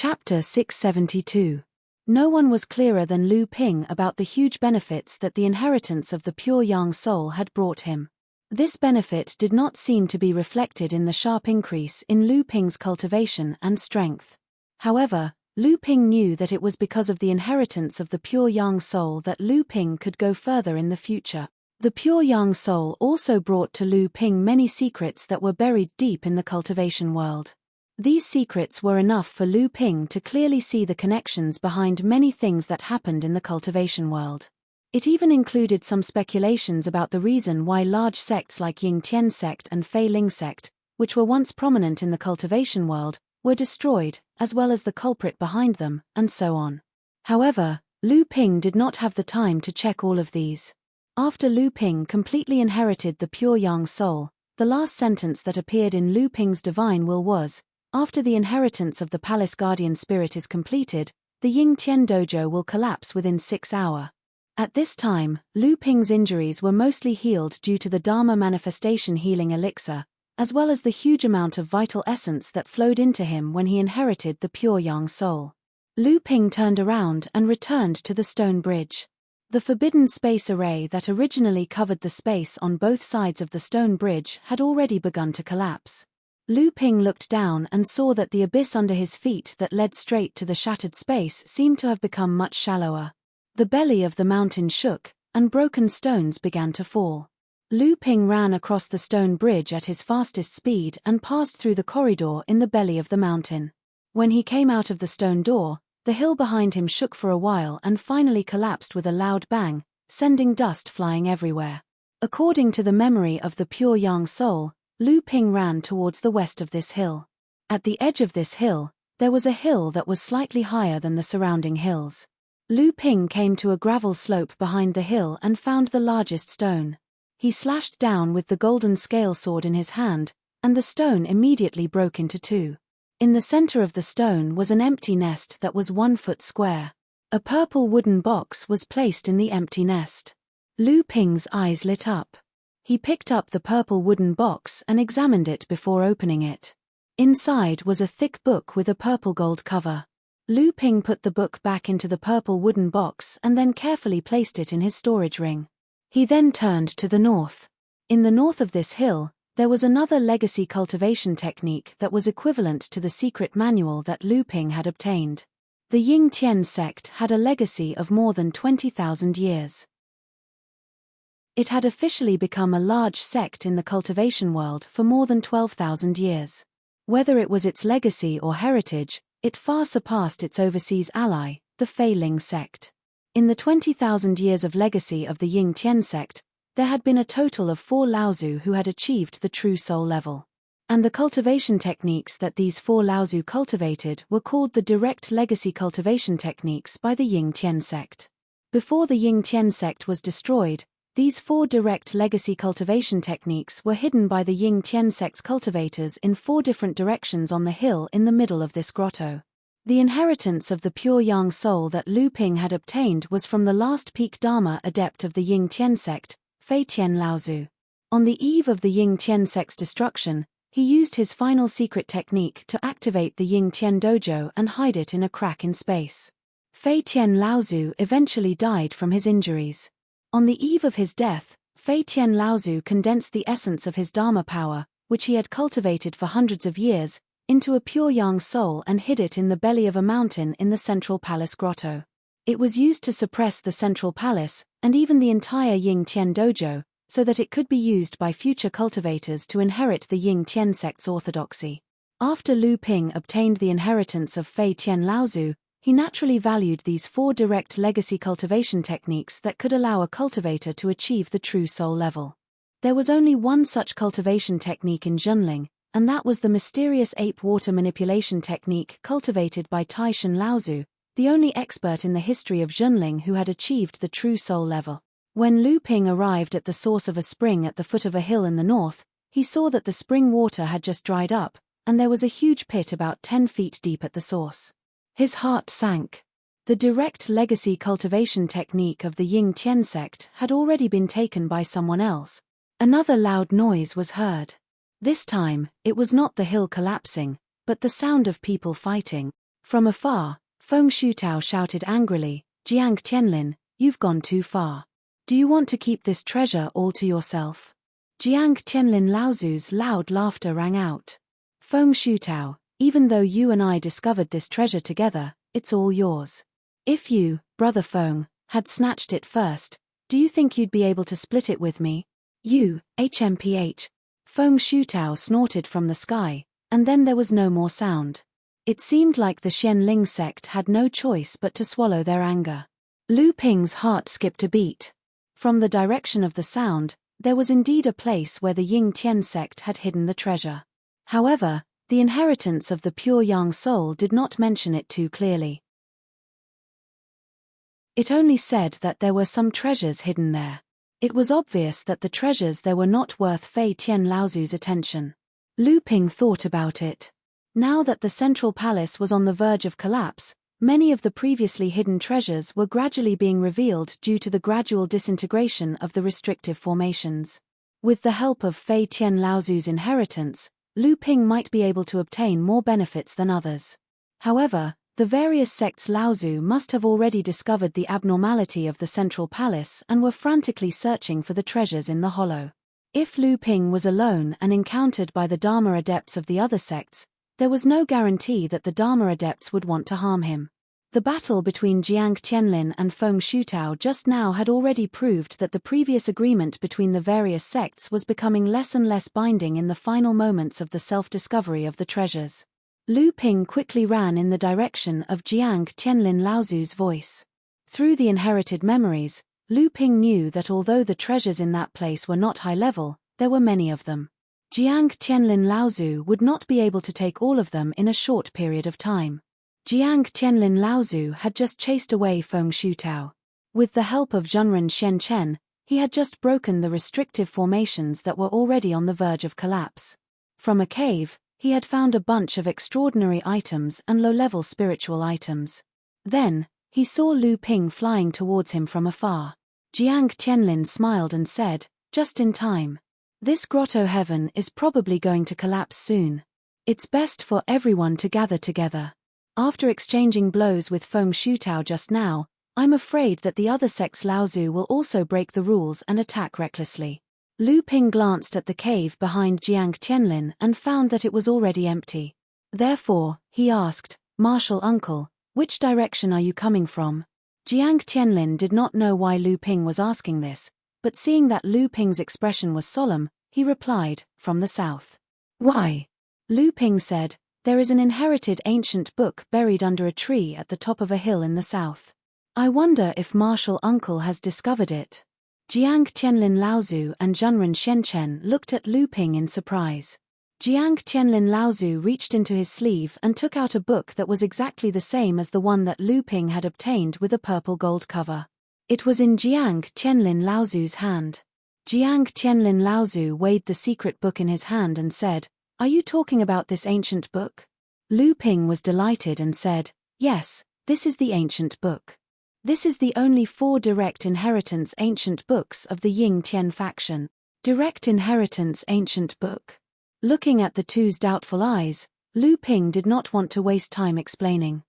Chapter 672. No one was clearer than Lu Ping about the huge benefits that the inheritance of the pure yang soul had brought him. This benefit did not seem to be reflected in the sharp increase in Lu Ping's cultivation and strength. However, Lu Ping knew that it was because of the inheritance of the pure yang soul that Lu Ping could go further in the future. The pure yang soul also brought to Lu Ping many secrets that were buried deep in the cultivation world. These secrets were enough for Lu Ping to clearly see the connections behind many things that happened in the cultivation world. It even included some speculations about the reason why large sects like Ying Tian sect and Fei Ling sect, which were once prominent in the cultivation world, were destroyed, as well as the culprit behind them, and so on. However, Lu Ping did not have the time to check all of these. After Lu Ping completely inherited the pure yang soul, the last sentence that appeared in Lu Ping's divine will was, "After the inheritance of the palace guardian spirit is completed, the Ying Tian dojo will collapse within 6 hours." At this time, Lu Ping's injuries were mostly healed due to the Dharma manifestation healing elixir, as well as the huge amount of vital essence that flowed into him when he inherited the pure yang soul. Lu Ping turned around and returned to the stone bridge. The forbidden space array that originally covered the space on both sides of the stone bridge had already begun to collapse. Lu Ping looked down and saw that the abyss under his feet that led straight to the shattered space seemed to have become much shallower. The belly of the mountain shook, and broken stones began to fall. Lu Ping ran across the stone bridge at his fastest speed and passed through the corridor in the belly of the mountain. When he came out of the stone door, the hill behind him shook for a while and finally collapsed with a loud bang, sending dust flying everywhere. According to the memory of the pure yang soul, Lu Ping ran towards the west of this hill. At the edge of this hill, there was a hill that was slightly higher than the surrounding hills. Lu Ping came to a gravel slope behind the hill and found the largest stone. He slashed down with the golden scale sword in his hand, and the stone immediately broke into two. In the center of the stone was an empty nest that was 1 foot square. A purple wooden box was placed in the empty nest. Lu Ping's eyes lit up. He picked up the purple wooden box and examined it before opening it. Inside was a thick book with a purple gold cover. Lu Ping put the book back into the purple wooden box and then carefully placed it in his storage ring. He then turned to the north. In the north of this hill, there was another legacy cultivation technique that was equivalent to the secret manual that Lu Ping had obtained. The Ying Tian sect had a legacy of more than 20,000 years. It had officially become a large sect in the cultivation world for more than 12,000 years. Whether it was its legacy or heritage, it far surpassed its overseas ally, the Fei Ling sect. In the 20,000 years of legacy of the Ying Tian sect, there had been a total of 4 Laozu who had achieved the true soul level. And the cultivation techniques that these 4 Laozu cultivated were called the direct legacy cultivation techniques by the Ying Tian sect. Before the Ying Tian sect was destroyed, these 4 direct legacy cultivation techniques were hidden by the Ying Tian sect's cultivators in 4 different directions on the hill in the middle of this grotto. The inheritance of the pure yang soul that Lu Ping had obtained was from the last peak Dharma adept of the Ying Tian sect, Fei Tian Laozu. On the eve of the Ying Tian sect's destruction, he used his final secret technique to activate the Ying Tian dojo and hide it in a crack in space. Fei Tian Laozu eventually died from his injuries. On the eve of his death, Fei Tian Laozu condensed the essence of his Dharma power, which he had cultivated for hundreds of years, into a pure yang soul and hid it in the belly of a mountain in the central palace grotto. It was used to suppress the central palace, and even the entire Ying Tian dojo, so that it could be used by future cultivators to inherit the Ying Tian sect's orthodoxy. After Lu Ping obtained the inheritance of Fei Tian Laozu, he naturally valued these 4 direct legacy cultivation techniques that could allow a cultivator to achieve the true soul level. There was only one such cultivation technique in Junling, and that was the mysterious ape water manipulation technique cultivated by Taishan Laozu, the only expert in the history of Junling who had achieved the true soul level. When Lu Ping arrived at the source of a spring at the foot of a hill in the north, he saw that the spring water had just dried up, and there was a huge pit about 10 feet deep at the source. His heart sank. The direct legacy cultivation technique of the Ying Tian sect had already been taken by someone else. Another loud noise was heard. This time, it was not the hill collapsing, but the sound of people fighting. From afar, Feng Shutao shouted angrily, Jiang Tianlin, you've gone too far. Do you want to keep this treasure all to yourself? Jiang Tianlin Laozu's loud laughter rang out. Feng Shutao, even though you and I discovered this treasure together, it's all yours. If you, brother Feng, had snatched it first, do you think you'd be able to split it with me? You, HMPH. Feng Shutao snorted from the sky, and then there was no more sound. It seemed like the Xianling sect had no choice but to swallow their anger. Lu Ping's heart skipped a beat. From the direction of the sound, there was indeed a place where the Ying Tian sect had hidden the treasure. However, the inheritance of the pure Yang soul did not mention it too clearly. It only said that there were some treasures hidden there. It was obvious that the treasures there were not worth Fei Tian Laozu's attention. Lu Ping thought about it. Now that the central palace was on the verge of collapse, many of the previously hidden treasures were gradually being revealed due to the gradual disintegration of the restrictive formations. With the help of Fei Tian Laozu's inheritance, Lu Ping might be able to obtain more benefits than others. However, the various sects Laozu must have already discovered the abnormality of the central palace and were frantically searching for the treasures in the hollow. If Lu Ping was alone and encountered by the Dharma adepts of the other sects, there was no guarantee that the Dharma adepts would want to harm him. The battle between Jiang Tianlin and Feng Shutao just now had already proved that the previous agreement between the various sects was becoming less and less binding in the final moments of the self-discovery of the treasures. Lu Ping quickly ran in the direction of Jiang Tianlin Laozu's voice. Through the inherited memories, Lu Ping knew that although the treasures in that place were not high level, there were many of them. Jiang Tianlin Laozu would not be able to take all of them in a short period of time. Jiang Tianlin Laozu had just chased away Feng Shutao. With the help of Zhenren Shenchen, he had just broken the restrictive formations that were already on the verge of collapse. From a cave, he had found a bunch of extraordinary items and low-level spiritual items. Then, he saw Lu Ping flying towards him from afar. Jiang Tianlin smiled and said, just in time. This grotto heaven is probably going to collapse soon. It's best for everyone to gather together. After exchanging blows with Feng Shutao just now, I'm afraid that the other sects Laozu will also break the rules and attack recklessly. Lu Ping glanced at the cave behind Jiang Tianlin and found that it was already empty. Therefore, he asked, Martial Uncle, which direction are you coming from? Jiang Tianlin did not know why Lu Ping was asking this, but seeing that Lu Ping's expression was solemn, he replied, from the south. Why? Lu Ping said, there is an inherited ancient book buried under a tree at the top of a hill in the south. I wonder if Martial Uncle has discovered it. Jiang Tianlin Laozu and Zhenren Shenchen looked at Lu Ping in surprise. Jiang Tianlin Laozu reached into his sleeve and took out a book that was exactly the same as the one that Lu Ping had obtained with a purple gold cover. It was in Jiang Tianlin Laozu's hand. Jiang Tianlin Laozu weighed the secret book in his hand and said, Are you talking about this ancient book? Lu Ping was delighted and said, Yes, this is the ancient book. This is the only 4 direct inheritance ancient books of the Ying Tian faction. Direct inheritance ancient book. Looking at the two's doubtful eyes, Lu Ping did not want to waste time explaining.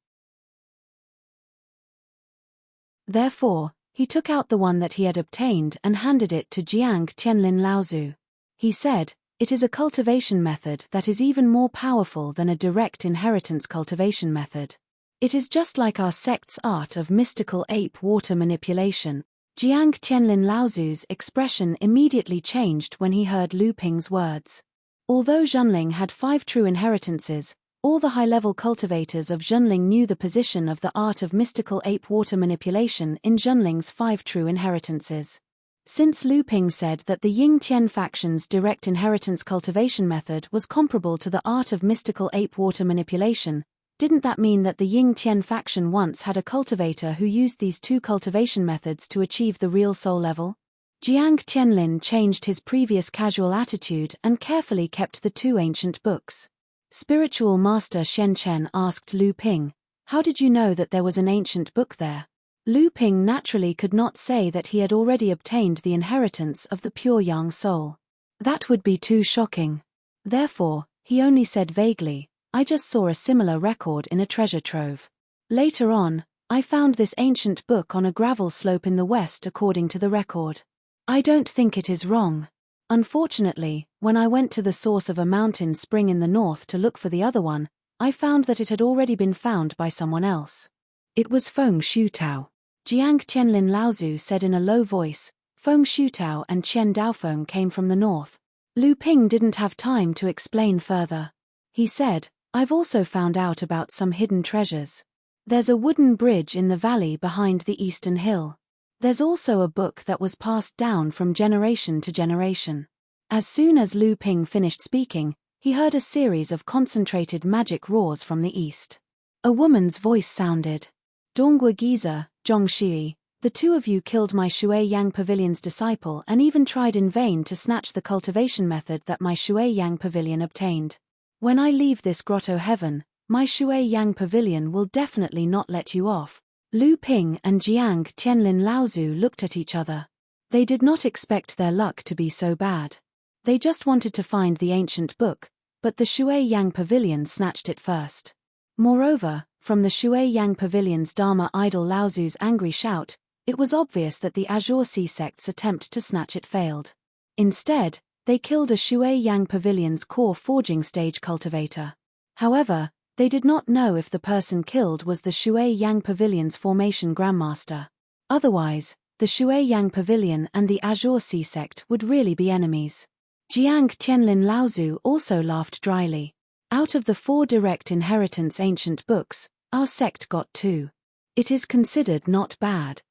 Therefore, he took out the one that he had obtained and handed it to Jiang Tianlin Laozu. He said, It is a cultivation method that is even more powerful than a direct inheritance cultivation method. It is just like our sect's art of mystical ape water manipulation. Jiang Tianlin Laozu's expression immediately changed when he heard Lu Ping's words. Although Zhenling had 5 true inheritances, all the high-level cultivators of Zhenling knew the position of the art of mystical ape water manipulation in Zhenling's 5 true inheritances. Since Lu Ping said that the Ying Tian faction's direct inheritance cultivation method was comparable to the art of mystical ape water manipulation, didn't that mean that the Ying Tian faction once had a cultivator who used these 2 cultivation methods to achieve the real soul level? Jiang Tianlin changed his previous casual attitude and carefully kept the 2 ancient books. Spiritual Master Shenchen asked Lu Ping, How did you know that there was an ancient book there? Lu Ping naturally could not say that he had already obtained the inheritance of the pure Yang soul. That would be too shocking. Therefore, he only said vaguely, I just saw a similar record in a treasure trove. Later on, I found this ancient book on a gravel slope in the west according to the record. I don't think it is wrong. Unfortunately, when I went to the source of a mountain spring in the north to look for the other one, I found that it had already been found by someone else. It was Feng Shutao. Jiang Tianlin Laozu said in a low voice. Feng Shutao and Qian Daofeng came from the north. Lu Ping didn't have time to explain further. He said, I've also found out about some hidden treasures. There's a wooden bridge in the valley behind the eastern hill. There's also a book that was passed down from generation to generation. As soon as Lu Ping finished speaking, he heard a series of concentrated magic roars from the east. A woman's voice sounded. Donggua Giza, Zhongxi, the two of you killed my Shui Yang Pavilion's disciple and even tried in vain to snatch the cultivation method that my Shui Yang Pavilion obtained. When I leave this grotto heaven, my Shui Yang Pavilion will definitely not let you off. Lu Ping and Jiang Tianlin Laozu looked at each other. They did not expect their luck to be so bad. They just wanted to find the ancient book, but the Shui Yang Pavilion snatched it first. Moreover, from the Shui Yang Pavilion's Dharma idol Laozu's angry shout, it was obvious that the Azure Sea sect's attempt to snatch it failed. Instead, they killed a Shui Yang Pavilion's core forging stage cultivator. However, they did not know if the person killed was the Shui Yang Pavilion's formation grandmaster. Otherwise, the Shui Yang Pavilion and the Azure Sea sect would really be enemies. Jiang Tianlin Laozu also laughed dryly. Out of the 4 direct inheritance ancient books, our sect got 2. It is considered not bad.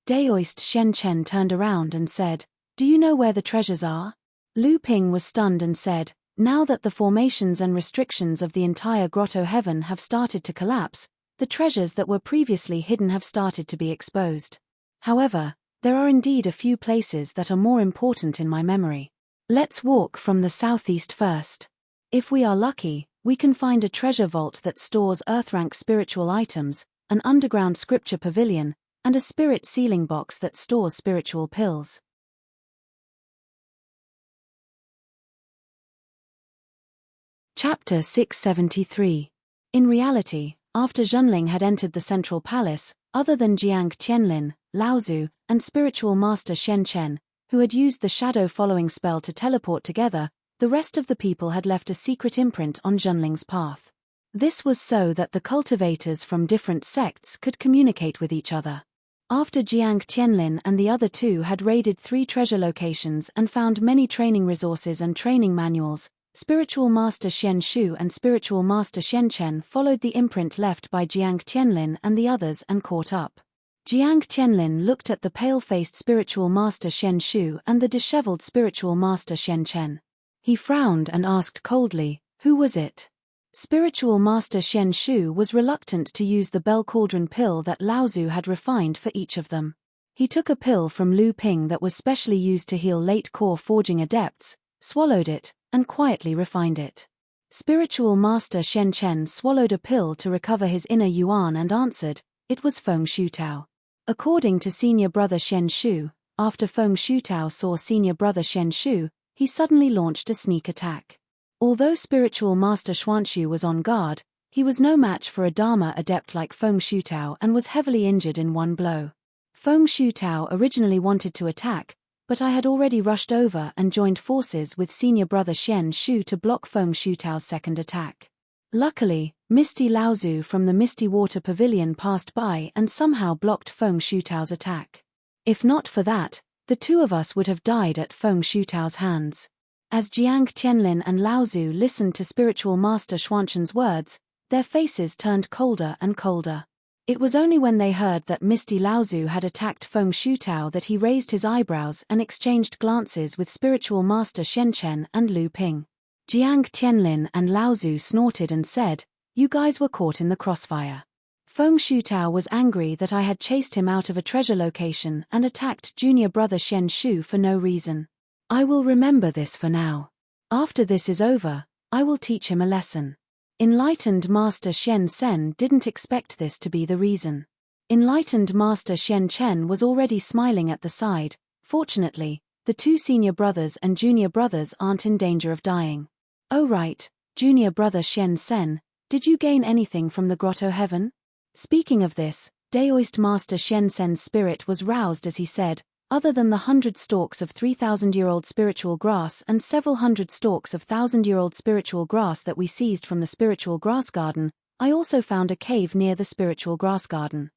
Daoist Shen Chen turned around and said, Do you know where the treasures are? Lu Ping was stunned and said, Now that the formations and restrictions of the entire grotto heaven have started to collapse, the treasures that were previously hidden have started to be exposed. However, there are indeed a few places that are more important in my memory. Let's walk from the southeast first. If we are lucky, we can find a treasure vault that stores earth-rank spiritual items, an underground scripture pavilion, and a spirit sealing box that stores spiritual pills. Chapter 673. In reality, after Zhenling had entered the central palace, other than Jiang Tianlin, Laozu, and spiritual master Shen Chen, who had used the shadow-following spell to teleport together, the rest of the people had left a secret imprint on Zhenling's path. This was so that the cultivators from different sects could communicate with each other. After Jiang Tianlin and the other 2 had raided 3 treasure locations and found many training resources and training manuals, Spiritual Master Shen Shu and Spiritual Master Shen Chen followed the imprint left by Jiang Tianlin and the others and caught up. Jiang Tianlin looked at the pale-faced Spiritual Master Shen Shu and the disheveled Spiritual Master Shen Chen. He frowned and asked coldly, Who was it? Spiritual Master Shen Shu was reluctant to use the Bell Cauldron pill that Laozu had refined for each of them. He took a pill from Lu Ping that was specially used to heal late core forging adepts, swallowed it, and quietly refined it. Spiritual Master Shen Chen swallowed a pill to recover his inner yuan and answered, It was Feng Shutao. According to senior brother Shen Shu, after Feng Shutao saw senior brother Shen Shu, he suddenly launched a sneak attack. Although Spiritual Master Xuanshu was on guard, he was no match for a Dharma adept like Feng Shutao and was heavily injured in one blow. Feng Shutao originally wanted to attack, but I had already rushed over and joined forces with senior brother Shen Shu to block Feng Shutao's second attack. Luckily, Misty Laozu from the Misty Water Pavilion passed by and somehow blocked Feng Shutao's attack. If not for that, the 2 of us would have died at Feng Shutao's hands. As Jiang Tianlin and Laozu listened to Spiritual Master Xuanshen's words, their faces turned colder and colder. It was only when they heard that Misty Laozu had attacked Feng Shutao that he raised his eyebrows and exchanged glances with Spiritual Master Shen Chen and Lu Ping. Jiang Tianlin and Laozu snorted and said, You guys were caught in the crossfire. Feng Shutao was angry that I had chased him out of a treasure location and attacked junior brother Shen Shu for no reason. I will remember this for now. After this is over, I will teach him a lesson. Enlightened Master Shen Sen didn't expect this to be the reason. Enlightened Master Shen Chen was already smiling at the side. Fortunately, the 2 senior brothers and junior brothers aren't in danger of dying. "Oh right, junior brother Shen Sen, did you gain anything from the grotto heaven?" Speaking of this, Daoist Master Shen Sen's spirit was roused as he said, "Other than the 100 stalks of 3,000-year-old spiritual grass and several hundred stalks of 1,000-year-old spiritual grass that we seized from the spiritual grass garden, I also found a cave near the spiritual grass garden.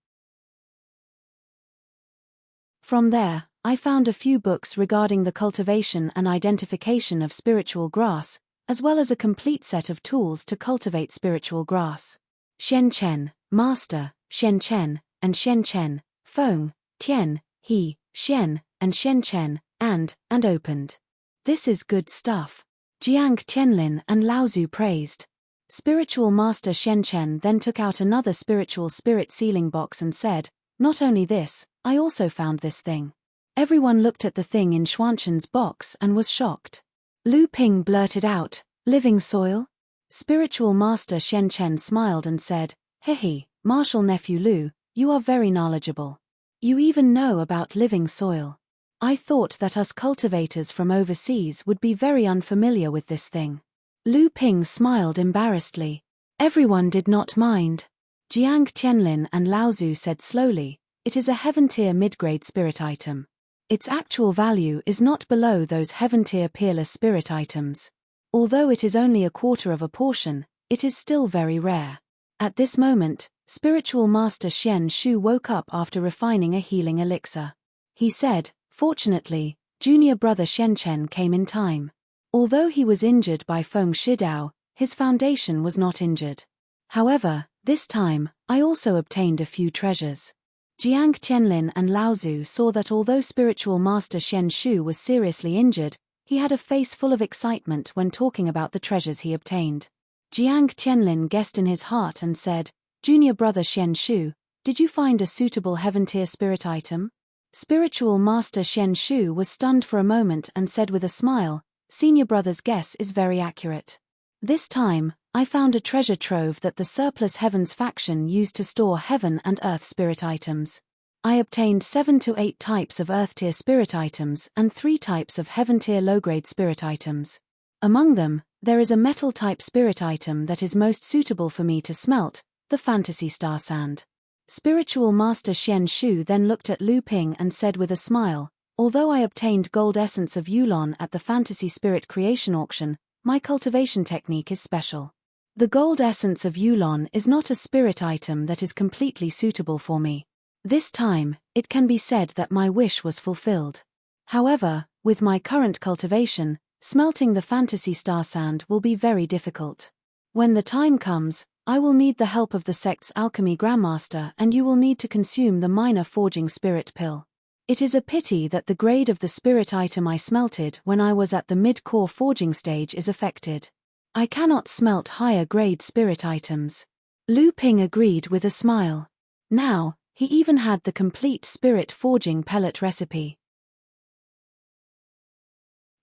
From there, I found a few books regarding the cultivation and identification of spiritual grass, as well as a complete set of tools to cultivate spiritual grass. Shen Chen, Master, Shen Chen, and Shen Chen, Feng, Tian, He, Shen, and Shen Chen, and opened. This is good stuff. Jiang Tianlin and Laozu praised. Spiritual Master Shen Chen then took out another spiritual spirit sealing box and said, "Not only this, I also found this thing." Everyone looked at the thing in Xuanshen's box and was shocked. Lu Ping blurted out, "Living soil?" Spiritual Master Shen Chen smiled and said, "Hehe, Martial Nephew Lu, you are very knowledgeable. You even know about living soil. I thought that us cultivators from overseas would be very unfamiliar with this thing." Lu Ping smiled embarrassedly. Everyone did not mind. Jiang Tianlin and Laozu said slowly, "It is a heaven-tier mid-grade spirit item. Its actual value is not below those heaven-tier peerless spirit items. Although it is only a quarter of a portion, it is still very rare." At this moment, Spiritual Master Shen Shu woke up after refining a healing elixir. He said, "Fortunately, junior brother Shen Chen came in time. Although he was injured by Feng Shidao, his foundation was not injured. However, this time, I also obtained a few treasures." Jiang Tianlin and Laozu saw that although Spiritual Master Shen Shu was seriously injured, he had a face full of excitement when talking about the treasures he obtained. Jiang Tianlin guessed in his heart and said, "Junior brother Shen Shu, did you find a suitable heaven-tier spirit item?" Spiritual Master Shen Shu was stunned for a moment and said with a smile, "Senior brother's guess is very accurate. This time, I found a treasure trove that the Surplus Heavens faction used to store heaven and earth spirit items. I obtained 7 to 8 types of earth-tier spirit items and 3 types of heaven-tier low-grade spirit items. Among them, there is a metal-type spirit item that is most suitable for me to smelt, the Fantasy Star Sand." Spiritual Master Shen Shu then looked at Lu Ping and said with a smile, "Although I obtained gold essence of Yulon at the Fantasy Spirit Creation Auction, my cultivation technique is special. The gold essence of Yulon is not a spirit item that is completely suitable for me. This time, it can be said that my wish was fulfilled. However, with my current cultivation, smelting the Fantasy Star Sand will be very difficult. When the time comes, I will need the help of the sect's alchemy grandmaster and you will need to consume the minor forging spirit pill. It is a pity that the grade of the spirit item I smelted when I was at the mid-core forging stage is affected. I cannot smelt higher grade spirit items." Lu Ping agreed with a smile. Now, he even had the complete spirit forging pellet recipe.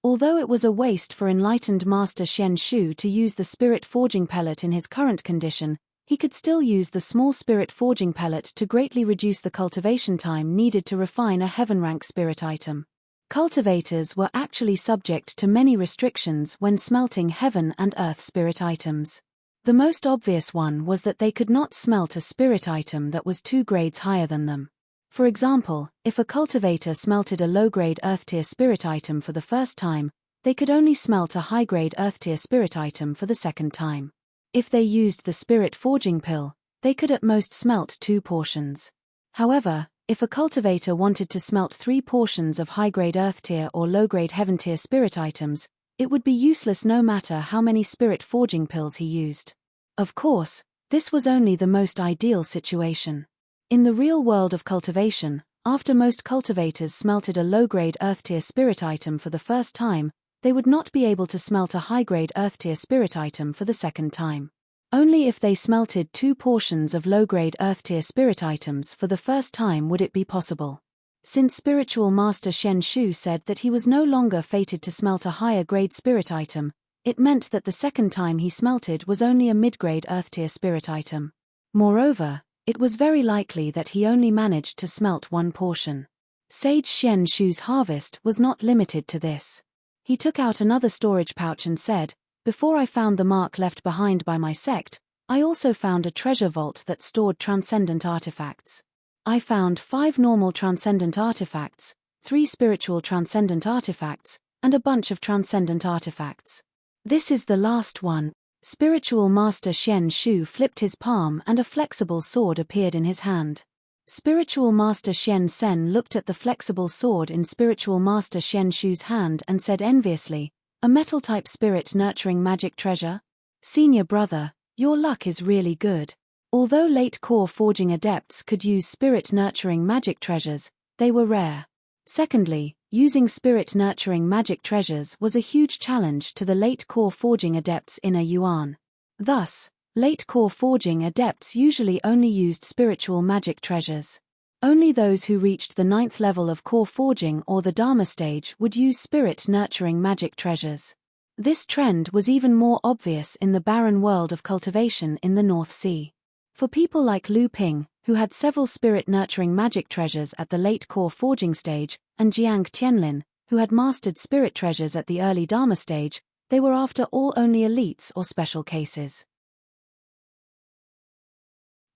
Although it was a waste for enlightened Master Shen Shu to use the spirit forging pellet in his current condition, he could still use the small spirit forging pellet to greatly reduce the cultivation time needed to refine a heaven rank spirit item. Cultivators were actually subject to many restrictions when smelting heaven and earth spirit items. The most obvious one was that they could not smelt a spirit item that was 2 grades higher than them. For example, if a cultivator smelted a low-grade earth-tier spirit item for the first time, they could only smelt a high-grade earth-tier spirit item for the second time. If they used the spirit forging pill, they could at most smelt 2 portions. However, if a cultivator wanted to smelt 3 portions of high-grade earth-tier or low-grade heaven-tier spirit items, it would be useless no matter how many spirit forging pills he used. Of course, this was only the most ideal situation. In the real world of cultivation, after most cultivators smelted a low-grade earth-tier spirit item for the first time, they would not be able to smelt a high-grade earth-tier spirit item for the second time. Only if they smelted 2 portions of low-grade earth-tier spirit items for the first time would it be possible. Since Spiritual Master Shen Shu said that he was no longer fated to smelt a higher-grade spirit item, it meant that the second time he smelted was only a mid-grade earth-tier spirit item. Moreover, it was very likely that he only managed to smelt 1 portion. Sage Shen Shu's harvest was not limited to this. He took out another storage pouch and said, Before I found the mark left behind by my sect, I also found a treasure vault that stored transcendent artifacts. I found 5 normal transcendent artifacts, 3 spiritual transcendent artifacts, and a bunch of transcendent artifacts. This is the last one. Spiritual Master Shen Shu flipped his palm and a flexible sword appeared in his hand. Spiritual Master Shen Sen looked at the flexible sword in Spiritual Master Shen Shu's hand and said enviously, "A metal-type spirit nurturing magic treasure? Senior brother, your luck is really good." Although late core forging adepts could use spirit nurturing magic treasures, they were rare. Secondly, using spirit nurturing magic treasures was a huge challenge to the late core forging adepts in a yuan. Thus, late core forging adepts usually only used spiritual magic treasures. Only those who reached the 9th level of core forging or the Dharma stage would use spirit nurturing magic treasures. This trend was even more obvious in the barren world of cultivation in the North Sea. For people like Lu Ping, who had several spirit-nurturing magic treasures at the late core forging stage, and Jiang Tianlin, who had mastered spirit treasures at the early Dharma stage, they were after all only elites or special cases.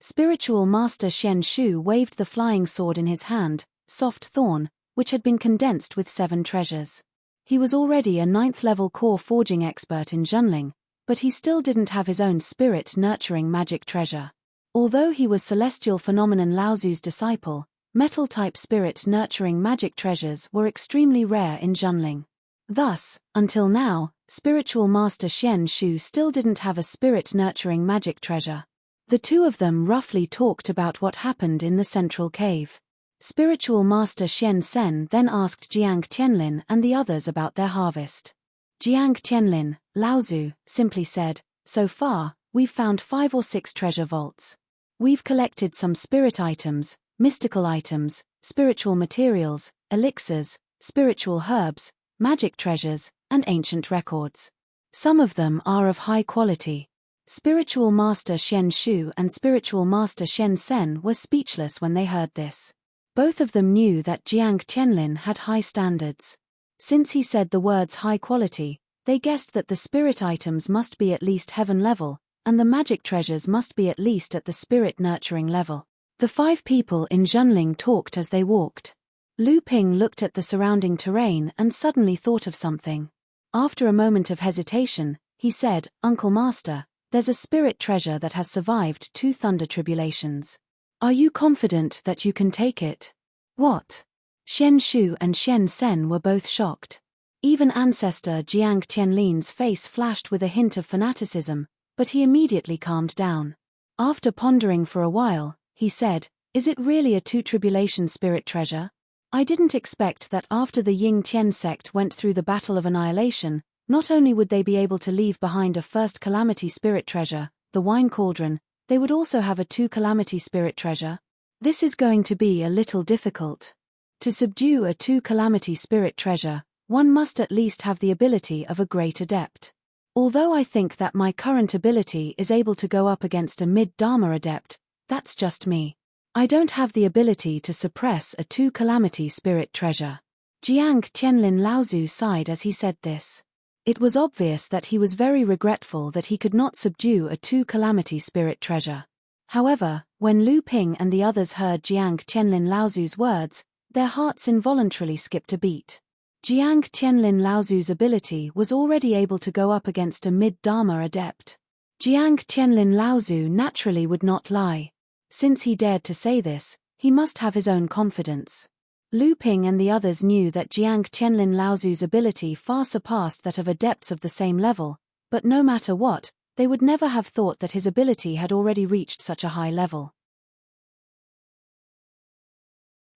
Spiritual Master Shen Shu waved the flying sword in his hand, Soft Thorn, which had been condensed with 7 treasures. He was already a 9th-level core forging expert in Junling, but he still didn't have his own spirit-nurturing magic treasure. Although he was Celestial Phenomenon Laozu's disciple, metal-type spirit-nurturing magic treasures were extremely rare in Junling. Thus, until now, Spiritual Master Shen Shu still didn't have a spirit-nurturing magic treasure. The two of them roughly talked about what happened in the central cave. Spiritual Master Shen Sen then asked Jiang Tianlin and the others about their harvest. Jiang Tianlin, Laozu, simply said, "So far, we've found 5 or 6 treasure vaults. We've collected some spirit items, mystical items, spiritual materials, elixirs, spiritual herbs, magic treasures, and ancient records. Some of them are of high quality." Spiritual Master Shen Shu and Spiritual Master Shen Sen were speechless when they heard this. Both of them knew that Jiang Tianlin had high standards. Since he said the words high quality, they guessed that the spirit items must be at least heaven level, and the magic treasures must be at least at the spirit-nurturing level. The 5 people in Junling talked as they walked. Lu Ping looked at the surrounding terrain and suddenly thought of something. After a moment of hesitation, he said, "Uncle Master, there's a spirit treasure that has survived 2 thunder tribulations. Are you confident that you can take it?" "What?" Shen Shu and Shen Sen were both shocked. Even Ancestor Jiang Tianlin's face flashed with a hint of fanaticism, but he immediately calmed down. After pondering for a while, he said, "Is it really a 2 tribulation spirit treasure? I didn't expect that after the Ying Tian sect went through the Battle of Annihilation, not only would they be able to leave behind a 1st calamity spirit treasure, the wine cauldron, they would also have a 2 calamity spirit treasure. This is going to be a little difficult. To subdue a 2 calamity spirit treasure, one must at least have the ability of a great adept. Although I think that my current ability is able to go up against a mid-Dharma adept, that's just me. I don't have the ability to suppress a 2 calamity spirit treasure." Jiang Tianlin Laozu sighed as he said this. It was obvious that he was very regretful that he could not subdue a 2 calamity spirit treasure. However, when Lu Ping and the others heard Jiang Tianlin Laozu's words, their hearts involuntarily skipped a beat. Jiang Tianlin Laozu's ability was already able to go up against a mid-Dharma adept. Jiang Tianlin Laozu naturally would not lie. Since he dared to say this, he must have his own confidence. Lu Ping and the others knew that Jiang Tianlin Laozu's ability far surpassed that of adepts of the same level, but no matter what, they would never have thought that his ability had already reached such a high level.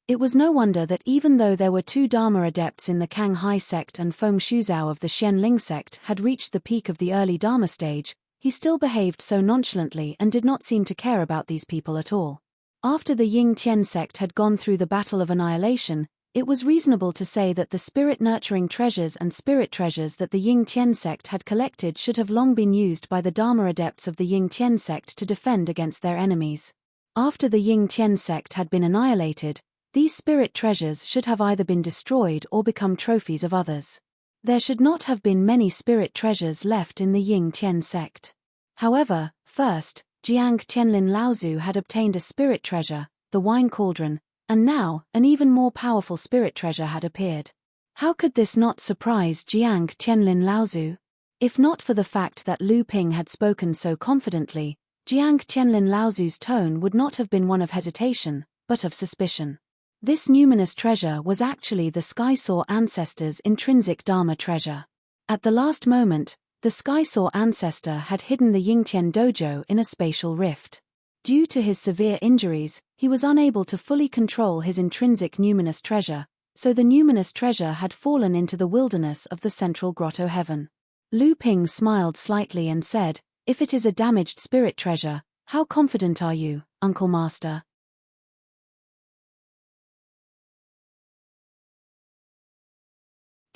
It was no wonder that even though there were 2 Dharma adepts in the Kang Hai sect and Feng Shuzhao of the Shen Ling sect had reached the peak of the early Dharma stage, he still behaved so nonchalantly and did not seem to care about these people at all. After the Ying Tian sect had gone through the Battle of Annihilation, it was reasonable to say that the spirit-nurturing treasures and spirit treasures that the Ying Tian sect had collected should have long been used by the Dharma adepts of the Ying Tian sect to defend against their enemies. After the Ying Tian sect had been annihilated, these spirit treasures should have either been destroyed or become trophies of others. There should not have been many spirit treasures left in the Ying Tian sect. However, first, Jiang Tianlin Laozu had obtained a spirit treasure, the wine cauldron, and now, an even more powerful spirit treasure had appeared. How could this not surprise Jiang Tianlin Laozu? If not for the fact that Lu Ping had spoken so confidently, Jiang Tianlin Laozu's tone would not have been one of hesitation, but of suspicion. This numinous treasure was actually the Skysaw ancestor's intrinsic Dharma treasure. At the last moment, the Skysaw ancestor had hidden the Yingtian dojo in a spatial rift. Due to his severe injuries, he was unable to fully control his intrinsic numinous treasure, so the numinous treasure had fallen into the wilderness of the central grotto heaven. Lu Ping smiled slightly and said, "If it is a damaged spirit treasure, how confident are you, Uncle Master?"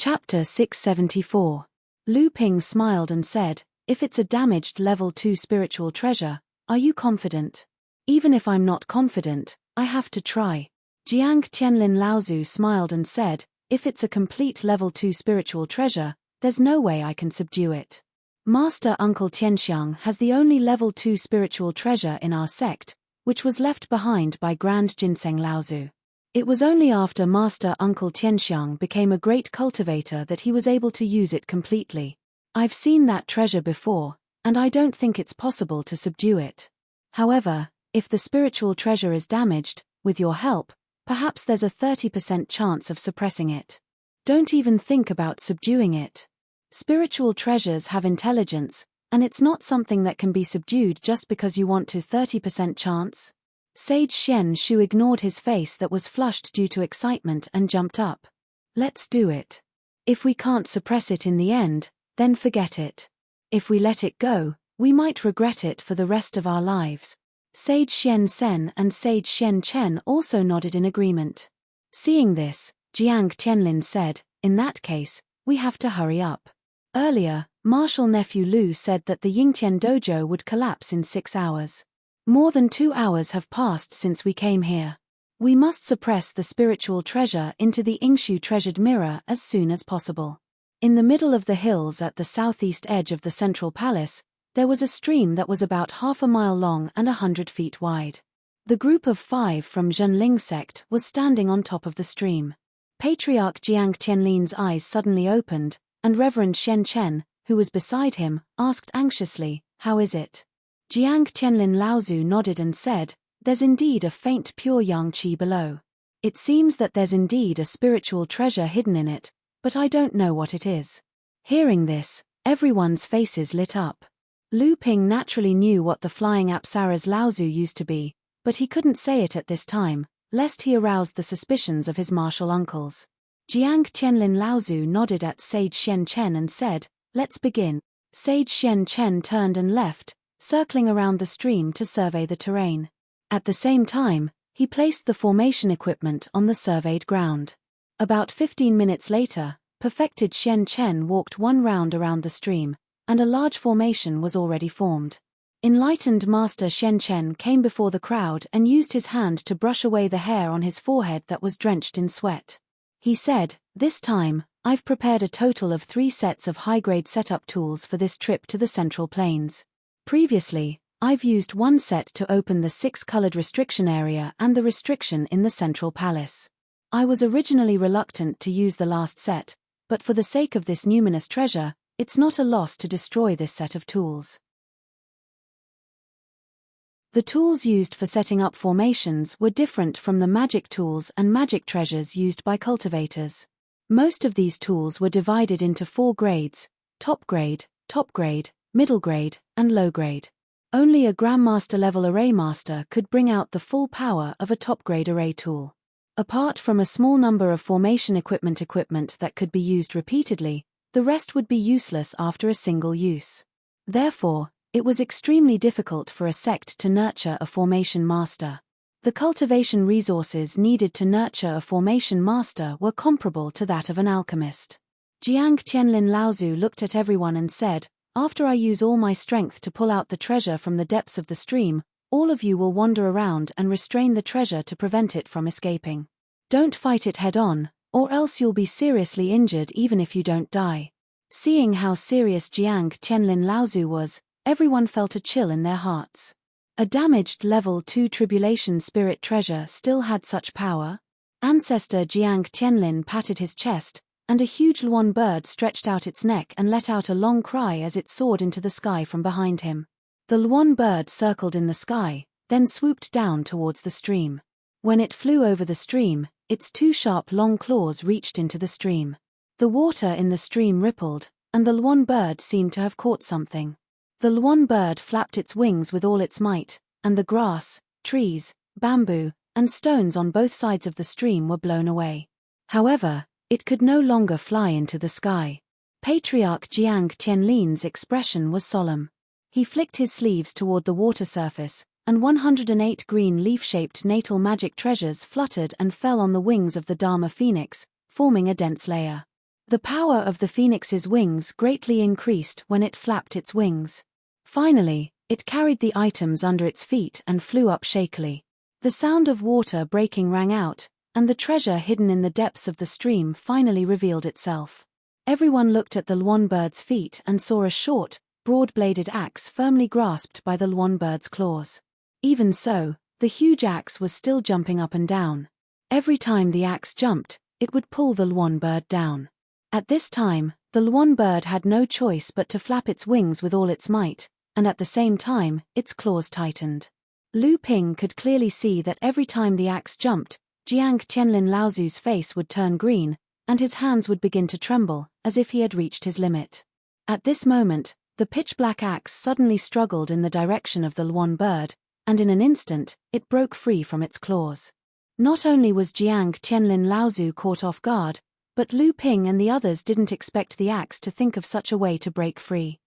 Chapter 674. Lu Ping smiled and said, "If it's a damaged level 2 spiritual treasure, are you confident?" "Even if I'm not confident, I have to try." Jiang Tianlin Laozu smiled and said, "If it's a complete level 2 spiritual treasure, there's no way I can subdue it. Master Uncle Tianxiang has the only level 2 spiritual treasure in our sect, which was left behind by Grand Ginseng Laozu. It was only after Master Uncle Tianxiang became a great cultivator that he was able to use it completely. I've seen that treasure before, and I don't think it's possible to subdue it. However, if the spiritual treasure is damaged, with your help, perhaps there's a 30% chance of suppressing it. Don't even think about subduing it. Spiritual treasures have intelligence, and it's not something that can be subdued just because you want to 30% chance." Sage Shen Shu ignored his face that was flushed due to excitement and jumped up. "Let's do it. If we can't suppress it in the end, then forget it. If we let it go, we might regret it for the rest of our lives." Sage Shen Sen and Sage Shen Chen also nodded in agreement. Seeing this, Jiang Tianlin said, "In that case, we have to hurry up." Earlier, Martial Nephew Lu said that the Yingtian dojo would collapse in 6 hours. More than 2 hours have passed since we came here. We must suppress the spiritual treasure into the Yingshu treasured mirror as soon as possible. In the middle of the hills at the southeast edge of the central palace, there was a stream that was about half a mile long and 100 feet wide. The group of 5 from Zhenling sect was standing on top of the stream. Patriarch Jiang Tianlin's eyes suddenly opened, and Reverend Shen Chen, who was beside him, asked anxiously, "How is it?" Jiang Tianlin Laozu nodded and said, "There's indeed a faint pure yang qi below. It seems that there's indeed a spiritual treasure hidden in it, but I don't know what it is." Hearing this, everyone's faces lit up. Lu Ping naturally knew what the flying apsaras Laozu used to be, but he couldn't say it at this time, lest he aroused the suspicions of his martial uncles. Jiang Tianlin Laozu nodded at Sage Shen Chen and said, "Let's begin." Sage Shen Chen turned and left, circling around the stream to survey the terrain. At the same time, he placed the formation equipment on the surveyed ground. About 15 minutes later, perfected Shen Chen walked 1 round around the stream, and a large formation was already formed. Enlightened Master Shen Chen came before the crowd and used his hand to brush away the hair on his forehead that was drenched in sweat. He said, "This time, I've prepared a total of 3 sets of high-grade setup tools for this trip to the Central Plains. Previously, I've used 1 set to open the 6-colored restriction area and the restriction in the Central Palace. I was originally reluctant to use the last set, but for the sake of this numinous treasure, it's not a loss to destroy this set of tools." The tools used for setting up formations were different from the magic tools and magic treasures used by cultivators. Most of these tools were divided into 4 grades: top grade, middle grade, and low grade. Only a Grandmaster level array master could bring out the full power of a top grade array tool. Apart from a small number of formation equipment that could be used repeatedly, the rest would be useless after a single use. Therefore, it was extremely difficult for a sect to nurture a formation master. The cultivation resources needed to nurture a formation master were comparable to that of an alchemist. Jiang Tianlin Laozu looked at everyone and said, "After I use all my strength to pull out the treasure from the depths of the stream, all of you will wander around and restrain the treasure to prevent it from escaping. Don't fight it head on, or else you'll be seriously injured even if you don't die." Seeing how serious Jiang Qianlin Laozu was, everyone felt a chill in their hearts. A damaged level 2 tribulation spirit treasure still had such power? Ancestor Jiang Qianlin patted his chest, and a huge luan bird stretched out its neck and let out a long cry as it soared into the sky from behind him. The luan bird circled in the sky, then swooped down towards the stream. When it flew over the stream, its two sharp long claws reached into the stream. The water in the stream rippled, and the luan bird seemed to have caught something. The luan bird flapped its wings with all its might, and the grass, trees, bamboo, and stones on both sides of the stream were blown away. However, it could no longer fly into the sky. Patriarch Jiang Qianlin's expression was solemn. He flicked his sleeves toward the water surface, and 108 green leaf-shaped natal magic treasures fluttered and fell on the wings of the Dharma phoenix, forming a dense layer. The power of the phoenix's wings greatly increased when it flapped its wings. Finally, it carried the items under its feet and flew up shakily. The sound of water breaking rang out, and the treasure hidden in the depths of the stream finally revealed itself. Everyone looked at the luan bird's feet and saw a short, broad-bladed axe firmly grasped by the luan bird's claws. Even so, the huge axe was still jumping up and down. Every time the axe jumped, it would pull the luan bird down. At this time, the luan bird had no choice but to flap its wings with all its might, and at the same time, its claws tightened. Lu Ping could clearly see that every time the axe jumped, Jiang Qianlin Laozu's face would turn green, and his hands would begin to tremble, as if he had reached his limit. At this moment, the pitch-black axe suddenly struggled in the direction of the luan bird, and in an instant, it broke free from its claws. Not only was Jiang Qianlin Laozu caught off guard, but Lu Ping and the others didn't expect the axe to think of such a way to break free.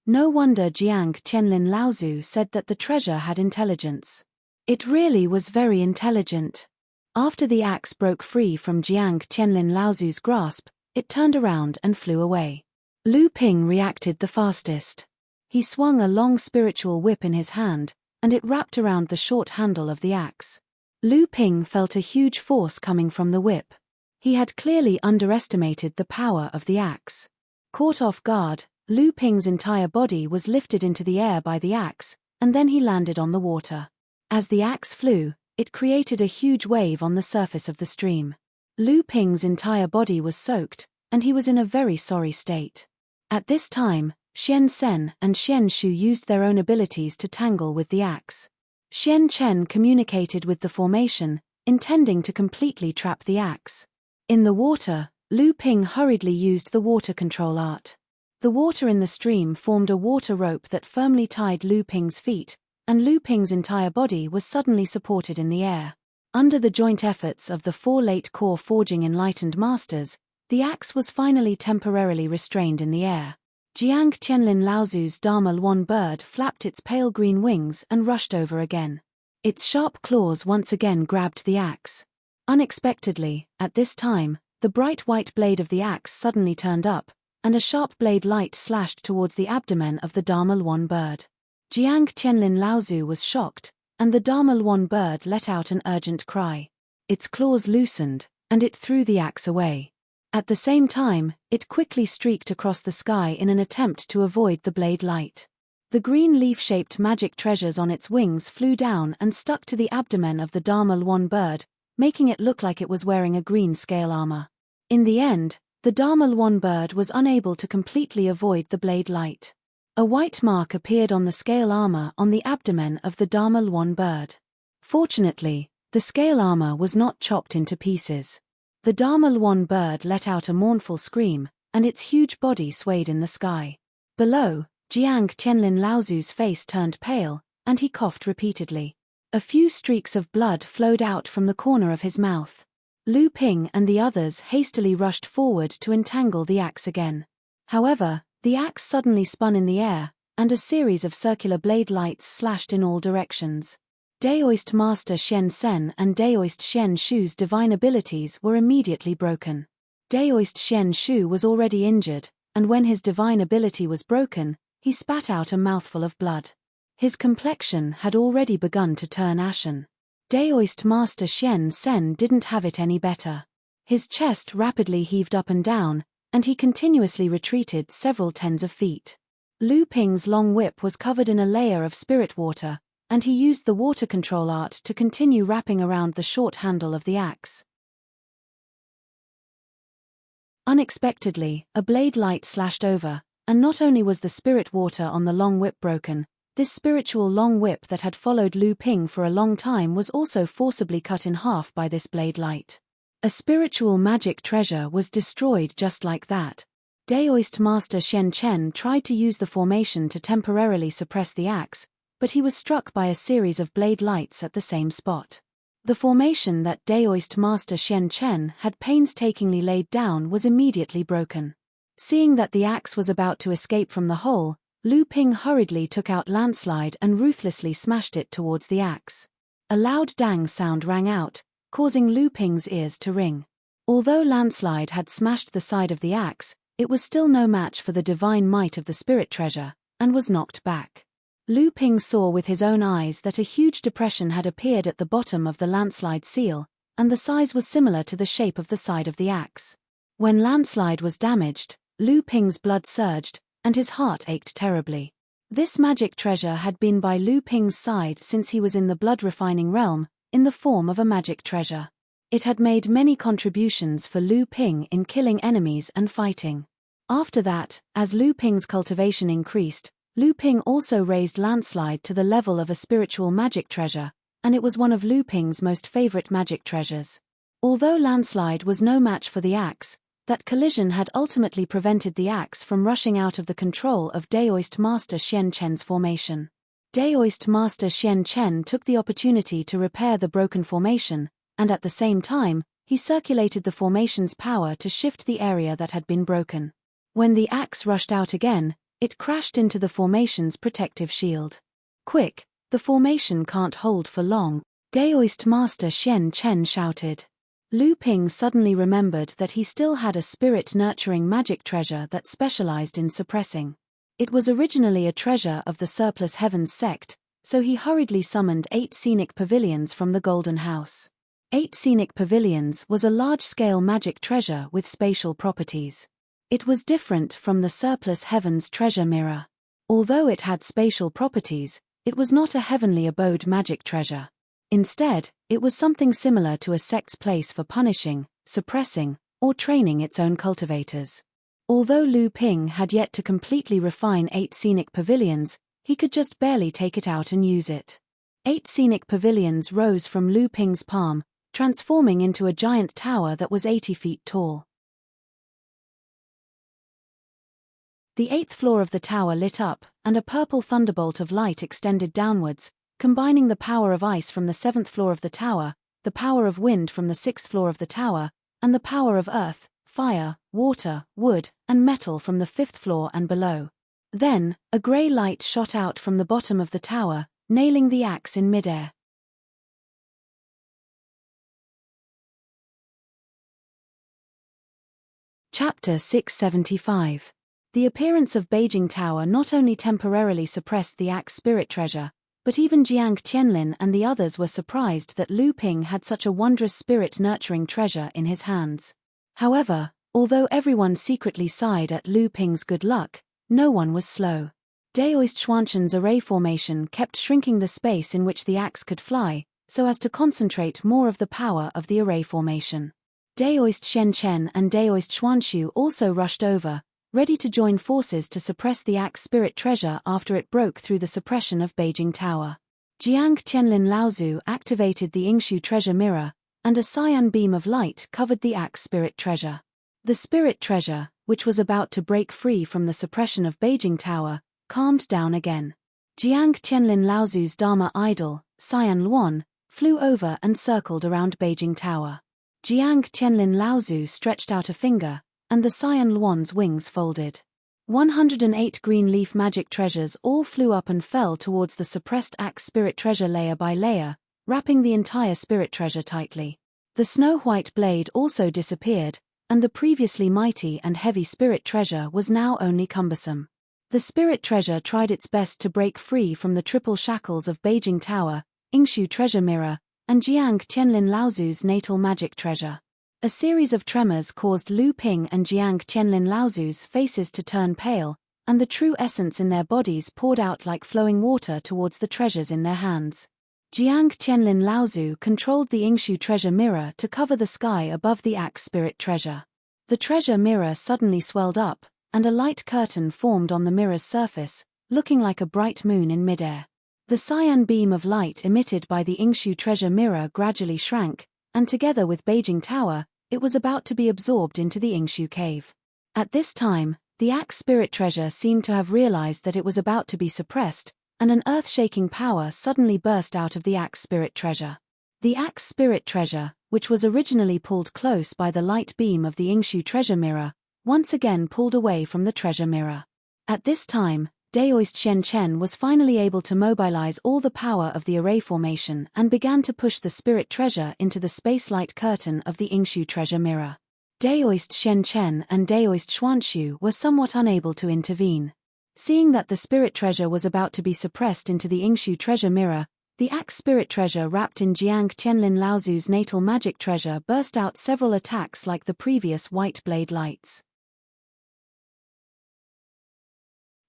No wonder Jiang Qianlin Laozu said that the treasure had intelligence. It really was very intelligent. After the axe broke free from Jiang Qianlin Laozu's grasp, it turned around and flew away. Lu Ping reacted the fastest. He swung a long spiritual whip in his hand, and it wrapped around the short handle of the axe. Lu Ping felt a huge force coming from the whip. He had clearly underestimated the power of the axe. Caught off guard, Lu Ping's entire body was lifted into the air by the axe, and then he landed on the water. As the axe flew, it created a huge wave on the surface of the stream. Lu Ping's entire body was soaked, and he was in a very sorry state. At this time, Xian Sen and Xian Shu used their own abilities to tangle with the axe. Xian Chen communicated with the formation, intending to completely trap the axe. In the water, Lu Ping hurriedly used the water control art. The water in the stream formed a water rope that firmly tied Lu Ping's feet, and Lu Ping's entire body was suddenly supported in the air. Under the joint efforts of the four late core forging enlightened masters, the axe was finally temporarily restrained in the air. Jiang Qianlin Laozu's Dharma luan bird flapped its pale green wings and rushed over again. Its sharp claws once again grabbed the axe. Unexpectedly, at this time, the bright white blade of the axe suddenly turned up, and a sharp blade light slashed towards the abdomen of the Dharma luan bird. Jiang Qianlin Laozu was shocked, and the Dharma luan bird let out an urgent cry. Its claws loosened, and it threw the axe away. At the same time, it quickly streaked across the sky in an attempt to avoid the blade light. The green leaf-shaped magic treasures on its wings flew down and stuck to the abdomen of the Dharma luan bird, making it look like it was wearing a green scale armor. In the end, the Dharma luan bird was unable to completely avoid the blade light. A white mark appeared on the scale armor on the abdomen of the Dharma luan bird. Fortunately, the scale armor was not chopped into pieces. The Dharma luan bird let out a mournful scream, and its huge body swayed in the sky. Below, Jiang Qianlin Laozu's face turned pale, and he coughed repeatedly. A few streaks of blood flowed out from the corner of his mouth. Lu Ping and the others hastily rushed forward to entangle the axe again. However, the axe suddenly spun in the air, and a series of circular blade lights slashed in all directions. Daoist Master Xian Sen and Daoist Xian Shu's divine abilities were immediately broken. Daoist Xian Shu was already injured, and when his divine ability was broken, he spat out a mouthful of blood. His complexion had already begun to turn ashen. Daoist Master Xian Sen didn't have it any better. His chest rapidly heaved up and down, and he continuously retreated several tens of feet. Lu Ping's long whip was covered in a layer of spirit water, and he used the water control art to continue wrapping around the short handle of the axe. Unexpectedly, a blade light slashed over, and not only was the spirit water on the long whip broken, this spiritual long whip that had followed Lu Ping for a long time was also forcibly cut in half by this blade light. A spiritual magic treasure was destroyed just like that. Daoist Master Xian Chen tried to use the formation to temporarily suppress the axe, but he was struck by a series of blade lights at the same spot. The formation that Daoist Master Xian Chen had painstakingly laid down was immediately broken. Seeing that the axe was about to escape from the hole, Lu Ping hurriedly took out Landslide and ruthlessly smashed it towards the axe. A loud dang sound rang out, causing Lu Ping's ears to ring. Although Landslide had smashed the side of the axe, it was still no match for the divine might of the spirit treasure, and was knocked back. Lu Ping saw with his own eyes that a huge depression had appeared at the bottom of the Landslide seal, and the size was similar to the shape of the side of the axe. When Landslide was damaged, Lu Ping's blood surged, and his heart ached terribly. This magic treasure had been by Lu Ping's side since he was in the blood-refining realm, in the form of a magic treasure. It had made many contributions for Lu Ping in killing enemies and fighting. After that, as Lu Ping's cultivation increased, Lu Ping also raised Landslide to the level of a spiritual magic treasure, and it was one of Lu Ping's most favorite magic treasures. Although Landslide was no match for the axe, that collision had ultimately prevented the axe from rushing out of the control of Daoist Master Xian Chen's formation. Daoist Master Xian Chen took the opportunity to repair the broken formation, and at the same time, he circulated the formation's power to shift the area that had been broken. When the axe rushed out again, it crashed into the formation's protective shield. "Quick, the formation can't hold for long," Daoist Master Xian Chen shouted. Lu Ping suddenly remembered that he still had a spirit-nurturing magic treasure that specialized in suppressing. It was originally a treasure of the Surplus Heavens sect, so he hurriedly summoned 8 scenic pavilions from the Golden House. 8 scenic pavilions was a large-scale magic treasure with spatial properties. It was different from the Surplus Heavens treasure mirror. Although it had spatial properties, it was not a heavenly abode magic treasure. Instead, it was something similar to a sect's place for punishing, suppressing, or training its own cultivators. Although Lu Ping had yet to completely refine 8 scenic pavilions, he could just barely take it out and use it. 8 scenic pavilions rose from Lu Ping's palm, transforming into a giant tower that was 80 feet tall. The 8th floor of the tower lit up, and a purple thunderbolt of light extended downwards, combining the power of ice from the 7th floor of the tower, the power of wind from the 6th floor of the tower, and the power of earth, fire, water, wood, and metal from the 5th floor and below. Then, a grey light shot out from the bottom of the tower, nailing the axe in midair. Chapter 675. The appearance of Beijing Tower not only temporarily suppressed the axe spirit treasure, but even Jiang Tianlin and the others were surprised that Lu Ping had such a wondrous spirit-nurturing treasure in his hands. However, although everyone secretly sighed at Lu Ping's good luck, no one was slow. Daoist Xuanshan's array formation kept shrinking the space in which the axe could fly, so as to concentrate more of the power of the array formation. Daoist Shen Chen and Daoist Xuanshu also rushed over, ready to join forces to suppress the axe spirit treasure after it broke through the suppression of Beijing Tower. Jiang Tianlin Laozu activated the Yingshu treasure mirror, and a cyan beam of light covered the axe spirit treasure. The spirit treasure, which was about to break free from the suppression of Beijing Tower, calmed down again. Jiang Tianlin Laozu's Dharma idol, Cyan Luan, flew over and circled around Beijing Tower. Jiang Tianlin Laozu stretched out a finger, and the Cyan Luan's wings folded. 108 green leaf magic treasures all flew up and fell towards the suppressed axe spirit treasure layer by layer, wrapping the entire spirit treasure tightly. The snow-white blade also disappeared, and the previously mighty and heavy spirit treasure was now only cumbersome. The spirit treasure tried its best to break free from the triple shackles of Beijing Tower, Yingshu treasure mirror, and Jiang Qianlin Laozu's natal magic treasure. A series of tremors caused Lu Ping and Jiang Qianlin Laozu's faces to turn pale, and the true essence in their bodies poured out like flowing water towards the treasures in their hands. Jiang Qianlin Laozu controlled the Yingshu treasure mirror to cover the sky above the axe spirit treasure. The treasure mirror suddenly swelled up, and a light curtain formed on the mirror's surface, looking like a bright moon in midair. The cyan beam of light emitted by the Yingshu treasure mirror gradually shrank, and together with Beijing Tower, it was about to be absorbed into the Yingshu cave. At this time, the axe spirit treasure seemed to have realized that it was about to be suppressed, and an earth-shaking power suddenly burst out of the axe spirit treasure. The axe spirit treasure, which was originally pulled close by the light beam of the Yingshu treasure mirror, once again pulled away from the treasure mirror. At this time, Daoist Shen Chen was finally able to mobilize all the power of the array formation and began to push the spirit treasure into the space light curtain of the Yingshu treasure mirror. Daoist Shen Chen and Daoist Xuanxu were somewhat unable to intervene. Seeing that the spirit treasure was about to be suppressed into the Yingshu treasure mirror, the axe spirit treasure wrapped in Jiang Qianlin Laozu's natal magic treasure burst out several attacks like the previous white blade lights.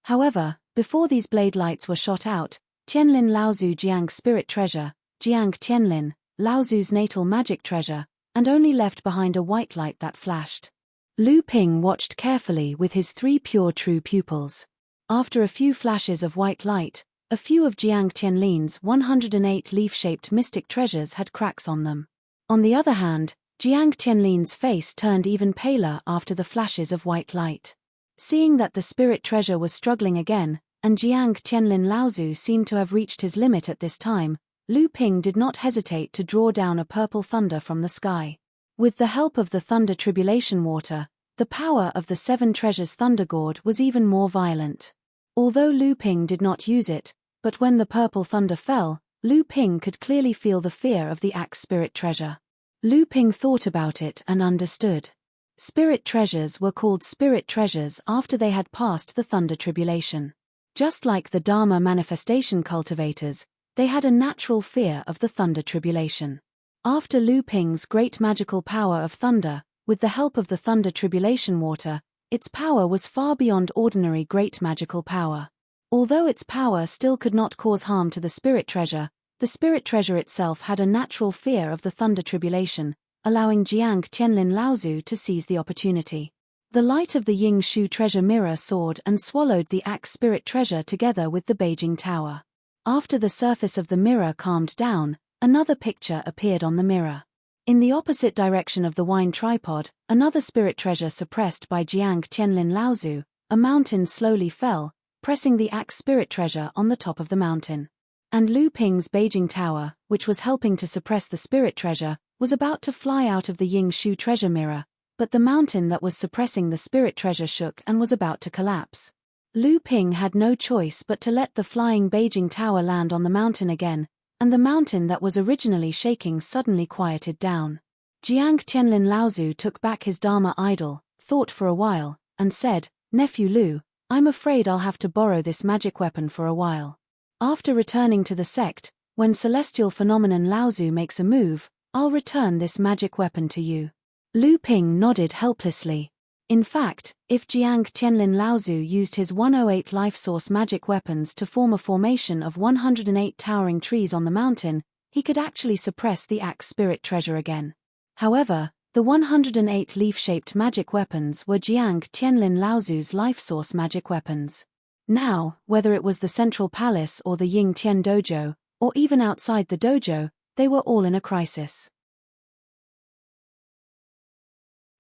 However, before these blade lights were shot out, Qianlin Laozu Jiang spirit treasure, Jiang Qianlin, Laozu's natal magic treasure, and only left behind a white light that flashed. Lu Ping watched carefully with his 3 pure true pupils. After a few flashes of white light, a few of Jiang Qianlin's 108 leaf-shaped mystic treasures had cracks on them. On the other hand, Jiang Qianlin's face turned even paler after the flashes of white light. Seeing that the spirit treasure was struggling again, and Jiang Qianlin Laozu seemed to have reached his limit at this time, Lu Ping did not hesitate to draw down a purple thunder from the sky. With the help of the thunder tribulation water, the power of the 7 treasures thunder gourd was even more violent. Although Lu Ping did not use it, but when the purple thunder fell, Lu Ping could clearly feel the fear of the axe spirit treasure. Lu Ping thought about it and understood. Spirit treasures were called spirit treasures after they had passed the thunder tribulation. Just like the Dharma manifestation cultivators, they had a natural fear of the thunder tribulation. After Lu Ping's great magical power of thunder, with the help of the thunder tribulation water, its power was far beyond ordinary great magical power. Although its power still could not cause harm to the spirit treasure itself had a natural fear of the thunder tribulation, allowing Jiang Qianlin Laozu to seize the opportunity. The light of the Yingshu treasure mirror soared and swallowed the axe spirit treasure together with the Beijing Tower. After the surface of the mirror calmed down, another picture appeared on the mirror. In the opposite direction of the wine tripod, another spirit treasure suppressed by Jiang Qianlin Laozu, a mountain slowly fell, pressing the axe spirit treasure on the top of the mountain. And Lu Ping's Beijing Tower, which was helping to suppress the spirit treasure, was about to fly out of the Yingshu treasure mirror, but the mountain that was suppressing the spirit treasure shook and was about to collapse. Lu Ping had no choice but to let the flying Beijing Tower land on the mountain again, and the mountain that was originally shaking suddenly quieted down. Jiang Qianlin Laozu took back his Dharma idol, thought for a while, and said, "Nephew Lu, I'm afraid I'll have to borrow this magic weapon for a while. After returning to the sect, when celestial phenomenon Laozu makes a move, I'll return this magic weapon to you." Lu Ping nodded helplessly. In fact, if Jiang Qianlin Laozu used his 108 life source magic weapons to form a formation of 108 towering trees on the mountain, he could actually suppress the axe spirit treasure again. However, the 108 leaf-shaped magic weapons were Jiang Qianlin Laozu's life source magic weapons. Now, whether it was the central palace or the Ying Tian dojo, or even outside the dojo, they were all in a crisis.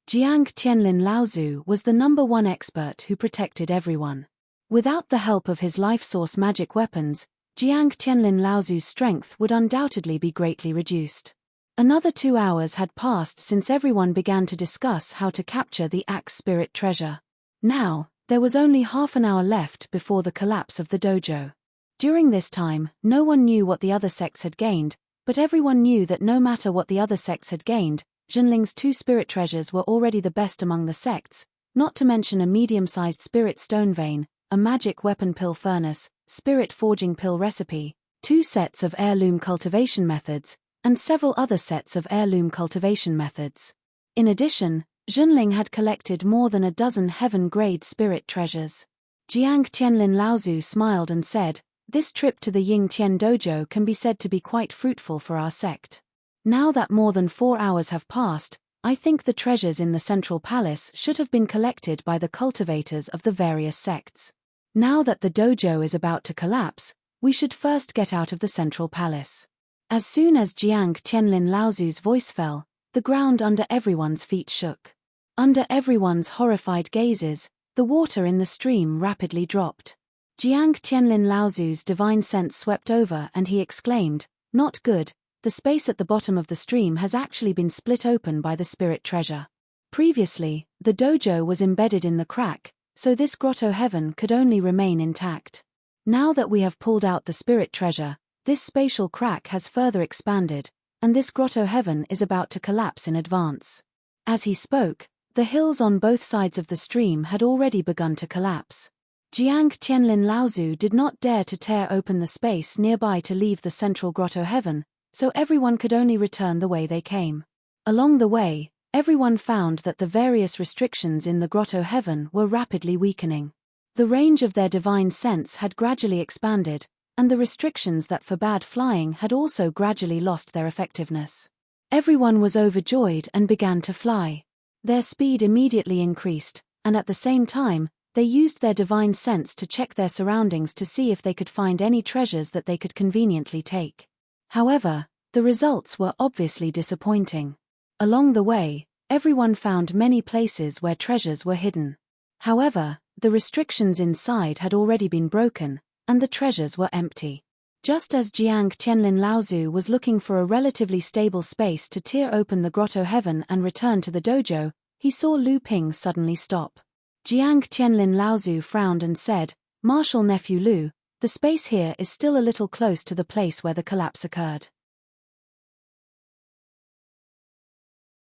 Jiang Qianlin Laozu was the #1 expert who protected everyone. Without the help of his life source magic weapons, Jiang Qianlin Laozu's strength would undoubtedly be greatly reduced. Another 2 hours had passed since everyone began to discuss how to capture the axe spirit treasure. Now, there was only half an hour left before the collapse of the dojo. During this time, no one knew what the other sects had gained, but everyone knew that no matter what the other sects had gained, Zhenling's 2 spirit treasures were already the best among the sects, not to mention a medium-sized spirit stone vein, a magic weapon pill furnace, spirit forging pill recipe, 2 sets of heirloom cultivation methods, and several other sets of heirloom cultivation methods. In addition, Junling had collected more than a dozen heaven-grade spirit treasures. Jiang Tianlin Laozu smiled and said, "This trip to the Ying Tian dojo can be said to be quite fruitful for our sect. Now that more than 4 hours have passed, I think the treasures in the central palace should have been collected by the cultivators of the various sects. Now that the dojo is about to collapse, we should first get out of the central palace." As soon as Jiang Tianlin Laozu's voice fell, the ground under everyone's feet shook. Under everyone's horrified gazes, the water in the stream rapidly dropped. Jiang Tianlin Laozu's divine sense swept over and he exclaimed, "Not good, the space at the bottom of the stream has actually been split open by the spirit treasure. Previously, the dojo was embedded in the crack, so this grotto heaven could only remain intact. Now that we have pulled out the spirit treasure, this spatial crack has further expanded, and this grotto heaven is about to collapse in advance." As he spoke, the hills on both sides of the stream had already begun to collapse. Jiang Tianlin Laozu did not dare to tear open the space nearby to leave the central grotto heaven, so everyone could only return the way they came. Along the way, everyone found that the various restrictions in the grotto heaven were rapidly weakening. The range of their divine sense had gradually expanded, and the restrictions that forbade flying had also gradually lost their effectiveness. Everyone was overjoyed and began to fly. Their speed immediately increased, and at the same time, they used their divine sense to check their surroundings to see if they could find any treasures that they could conveniently take. However, the results were obviously disappointing. Along the way, everyone found many places where treasures were hidden. However, the restrictions inside had already been broken, and the treasures were empty. Just as Jiang Tianlin Laozu was looking for a relatively stable space to tear open the grotto heaven and return to the dojo, he saw Lu Ping suddenly stop. Jiang Tianlin Laozu frowned and said, "Martial nephew Lu, the space here is still a little close to the place where the collapse occurred.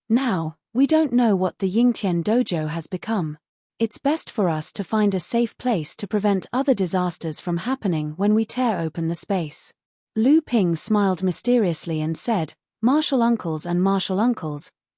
Now, we don't know what the Yingtian dojo has become. It's best for us to find a safe place to prevent other disasters from happening when we tear open the space." Lu Ping smiled mysteriously and said, "Martial uncles,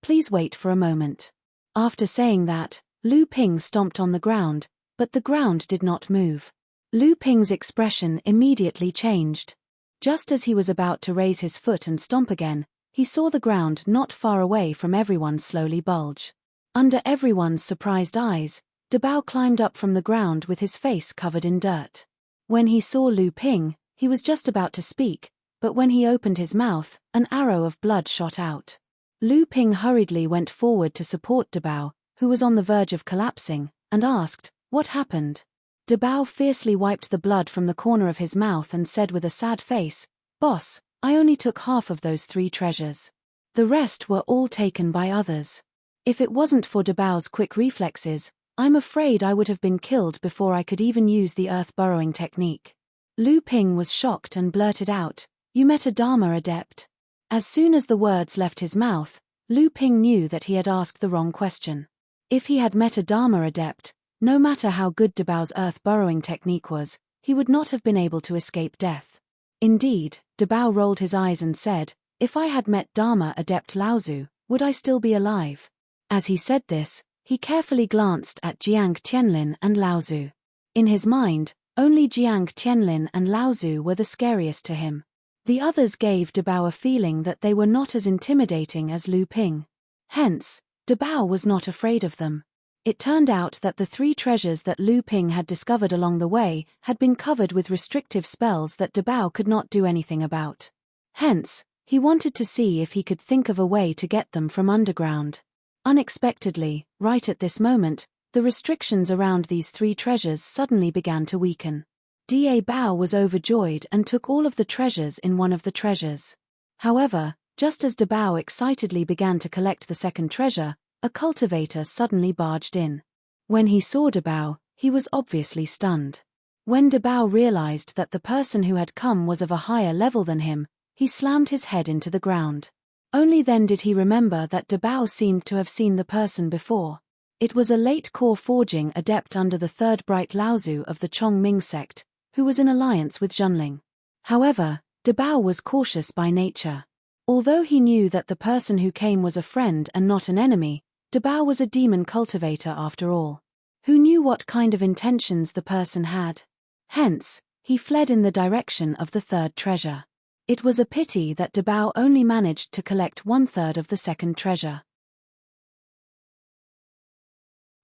please wait for a moment." After saying that, Lu Ping stomped on the ground, but the ground did not move. Lu Ping's expression immediately changed. Just as he was about to raise his foot and stomp again, he saw the ground not far away from everyone slowly bulge. Under everyone's surprised eyes, Dabao climbed up from the ground with his face covered in dirt. When he saw Lu Ping, he was just about to speak, but when he opened his mouth, an arrow of blood shot out. Lu Ping hurriedly went forward to support Dabao, who was on the verge of collapsing, and asked, "What happened?" Dabao fiercely wiped the blood from the corner of his mouth and said with a sad face, "Boss, I only took half of those 3 treasures. The rest were all taken by others. If it wasn't for Dabao's quick reflexes, I'm afraid I would have been killed before I could even use the earth-burrowing technique." Lu Ping was shocked and blurted out, "You met a Dharma adept?" As soon as the words left his mouth, Lu Ping knew that he had asked the wrong question. If he had met a Dharma adept, no matter how good Dabao's earth-burrowing technique was, he would not have been able to escape death. Indeed, Dabao rolled his eyes and said, "If I had met Dharma adept Laozu, would I still be alive?" As he said this, he carefully glanced at Jiang Tianlin and Laozu. In his mind, only Jiang Tianlin and Laozu were the scariest to him. The others gave Dabao a feeling that they were not as intimidating as Lu Ping. Hence, Dabao was not afraid of them. It turned out that the 3 treasures that Lu Ping had discovered along the way had been covered with restrictive spells that Dabao could not do anything about. Hence, he wanted to see if he could think of a way to get them from underground. Unexpectedly, right at this moment, the restrictions around these 3 treasures suddenly began to weaken. Bao was overjoyed and took all of the treasures in one of the treasures. However, just as Dabao excitedly began to collect the second treasure, a cultivator suddenly barged in. When he saw Dabao, he was obviously stunned. When Dabao realized that the person who had come was of a higher level than him, he slammed his head into the ground. Only then did he remember that Dabao seemed to have seen the person before. It was a late core forging adept under the 3rd Bright Laozu of the Chongming sect, who was in alliance with Junling. However, Dabao was cautious by nature. Although he knew that the person who came was a friend and not an enemy, Dabao was a demon cultivator after all. Who knew what kind of intentions the person had? Hence, he fled in the direction of the third treasure. It was a pity that Dabao only managed to collect 1/3 of the second treasure.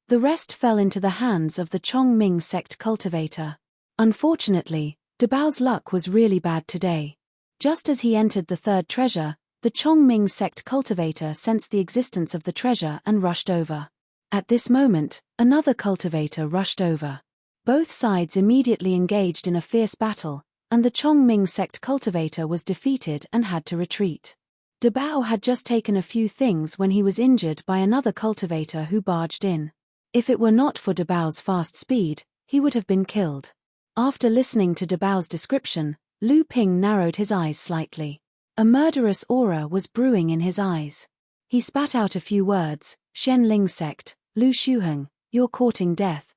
The rest fell into the hands of the Chongming sect cultivator. Unfortunately, Dabao's luck was really bad today. Just as he entered the third treasure, the Chongming sect cultivator sensed the existence of the treasure and rushed over. At this moment, another cultivator rushed over. Both sides immediately engaged in a fierce battle, and the Chongming sect cultivator was defeated and had to retreat. Dabao had just taken a few things when he was injured by another cultivator who barged in. If it were not for Dabao's fast speed, he would have been killed. After listening to Dabao's description, Lu Ping narrowed his eyes slightly. A murderous aura was brewing in his eyes. He spat out a few words, Shen Ling sect, Lu Shuheng, you're courting death.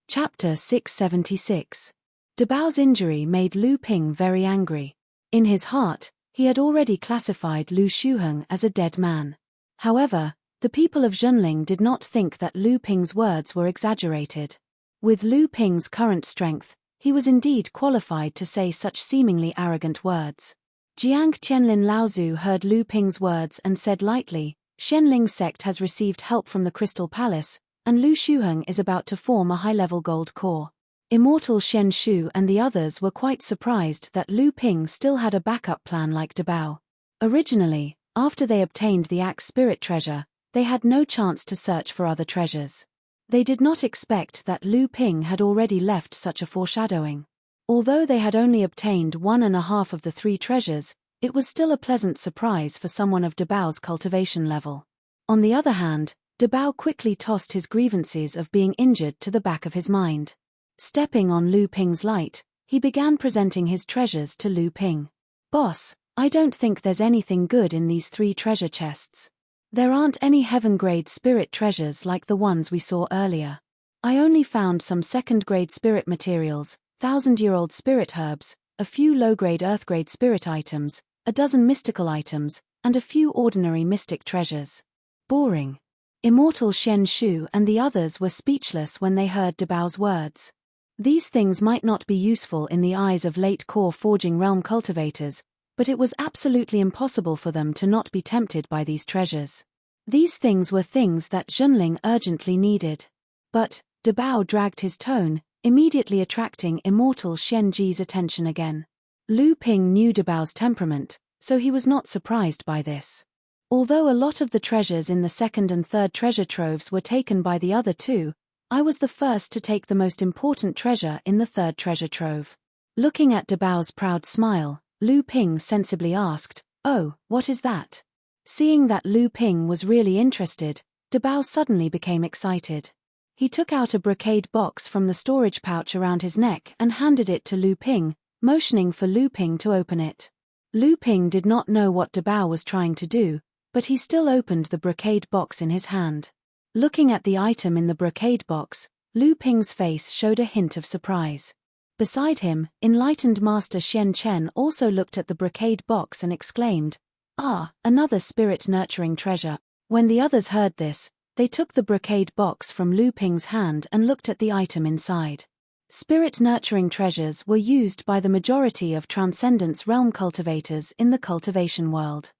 Chapter 676. Dabao's injury made Lu Ping very angry. In his heart, he had already classified Lu Shuheng as a dead man. However, the people of Zhenling did not think that Lu Ping's words were exaggerated. With Lu Ping's current strength, he was indeed qualified to say such seemingly arrogant words. Jiang Qianlin Laozu heard Lu Ping's words and said lightly, Shenling sect has received help from the Crystal Palace, and Lu Shuheng is about to form a high-level gold core. Immortal Shen Shu and the others were quite surprised that Lu Ping still had a backup plan like Dabao. Originally, after they obtained the Axe Spirit treasure, they had no chance to search for other treasures. They did not expect that Lu Ping had already left such a foreshadowing. Although they had only obtained 1.5 of the 3 treasures, it was still a pleasant surprise for someone of Dabao's cultivation level. On the other hand, Dabao quickly tossed his grievances of being injured to the back of his mind. Stepping on Lu Ping's light, he began presenting his treasures to Lu Ping. Boss, I don't think there's anything good in these 3 treasure chests. There aren't any heaven-grade spirit treasures like the ones we saw earlier. I only found some second-grade spirit materials, 1,000-year-old spirit herbs, a few low-grade earth-grade spirit items, a dozen mystical items, and a few ordinary mystic treasures. Boring. Immortal Shen Shu and the others were speechless when they heard Dabao's words. These things might not be useful in the eyes of late core forging realm cultivators, but it was absolutely impossible for them to not be tempted by these treasures. These things were things that Zhenling urgently needed. But Dabao dragged his tone, immediately attracting Immortal Shen Ji's attention again. Lu Ping knew Dabao's temperament, so he was not surprised by this. Although a lot of the treasures in the second and third treasure troves were taken by the other 2, I was the first to take the most important treasure in the third treasure trove. Looking at Dabao's proud smile, Lu Ping sensibly asked, "Oh, what is that?" Seeing that Lu Ping was really interested, Dabao suddenly became excited. He took out a brocade box from the storage pouch around his neck and handed it to Lu Ping, motioning for Lu Ping to open it. Lu Ping did not know what Dabao was trying to do, but he still opened the brocade box in his hand. Looking at the item in the brocade box, Lu Ping's face showed a hint of surprise. Beside him, enlightened Master Shen Chen also looked at the brocade box and exclaimed, "Ah, another spirit-nurturing treasure." When the others heard this, they took the brocade box from Lu Ping's hand and looked at the item inside. Spirit-nurturing treasures were used by the majority of Transcendence realm cultivators in the cultivation world.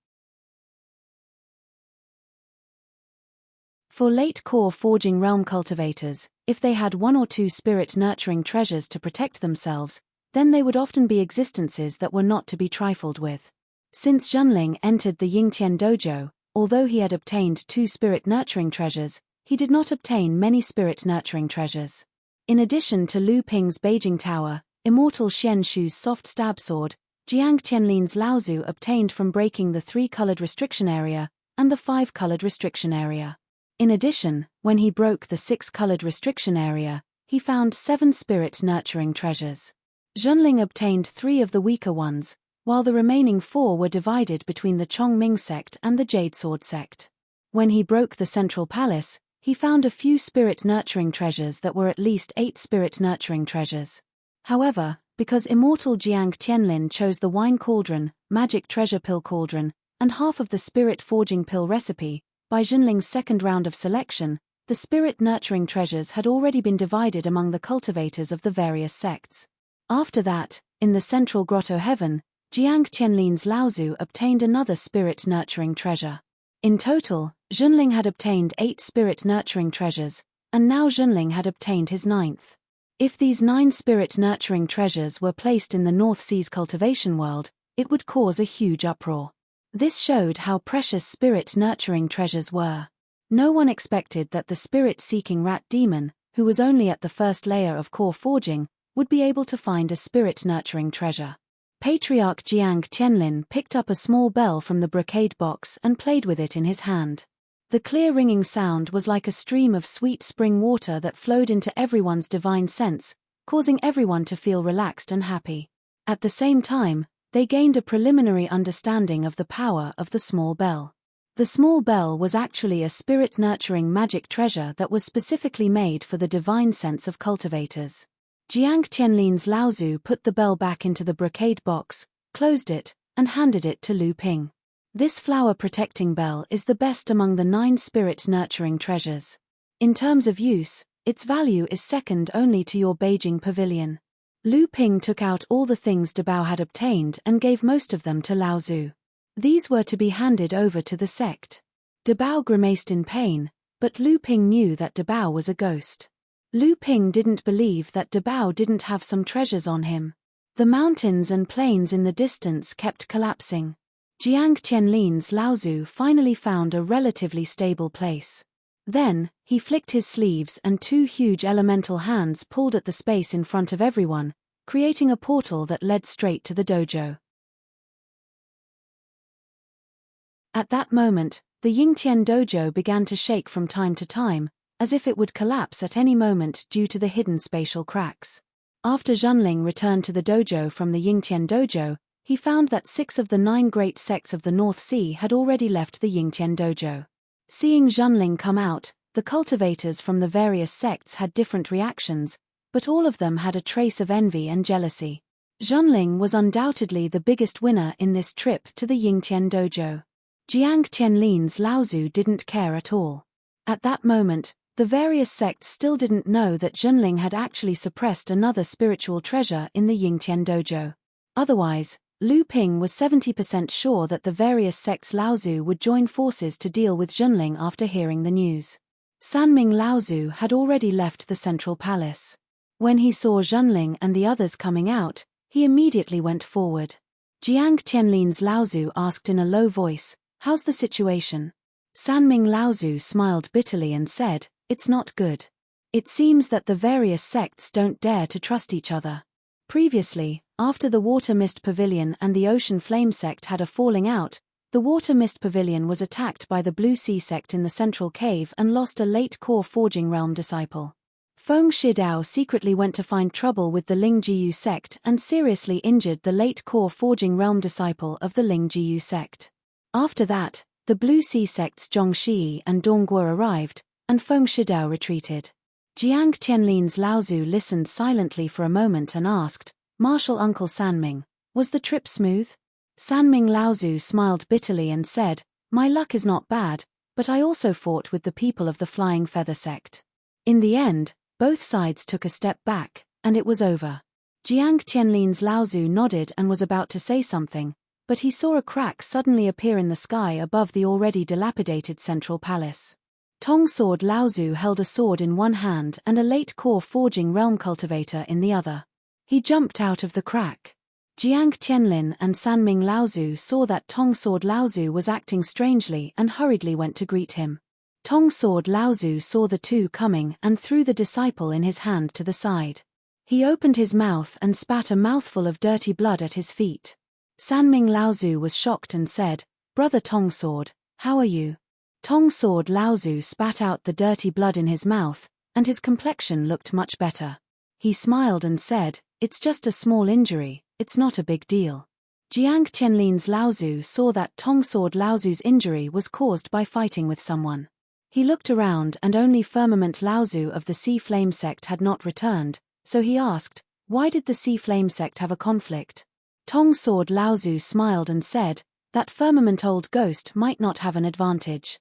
For late core forging realm cultivators, if they had 1 or 2 spirit-nurturing treasures to protect themselves, then they would often be existences that were not to be trifled with. Since Zhenling entered the Yingtian dojo, although he had obtained 2 spirit-nurturing treasures, he did not obtain many spirit-nurturing treasures. In addition to Lu Ping's Beijing Tower, Immortal Shen Shu's soft stab sword, Jiang Qianlin's Laozu obtained from breaking the 3-colored restriction area, and the 5-colored restriction area. In addition, when he broke the 6-colored restriction area, he found 7 spirit-nurturing treasures. Zhenling obtained 3 of the weaker ones, while the remaining 4 were divided between the Chongming sect and the Jade Sword sect. When he broke the Central Palace, he found a few spirit-nurturing treasures that were at least 8 spirit-nurturing treasures. However, because immortal Jiang Tianlin chose the wine cauldron, magic treasure pill cauldron, and half of the spirit forging pill recipe, by Zhenling's second round of selection, the spirit-nurturing treasures had already been divided among the cultivators of the various sects. After that, in the central grotto heaven, Jiang Tianlin's Laozu obtained another spirit-nurturing treasure. In total, Zhenling had obtained 8 spirit-nurturing treasures, and now Zhenling had obtained his 9th. If these 9 spirit-nurturing treasures were placed in the North Sea's cultivation world, it would cause a huge uproar. This showed how precious spirit-nurturing treasures were. No one expected that the spirit-seeking rat demon, who was only at the first layer of core forging, would be able to find a spirit-nurturing treasure. Patriarch Jiang Tianlin picked up a small bell from the brocade box and played with it in his hand. The clear ringing sound was like a stream of sweet spring water that flowed into everyone's divine sense, causing everyone to feel relaxed and happy. At the same time, they gained a preliminary understanding of the power of the small bell. The small bell was actually a spirit-nurturing magic treasure that was specifically made for the divine sense of cultivators. Jiang Tianlin's Laozu put the bell back into the brocade box, closed it, and handed it to Lu Ping. This flower-protecting bell is the best among the 9 spirit-nurturing treasures. In terms of use, its value is second only to your Beijing pavilion. Lu Ping took out all the things Dabao had obtained and gave most of them to Laozu. These were to be handed over to the sect. Dabao grimaced in pain, but Lu Ping knew that Dabao was a ghost. Lu Ping didn't believe that Dabao didn't have some treasures on him. The mountains and plains in the distance kept collapsing. Jiang Tianlin's Laozu finally found a relatively stable place. Then, he flicked his sleeves and 2 huge elemental hands pulled at the space in front of everyone, creating a portal that led straight to the dojo. At that moment, the Yingtian dojo began to shake from time to time, as if it would collapse at any moment due to the hidden spatial cracks. After Zhenling returned to the dojo from the Yingtian dojo, he found that 6 of the 9 great sects of the North Sea had already left the Yingtian dojo. Seeing Zhenling come out, the cultivators from the various sects had different reactions, but all of them had a trace of envy and jealousy. Zhenling was undoubtedly the biggest winner in this trip to the Yingtian dojo. Jiang Tianlin's Laozu didn't care at all. At that moment, the various sects still didn't know that Zhenling had actually suppressed another spiritual treasure in the Yingtian dojo. Otherwise, Lu Ping was 70% sure that the various sects' Laozu would join forces to deal with Zhenling after hearing the news. Sanming Laozu had already left the central palace. When he saw Zhenling and the others coming out, he immediately went forward. Jiang Tianlin's Laozu asked in a low voice, "How's the situation?" Sanming Laozu smiled bitterly and said, "It's not good. It seems that the various sects don't dare to trust each other." Previously, after the Water Mist Pavilion and the Ocean Flame sect had a falling out, the Water Mist Pavilion was attacked by the Blue Sea sect in the central cave and lost a late core forging realm disciple. Feng Shidao secretly went to find trouble with the Ling Jiyu sect and seriously injured the late core forging realm disciple of the Ling Jiyu sect. After that, the Blue Sea sects Zhongxi and Dongguo arrived, and Feng Shidao retreated. Jiang Tianlin's Laozu listened silently for a moment and asked, "Martial Uncle Sanming, was the trip smooth?" Sanming Laozu smiled bitterly and said, "My luck is not bad, but I also fought with the people of the Flying Feather sect. In the end, both sides took a step back, and it was over." Jiang Tianlin's Laozu nodded and was about to say something, but he saw a crack suddenly appear in the sky above the already dilapidated central palace. Tong Sword Laozu held a sword in one hand and a late core forging realm cultivator in the other. He jumped out of the crack. Jiang Tianlin and Sanming Laozu saw that Tong Sword Laozu was acting strangely and hurriedly went to greet him. Tong Sword Laozu saw the two coming and threw the disciple in his hand to the side. He opened his mouth and spat a mouthful of dirty blood at his feet. Sanming Laozu was shocked and said, "Brother Tong Sword, how are you?" Tong Sword Laozu spat out the dirty blood in his mouth, and his complexion looked much better. He smiled and said, "It's just a small injury, it's not a big deal." Jiang Tianlin's Laozu saw that Tong Sword Laozu's injury was caused by fighting with someone. He looked around and only Firmament Laozu of the Sea Flame sect had not returned, so he asked, why did the Sea Flame sect have a conflict? Tong Sword Laozu smiled and said, that Firmament Old Ghost might not have an advantage.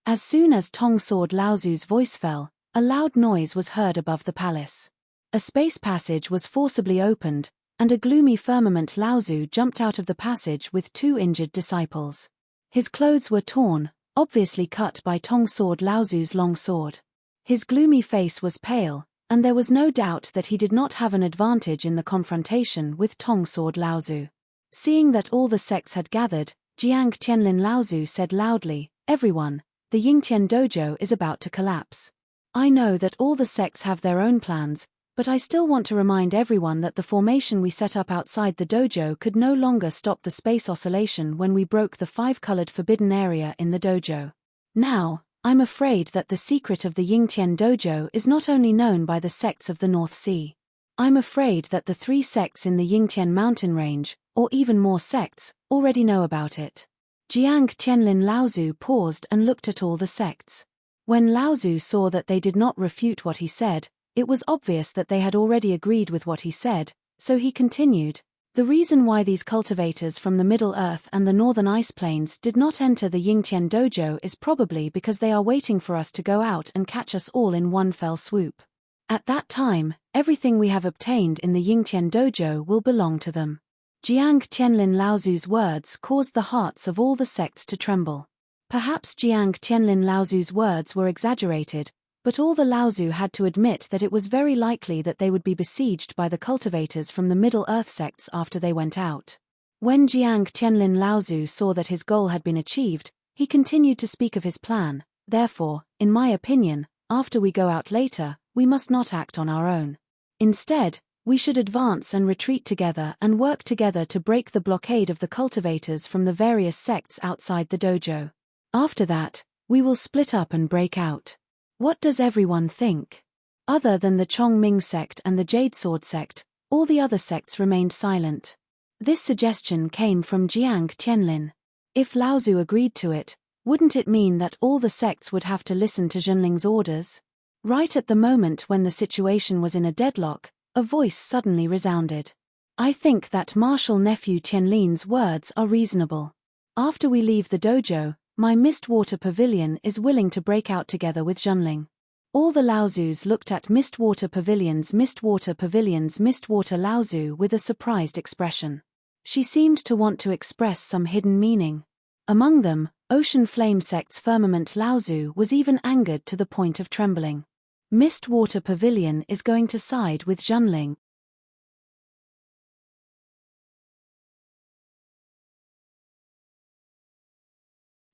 As soon as Tong Sword Laozu's voice fell, a loud noise was heard above the palace. A space passage was forcibly opened, and a gloomy Firmament Laozu jumped out of the passage with 2 injured disciples. His clothes were torn, obviously cut by Tong Sword Laozu's long sword. His gloomy face was pale, and there was no doubt that he did not have an advantage in the confrontation with Tong Sword Laozu. Seeing that all the sects had gathered, Jiang Tianlin Laozu said loudly, everyone, the Yingtian dojo is about to collapse. I know that all the sects have their own plans, but I still want to remind everyone that the formation we set up outside the dojo could no longer stop the space oscillation when we broke the 5-colored forbidden area in the dojo. Now, I'm afraid that the secret of the Yingtian dojo is not only known by the sects of the North Sea. I'm afraid that the 3 sects in the Yingtian mountain range, or even more sects, already know about it. Jiang Tianlin Laozu paused and looked at all the sects. When Laozu saw that they did not refute what he said, it was obvious that they had already agreed with what he said, so he continued, the reason why these cultivators from the Middle Earth and the Northern Ice Plains did not enter the Yingtian dojo is probably because they are waiting for us to go out and catch us all in one fell swoop. At that time, everything we have obtained in the Yingtian dojo will belong to them. Jiang Tianlin Laozu's words caused the hearts of all the sects to tremble. Perhaps Jiang Tianlin Laozu's words were exaggerated, but all the Laozu had to admit that it was very likely that they would be besieged by the cultivators from the Middle Earth sects after they went out. When Jiang Tianlin Laozu saw that his goal had been achieved, he continued to speak of his plan. Therefore, in my opinion, after we go out later, we must not act on our own. Instead, we should advance and retreat together and work together to break the blockade of the cultivators from the various sects outside the dojo. After that, we will split up and break out. What does everyone think? Other than the Chong Ming sect and the Jade Sword sect, all the other sects remained silent. This suggestion came from Jiang Tianlin. If Laozu agreed to it, wouldn't it mean that all the sects would have to listen to Zhenling's orders? Right at the moment when the situation was in a deadlock, a voice suddenly resounded. I think that Marshal Nephew Tianlin's words are reasonable. After we leave the dojo, my Mistwater Pavilion is willing to break out together with Zhenling. All the Laozus looked at Mistwater Pavilion's Mistwater Laozu with a surprised expression. She seemed to want to express some hidden meaning. Among them, Ocean Flame sect's Firmament Laozu was even angered to the point of trembling. Mistwater Pavilion is going to side with Zhenling.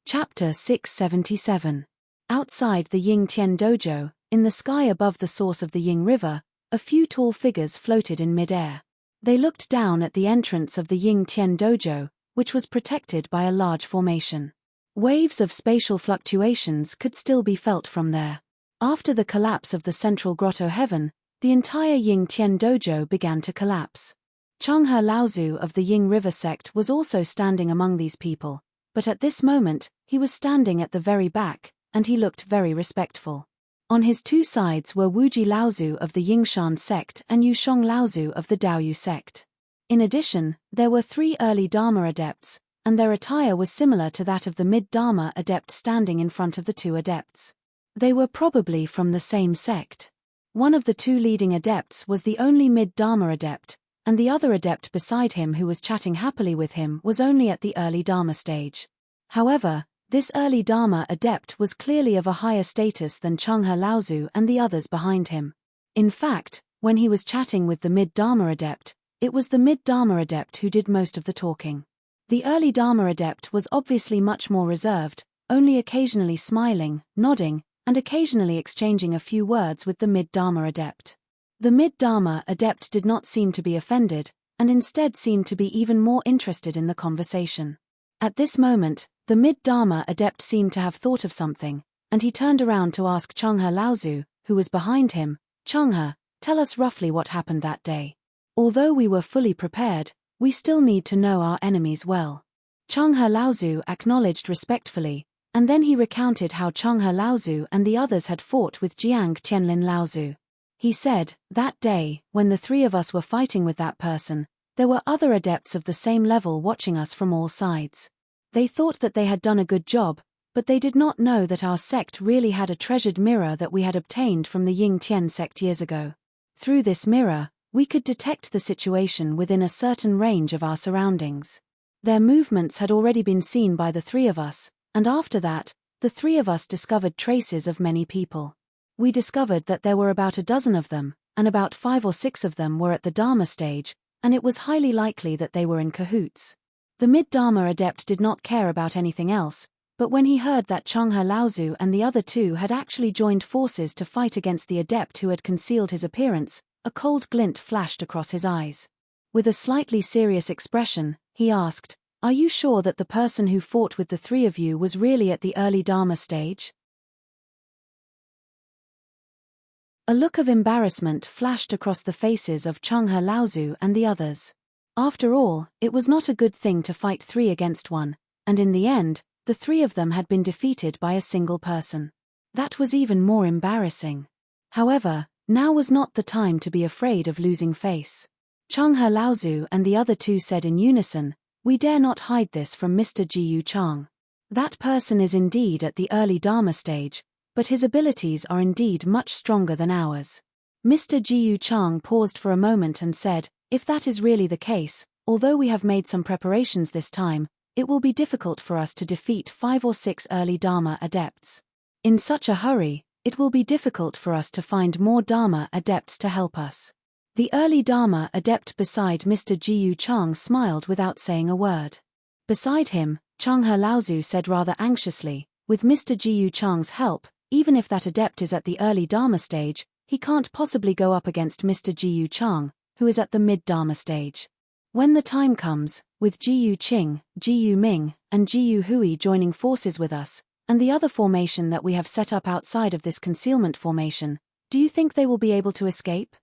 Chapter 677. Outside the Yingtian dojo, in the sky above the source of the Ying River, a few tall figures floated in mid-air. They looked down at the entrance of the Yingtian dojo, which was protected by a large formation. Waves of spatial fluctuations could still be felt from there. After the collapse of the central grotto heaven, the entire Yingtian dojo began to collapse. Changhe Laozu of the Ying River sect was also standing among these people, but at this moment, he was standing at the very back, and he looked very respectful. On his 2 sides were Wuji Laozu of the Yingshan sect and Yushong Laozu of the Daoyu sect. In addition, there were 3 early Dharma adepts, and their attire was similar to that of the mid-Dharma adept standing in front of the 2 adepts. They were probably from the same sect. One of the 2 leading adepts was the only mid-Dharma adept, and the other adept beside him who was chatting happily with him was only at the early Dharma stage. However, this early Dharma adept was clearly of a higher status than Changhe Laozu and the others behind him. In fact, when he was chatting with the mid-Dharma adept, it was the mid-Dharma adept who did most of the talking. The early Dharma adept was obviously much more reserved, only occasionally smiling, nodding, and occasionally exchanging a few words with the mid-Dharma adept. The mid-Dharma adept did not seem to be offended, and instead seemed to be even more interested in the conversation. At this moment, the mid-Dharma adept seemed to have thought of something, and he turned around to ask Changhe Laozu, who was behind him, Changhe, tell us roughly what happened that day. Although we were fully prepared, we still need to know our enemies well. Changhe Laozu acknowledged respectfully, and then he recounted how Changhe Laozu and the others had fought with Jiang Qianlin Laozu. He said, "That day, when the three of us were fighting with that person, there were other adepts of the same level watching us from all sides. They thought that they had done a good job, but they did not know that our sect really had a treasured mirror that we had obtained from the Ying Tian sect years ago. Through this mirror, we could detect the situation within a certain range of our surroundings. Their movements had already been seen by the three of us, and after that, the three of us discovered traces of many people. We discovered that there were about a dozen of them, and about 5 or 6 of them were at the Dharma stage, and it was highly likely that they were in cahoots. The mid-Dharma adept did not care about anything else, but when he heard that Changhe Laozu and the other two had actually joined forces to fight against the adept who had concealed his appearance, a cold glint flashed across his eyes. With a slightly serious expression, he asked, "Are you sure that the person who fought with the three of you was really at the early Dharma stage?" A look of embarrassment flashed across the faces of Changhe Laozu and the others. After all, it was not a good thing to fight 3 against 1, and in the end, the 3 of them had been defeated by a single person. That was even more embarrassing. However, now was not the time to be afraid of losing face. Changhe Laozu and the other 2 said in unison, "We dare not hide this from Mr. Jiyu Chang. That person is indeed at the early Dharma stage, but his abilities are indeed much stronger than ours." Mr. Jiyu Chang paused for a moment and said, "If that is really the case, although we have made some preparations this time, it will be difficult for us to defeat 5 or 6 early Dharma adepts. In such a hurry, it will be difficult for us to find more Dharma adepts to help us." The early Dharma adept beside Mr. Jiyu Chang smiled without saying a word. Beside him, Changhe Laozu said rather anxiously, "With Mr. Jiyu Chang's help, even if that adept is at the early Dharma stage, he can't possibly go up against Mr. Jiyu Chang, who is at the mid-Dharma stage. When the time comes, with Jiyu Qing, Jiyu Ming, and Jiyu Hui joining forces with us, and the other formation that we have set up outside of this concealment formation, do you think they will be able to escape?"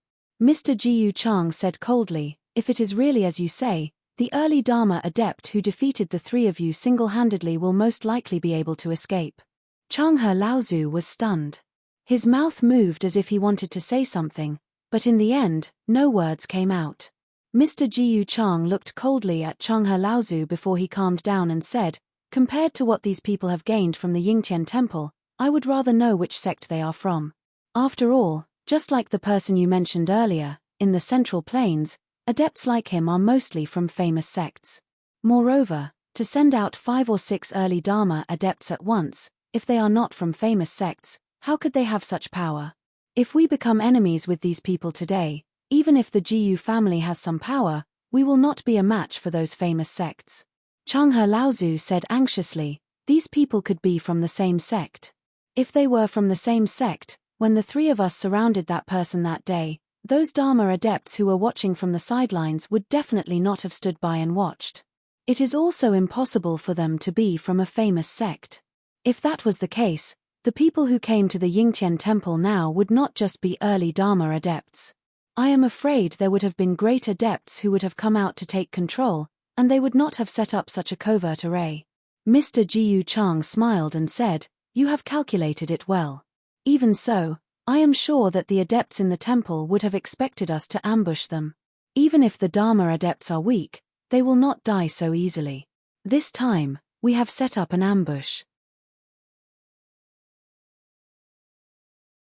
Mr. Jiyu Chang said coldly, "If it is really as you say, the early Dharma adept who defeated the 3 of you single-handedly will most likely be able to escape." Changhe Laozu was stunned. His mouth moved as if he wanted to say something, but in the end, no words came out. Mr. Jiyu Chang looked coldly at Changhe Laozu before he calmed down and said, "Compared to what these people have gained from the Yingtian temple, I would rather know which sect they are from. After all, just like the person you mentioned earlier, in the Central Plains, adepts like him are mostly from famous sects. Moreover, to send out 5 or 6 early Dharma adepts at once, if they are not from famous sects, how could they have such power? If we become enemies with these people today, even if the Jiyu family has some power, we will not be a match for those famous sects." Changhe Laozu said anxiously, "These people could be from the same sect. If they were from the same sect, when the 3 of us surrounded that person that day, those Dharma adepts who were watching from the sidelines would definitely not have stood by and watched. It is also impossible for them to be from a famous sect. If that was the case, the people who came to the Yingtian temple now would not just be early Dharma adepts. I am afraid there would have been great adepts who would have come out to take control, and they would not have set up such a covert array." Mr. Jiyu Chang smiled and said, "You have calculated it well. Even so, I am sure that the adepts in the temple would have expected us to ambush them. Even if the Dharma adepts are weak, they will not die so easily. This time, we have set up an ambush.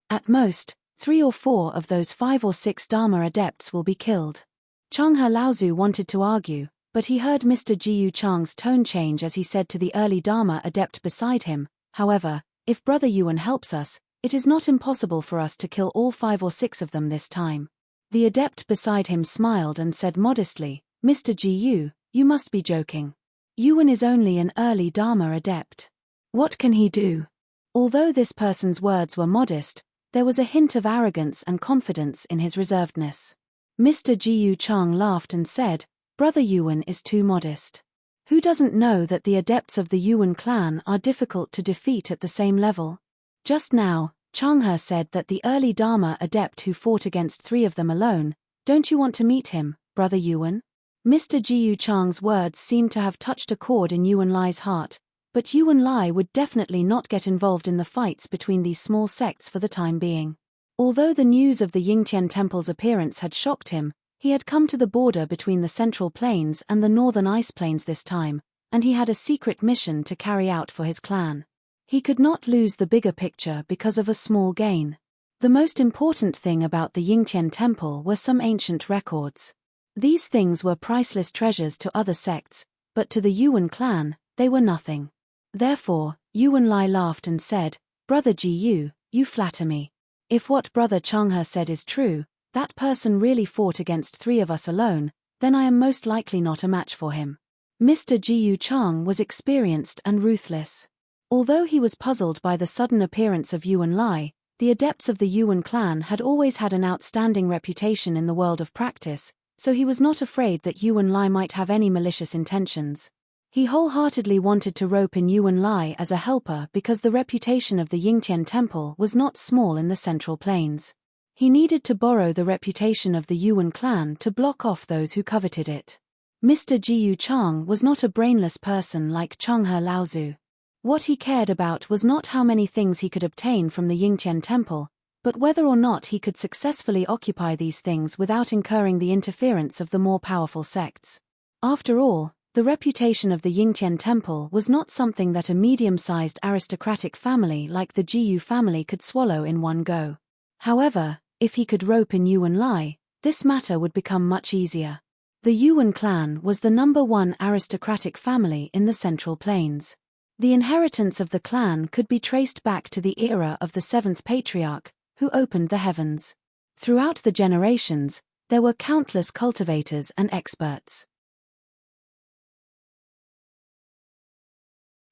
At most, 3 or 4 of those 5 or 6 Dharma adepts will be killed." Changhe Laozu wanted to argue, but he heard Mr. Jiyu Chang's tone change as he said to the early Dharma adept beside him, "However, if Brother Yuan helps us, it is not impossible for us to kill all 5 or 6 of them this time." The adept beside him smiled and said modestly, "Mr. Jiyu, you must be joking. Yuan is only an early Dharma adept. What can he do?" Although this person's words were modest, there was a hint of arrogance and confidence in his reservedness. Mr. Jiyu Chang laughed and said, "Brother Yuan is too modest. Who doesn't know that the adepts of the Yuan clan are difficult to defeat at the same level?" Just now, Changhe said that the early Dharma adept who fought against 3 of them alone, "Don't you want to meet him, Brother Yuan?" Mr. Jiyu Chang's words seemed to have touched a chord in Yuan Lai's heart, but Yuan Lai would definitely not get involved in the fights between these small sects for the time being. Although the news of the Yingtian Temple's appearance had shocked him, he had come to the border between the Central Plains and the Northern Ice Plains this time, and he had a secret mission to carry out for his clan. He could not lose the bigger picture because of a small gain. The most important thing about the Yingtian Temple were some ancient records. These things were priceless treasures to other sects, but to the Yuan clan, they were nothing. Therefore, Yuan Lai laughed and said, "Brother Jiyu, you flatter me. If what Brother Changhe said is true, that person really fought against 3 of us alone, then I am most likely not a match for him." Mr. Jiyu Chang was experienced and ruthless. Although he was puzzled by the sudden appearance of Yuan Lai, the adepts of the Yuan clan had always had an outstanding reputation in the world of practice, so he was not afraid that Yuan Lai might have any malicious intentions. He wholeheartedly wanted to rope in Yuan Lai as a helper because the reputation of the Yingtian Temple was not small in the Central Plains. He needed to borrow the reputation of the Yuan clan to block off those who coveted it. Mr. Jiyu Chang was not a brainless person like Changhe Laozu. What he cared about was not how many things he could obtain from the Yingtian Temple, but whether or not he could successfully occupy these things without incurring the interference of the more powerful sects. After all, the reputation of the Yingtian Temple was not something that a medium-sized aristocratic family like the Jiyu family could swallow in one go. However, if he could rope in Yuan Lai, this matter would become much easier. The Yuan clan was the #1 aristocratic family in the Central Plains. The inheritance of the clan could be traced back to the era of the 7th patriarch, who opened the heavens. Throughout the generations, there were countless cultivators and experts.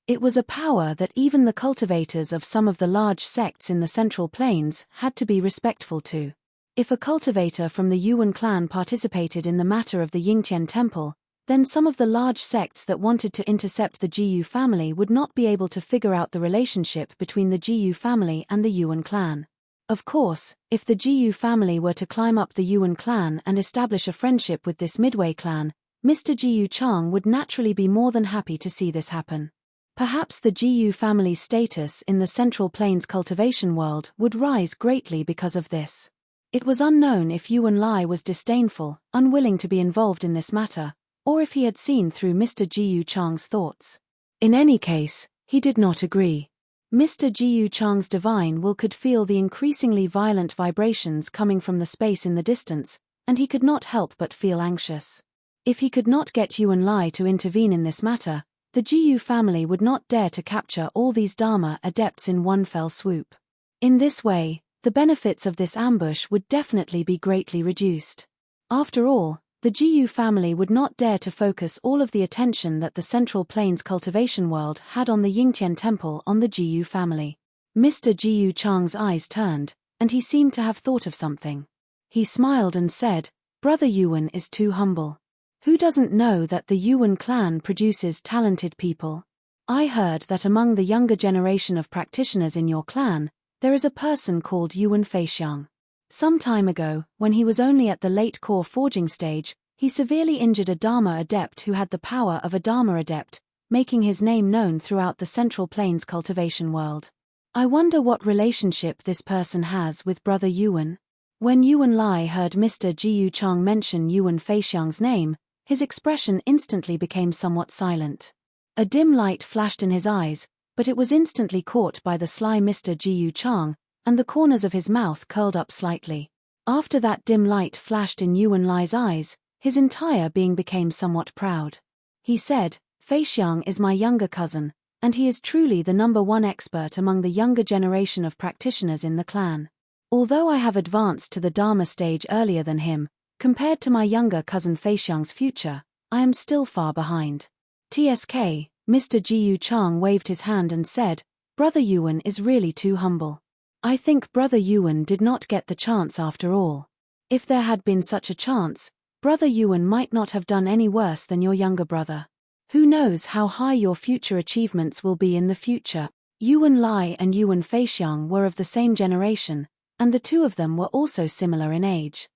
It was a power that even the cultivators of some of the large sects in the Central Plains had to be respectful to. If a cultivator from the Yuan clan participated in the matter of the Yingtian Temple, then some of the large sects that wanted to intercept the Jiyu family would not be able to figure out the relationship between the Jiyu family and the Yuan clan. Of course, if the Jiyu family were to climb up the Yuan clan and establish a friendship with this Midway clan, Mr. Jiyu Chang would naturally be more than happy to see this happen. Perhaps the Jiyu family's status in the Central Plains cultivation world would rise greatly because of this. It was unknown if Yuan Lai was disdainful, unwilling to be involved in this matter, or if he had seen through Mr. Jiyu Chang's thoughts. In any case, he did not agree. Mr. Jiyu Chang's divine will could feel the increasingly violent vibrations coming from the space in the distance, and he could not help but feel anxious. If he could not get Yuan Lai to intervene in this matter, the Jiyu family would not dare to capture all these Dharma adepts in one fell swoop. In this way, the benefits of this ambush would definitely be greatly reduced. After all, the Jiyu family would not dare to focus all of the attention that the Central Plains cultivation world had on the Yingtian Temple on the Jiyu family. Mr. Jiyu Chang's eyes turned, and he seemed to have thought of something. He smiled and said, "Brother Yuan is too humble. Who doesn't know that the Yuan clan produces talented people? I heard that among the younger generation of practitioners in your clan, there is a person called Yuan Feixiang. Some time ago, when he was only at the late core forging stage, he severely injured a Dharma adept who had the power of a Dharma adept, making his name known throughout the Central Plains cultivation world. I wonder what relationship this person has with Brother Yuan." When Yuan Lai heard Mr. Jiyu Chang mention Yuan Feixiang's name, his expression instantly became somewhat silent. A dim light flashed in his eyes, but it was instantly caught by the sly Mr. Jiyu Chang, and the corners of his mouth curled up slightly. After that dim light flashed in Yuan Lai's eyes, his entire being became somewhat proud. He said, "Feixiang is my younger cousin, and he is truly the #1 expert among the younger generation of practitioners in the clan. Although I have advanced to the Dharma stage earlier than him, compared to my younger cousin Feixiang's future, I am still far behind." TSK, Mr. Jiyu Chang waved his hand and said, "Brother Yuan is really too humble. I think Brother Yuan did not get the chance after all. If there had been such a chance, Brother Yuan might not have done any worse than your younger brother. Who knows how high your future achievements will be in the future." Yuan Lai and Yuan Feixiang were of the same generation, and the two of them were also similar in age.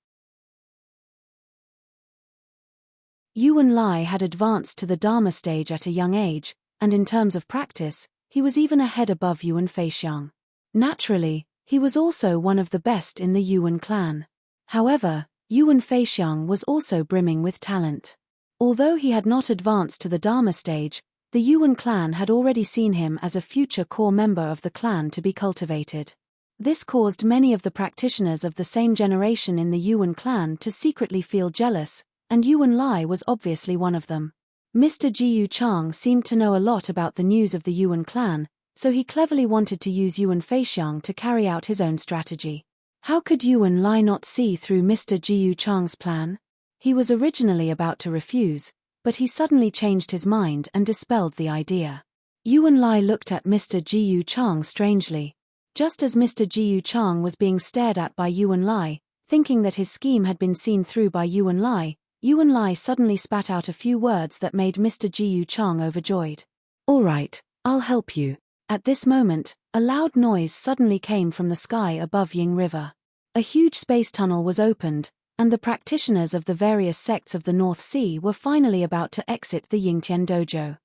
Yuan Lai had advanced to the Dharma stage at a young age, and in terms of practice, he was even a head above Yuan Feixiang. Naturally, he was also one of the best in the Yuan clan. However, Yuan Feixiang was also brimming with talent. Although he had not advanced to the Dharma stage, the Yuan clan had already seen him as a future core member of the clan to be cultivated. This caused many of the practitioners of the same generation in the Yuan clan to secretly feel jealous, and Yuan Lai was obviously one of them. Mr. Jiyu Chang seemed to know a lot about the news of the Yuan clan, so he cleverly wanted to use Yuan Feixiang to carry out his own strategy. How could Yuan Lai not see through Mr. Jiyu Chang's plan? He was originally about to refuse, but he suddenly changed his mind and dispelled the idea. Yuan Lai looked at Mr. Jiyu Chang strangely. Just as Mr. Jiyu Chang was being stared at by Yuan Lai, thinking that his scheme had been seen through by Yuan Lai suddenly spat out a few words that made Mr. Jiyu Chang overjoyed. "All right, I'll help you." At this moment, a loud noise suddenly came from the sky above Ying River. A huge space tunnel was opened, and the practitioners of the various sects of the North Sea were finally about to exit the Yingtian dojo.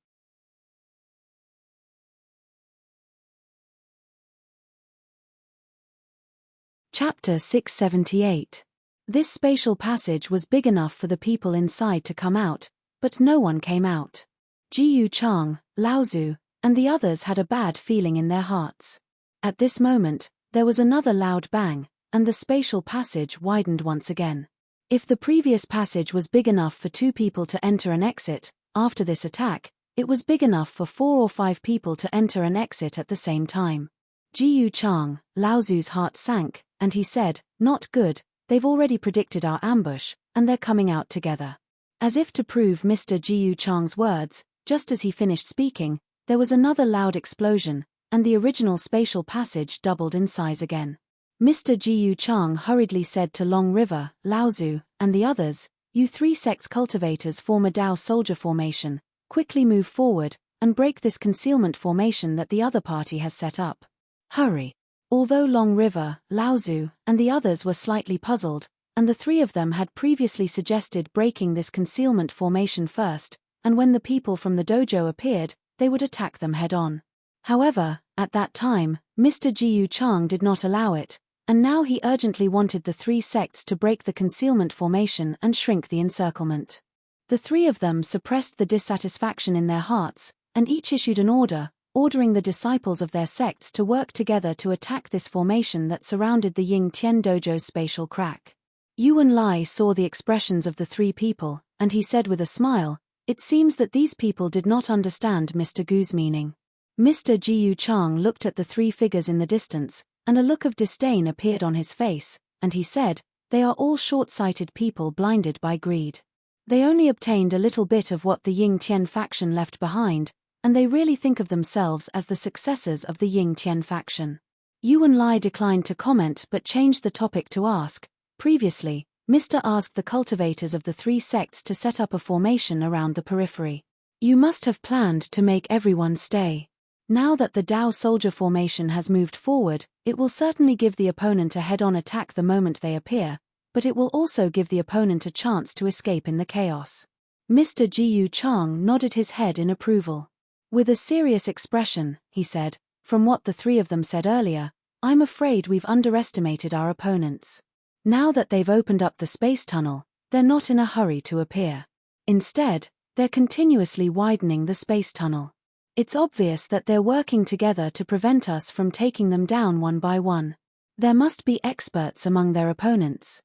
Chapter 678. This spatial passage was big enough for the people inside to come out, but no one came out. Jiyu Chang, Laozu, and the others had a bad feeling in their hearts. At this moment, there was another loud bang, and the spatial passage widened once again. If the previous passage was big enough for 2 people to enter and exit, after this attack, it was big enough for 4 or 5 people to enter and exit at the same time. Jiyu Chang, Laozu's heart sank, and he said, "Not good, they've already predicted our ambush, and they're coming out together." As if to prove Mr. Jiyu Chang's words, just as he finished speaking, there was another loud explosion, and the original spatial passage doubled in size again. Mr. Jiyu Chang hurriedly said to Long River, Laozu, and the others, "You 3 sects cultivators form a Dao soldier formation, quickly move forward, and break this concealment formation that the other party has set up. Hurry." Although Long River, Laozu, and the others were slightly puzzled, and the 3 of them had previously suggested breaking this concealment formation first, and when the people from the dojo appeared, they would attack them head-on. However, at that time, Mr. Jiyu Chang did not allow it, and now he urgently wanted the 3 sects to break the concealment formation and shrink the encirclement. The 3 of them suppressed the dissatisfaction in their hearts, and each issued an order, ordering the disciples of their sects to work together to attack this formation that surrounded the Ying Tian Dojo's spatial crack. Yuan Lai saw the expressions of the 3 people, and he said with a smile, "It seems that these people did not understand Mr. Gu's meaning." Mr. Jiyu Chang looked at the 3 figures in the distance, and a look of disdain appeared on his face, and he said, "They are all short-sighted people blinded by greed. They only obtained a little bit of what the Ying Tian faction left behind, and they really think of themselves as the successors of the Ying Tian faction." Yuan Lai declined to comment but changed the topic to ask, "Previously, Mr. asked the cultivators of the 3 sects to set up a formation around the periphery. You must have planned to make everyone stay. Now that the Dao soldier formation has moved forward, it will certainly give the opponent a head-on attack the moment they appear, but it will also give the opponent a chance to escape in the chaos." Mr. Jiyu Chang nodded his head in approval. With a serious expression, he said, "From what the 3 of them said earlier, I'm afraid we've underestimated our opponents. Now that they've opened up the space tunnel, they're not in a hurry to appear. Instead, they're continuously widening the space tunnel. It's obvious that they're working together to prevent us from taking them down one by one. There must be experts among their opponents.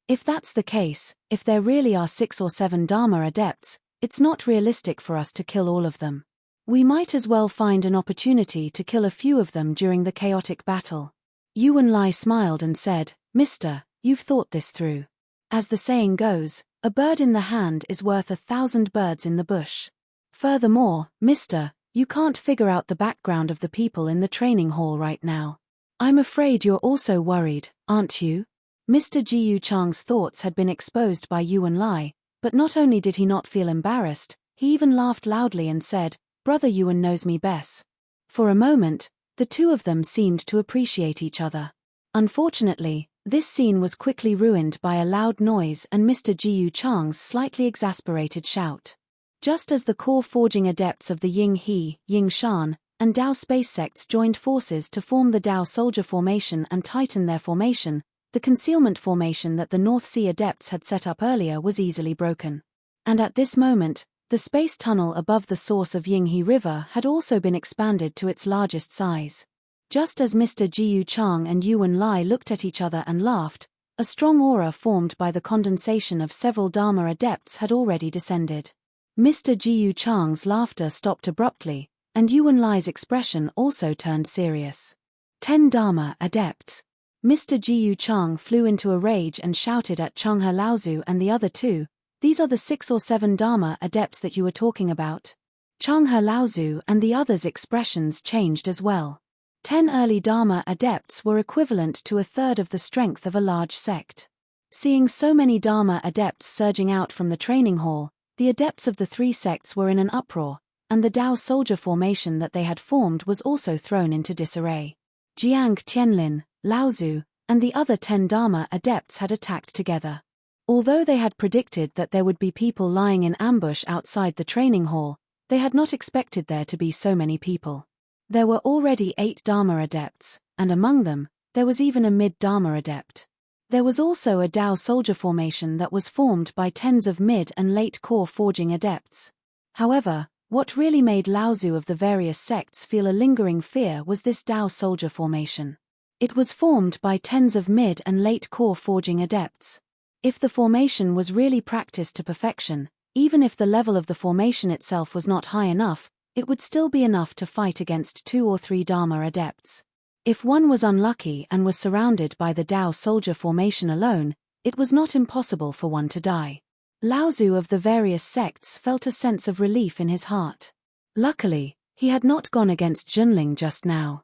If that's the case, if there really are 6 or 7 Dharma adepts, it's not realistic for us to kill all of them. We might as well find an opportunity to kill a few of them during the chaotic battle." Yuan Lai smiled and said, "Mister, you've thought this through. As the saying goes, a bird in the hand is worth 1,000 birds in the bush. Furthermore, mister, you can't figure out the background of the people in the training hall right now. I'm afraid you're also worried, aren't you?" Mr. Jiyu Chang's thoughts had been exposed by Yuan Lai, but not only did he not feel embarrassed, he even laughed loudly and said, "Brother Yuan knows me best." For a moment, the 2 of them seemed to appreciate each other. Unfortunately, This scene was quickly ruined by a loud noise and Mr. Jiyu Chang's slightly exasperated shout. Just as the core forging adepts of the Ying He, Ying Shan, and Dao space sects joined forces to form the Dao soldier formation and tighten their formation, the concealment formation that the North Sea adepts had set up earlier was easily broken. And at this moment, the space tunnel above the source of Yinghe River had also been expanded to its largest size. Just as Mr. Jiyu Chang and Yuan Lai looked at each other and laughed, a strong aura formed by the condensation of several Dharma adepts had already descended. Mr. Jiyu Chang's laughter stopped abruptly, and Yuan Lai's expression also turned serious. 10 Dharma adepts. Mr. Jiyu Chang flew into a rage and shouted at Changhe Laozu and the other two, "These are the 6 or 7 Dharma adepts that you were talking about." Changhe Laozu and the others' expressions changed as well. 10 early Dharma adepts were equivalent to a third of the strength of a large sect. Seeing so many Dharma adepts surging out from the training hall, the adepts of the 3 sects were in an uproar, and the Dao soldier formation that they had formed was also thrown into disarray. Jiang Tianlin, Laozu, and the other 10 Dharma adepts had attacked together. Although they had predicted that there would be people lying in ambush outside the training hall, they had not expected there to be so many people. There were already 8 Dharma adepts, and among them, there was even a mid-Dharma adept. There was also a Dao soldier formation that was formed by tens of mid and late core forging adepts. However, what really made Laozu of the various sects feel a lingering fear was this Dao soldier formation. It was formed by tens of mid and late core forging adepts. If the formation was really practiced to perfection, even if the level of the formation itself was not high enough, it would still be enough to fight against 2 or 3 Dharma adepts. If one was unlucky and was surrounded by the Dao soldier formation alone, it was not impossible for one to die. Laozu of the various sects felt a sense of relief in his heart. Luckily, he had not gone against Junling just now.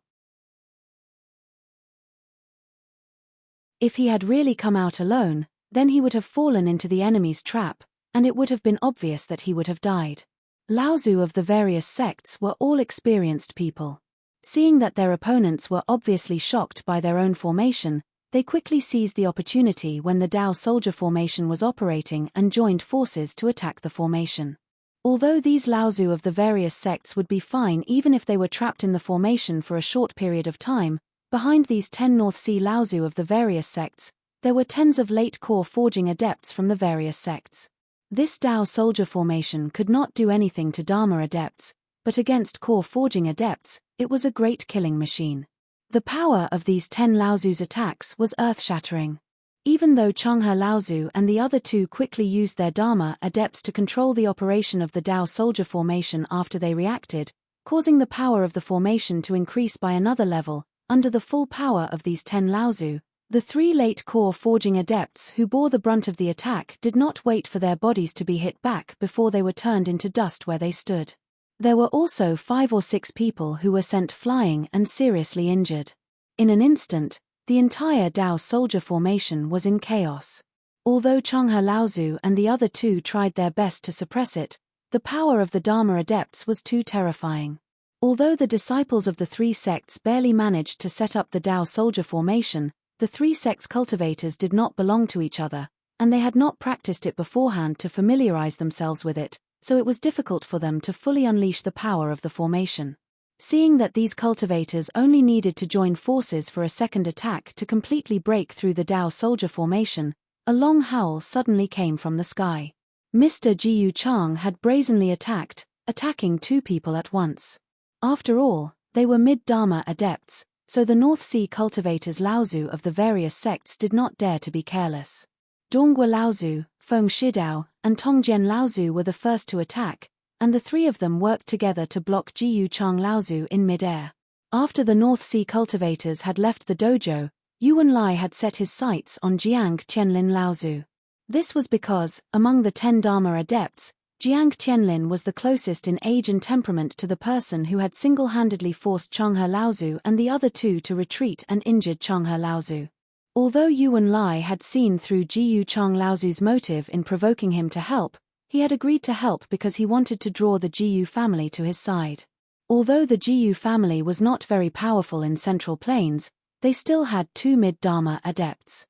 If he had really come out alone, then he would have fallen into the enemy's trap, and it would have been obvious that he would have died. Laozu of the various sects were all experienced people. Seeing that their opponents were obviously shocked by their own formation, they quickly seized the opportunity when the Dao soldier formation was operating and joined forces to attack the formation. Although these Laozu of the various sects would be fine even if they were trapped in the formation for a short period of time, behind these 10 North Sea Laozu of the various sects, there were tens of late core forging adepts from the various sects. This Dao soldier formation could not do anything to Dharma adepts, but against core forging adepts, it was a great killing machine. The power of these 10 Laozu's attacks was earth-shattering. Even though Changhe Laozu and the other 2 quickly used their Dharma adepts to control the operation of the Dao soldier formation after they reacted, causing the power of the formation to increase by another level, under the full power of these 10 Laozu, the 3 late core forging adepts who bore the brunt of the attack did not wait for their bodies to be hit back before they were turned into dust where they stood. There were also 5 or 6 people who were sent flying and seriously injured. In an instant, the entire Dao soldier formation was in chaos. Although Changhe Laozu and the other 2 tried their best to suppress it, the power of the Dharma adepts was too terrifying. Although the disciples of the 3 sects barely managed to set up the Dao soldier formation, the 3 sects' cultivators did not belong to each other, and they had not practiced it beforehand to familiarize themselves with it, so it was difficult for them to fully unleash the power of the formation. Seeing that these cultivators only needed to join forces for a second attack to completely break through the Dao soldier formation, a long howl suddenly came from the sky. Mr. Jiyu Chang had brazenly attacking 2 people at once. After all, they were mid-Dharma adepts, so the North Sea cultivators Laozu of the various sects did not dare to be careless. Donghua Laozu, Feng Shidao, and Tongjian Laozu were the first to attack, and the 3 of them worked together to block Jiyu Chang Laozu in mid-air. After the North Sea cultivators had left the dojo, Yuan Lai had set his sights on Jiang Tianlin Laozu. This was because, among the 10 Dharma adepts, Jiang Tianlin was the closest in age and temperament to the person who had single-handedly forced Changhe Laozu and the other 2 to retreat and injured Changhe Laozu. Although Yuan Lai had seen through Jiyu Chang Laozu's motive in provoking him to help, he had agreed to help because he wanted to draw the Jiyu family to his side. Although the Jiyu family was not very powerful in Central Plains, they still had 2 mid-Dharma adepts.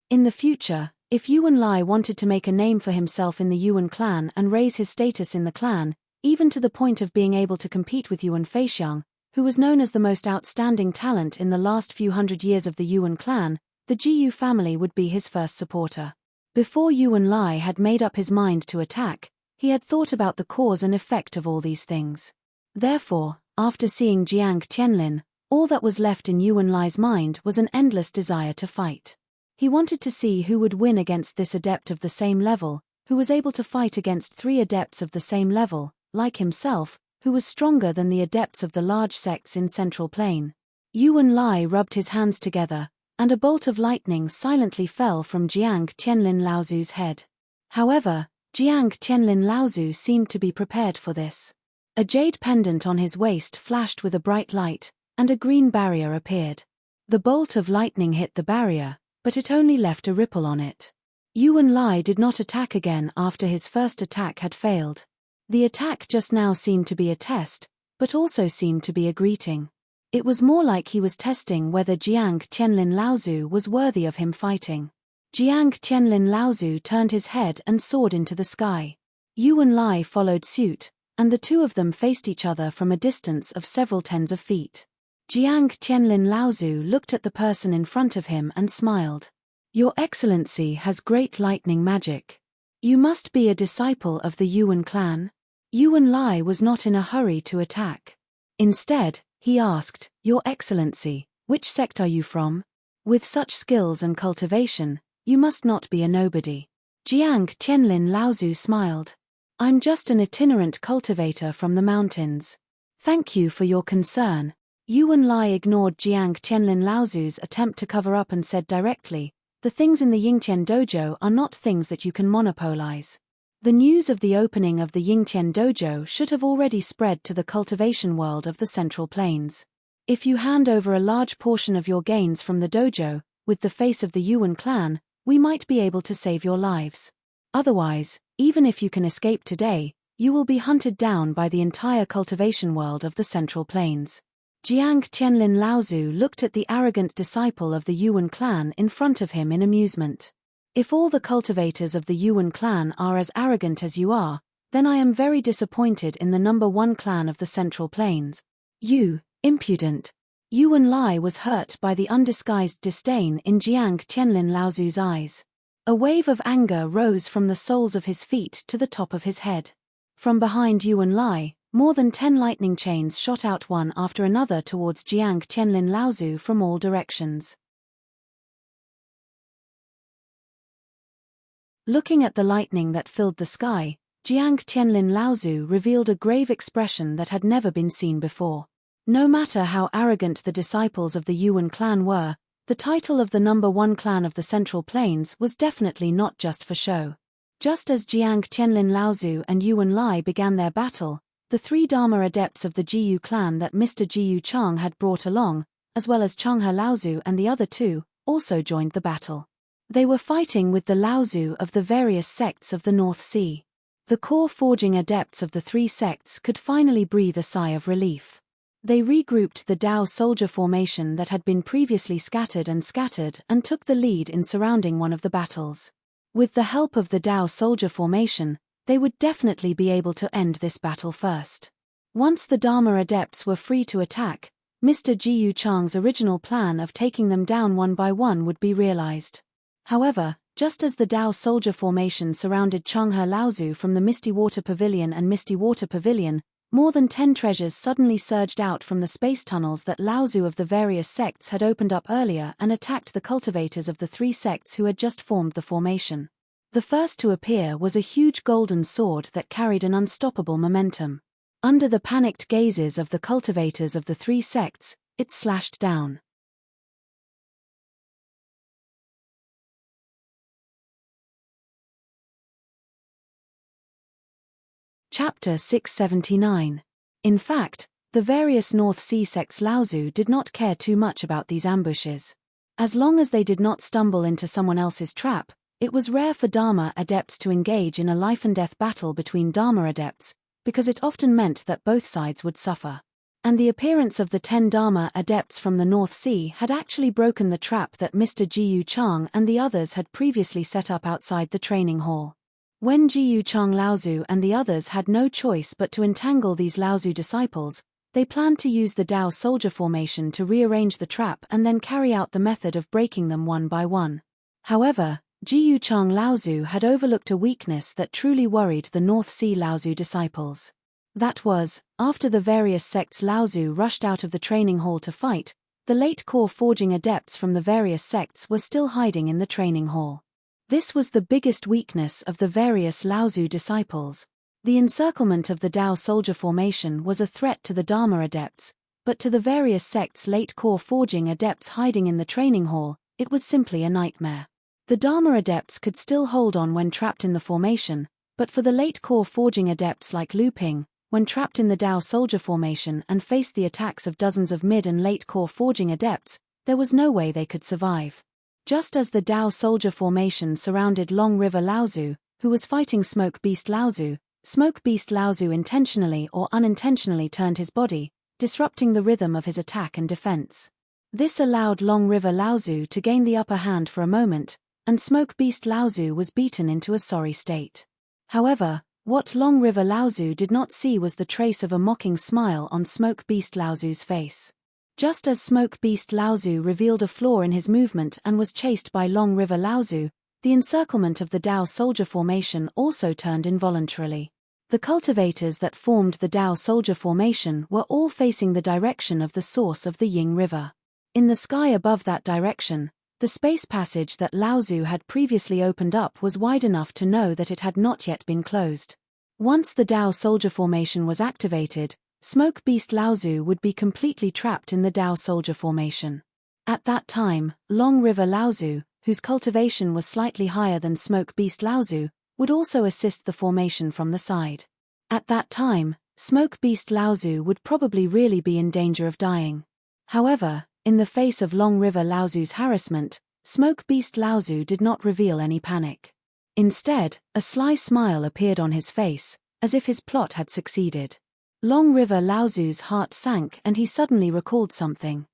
In the future, if Yuan Lai wanted to make a name for himself in the Yuan clan and raise his status in the clan, even to the point of being able to compete with Yuan Feixiang, who was known as the most outstanding talent in the last few hundred years of the Yuan clan, the Jiyu family would be his first supporter. Before Yuan Lai had made up his mind to attack, he had thought about the cause and effect of all these things. Therefore, after seeing Jiang Tianlin, all that was left in Yuan Lai's mind was an endless desire to fight. He wanted to see who would win against this adept of the same level, who was able to fight against 3 adepts of the same level, like himself, who was stronger than the adepts of the large sects in Central Plain. Yuan Lai rubbed his hands together, and a bolt of lightning silently fell from Jiang Tianlin Laozu's head. However, Jiang Tianlin Laozu seemed to be prepared for this. A jade pendant on his waist flashed with a bright light, and a green barrier appeared. The bolt of lightning hit the barrier, but it only left a ripple on it. Yuan Lai did not attack again after his first attack had failed. The attack just now seemed to be a test, but also seemed to be a greeting. It was more like he was testing whether Jiang Tianlin Laozu was worthy of him fighting. Jiang Tianlin Laozu turned his head and soared into the sky. Yuan Lai followed suit, and the two of them faced each other from a distance of several tens of feet. Jiang Tianlin Laozu looked at the person in front of him and smiled. "Your Excellency has great lightning magic. You must be a disciple of the Yuan clan?" Yuan Lai was not in a hurry to attack. Instead, he asked, "Your Excellency, which sect are you from? With such skills and cultivation, you must not be a nobody." Jiang Tianlin Laozu smiled. "I'm just an itinerant cultivator from the mountains. Thank you for your concern." Yuan Lai ignored Jiang Tianlin Laozu's attempt to cover up and said directly, "The things in the Yingtian dojo are not things that you can monopolize." The news of the opening of the Yingtian dojo should have already spread to the cultivation world of the Central Plains. If you hand over a large portion of your gains from the dojo, with the face of the Yuan clan, we might be able to save your lives. Otherwise, even if you can escape today, you will be hunted down by the entire cultivation world of the Central Plains. Jiang Tianlin Laozu looked at the arrogant disciple of the Yuan clan in front of him in amusement. "If all the cultivators of the Yuan clan are as arrogant as you are, then I am very disappointed in the number 1 clan of the Central Plains. You, impudent." Yuan Lai was hurt by the undisguised disdain in Jiang Tianlin Laozu's eyes. A wave of anger rose from the soles of his feet to the top of his head. From behind Yuan Lai, more than 10 lightning chains shot out one after another towards Jiang Tianlin Laozu from all directions. Looking at the lightning that filled the sky, Jiang Tianlin Laozu revealed a grave expression that had never been seen before. No matter how arrogant the disciples of the Yuan clan were, the title of the number 1 clan of the Central Plains was definitely not just for show. Just as Jiang Tianlin Laozu and Yuan Lai began their battle, the 3 Dharma adepts of the Jiyu clan that Mr. Jiyu Chang had brought along, as well as Changhe Laozu and the other 2, also joined the battle. They were fighting with the Laozu of the various sects of the North Sea. The core forging adepts of the 3 sects could finally breathe a sigh of relief. They regrouped the Dao soldier formation that had been previously scattered and took the lead in surrounding one of the battles. With the help of the Dao soldier formation, they would definitely be able to end this battle first. Once the Dharma adepts were free to attack, Mr. Jiyu Chang's original plan of taking them down one by one would be realized. However, just as the Dao soldier formation surrounded Changhe Laozu from the Misty Water Pavilion and Misty Water Pavilion, more than 10 treasures suddenly surged out from the space tunnels that Laozu of the various sects had opened up earlier and attacked the cultivators of the 3 sects who had just formed the formation. The first to appear was a huge golden sword that carried an unstoppable momentum. Under the panicked gazes of the cultivators of the 3 sects, it slashed down. Chapter 679. In fact, the various North Sea sects Laozu did not care too much about these ambushes. As long as they did not stumble into someone else's trap, it was rare for Dharma adepts to engage in a life-and-death battle between Dharma adepts, because it often meant that both sides would suffer. And the appearance of the 10 Dharma adepts from the North Sea had actually broken the trap that Mr. Jiyu Chang and the others had previously set up outside the training hall. When Jiyu Chang Laozu and the others had no choice but to entangle these Laozu disciples, they planned to use the Dao soldier formation to rearrange the trap and then carry out the method of breaking them one by one. However, Jiyu Chang Laozu had overlooked a weakness that truly worried the North Sea Laozu disciples. That was, after the various sects Laozu rushed out of the training hall to fight, the late core forging adepts from the various sects were still hiding in the training hall. This was the biggest weakness of the various Laozu disciples. The encirclement of the Dao soldier formation was a threat to the Dharma adepts, but to the various sects' late core forging adepts hiding in the training hall, it was simply a nightmare. The Dharma adepts could still hold on when trapped in the formation, but for the late core forging adepts like Lu Ping, when trapped in the Dao soldier formation and faced the attacks of dozens of mid and late core forging adepts, there was no way they could survive. Just as the Dao soldier formation surrounded Long River Laozu, who was fighting Smoke Beast Laozu intentionally or unintentionally turned his body, disrupting the rhythm of his attack and defense. This allowed Long River Laozu to gain the upper hand for a moment, and Smoke Beast Laozu was beaten into a sorry state. However, what Long River Laozu did not see was the trace of a mocking smile on Smoke Beast Laozu's face. Just as Smoke Beast Laozu revealed a flaw in his movement and was chased by Long River Laozu, the encirclement of the Dao soldier formation also turned involuntarily. The cultivators that formed the Dao soldier formation were all facing the direction of the source of the Ying River. In the sky above that direction, the space passage that Laozu had previously opened up was wide enough to know that it had not yet been closed. Once the Dao soldier formation was activated, Smoke Beast Laozu would be completely trapped in the Dao soldier formation. At that time, Long River Laozu, whose cultivation was slightly higher than Smoke Beast Laozu, would also assist the formation from the side. At that time, Smoke Beast Laozu would probably really be in danger of dying. However, in the face of Long River Laozu's harassment, Smoke Beast Laozu did not reveal any panic. Instead, a sly smile appeared on his face, as if his plot had succeeded. Long River Laozu's heart sank and he suddenly recalled something.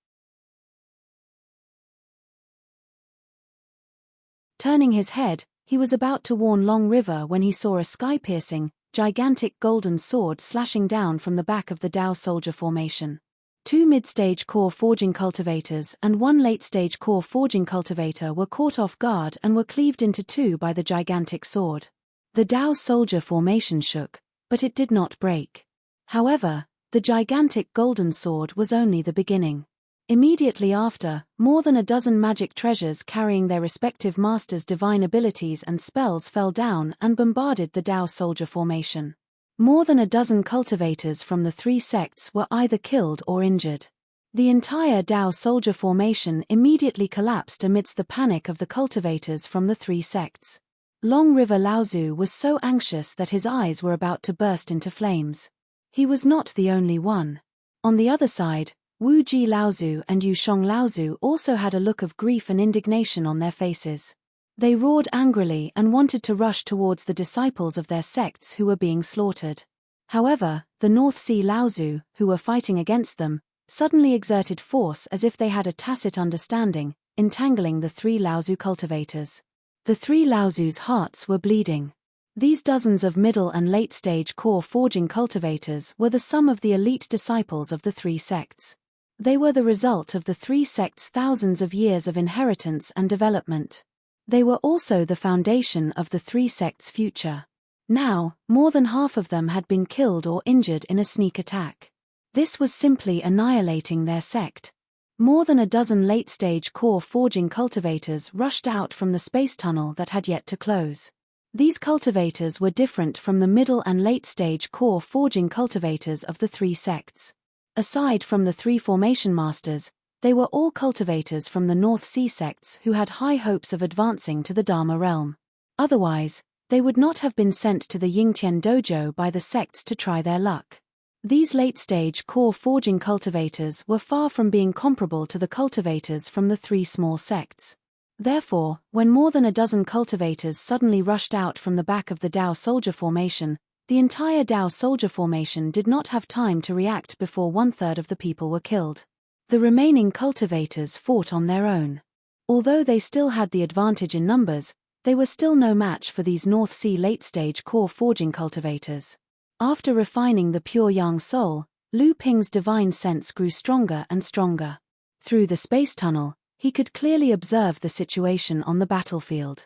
Turning his head, he was about to warn Long River when he saw a sky-piercing, gigantic golden sword slashing down from the back of the Dao soldier formation. 2 mid-stage core forging cultivators and 1 late-stage core forging cultivator were caught off guard and were cleaved into 2 by the gigantic sword. The Dao soldier formation shook, but it did not break. However, the gigantic golden sword was only the beginning. Immediately after, more than a dozen magic treasures carrying their respective masters' divine abilities and spells fell down and bombarded the Dao soldier formation. More than a dozen cultivators from the 3 sects were either killed or injured. The entire Dao soldier formation immediately collapsed amidst the panic of the cultivators from the 3 sects. Long River Laozu was so anxious that his eyes were about to burst into flames. He was not the only one. On the other side, Wu Ji Laozu and Yu Shong Laozu also had a look of grief and indignation on their faces. They roared angrily and wanted to rush towards the disciples of their sects who were being slaughtered. However, the North Sea Laozu, who were fighting against them, suddenly exerted force as if they had a tacit understanding, entangling the 3 Laozu cultivators. The 3 Laozu's hearts were bleeding. These dozens of middle and late-stage core forging cultivators were the sum of the elite disciples of the 3 sects. They were the result of the 3 sects' thousands of years of inheritance and development. They were also the foundation of the 3 sects' future. Now, more than half of them had been killed or injured in a sneak attack. This was simply annihilating their sect. More than a dozen late-stage core forging cultivators rushed out from the space tunnel that had yet to close. These cultivators were different from the middle and late-stage core forging cultivators of the 3 sects. Aside from the 3 formation masters, they were all cultivators from the North Sea sects who had high hopes of advancing to the Dharma realm. Otherwise, they would not have been sent to the Yingtian dojo by the sects to try their luck. These late-stage core forging cultivators were far from being comparable to the cultivators from the 3 small sects. Therefore, when more than a dozen cultivators suddenly rushed out from the back of the Dao soldier formation, The entire Dao soldier formation did not have time to react before 1/3 of the people were killed. The remaining cultivators fought on their own. Although they still had the advantage in numbers, they were still no match for these North Sea late-stage core forging cultivators. After refining the pure Yang soul, Lu Ping's divine sense grew stronger and stronger. Through the space tunnel, he could clearly observe the situation on the battlefield.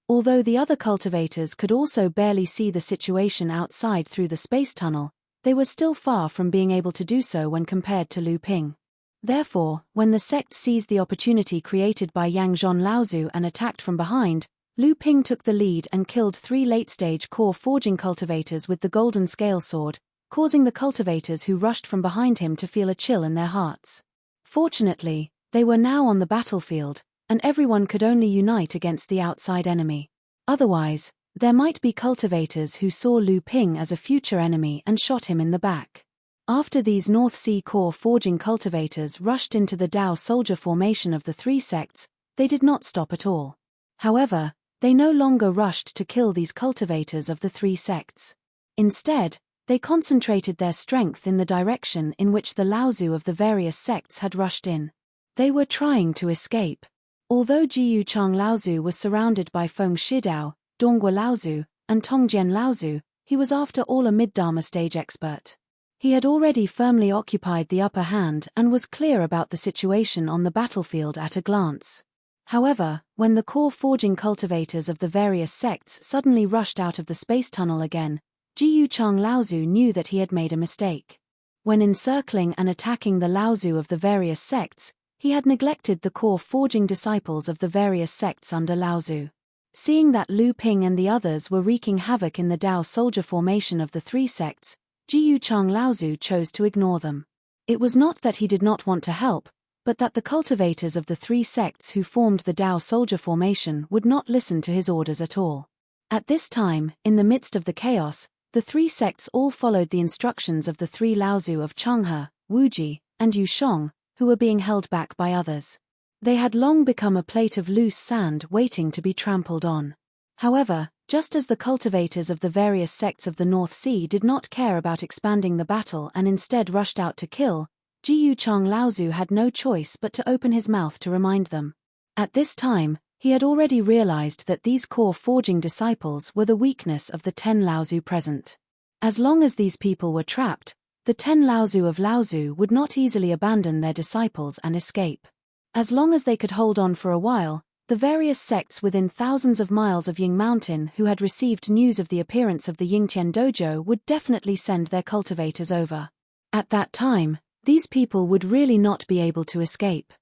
Although the other cultivators could also barely see the situation outside through the space tunnel, they were still far from being able to do so when compared to Lu Ping. Therefore, when the sect seized the opportunity created by Yang Zhon Laozu and attacked from behind, Lu Ping took the lead and killed 3 late-stage core forging cultivators with the golden scale sword, causing the cultivators who rushed from behind him to feel a chill in their hearts. Fortunately, they were now on the battlefield, and everyone could only unite against the outside enemy. Otherwise, there might be cultivators who saw Lu Ping as a future enemy and shot him in the back. After these North Sea core forging cultivators rushed into the Dao soldier formation of the 3 sects, they did not stop at all. However, they no longer rushed to kill these cultivators of the 3 sects. Instead, they concentrated their strength in the direction in which the Laozu of the various sects had rushed in. They were trying to escape. Although Jiyu Chang Laozu was surrounded by Feng Shidao, Donggua Laozu, and Tongjian Laozu, he was after all a mid-Dharma stage expert. He had already firmly occupied the upper hand and was clear about the situation on the battlefield at a glance. However, when the core forging cultivators of the various sects suddenly rushed out of the space tunnel again, Jiyu Chang Laozu knew that he had made a mistake. When encircling and attacking the Laozu of the various sects, he had neglected the core forging disciples of the various sects under Laozu. Seeing that Lu Ping and the others were wreaking havoc in the Dao soldier formation of the 3 sects, Jiyu Chang Laozu chose to ignore them. It was not that he did not want to help, but that the cultivators of the 3 sects who formed the Dao soldier formation would not listen to his orders at all. At this time, in the midst of the chaos, the 3 sects all followed the instructions of the 3 Laozu of Changhe, Wuji, and Yushong, who were being held back by others. They had long become a plate of loose sand waiting to be trampled on. However, just as the cultivators of the various sects of the North Sea did not care about expanding the battle and instead rushed out to kill, Jiyu Chang Laozu had no choice but to open his mouth to remind them. At this time, he had already realized that these core forging disciples were the weakness of the 10 Laozu present. As long as these people were trapped, the 10 Laozu of Laozu would not easily abandon their disciples and escape. As long as they could hold on for a while, the various sects within thousands of miles of Ying Mountain who had received news of the appearance of the Yingtian dojo would definitely send their cultivators over. At that time, these people would really not be able to escape.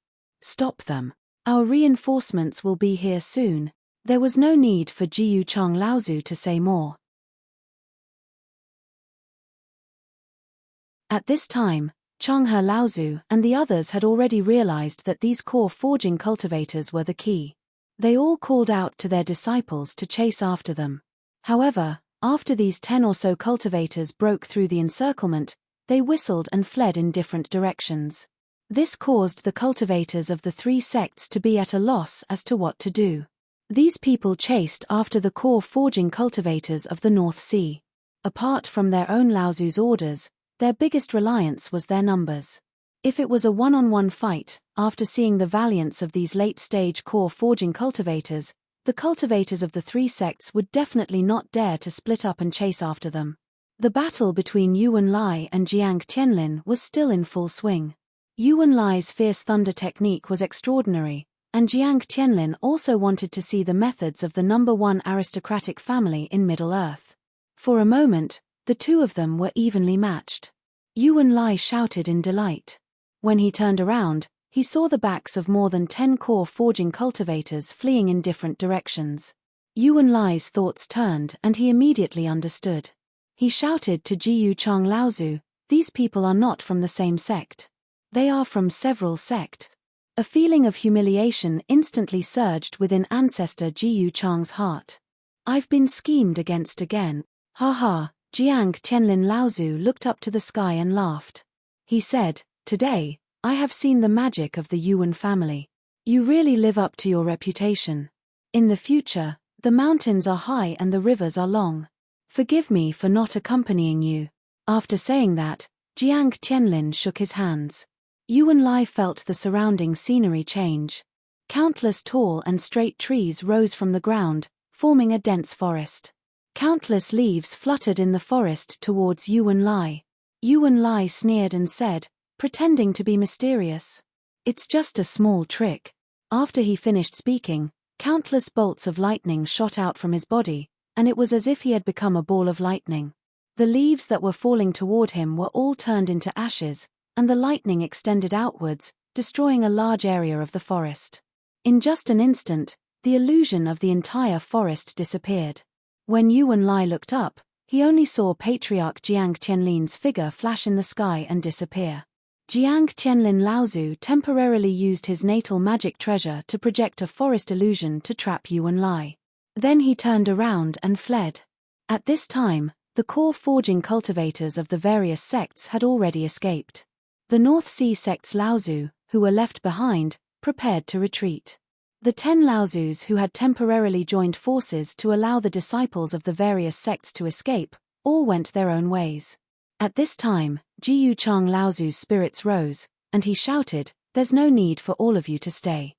Stop them. Our reinforcements will be here soon. There was no need for Jiyu Chang Laozu to say more. At this time, Changhe Laozu and the others had already realized that these core forging cultivators were the key. They all called out to their disciples to chase after them. However, after these 10 or so cultivators broke through the encirclement, they whistled and fled in different directions. This caused the cultivators of the 3 sects to be at a loss as to what to do. These people chased after the core forging cultivators of the North Sea. Apart from their own Laozu's orders, their biggest reliance was their numbers. If it was a one-on-one fight, after seeing the valiance of these late-stage core forging cultivators, the cultivators of the 3 sects would definitely not dare to split up and chase after them. The battle between Yuan Lai and Jiang Tianlin was still in full swing. Yuan Lai's fierce thunder technique was extraordinary, and Jiang Tianlin also wanted to see the methods of the #1 aristocratic family in Middle-earth. For a moment, the two of them were evenly matched. Yuan Lai shouted in delight. When he turned around, he saw the backs of more than 10 core forging cultivators fleeing in different directions. Yuan Lai's thoughts turned and he immediately understood. He shouted to Jiyu Chang Laozu, "These people are not from the same sect. They are from several sects." A feeling of humiliation instantly surged within ancestor Jiyu Chang's heart. "I've been schemed against again. Ha ha." Jiang Tianlin Laozu looked up to the sky and laughed. He said, "Today, I have seen the magic of the Yuan family. You really live up to your reputation. In the future, The mountains are high and the rivers are long. Forgive me for not accompanying you. After saying that, Jiang Tianlin shook his hands. Yuan Lai felt the surrounding scenery change. Countless tall and straight trees rose from the ground, forming a dense forest. Countless leaves fluttered in the forest towards Yuan Lai. Yuan Lai sneered and said, pretending to be mysterious, "It's just a small trick." After he finished speaking, countless bolts of lightning shot out from his body, and it was as if he had become a ball of lightning. The leaves that were falling toward him were all turned into ashes, and the lightning extended outwards, destroying a large area of the forest. In just an instant, the illusion of the entire forest disappeared. When Yuan Lai looked up, he only saw Patriarch Jiang Tianlin's figure flash in the sky and disappear. Jiang Tianlin Laozu temporarily used his natal magic treasure to project a forest illusion to trap Yuan Lai. Then he turned around and fled. At this time, the core forging cultivators of the various sects had already escaped. The North Sea sect's Laozu, who were left behind, prepared to retreat. The 10 Laozus who had temporarily joined forces to allow the disciples of the various sects to escape, all went their own ways. At this time, Jiyu Chang Laozu's spirits rose, and he shouted, "There's no need for all of you to stay.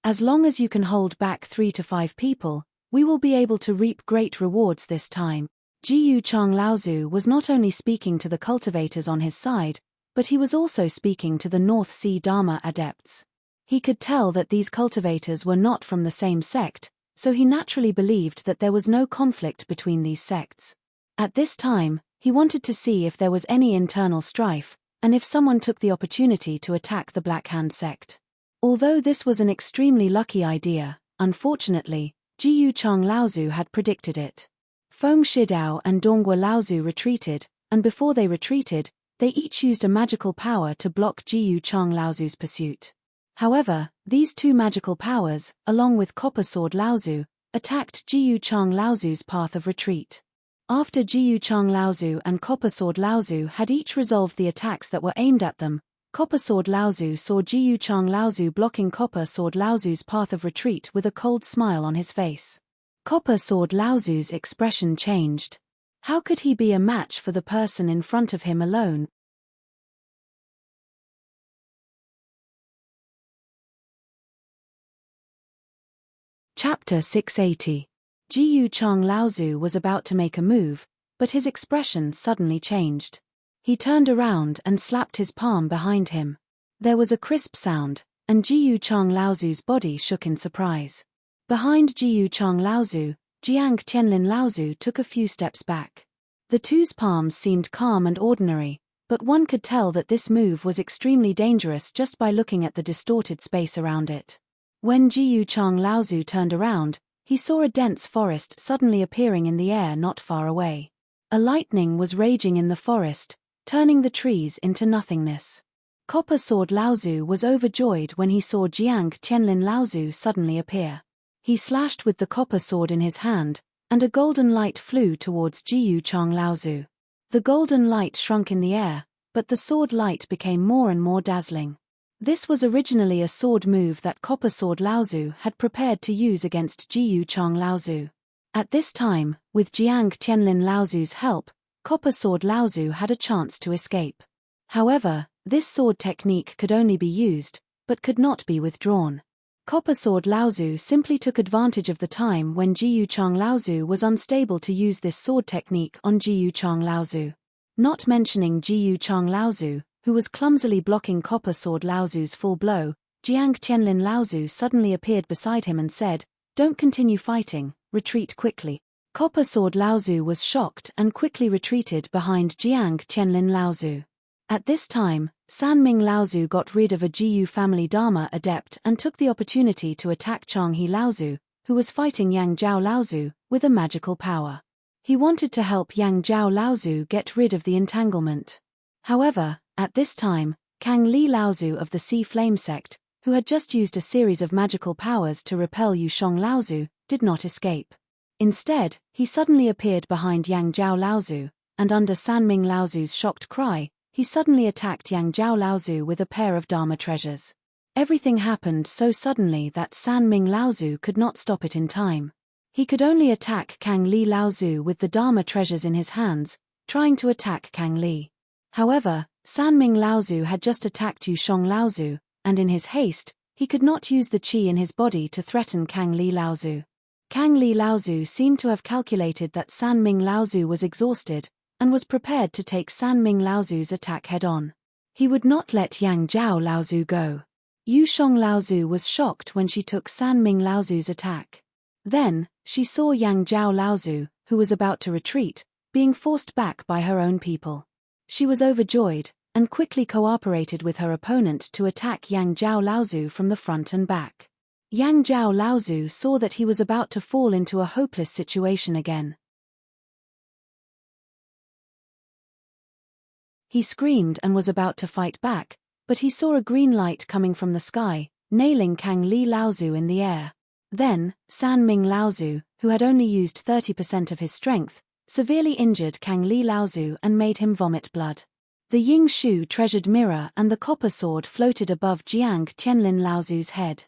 As long as you can hold back 3 to 5 people, we will be able to reap great rewards this time." Jiyu Chang Laozu was not only speaking to the cultivators on his side, but he was also speaking to the North Sea Dharma adepts. He could tell that these cultivators were not from the same sect, so he naturally believed that there was no conflict between these sects. At this time, he wanted to see if there was any internal strife, and if someone took the opportunity to attack the Black Hand sect. Although this was an extremely lucky idea, unfortunately, Jiyu Chang Laozu had predicted it. Feng Shidao and Donghua Laozu retreated, and before they retreated, they each used a magical power to block Jiyu Chang Laozu's pursuit. However, these 2 magical powers, along with Copper Sword Laozu, attacked Jiyu Chang Laozu's path of retreat. After Jiyu Chang Laozu and Copper Sword Laozu had each resolved the attacks that were aimed at them, Copper Sword Laozu saw Jiyu Chang Laozu blocking Copper Sword Laozu's path of retreat with a cold smile on his face. Copper Sword Laozu's expression changed. How could he be a match for the person in front of him alone? Chapter 680. Jiyu Chang Laozu was about to make a move, but his expression suddenly changed. He turned around and slapped his palm behind him. There was a crisp sound, and Jiyu Chang Laozu's body shook in surprise. Behind Jiyu Chang Laozu, Jiang Tianlin Laozu took a few steps back. The two's palms seemed calm and ordinary, but one could tell that this move was extremely dangerous just by looking at the distorted space around it. When Jiyu Chang Laozu turned around, he saw a dense forest suddenly appearing in the air not far away. A lightning was raging in the forest, turning the trees into nothingness. Copper Sword Laozu was overjoyed when he saw Jiang Tianlin Laozu suddenly appear. He slashed with the copper sword in his hand, and a golden light flew towards Jiyu Chang Laozu. The golden light shrunk in the air, but the sword light became more and more dazzling. This was originally a sword move that Copper Sword Laozu had prepared to use against Jiyu Chang Laozu. At this time, with Jiang Tianlin Laozu's help, Copper Sword Laozu had a chance to escape. However, this sword technique could only be used, but could not be withdrawn. Copper Sword Laozu simply took advantage of the time when Jiyu Chang Laozu was unstable to use this sword technique on Jiyu Chang Laozu. Not mentioning Jiyu Chang Laozu, who was clumsily blocking Copper Sword Laozu's full blow, Jiang Tianlin Laozu suddenly appeared beside him and said, "Don't continue fighting, retreat quickly." Copper Sword Laozu was shocked and quickly retreated behind Jiang Tianlin Laozu. At this time, Sanming Laozu got rid of a Jiyu family Dharma adept and took the opportunity to attack Changhe Laozu, who was fighting Yang Zhao Laozu, with a magical power. He wanted to help Yang Zhao Laozu get rid of the entanglement. However, at this time, Kang Li Laozu of the Sea Flame sect, who had just used a series of magical powers to repel Yushong Laozu, did not escape. Instead, he suddenly appeared behind Yang Zhao Laozu, and under Sanming Laozu's shocked cry, he suddenly attacked Yang Zhao Laozu with a pair of Dharma treasures. Everything happened so suddenly that San Ming Laozu could not stop it in time. He could only attack Kang Li Laozu with the Dharma treasures in his hands, trying to attack Kang Li. However, San Ming Laozu had just attacked Yusheng Laozu, and in his haste, he could not use the qi in his body to threaten Kang Li Laozu. Kang Li Laozu seemed to have calculated that San Ming Laozu was exhausted, and was prepared to take San Ming Laozu's attack head-on. He would not let Yang Zhao Laozu go. Yusheng Laozu was shocked when she took San Ming Laozu's attack. Then, she saw Yang Zhao Laozu, who was about to retreat, being forced back by her own people. She was overjoyed, and quickly cooperated with her opponent to attack Yang Zhao Laozu from the front and back. Yang Zhao Laozu saw that he was about to fall into a hopeless situation again. He screamed and was about to fight back, but he saw a green light coming from the sky, nailing Kang Li Laozu in the air. Then, San Ming Laozu, who had only used 30% of his strength, severely injured Kang Li Laozu and made him vomit blood. The Ying Shu treasured mirror and the copper sword floated above Jiang Tianlin Laozu's head.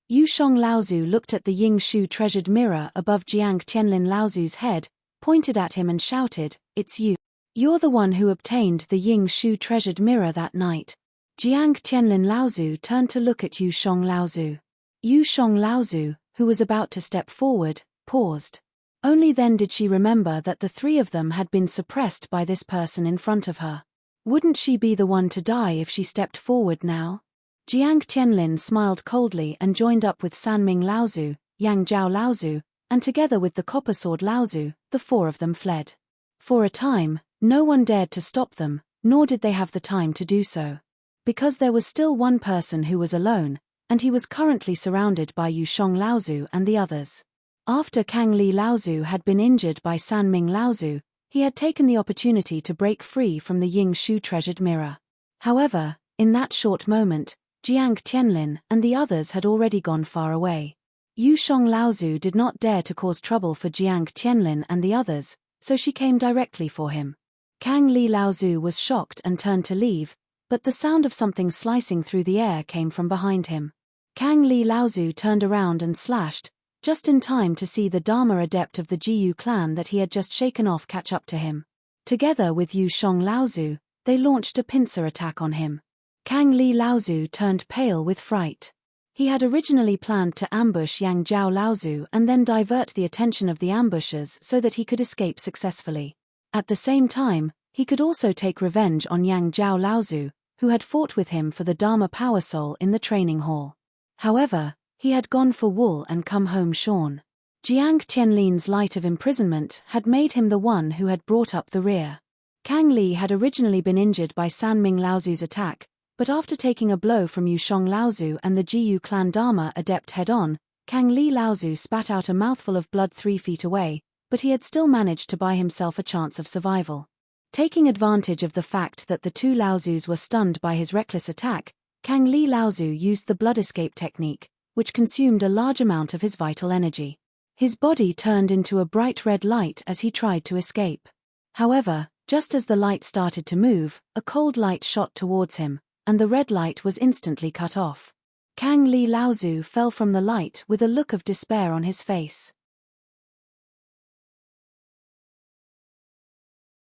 Yusheng Laozu looked at the Ying Shu treasured mirror above Jiang Tianlin Laozu's head, pointed at him and shouted, "It's you. You're the one who obtained the Ying Shu treasured mirror that night." Jiang Tianlin Laozu turned to look at Yusheng Laozu. Yusheng Laozu, who was about to step forward, paused. Only then did she remember that the three of them had been suppressed by this person in front of her. Wouldn't she be the one to die if she stepped forward now? Jiang Tianlin smiled coldly and joined up with San Ming Laozu, Yang Zhao Laozu, and together with the copper sword Laozu, the four of them fled. For a time, no one dared to stop them, nor did they have the time to do so. Because there was still one person who was alone, and he was currently surrounded by Yusheng Laozu and the others. After Kang Li Laozu had been injured by San Ming Laozu, he had taken the opportunity to break free from the Ying Shu treasured mirror. However, in that short moment, Jiang Tianlin and the others had already gone far away. Yusheng Laozu did not dare to cause trouble for Jiang Tianlin and the others, so she came directly for him. Kang Li Laozu was shocked and turned to leave, but the sound of something slicing through the air came from behind him. Kang Li Laozu turned around and slashed, just in time to see the Dharma adept of the Jiyu clan that he had just shaken off catch up to him. Together with Yusheng Laozu, they launched a pincer attack on him. Kang Li Laozu turned pale with fright. He had originally planned to ambush Yang Zhao Laozu and then divert the attention of the ambushers so that he could escape successfully. At the same time, he could also take revenge on Yang Zhao Laozu, who had fought with him for the Dharma Power Soul in the training hall. However, he had gone for wool and come home shorn. Jiang Tianlin's light of imprisonment had made him the one who had brought up the rear. Kang Li had originally been injured by San Ming Laozu's attack, but after taking a blow from Yusheng Laozu and the Jiyu clan Dharma adept head-on, Kang Li Laozu spat out a mouthful of blood 3 feet away, but he had still managed to buy himself a chance of survival. Taking advantage of the fact that the two Laozus were stunned by his reckless attack, Kang Li Laozu used the blood escape technique, which consumed a large amount of his vital energy. His body turned into a bright red light as he tried to escape. However, just as the light started to move, a cold light shot towards him, and the red light was instantly cut off. Kang Li Laozu fell from the light with a look of despair on his face.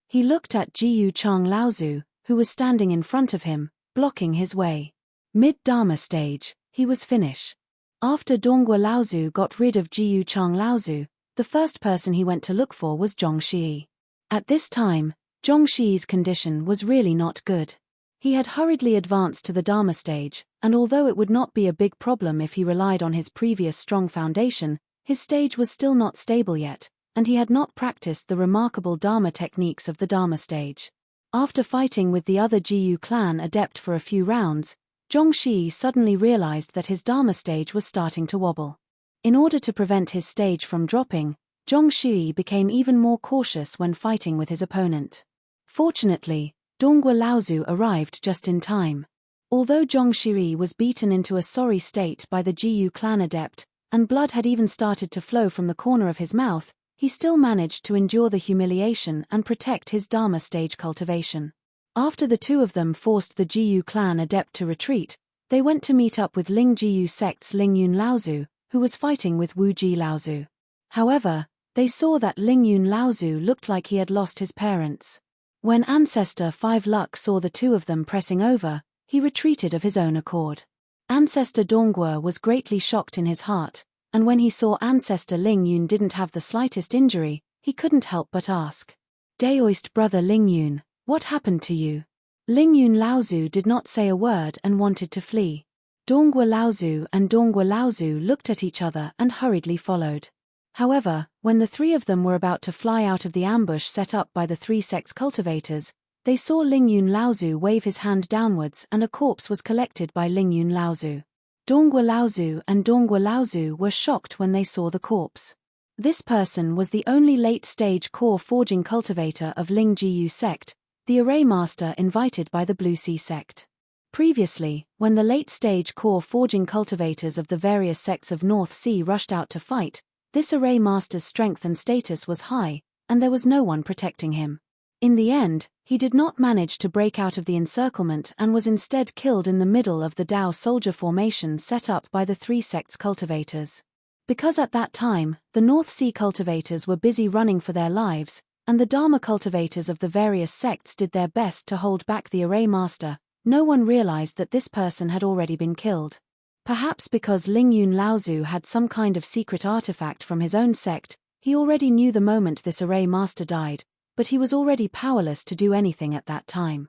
He looked at Jiyu Chang Laozu, who was standing in front of him, blocking his way. Mid-Dharma stage, he was finished. After Donghua Laozu got rid of Jiyu Chang Laozu, the first person he went to look for was Zhong Shi. At this time, Zhong Shi's condition was really not good. He had hurriedly advanced to the Dharma stage, and although it would not be a big problem if he relied on his previous strong foundation, his stage was still not stable yet, and he had not practiced the remarkable Dharma techniques of the Dharma stage. After fighting with the other Jiyu clan adept for a few rounds, Zhong Shi suddenly realized that his Dharma stage was starting to wobble. In order to prevent his stage from dropping, Zhong Shi became even more cautious when fighting with his opponent. Fortunately, Donghua Laozu arrived just in time. Although Zhong Shi was beaten into a sorry state by the Jiyu clan adept, and blood had even started to flow from the corner of his mouth, he still managed to endure the humiliation and protect his Dharma stage cultivation. After the two of them forced the Jiyu clan adept to retreat, They went to meet up with Ling Jiyu sect's Ling Yun Laozu, who was fighting with Wu Ji Laozu. However, they saw that Ling Yun Laozu looked like he had lost his parents. When Ancestor 5 Luck saw the two of them pressing over, he retreated of his own accord. Ancestor Dongguo was greatly shocked in his heart, and when he saw Ancestor Ling Yun didn't have the slightest injury, he couldn't help but ask, "Daoist brother Ling Yun, what happened to you?" Ling Yun Laozu did not say a word and wanted to flee. Dongguo Laozu and Dongguo Laozu looked at each other and hurriedly followed. However, when the three of them were about to fly out of the ambush set up by the three sect's cultivators, they saw Ling Yun Laozu wave his hand downwards and a corpse was collected by Ling Yun Laozu. Dongguo Laozu and Dongguo Laozu were shocked when they saw the corpse. This person was the only late-stage core forging cultivator of Ling Jiyu sect, the array master invited by the Blue Sea sect. Previously, when the late-stage core forging cultivators of the various sects of North Sea rushed out to fight, this array master's strength and status was high, and there was no one protecting him. In the end, he did not manage to break out of the encirclement and was instead killed in the middle of the Dao soldier formation set up by the three sects' cultivators. Because at that time, the North Sea cultivators were busy running for their lives, and the Dharma cultivators of the various sects did their best to hold back the array master, no one realized that this person had already been killed. Perhaps because Ling Yun Laozu had some kind of secret artifact from his own sect, he already knew the moment this array master died, but he was already powerless to do anything at that time.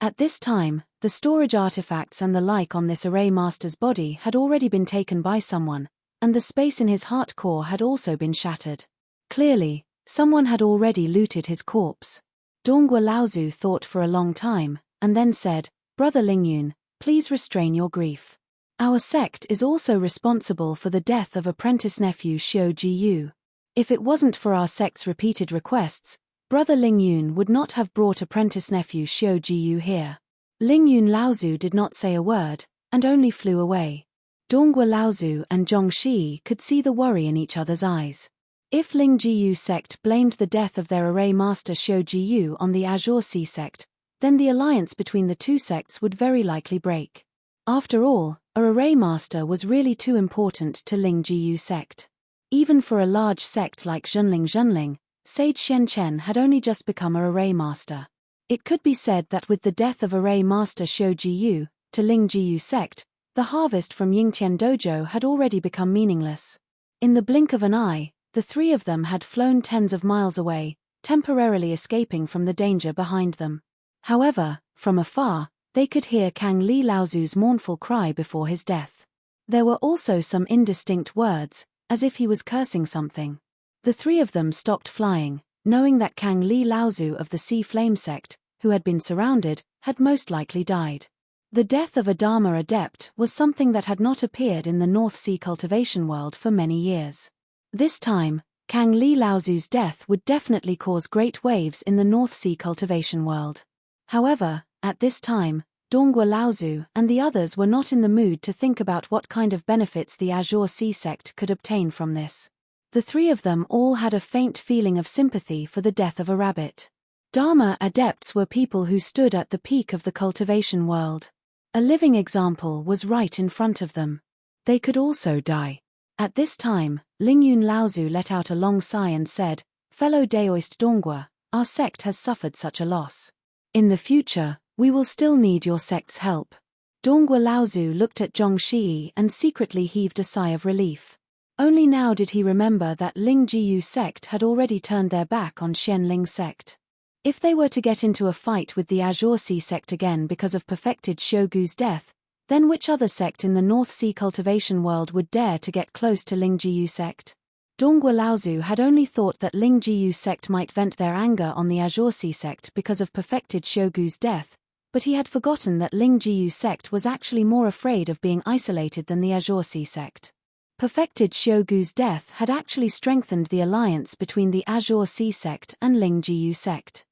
At this time, the storage artifacts and the like on this array master's body had already been taken by someone, and the space in his heart core had also been shattered. Clearly, someone had already looted his corpse. Dongguo Laozu thought for a long time, and then said, "Brother Ling Yun, please restrain your grief. Our sect is also responsible for the death of apprentice nephew Xiu Jiyu. If it wasn't for our sect's repeated requests, Brother Ling Yun would not have brought apprentice nephew Xiu Jiyu here." Ling Yun Laozu did not say a word, and only flew away. Dongguo Laozu and Zhong Shi could see the worry in each other's eyes. If Ling Jiyu sect blamed the death of their array master Xiu Jiyu on the Azure Sea sect, then the alliance between the two sects would very likely break. After all, a array master was really too important to Ling Jiyu sect. Even for a large sect like Zhenling, Sage Shenchen had only just become a array master. It could be said that with the death of array master Xiu Jiyu, to Ling Jiyu sect, the harvest from Yingtian Dojo had already become meaningless. In the blink of an eye, the three of them had flown tens of miles away, temporarily escaping from the danger behind them. However, from afar, they could hear Kang Li Laozu's mournful cry before his death. There were also some indistinct words, as if he was cursing something. The three of them stopped flying, knowing that Kang Li Laozu of the Sea Flame sect, who had been surrounded, had most likely died. The death of a Dharma adept was something that had not appeared in the North Sea cultivation world for many years. This time, Kang Li Laozu's death would definitely cause great waves in the North Sea cultivation world. However, at this time, Dongguo Laozu and the others were not in the mood to think about what kind of benefits the Azure Sea sect could obtain from this. The three of them all had a faint feeling of sympathy for the death of a rabbit. Dharma adepts were people who stood at the peak of the cultivation world. A living example was right in front of them. They could also die. At this time, Ling Yun Laozu let out a long sigh and said, "Fellow Daoist Dongguo, our sect has suffered such a loss. In the future, we will still need your sect's help." Dongguo Laozu looked at Zhong Shi and secretly heaved a sigh of relief. Only now did he remember that Ling Jiyu sect had already turned their back on Xianling sect. If they were to get into a fight with the Azure Sea sect again because of perfected Shogu's death, then which other sect in the North Sea cultivation world would dare to get close to Ling Jiyu sect? Dongguo Laozu had only thought that Ling Jiyu sect might vent their anger on the Azure Sea sect because of perfected Shogu's death, but he had forgotten that Ling Jiyu sect was actually more afraid of being isolated than the Azure Sea sect. Perfected Shogu's death had actually strengthened the alliance between the Azure Sea sect and Ling Jiyu sect.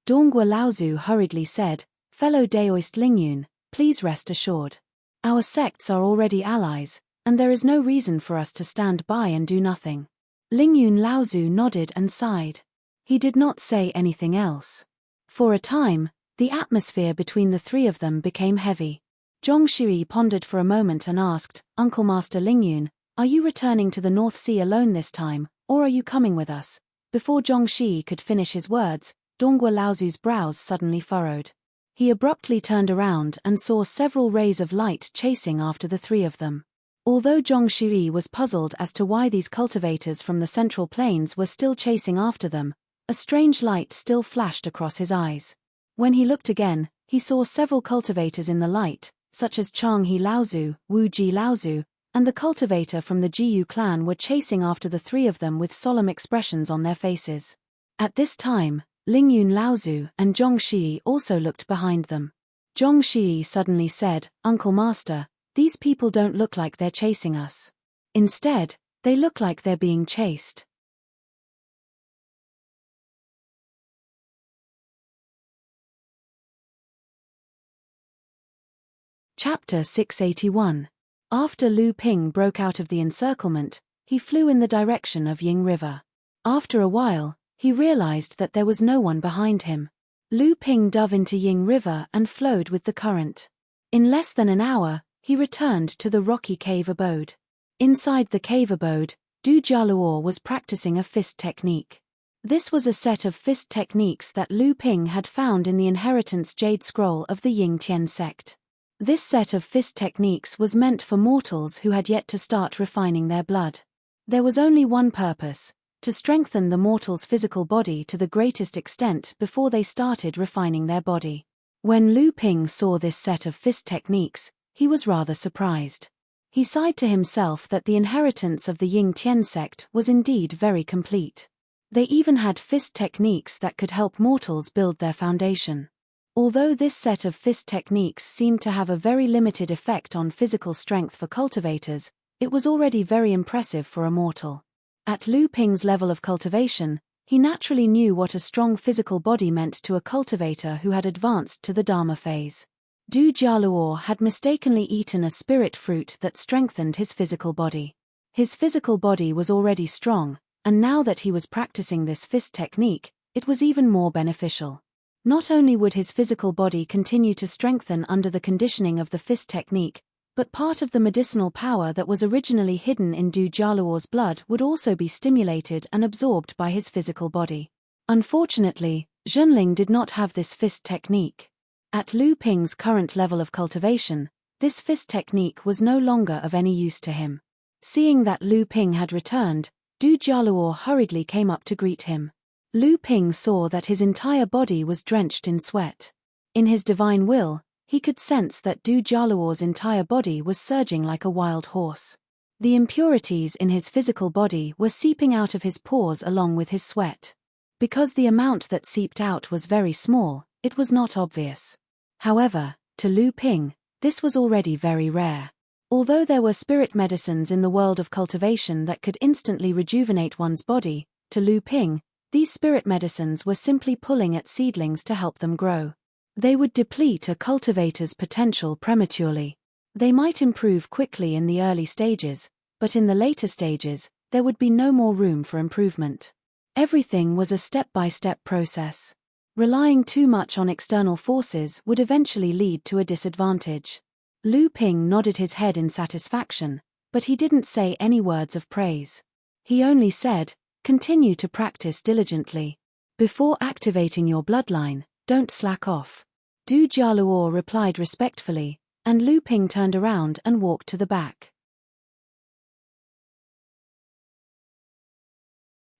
Dongguo Laozu hurriedly said, "Fellow Daoist Ling Yun, please rest assured. Our sects are already allies, and there is no reason for us to stand by and do nothing." Ling Yun Laozu nodded and sighed. He did not say anything else. For a time, the atmosphere between the three of them became heavy. Zhong Shui pondered for a moment and asked, "Uncle Master Lingyun, are you returning to the North Sea alone this time, or are you coming with us?" Before Zhong Shui could finish his words, Donghua Laozu's brows suddenly furrowed. He abruptly turned around and saw several rays of light chasing after the three of them. Although Zhong Shui was puzzled as to why these cultivators from the Central Plains were still chasing after them, a strange light still flashed across his eyes. When he looked again, he saw several cultivators in the light, such as Changhe Laozu, Wu Ji Laozu, and the cultivator from the Jiyu clan were chasing after the three of them with solemn expressions on their faces. At this time, Lingyun Laozu and Zhong Shui also looked behind them. Zhong Shui suddenly said, "Uncle Master, these people don't look like they're chasing us. Instead, they look like they're being chased." Chapter 681. After Lu Ping broke out of the encirclement, he flew in the direction of Ying River. After a while, he realized that there was no one behind him. Lu Ping dove into Ying River and flowed with the current. In less than an hour, he returned to the rocky cave abode. Inside the cave abode, Du Jialuo was practicing a fist technique. This was a set of fist techniques that Lu Ping had found in the Inheritance Jade Scroll of the Ying Tian sect. This set of fist techniques was meant for mortals who had yet to start refining their blood. There was only one purpose: to strengthen the mortal's physical body to the greatest extent before they started refining their body. When Lu Ping saw this set of fist techniques, he was rather surprised. He sighed to himself that the inheritance of the Ying Tian sect was indeed very complete. They even had fist techniques that could help mortals build their foundation. Although this set of fist techniques seemed to have a very limited effect on physical strength for cultivators, it was already very impressive for a mortal. At Lu Ping's level of cultivation, he naturally knew what a strong physical body meant to a cultivator who had advanced to the Dharma phase. Du Jialuo had mistakenly eaten a spirit fruit that strengthened his physical body. His physical body was already strong, and now that he was practicing this fist technique, it was even more beneficial. Not only would his physical body continue to strengthen under the conditioning of the fist technique, but part of the medicinal power that was originally hidden in Du Jialuo's blood would also be stimulated and absorbed by his physical body. Unfortunately, Zhenling did not have this fist technique. At Lu Ping's current level of cultivation, this fist technique was no longer of any use to him. Seeing that Lu Ping had returned, Du Jialuo hurriedly came up to greet him. Lu Ping saw that his entire body was drenched in sweat. In his divine will, he could sense that Du Jialuo's entire body was surging like a wild horse. The impurities in his physical body were seeping out of his pores along with his sweat. Because the amount that seeped out was very small, it was not obvious. However, to Lu Ping, this was already very rare. Although there were spirit medicines in the world of cultivation that could instantly rejuvenate one's body, to Lu Ping, these spirit medicines were simply pulling at seedlings to help them grow. They would deplete a cultivator's potential prematurely. They might improve quickly in the early stages, but in the later stages, there would be no more room for improvement. Everything was a step-by-step process. Relying too much on external forces would eventually lead to a disadvantage. Lu Ping nodded his head in satisfaction, but he didn't say any words of praise. He only said, "Continue to practice diligently. Before activating your bloodline, don't slack off." Du Jialuo replied respectfully, and Lu Ping turned around and walked to the back.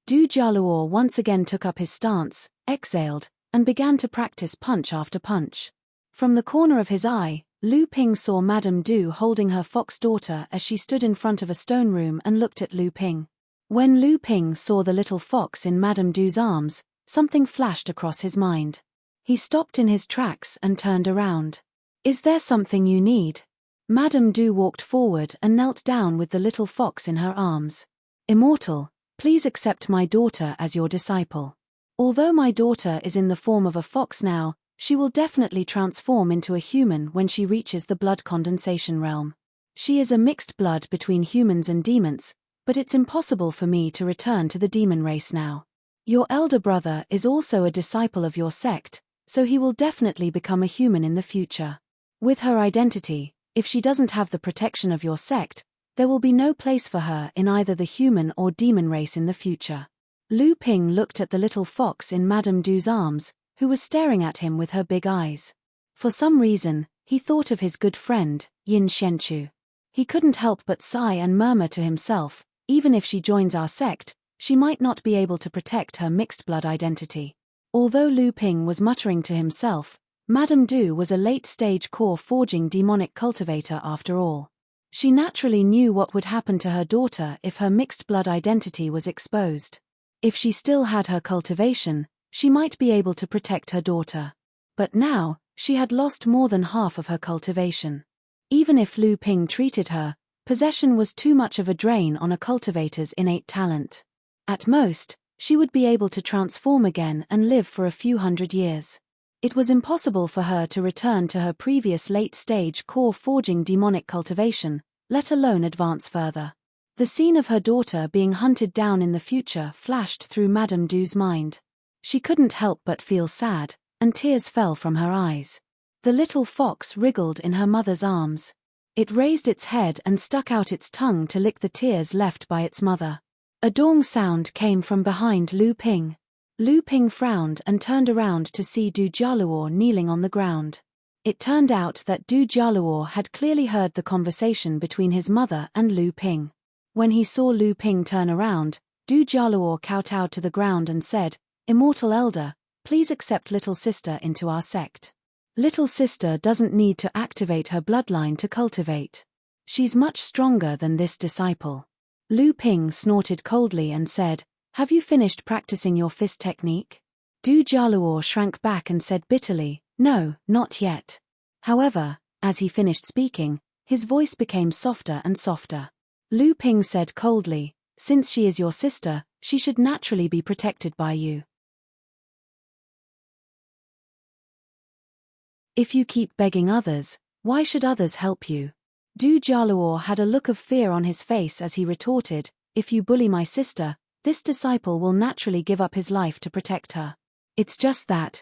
Du Jialuo once again took up his stance, exhaled, and began to practice punch after punch. From the corner of his eye, Lu Ping saw Madame Du holding her fox daughter as she stood in front of a stone room and looked at Lu Ping. When Lu Ping saw the little fox in Madame Du's arms, something flashed across his mind. He stopped in his tracks and turned around. "Is there something you need?" Madame Du walked forward and knelt down with the little fox in her arms. "Immortal, please accept my daughter as your disciple. Although my daughter is in the form of a fox now, she will definitely transform into a human when she reaches the blood condensation realm. She is a mixed blood between humans and demons, but it's impossible for me to return to the demon race now. Your elder brother is also a disciple of your sect, so he will definitely become a human in the future. With her identity, if she doesn't have the protection of your sect, there will be no place for her in either the human or demon race in the future. Lu Ping looked at the little fox in Madame Du's arms, who was staring at him with her big eyes. For some reason, he thought of his good friend, Yin Shenchu. He couldn't help but sigh and murmur to himself, even if she joins our sect, she might not be able to protect her mixed-blood identity. Although Lu Ping was muttering to himself, Madame Du was a late-stage core-forging demonic cultivator after all. She naturally knew what would happen to her daughter if her mixed-blood identity was exposed. If she still had her cultivation, she might be able to protect her daughter. But now, she had lost more than half of her cultivation. Even if Lu Ping treated her, possession was too much of a drain on a cultivator's innate talent. At most, she would be able to transform again and live for a few hundred years. It was impossible for her to return to her previous late-stage core-forging demonic cultivation, let alone advance further. The scene of her daughter being hunted down in the future flashed through Madame Du's mind. She couldn't help but feel sad, and tears fell from her eyes. The little fox wriggled in her mother's arms. It raised its head and stuck out its tongue to lick the tears left by its mother. A dong sound came from behind Lu Ping. Lu Ping frowned and turned around to see Du Jialuo kneeling on the ground. It turned out that Du Jialuo had clearly heard the conversation between his mother and Lu Ping. When he saw Lu Ping turn around, Du Jialuo kowtowed to the ground and said, "Immortal Elder, please accept little sister into our sect. Little sister doesn't need to activate her bloodline to cultivate. She's much stronger than this disciple." Lu Ping snorted coldly and said, "Have you finished practicing your fist technique?" Du Jialuo shrank back and said bitterly, "No, not yet." However, as he finished speaking, his voice became softer and softer. Lu Ping said coldly, "Since she is your sister, she should naturally be protected by you. If you keep begging others, why should others help you?" Du Jialuo had a look of fear on his face as he retorted, "If you bully my sister, this disciple will naturally give up his life to protect her. It's just that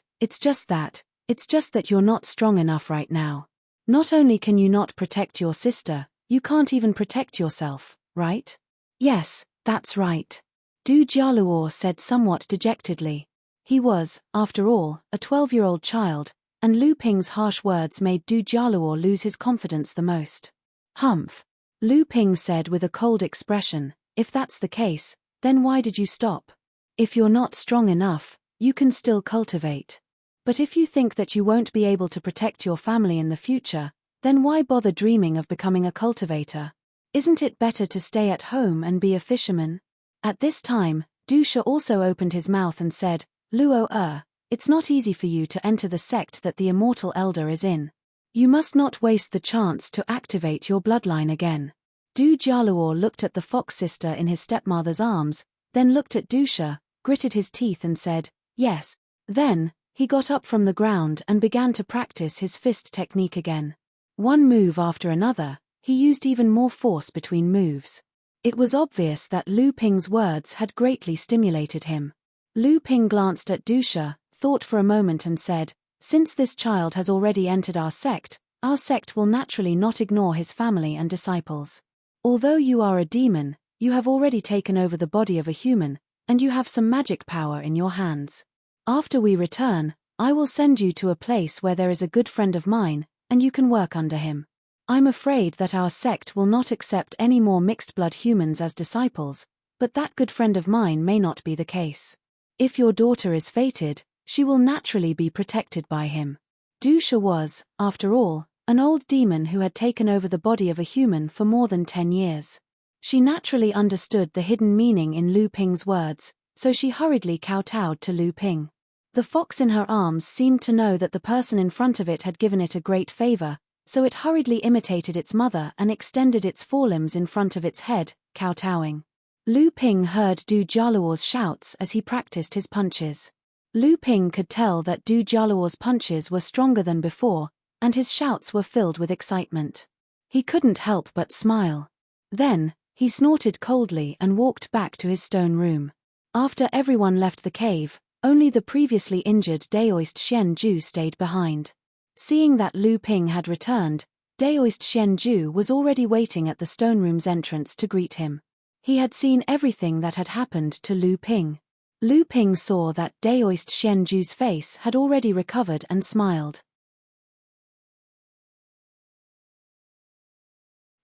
you're not strong enough right now. Not only can you not protect your sister, you can't even protect yourself, right?" "Yes, that's right," Du Jialuo said somewhat dejectedly. He was, after all, a 12-year-old child, and Lu Ping's harsh words made Du Jialuo lose his confidence the most. "Humph," Lu Ping said with a cold expression, "if that's the case, then why did you stop? If you're not strong enough, you can still cultivate. But if you think that you won't be able to protect your family in the future, then why bother dreaming of becoming a cultivator? Isn't it better to stay at home and be a fisherman?" At this time, Du Shi also opened his mouth and said, "Luo, it's not easy for you to enter the sect that the Immortal Elder is in. You must not waste the chance to activate your bloodline again." Du Jialuo looked at the fox sister in his stepmother's arms, then looked at Du Shi, gritted his teeth and said, "Yes." Then, he got up from the ground and began to practice his fist technique again. One move after another, he used even more force between moves. It was obvious that Lu Ping's words had greatly stimulated him. Lu Ping glanced at Du Shi, thought for a moment and said, "Since this child has already entered our sect will naturally not ignore his family and disciples. Although you are a demon, you have already taken over the body of a human, and you have some magic power in your hands. After we return, I will send you to a place where there is a good friend of mine, and you can work under him. I'm afraid that our sect will not accept any more mixed-blood humans as disciples, but that good friend of mine may not be the case. If your daughter is fated, she will naturally be protected by him." Du Shi was, after all, an old demon who had taken over the body of a human for more than 10 years. She naturally understood the hidden meaning in Lu Ping's words, so she hurriedly kowtowed to Lu Ping. The fox in her arms seemed to know that the person in front of it had given it a great favor, so it hurriedly imitated its mother and extended its forelimbs in front of its head, kowtowing. Lu Ping heard Du Jialuo's shouts as he practiced his punches. Lu Ping could tell that Du Jialuo's punches were stronger than before, and his shouts were filled with excitement. He couldn't help but smile. Then, he snorted coldly and walked back to his stone room. After everyone left the cave, only the previously injured Daoist Shen-ju stayed behind. Seeing that Lu Ping had returned, Daoist Shen-ju was already waiting at the stone room's entrance to greet him. He had seen everything that had happened to Lu Ping. Lu Ping saw that Daoist Shen-ju's face had already recovered and smiled.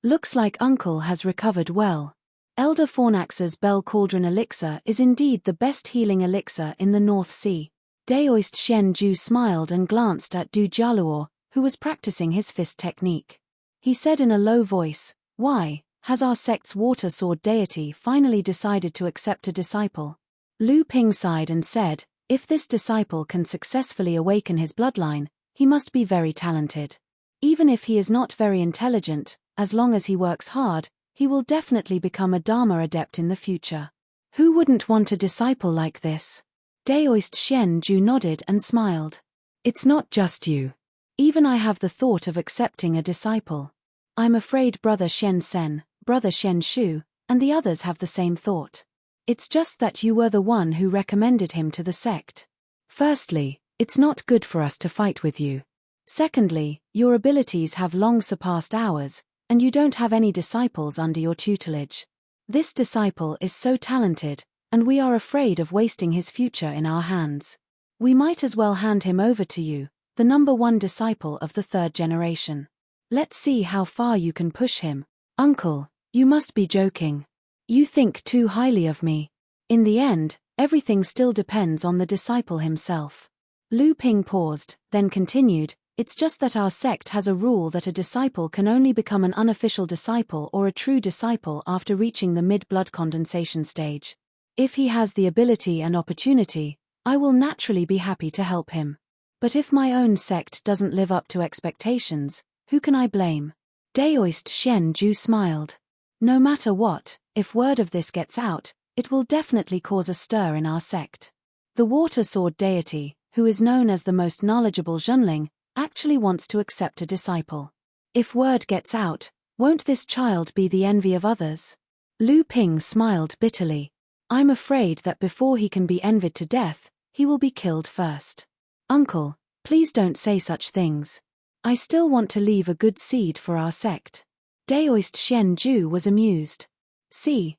Looks like Uncle has recovered well. Elder Fornax's Bell Cauldron Elixir is indeed the best healing elixir in the North Sea. Daoist Shen-ju smiled and glanced at Du Jialuo, who was practicing his fist technique. He said in a low voice, "Why, has our sect's water sword deity finally decided to accept a disciple?" Lu Ping sighed and said, "If this disciple can successfully awaken his bloodline, he must be very talented. Even if he is not very intelligent, as long as he works hard, he will definitely become a Dharma adept in the future. Who wouldn't want a disciple like this?" Daoist Shen-ju nodded and smiled. "It's not just you. Even I have the thought of accepting a disciple. I'm afraid Brother Shen-sen, Brother Shen-shu, and the others have the same thought. It's just that you were the one who recommended him to the sect. Firstly, it's not good for us to fight with you. Secondly, your abilities have long surpassed ours, and you don't have any disciples under your tutelage. This disciple is so talented, and we are afraid of wasting his future in our hands. We might as well hand him over to you, the number one disciple of the third generation. Let's see how far you can push him." "Uncle, you must be joking. You think too highly of me. In the end, everything still depends on the disciple himself." Lu Ping paused, then continued, "It's just that our sect has a rule that a disciple can only become an unofficial disciple or a true disciple after reaching the mid-blood condensation stage. If he has the ability and opportunity, I will naturally be happy to help him. But if my own sect doesn't live up to expectations, who can I blame?" Daoist Shen-ju smiled. "No matter what, if word of this gets out, it will definitely cause a stir in our sect. The water sword deity, who is known as the most knowledgeable Zhenling, actually wants to accept a disciple. If word gets out, won't this child be the envy of others?" Lu Ping smiled bitterly. "I'm afraid that before he can be envied to death, he will be killed first. Uncle, please don't say such things. I still want to leave a good seed for our sect." Daoist Shen-ju was amused. See,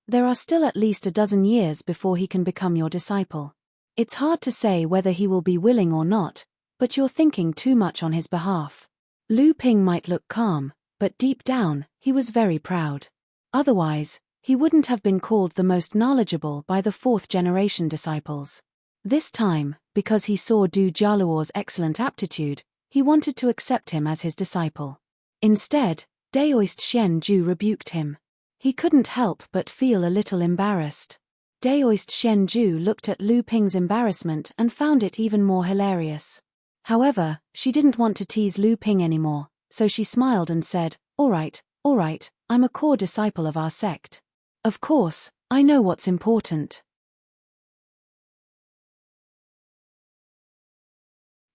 there are still at least a dozen years before he can become your disciple. It's hard to say whether he will be willing or not, but you're thinking too much on his behalf." Lu Ping might look calm, but deep down, he was very proud. Otherwise, he wouldn't have been called the most knowledgeable by the fourth-generation disciples. This time, because he saw Du Jialuo's excellent aptitude, he wanted to accept him as his disciple. Instead, Daoist Shen-ju rebuked him. He couldn't help but feel a little embarrassed. Daoist Shen-ju looked at Lu Ping's embarrassment and found it even more hilarious. However, she didn't want to tease Lu Ping anymore, so she smiled and said, all right, I'm a core disciple of our sect. Of course, I know what's important.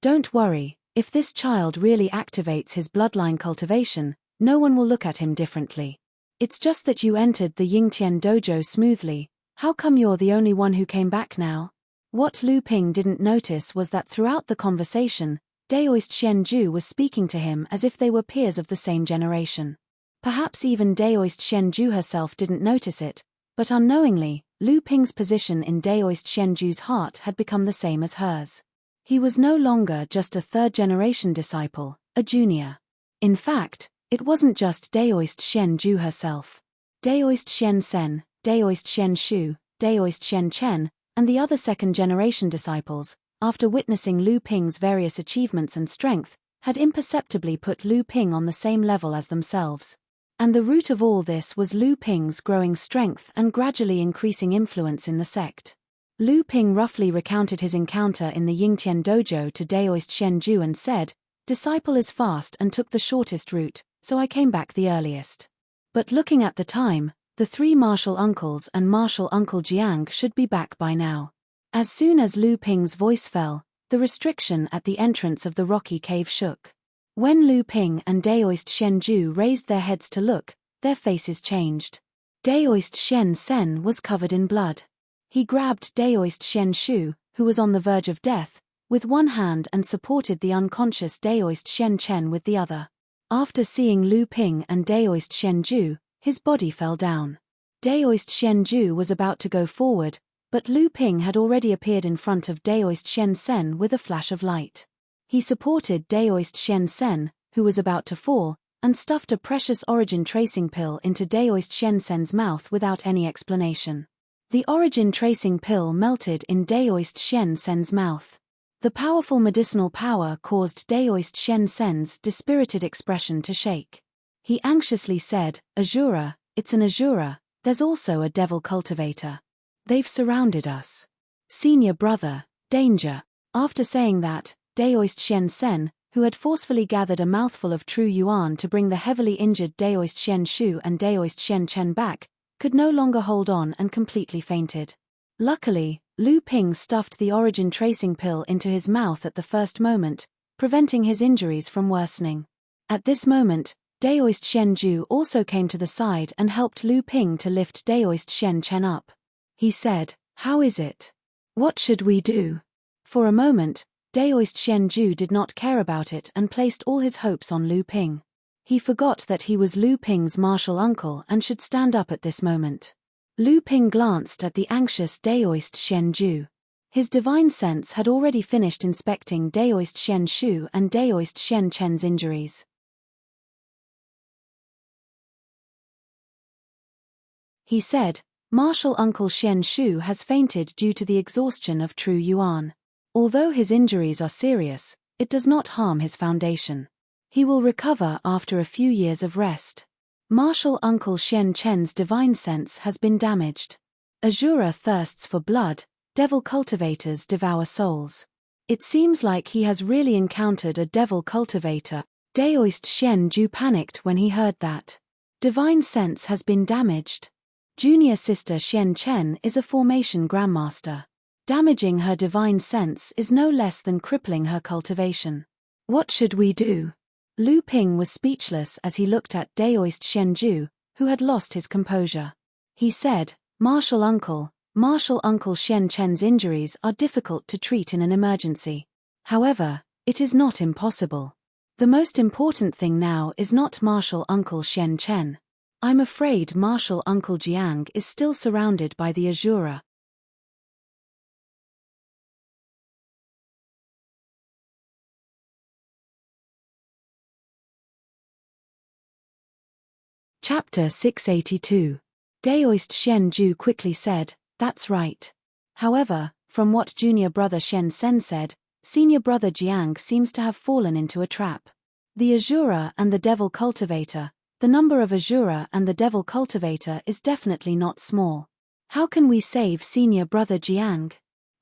Don't worry, if this child really activates his bloodline cultivation, no one will look at him differently. It's just that you entered the Yingtian dojo smoothly. How come you're the only one who came back now?" What Lu Ping didn't notice was that throughout the conversation, Daoist Shen-ju was speaking to him as if they were peers of the same generation. Perhaps even Daoist Shen-ju herself didn't notice it, but unknowingly, Lu Ping's position in Daoist Shen-ju's heart had become the same as hers. He was no longer just a third-generation disciple, a junior. In fact, it wasn't just Daoist Shen-ju herself. Daoist Shen-sen, Daoist Shen-shu, Daoist Shen-chen, and the other second-generation disciples, after witnessing Lu Ping's various achievements and strength, had imperceptibly put Lu Ping on the same level as themselves. And the root of all this was Lu Ping's growing strength and gradually increasing influence in the sect. Lu Ping roughly recounted his encounter in the Yingtian dojo to Daoist Shen-ju and said, "Disciple is fast and took the shortest route, so I came back the earliest. But looking at the time, the three martial uncles and martial uncle Jiang should be back by now." As soon as Lu Ping's voice fell, the restriction at the entrance of the rocky cave shook. When Lu Ping and Daoist Shen-ju raised their heads to look, their faces changed. Daoist Shen-sen was covered in blood. He grabbed Daoist Shen Shu, who was on the verge of death, with one hand and supported the unconscious Daoist Shen Chen with the other. After seeing Lu Ping and Daoist Shen Ju, his body fell down. Daoist Shen Ju was about to go forward, but Lu Ping had already appeared in front of Daoist Shen Sen with a flash of light. He supported Daoist Shen Sen, who was about to fall, and stuffed a precious origin tracing pill into Daoist Shen Sen's mouth without any explanation. The origin tracing pill melted in Daoist Shen Sen's mouth. The powerful medicinal power caused Daoist Shen Sen's dispirited expression to shake. He anxiously said, "Azura, it's an Azura, there's also a devil cultivator. They've surrounded us. Senior brother, danger." After saying that, Daoist Shen Sen, who had forcefully gathered a mouthful of true yuan to bring the heavily injured Daoist Shen Shu and Daoist Shen Chen back, could no longer hold on and completely fainted. Luckily, Lu Ping stuffed the origin tracing pill into his mouth at the first moment, preventing his injuries from worsening. At this moment, Daoist Shen Ju also came to the side and helped Lu Ping to lift Daoist Shen Chen up. He said, "How is it? What should we do?" For a moment, Daoist Shen Ju did not care about it and placed all his hopes on Lu Ping. He forgot that he was Lu Ping's martial uncle and should stand up at this moment. Lu Ping glanced at the anxious Daoist Shen Ju. His divine sense had already finished inspecting Daoist Shen Shu and Daoist Shen Chen's injuries. He said, "Martial uncle Shen Shu has fainted due to the exhaustion of true yuan. Although his injuries are serious, it does not harm his foundation. He will recover after a few years of rest. Martial uncle Shen Chen's divine sense has been damaged. Azura thirsts for blood, devil cultivators devour souls. It seems like he has really encountered a devil cultivator." Daoist Shen Ju panicked when he heard that. Divine sense has been damaged. Junior sister Shen Chen is a formation grandmaster. Damaging her divine sense is no less than crippling her cultivation. What should we do? Lu Ping was speechless as he looked at Daoist Shen Ju, who had lost his composure. He said, Martial uncle Shen Chen's injuries are difficult to treat in an emergency. However, it is not impossible. The most important thing now is not Martial uncle Shen Chen. I'm afraid Martial uncle Jiang is still surrounded by the Azura. Chapter 682. Daoist Shen Ju quickly said, "That's right." However, from what junior brother Shen Sen said, senior brother Jiang seems to have fallen into a trap. The Azura and the Devil Cultivator, the number of Azura and the Devil Cultivator is definitely not small. How can we save senior brother Jiang?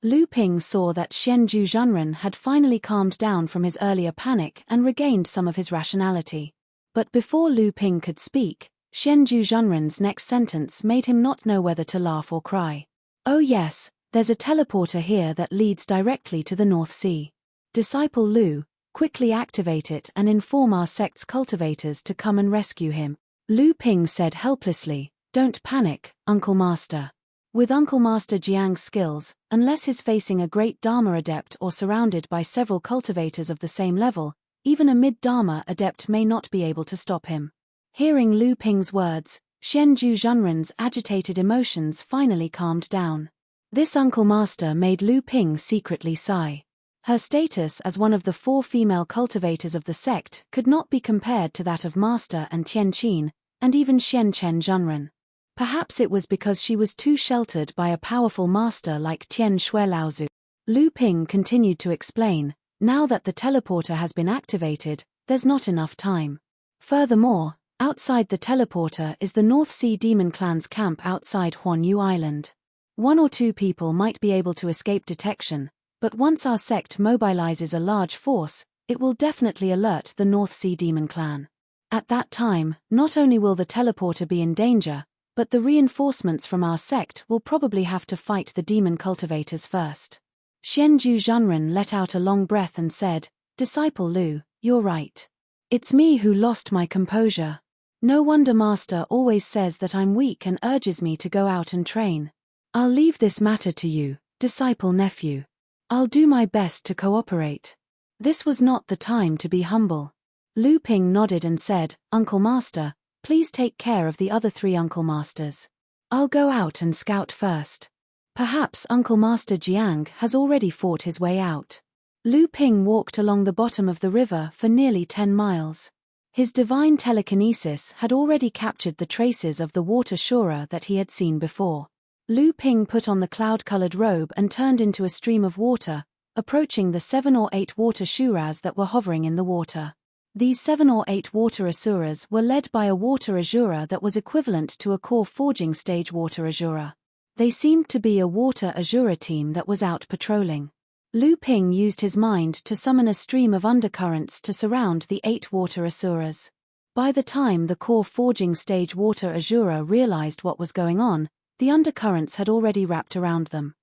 Lu Ping saw that Shen Ju Zhenren had finally calmed down from his earlier panic and regained some of his rationality. But before Lu Ping could speak, Shen Ju Zhenren's next sentence made him not know whether to laugh or cry. "Oh yes, there's a teleporter here that leads directly to the North Sea. Disciple Lu, quickly activate it and inform our sect's cultivators to come and rescue him." Lu Ping said helplessly, "Don't panic, Uncle Master." With Uncle Master Jiang's skills, unless he's facing a great Dharma adept or surrounded by several cultivators of the same level, even a mid-Dharma adept may not be able to stop him. Hearing Lu Ping's words, Shen Ju Zhenren's agitated emotions finally calmed down. This Uncle Master made Lu Ping secretly sigh. Her status as one of the 4 female cultivators of the sect could not be compared to that of Master and Tian Qin, and even Shen Chen Zhenren. Perhaps it was because she was too sheltered by a powerful master like Tian Shui Laozu. Lu Ping continued to explain, "Now that the teleporter has been activated, there's not enough time. Furthermore, outside the teleporter is the North Sea Demon Clan's camp outside Huanyu Island. 1 or 2 people might be able to escape detection, but once our sect mobilizes a large force, it will definitely alert the North Sea Demon Clan. At that time, not only will the teleporter be in danger, but the reinforcements from our sect will probably have to fight the demon cultivators first." Shen Ju Zhenren let out a long breath and said, "Disciple Lu, you're right. It's me who lost my composure. No wonder Master always says that I'm weak and urges me to go out and train. I'll leave this matter to you, disciple nephew. I'll do my best to cooperate. This was not the time to be humble. Lu Ping nodded and said, Uncle Master, please take care of the other 3 Uncle Masters. I'll go out and scout first. Perhaps Uncle Master Jiang has already fought his way out. Lu Ping walked along the bottom of the river for nearly 10 miles. His divine telekinesis had already captured the traces of the water Shura that he had seen before. Lu Ping put on the cloud-colored robe and turned into a stream of water, approaching the 7 or 8 water Shuras that were hovering in the water. These 7 or 8 water Asuras were led by a water Azura that was equivalent to a core forging stage water Azura. They seemed to be a water Azura team that was out patrolling. Lu Ping used his mind to summon a stream of undercurrents to surround the 8 water Asuras. By the time the core forging stage water Azura realized what was going on, the undercurrents had already wrapped around them.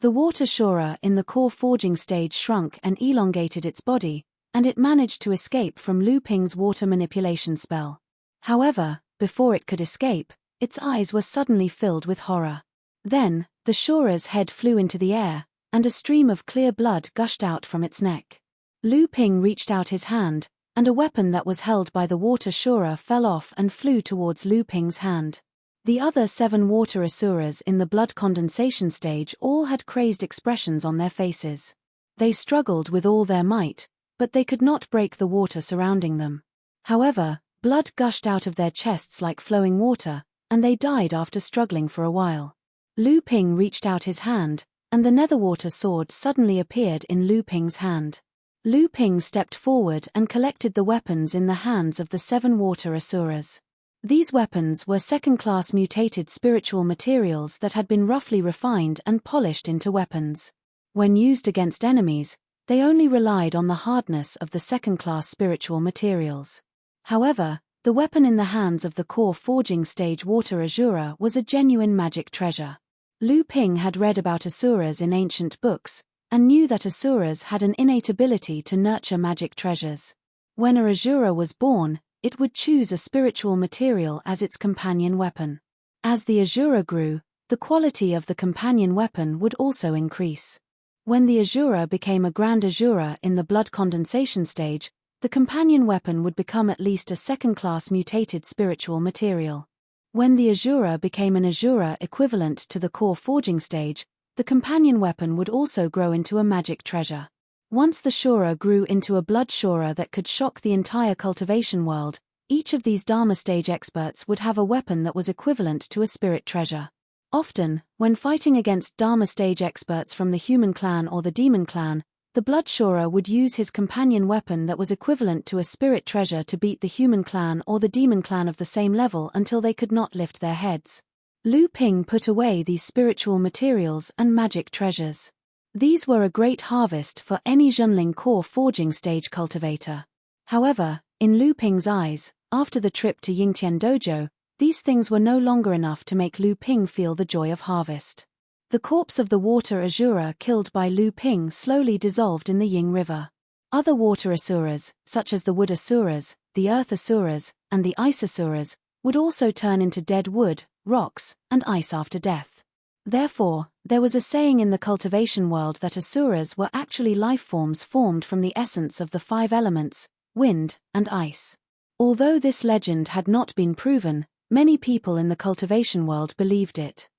The water Shura in the core forging stage shrunk and elongated its body, and it managed to escape from Lu Ping's water manipulation spell. However, before it could escape, its eyes were suddenly filled with horror. Then, the Shura's head flew into the air, and a stream of clear blood gushed out from its neck. Lu Ping reached out his hand, and a weapon that was held by the water Shura fell off and flew towards Lu Ping's hand. The other 7 water Asuras in the blood condensation stage all had crazed expressions on their faces. They struggled with all their might, but they could not break the water surrounding them. However, blood gushed out of their chests like flowing water, and they died after struggling for a while. Lu Ping reached out his hand, and the netherwater sword suddenly appeared in Lu Ping's hand. Lu Ping stepped forward and collected the weapons in the hands of the 7 water Asuras. These weapons were second-class mutated spiritual materials that had been roughly refined and polished into weapons. When used against enemies, they only relied on the hardness of the second-class spiritual materials. However, the weapon in the hands of the core forging stage water Azura was a genuine magic treasure. Lu Ping had read about Asuras in ancient books, and knew that Asuras had an innate ability to nurture magic treasures. When a Azura was born, it would choose a spiritual material as its companion weapon. As the Azura grew, the quality of the companion weapon would also increase. When the Azura became a Grand Azura in the blood condensation stage, the companion weapon would become at least a second-class mutated spiritual material. When the Azura became an Azura equivalent to the core forging stage, the companion weapon would also grow into a magic treasure. Once the Shura grew into a blood Shura that could shock the entire cultivation world, each of these Dharma stage experts would have a weapon that was equivalent to a spirit treasure. Often, when fighting against Dharma stage experts from the human clan or the demon clan, the blood Shura would use his companion weapon that was equivalent to a spirit treasure to beat the human clan or the demon clan of the same level until they could not lift their heads. Lu Ping put away these spiritual materials and magic treasures. These were a great harvest for any Zhenling core forging stage cultivator. However, in Lu Ping's eyes, after the trip to Yingtian Dojo, these things were no longer enough to make Lu Ping feel the joy of harvest. The corpse of the water Azura killed by Lu Ping slowly dissolved in the Ying River. Other water Asuras, such as the wood Asuras, the earth Asuras, and the ice Asuras, would also turn into dead wood, rocks, and ice after death. Therefore, there was a saying in the cultivation world that Asuras were actually life forms formed from the essence of the 5 elements, wind, and ice. Although this legend had not been proven, many people in the cultivation world believed it.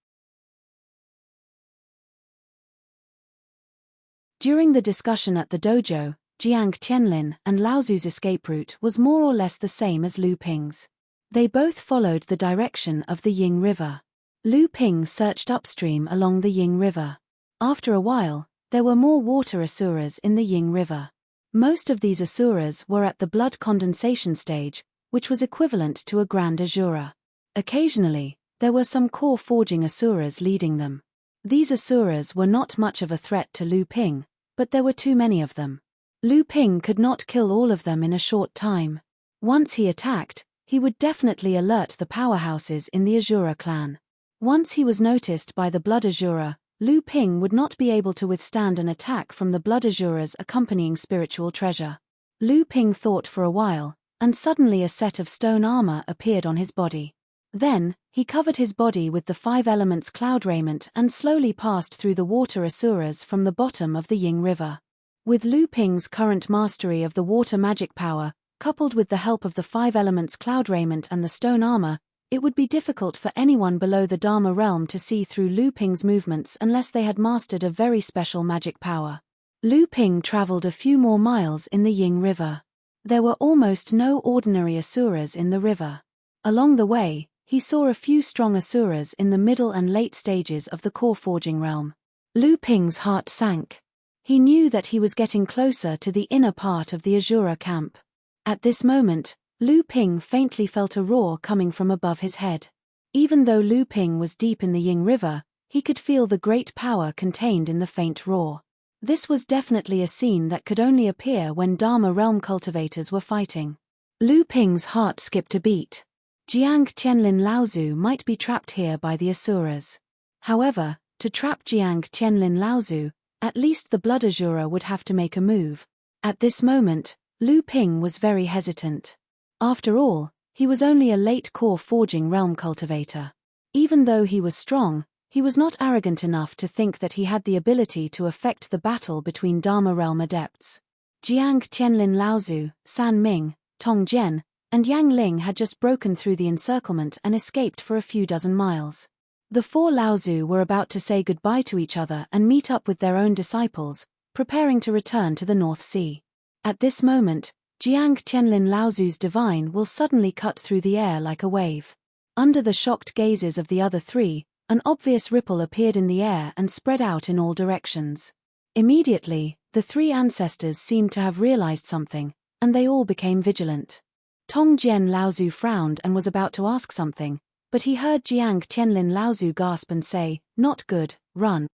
During the discussion at the dojo, Jiang Tianlin and Laozu's escape route was more or less the same as Lu Ping's. They both followed the direction of the Ying River. Lu Ping searched upstream along the Ying River. After a while, there were more water Asuras in the Ying River. Most of these Asuras were at the blood condensation stage, which was equivalent to a Grand Azura. Occasionally, there were some core forging Asuras leading them. These Asuras were not much of a threat to Lu Ping, but there were too many of them. Lu Ping could not kill all of them in a short time. Once he attacked, he would definitely alert the powerhouses in the Azura clan. Once he was noticed by the Blood Azura, Lu Ping would not be able to withstand an attack from the Blood Azura's accompanying spiritual treasure. Lu Ping thought for a while, and suddenly a set of stone armor appeared on his body. Then, he covered his body with the 5 elements cloud raiment and slowly passed through the water asuras from the bottom of the Ying River. With Lu Ping's current mastery of the water magic power, coupled with the help of the 5 elements cloud raiment and the stone armor, it would be difficult for anyone below the Dharma realm to see through Lu Ping's movements unless they had mastered a very special magic power. Lu Ping traveled a few more miles in the Ying River. There were almost no ordinary asuras in the river. Along the way, he saw a few strong asuras in the middle and late stages of the core forging realm. Lu Ping's heart sank. He knew that he was getting closer to the inner part of the Asura camp. At this moment, Lu Ping faintly felt a roar coming from above his head. Even though Lu Ping was deep in the Ying River, he could feel the great power contained in the faint roar. This was definitely a scene that could only appear when Dharma realm cultivators were fighting. Lu Ping's heart skipped a beat. Jiang Qianlin Laozu might be trapped here by the Asuras. However, to trap Jiang Qianlin Laozu, at least the Blood Asura would have to make a move. At this moment, Lu Ping was very hesitant. After all, he was only a late core forging realm cultivator. Even though he was strong, he was not arrogant enough to think that he had the ability to affect the battle between Dharma realm adepts. Jiang Qianlin Laozu, San Ming, Tong Jian, and Yang Ling had just broken through the encirclement and escaped for a few dozen miles. The 4 Laozu were about to say goodbye to each other and meet up with their own disciples, preparing to return to the North Sea. At this moment, Jiang Qianlin Laozu's divine will suddenly cut through the air like a wave. Under the shocked gazes of the other 3, an obvious ripple appeared in the air and spread out in all directions. Immediately, the 3 ancestors seemed to have realized something, and they all became vigilant. Tong Jian Laozu frowned and was about to ask something, but he heard Jiang Qianlin Laozu gasp and say, "Not good, run."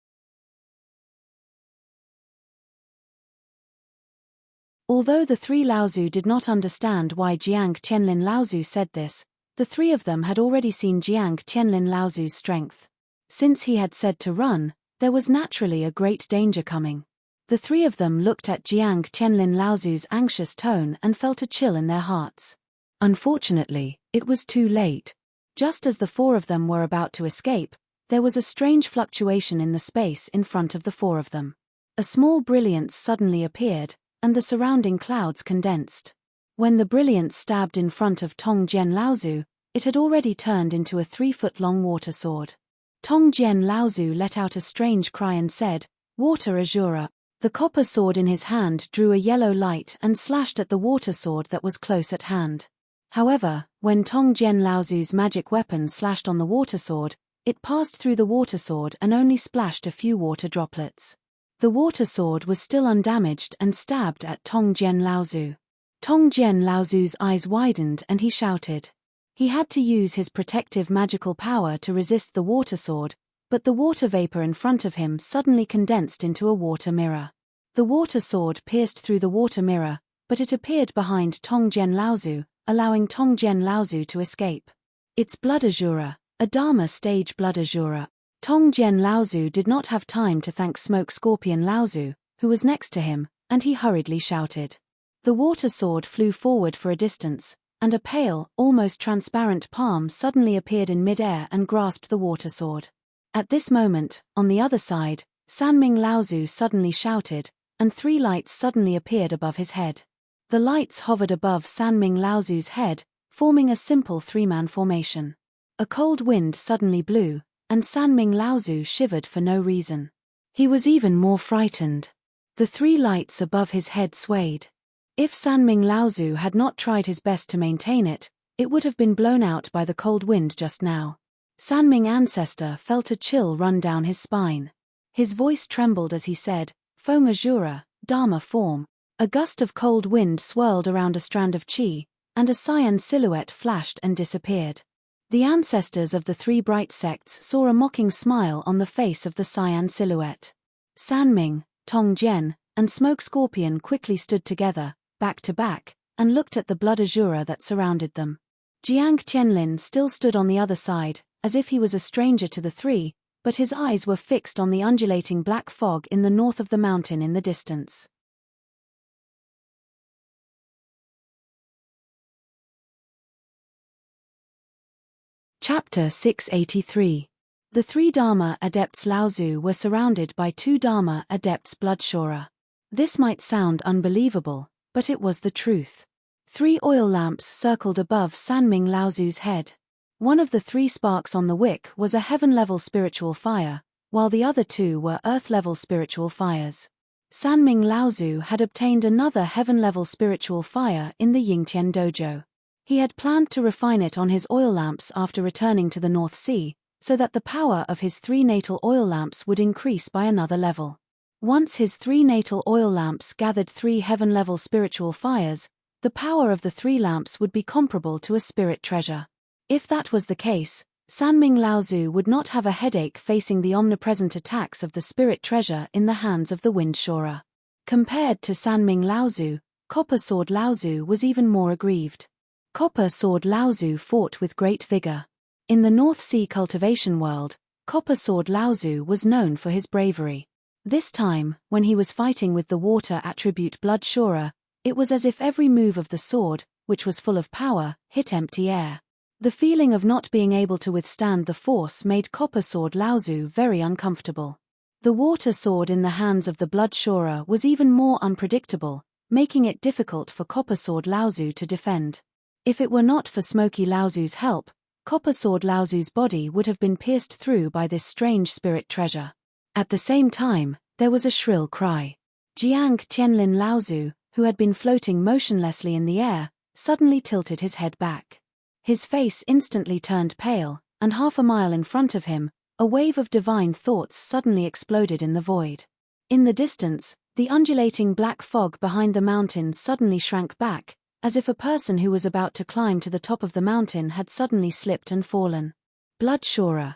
Although the 3 Laozu did not understand why Jiang Qianlin Laozu said this, the 3 of them had already seen Jiang Qianlin Laozu's strength. Since he had said to run, there was naturally a great danger coming. The 3 of them looked at Jiang Qianlin Laozu's anxious tone and felt a chill in their hearts. Unfortunately, it was too late. Just as the 4 of them were about to escape, there was a strange fluctuation in the space in front of the 4 of them. A small brilliance suddenly appeared, and the surrounding clouds condensed. When the brilliance stabbed in front of Tong Jian Laozu, it had already turned into a 3-foot-long water sword. Tong Jian Laozu let out a strange cry and said, "Water Asura." The copper sword in his hand drew a yellow light and slashed at the water sword that was close at hand. However, when Tong Jian Laozu's magic weapon slashed on the water sword, it passed through the water sword and only splashed a few water droplets. The water sword was still undamaged and stabbed at Tong Jian Laozu. Tong Jian Laozu's eyes widened and he shouted. He had to use his protective magical power to resist the water sword, but the water vapor in front of him suddenly condensed into a water mirror. The water sword pierced through the water mirror, but it appeared behind Tong Jian Laozu, allowing Tong Jian Laozu to escape. It's Blood Asura, a Dharma stage Blood Asura. Tong Jian Laozu did not have time to thank Smoke Scorpion Laozu, who was next to him, and he hurriedly shouted. The water sword flew forward for a distance, and a pale, almost transparent palm suddenly appeared in mid-air and grasped the water sword. At this moment, on the other side, Sanming Laozu suddenly shouted, and 3 lights suddenly appeared above his head. The lights hovered above Sanming Laozu's head, forming a simple 3-man formation. A cold wind suddenly blew, and Sanming Laozu shivered for no reason. He was even more frightened. The 3 lights above his head swayed. If Sanming Laozu had not tried his best to maintain it, it would have been blown out by the cold wind just now. Sanming Ancestor felt a chill run down his spine. His voice trembled as he said, "Feng Asura, Dharma form." A gust of cold wind swirled around a strand of chi, and a cyan silhouette flashed and disappeared. The ancestors of the 3 bright sects saw a mocking smile on the face of the cyan silhouette. Sanming, Tong Jian, and Smoke Scorpion quickly stood together, back to back, and looked at the Blood Asura that surrounded them. Jiang Qianlin still stood on the other side, as if he was a stranger to the 3, but his eyes were fixed on the undulating black fog in the north of the mountain in the distance. Chapter 683. The three Dharma adepts Laozu were surrounded by two Dharma adepts Bloodsurer. This might sound unbelievable, but it was the truth. 3 oil lamps circled above Sanming Laozu's head. One of the 3 sparks on the wick was a heaven-level spiritual fire, while the other 2 were earth-level spiritual fires. Sanming Laozu had obtained another heaven-level spiritual fire in the Yingtian dojo. He had planned to refine it on his oil lamps after returning to the North Sea, so that the power of his 3 natal oil lamps would increase by another level. Once his 3 natal oil lamps gathered 3 heaven-level spiritual fires, the power of the 3 lamps would be comparable to a spirit treasure. If that was the case, Sanming Laozu would not have a headache facing the omnipresent attacks of the spirit treasure in the hands of the Wind Shorer. Compared to Sanming Laozu, Copper Sword Laozu was even more aggrieved. Copper Sword Laozu fought with great vigor. In the North Sea cultivation world, Copper Sword Laozu was known for his bravery. This time, when he was fighting with the water attribute Bloodsurer, it was as if every move of the sword, which was full of power, hit empty air. The feeling of not being able to withstand the force made Copper Sword Laozu very uncomfortable. The water sword in the hands of the Bloodsurer was even more unpredictable, making it difficult for Copper Sword Laozu to defend. If it were not for Smoky Laozu's help, Copper Sword Laozu's body would have been pierced through by this strange spirit treasure. At the same time, there was a shrill cry. Jiang Tianlin Laozu, who had been floating motionlessly in the air, suddenly tilted his head back. His face instantly turned pale, and half a mile in front of him, a wave of divine thoughts suddenly exploded in the void. In the distance, the undulating black fog behind the mountain suddenly shrank back, as if a person who was about to climb to the top of the mountain had suddenly slipped and fallen. Bloodsurer,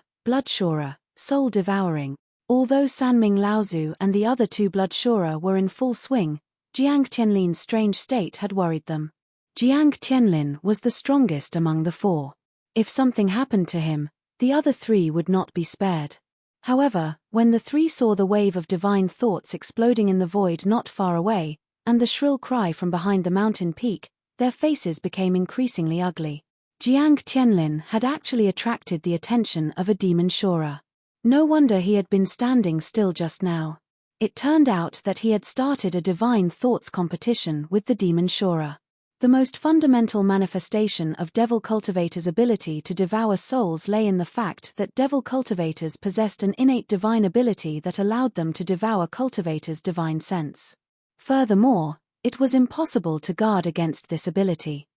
soul-devouring. Although Sanming Laozu and the other 2 Bloodsurer were in full swing, Jiang Tianlin's strange state had worried them. Jiang Tianlin was the strongest among the 4. If something happened to him, the other 3 would not be spared. However, when the 3 saw the wave of divine thoughts exploding in the void not far away, and the shrill cry from behind the mountain peak, their faces became increasingly ugly. Jiang Tianlin had actually attracted the attention of a demon shorer. No wonder he had been standing still just now. It turned out that he had started a divine thoughts competition with the demon shorer. The most fundamental manifestation of devil cultivators' ability to devour souls lay in the fact that devil cultivators possessed an innate divine ability that allowed them to devour cultivators' divine sense. Furthermore, it was impossible to guard against this ability.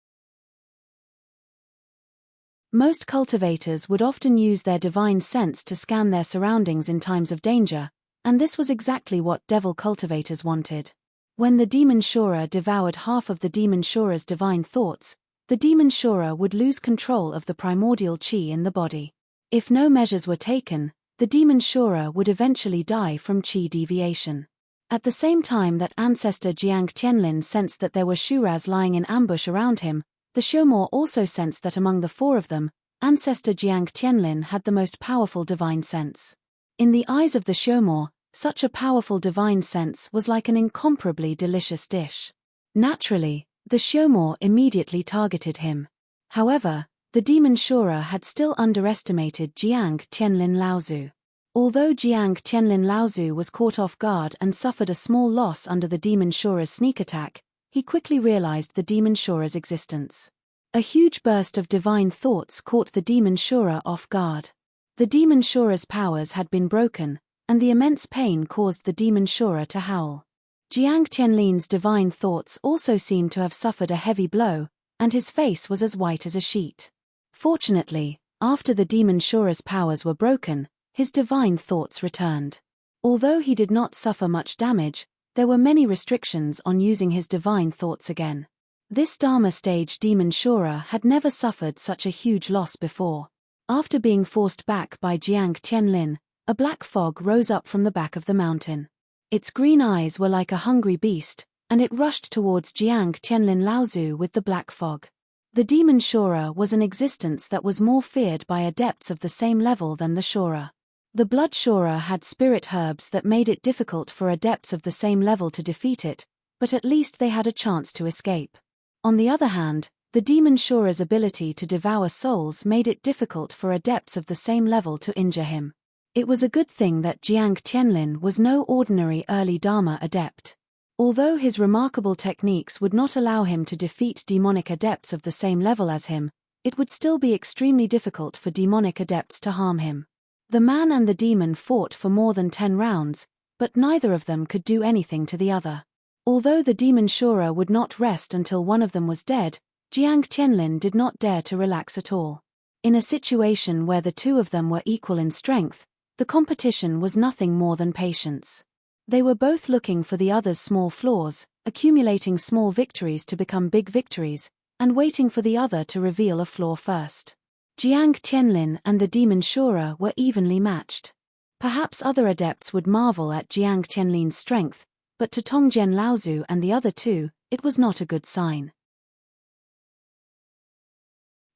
Most cultivators would often use their divine sense to scan their surroundings in times of danger, and this was exactly what devil cultivators wanted. When the demon shorer devoured half of the demon shorer's divine thoughts, the demon shorer would lose control of the primordial qi in the body. If no measures were taken, the demon shorer would eventually die from qi deviation. At the same time that ancestor Jiang Tianlin sensed that there were shuras lying in ambush around him, the Shomo also sensed that among the 4 of them, ancestor Jiang Tianlin had the most powerful divine sense. In the eyes of the Shomo, such a powerful divine sense was like an incomparably delicious dish. Naturally, the Shomo immediately targeted him. However, the demon shorer had still underestimated Jiang Tianlin Laozu. Although Jiang Tianlin Laozu was caught off guard and suffered a small loss under the demon shorer's sneak attack, he quickly realized the demon shorer's existence. A huge burst of divine thoughts caught the demon shorer off guard. The demon shorer's powers had been broken, and the immense pain caused the demon shorer to howl. Jiang Tianlin's divine thoughts also seemed to have suffered a heavy blow, and his face was as white as a sheet. Fortunately, after the demon shorer's powers were broken, his divine thoughts returned. Although he did not suffer much damage, there were many restrictions on using his divine thoughts again. This Dharma stage demon shorer had never suffered such a huge loss before. After being forced back by Jiang Tianlin, a black fog rose up from the back of the mountain. Its green eyes were like a hungry beast, and it rushed towards Jiang Tianlin Laozu with the black fog. The demon shorer was an existence that was more feared by adepts of the same level than the shorer. The blood shorer had spirit herbs that made it difficult for adepts of the same level to defeat it, but at least they had a chance to escape. On the other hand, The demon Shura's ability to devour souls made it difficult for adepts of the same level to injure him. It was a good thing that Jiang Tianlin was no ordinary early Dharma adept. Although his remarkable techniques would not allow him to defeat demonic adepts of the same level as him, it would still be extremely difficult for demonic adepts to harm him. The man and the demon fought for more than 10 rounds, but neither of them could do anything to the other. Although the demon Shura would not rest until one of them was dead, Jiang Tianlin did not dare to relax at all. In a situation where the two of them were equal in strength, the competition was nothing more than patience. They were both looking for the other's small flaws, accumulating small victories to become big victories, and waiting for the other to reveal a flaw first. Jiang Tianlin and the demon Shura were evenly matched. Perhaps other adepts would marvel at Jiang Tianlin's strength, but to Tongjian Laozu and the other two, it was not a good sign.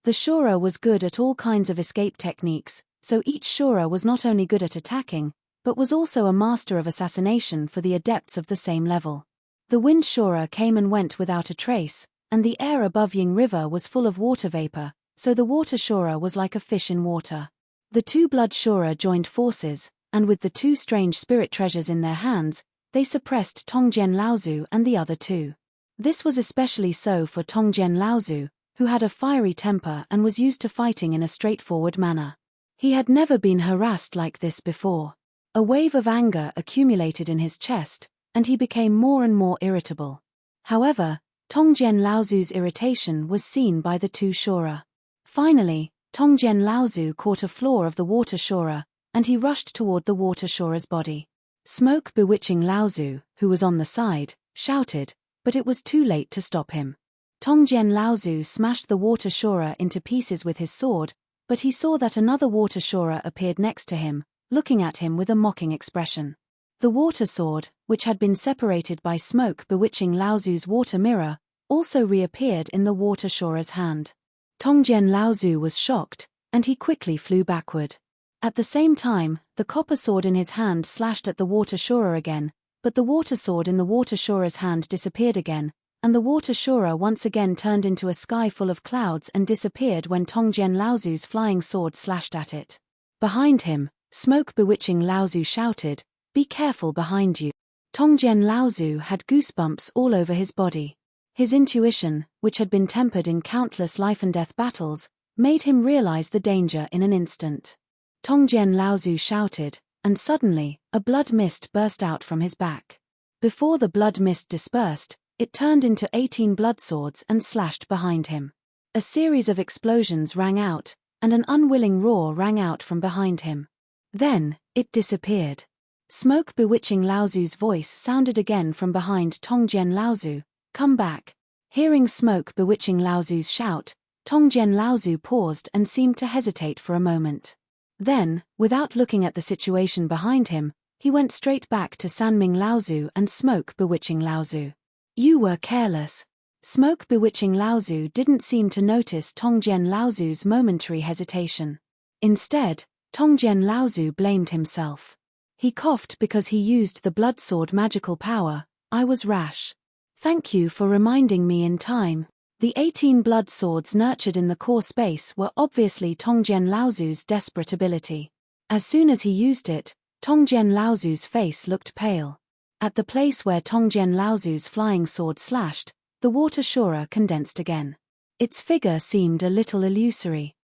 The Shura was good at all kinds of escape techniques, so each Shura was not only good at attacking, but was also a master of assassination for the adepts of the same level. The wind Shura came and went without a trace, and the air above Ying River was full of water vapor, so the water Shura was like a fish in water. The two blood Shura joined forces, and with the two strange spirit treasures in their hands, they suppressed Tongjian Laozu and the other two. This was especially so for Tongjian Laozu, who had a fiery temper and was used to fighting in a straightforward manner. He had never been harassed like this before. A wave of anger accumulated in his chest, and he became more and more irritable. However, Tongjian Laozu's irritation was seen by the two Shura. Finally, Tongjian Laozu caught a flaw of the water Shura, and he rushed toward the water Shura's body. Smoke bewitching Laozu, who was on the side, shouted, but it was too late to stop him. Tongjian Laozu smashed the water Shura into pieces with his sword, but he saw that another water Shura appeared next to him, looking at him with a mocking expression. The water sword, which had been separated by smoke bewitching Laozu's water mirror, also reappeared in the water Shura's hand. Tongjian Laozu was shocked, and he quickly flew backward. At the same time, the copper sword in his hand slashed at the water Shura again, but the water sword in the water Shura's hand disappeared again, and the water Shura once again turned into a sky full of clouds and disappeared when Tongjian Laozu's flying sword slashed at it. Behind him, smoke bewitching Laozu shouted, "Be careful behind you." Tongjian Laozu had goosebumps all over his body. His intuition, which had been tempered in countless life-and-death battles, made him realize the danger in an instant. Tongjian Laozu shouted, and suddenly, a blood mist burst out from his back. Before the blood mist dispersed, it turned into 18 blood swords and slashed behind him. A series of explosions rang out, and an unwilling roar rang out from behind him. Then, it disappeared. Smoke bewitching Laozu's voice sounded again from behind Tongjian Laozu, "Come back." Hearing smoke bewitching Laozu's shout, Tongjian Laozu paused and seemed to hesitate for a moment. Then, without looking at the situation behind him, he went straight back to Sanming Laozu and smoke bewitching Laozu. "You were careless." Smoke bewitching Laozu didn't seem to notice Tongjian Laozu's momentary hesitation. Instead, Tongjian Laozu blamed himself. He coughed because he used the blood sword magical power. "I was rash. Thank you for reminding me in time." The 18 blood swords nurtured in the core space were obviously Tongjian Laozu's desperate ability. As soon as he used it, Tongjian Laozu's face looked pale. At the place where Tongjian Laozu's flying sword slashed, the water Shura condensed again. Its figure seemed a little illusory.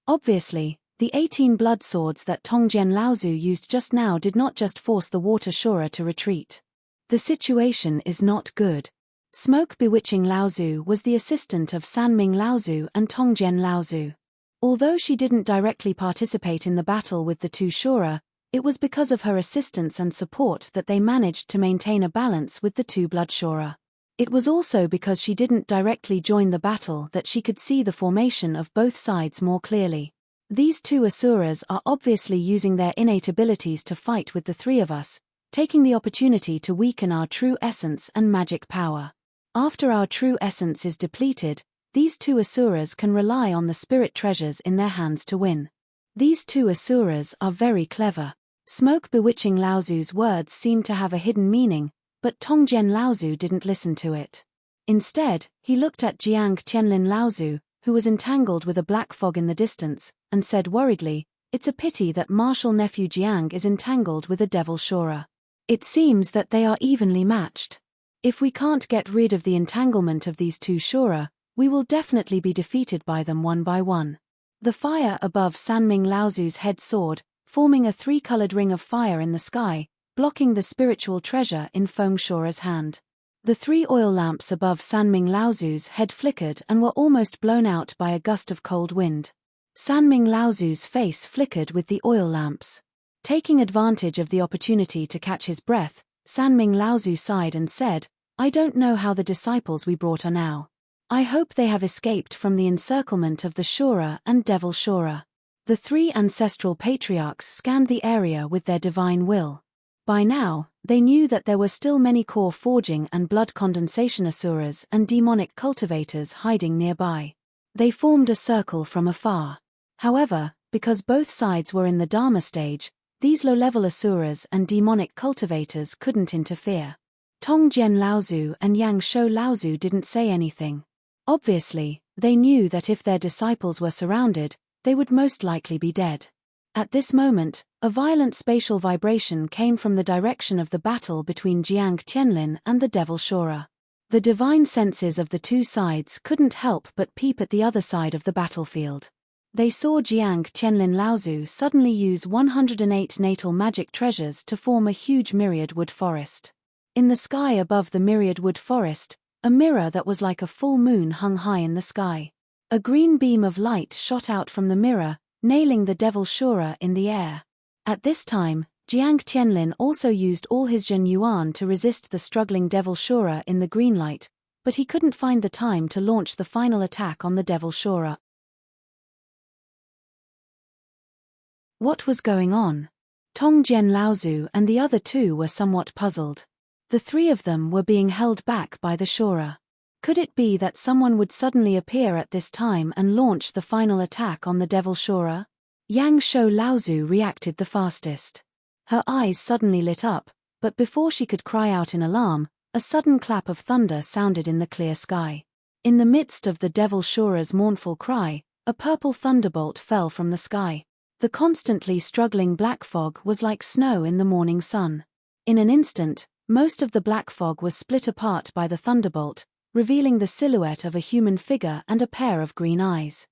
Obviously, the 18 blood swords that Tongjian Laozu used just now did not just force the water Shura to retreat. The situation is not good. Smoke bewitching Laozu was the assistant of Sanming Laozu and Tongjian Laozu. Although she didn't directly participate in the battle with the two Shura, it was because of her assistance and support that they managed to maintain a balance with the two blood Shura. It was also because she didn't directly join the battle that she could see the formation of both sides more clearly. These two Asuras are obviously using their innate abilities to fight with the three of us, taking the opportunity to weaken our true essence and magic power. After our true essence is depleted, these two Asuras can rely on the spirit treasures in their hands to win. These two Asuras are very clever. Smoke bewitching Laozu's words seemed to have a hidden meaning, but Tongjian Laozu didn't listen to it. Instead, he looked at Jiang Qianlin Laozu, who was entangled with a black fog in the distance, and said worriedly, "It's a pity that martial nephew Jiang is entangled with a devil Shura. It seems that they are evenly matched. If we can't get rid of the entanglement of these two Shura, we will definitely be defeated by them one by one." The fire above Sanming Laozu's head soared, forming a three-colored ring of fire in the sky, blocking the spiritual treasure in Feng Shua's hand. The three oil lamps above Sanming Laozu's head flickered and were almost blown out by a gust of cold wind. Sanming Laozu's face flickered with the oil lamps. Taking advantage of the opportunity to catch his breath, Sanming Laozu sighed and said, "I don't know how the disciples we brought are now. I hope they have escaped from the encirclement of the Shura and Devil Shura." The three ancestral patriarchs scanned the area with their divine will. By now, they knew that there were still many core forging and blood condensation asuras and demonic cultivators hiding nearby. They formed a circle from afar. However, because both sides were in the Dharma stage, these low-level asuras and demonic cultivators couldn't interfere. Tongjian Laozu and Yang Shou Laozu didn't say anything. Obviously, they knew that if their disciples were surrounded, they would most likely be dead. At this moment, a violent spatial vibration came from the direction of the battle between Jiang Qianlin and the Devil Shura. The divine senses of the two sides couldn't help but peep at the other side of the battlefield. They saw Jiang Qianlin Laozu suddenly use 108 natal magic treasures to form a huge myriad wood forest. In the sky above the myriad wood forest, a mirror that was like a full moon hung high in the sky. A green beam of light shot out from the mirror, nailing the Devil Shura in the air. At this time, Jiang Qianlin also used all his Zhen Yuan to resist the struggling Devil Shura in the green light, but he couldn't find the time to launch the final attack on the Devil Shura. What was going on? Tongjian Laozu and the other two were somewhat puzzled. The three of them were being held back by the Shura. Could it be that someone would suddenly appear at this time and launch the final attack on the Devil Shura? Yang Shou Laozu reacted the fastest. Her eyes suddenly lit up, but before she could cry out in alarm, a sudden clap of thunder sounded in the clear sky. In the midst of the Devil Shura's mournful cry, a purple thunderbolt fell from the sky. The constantly struggling black fog was like snow in the morning sun. In an instant, most of the black fog was split apart by the thunderbolt, revealing the silhouette of a human figure and a pair of green eyes.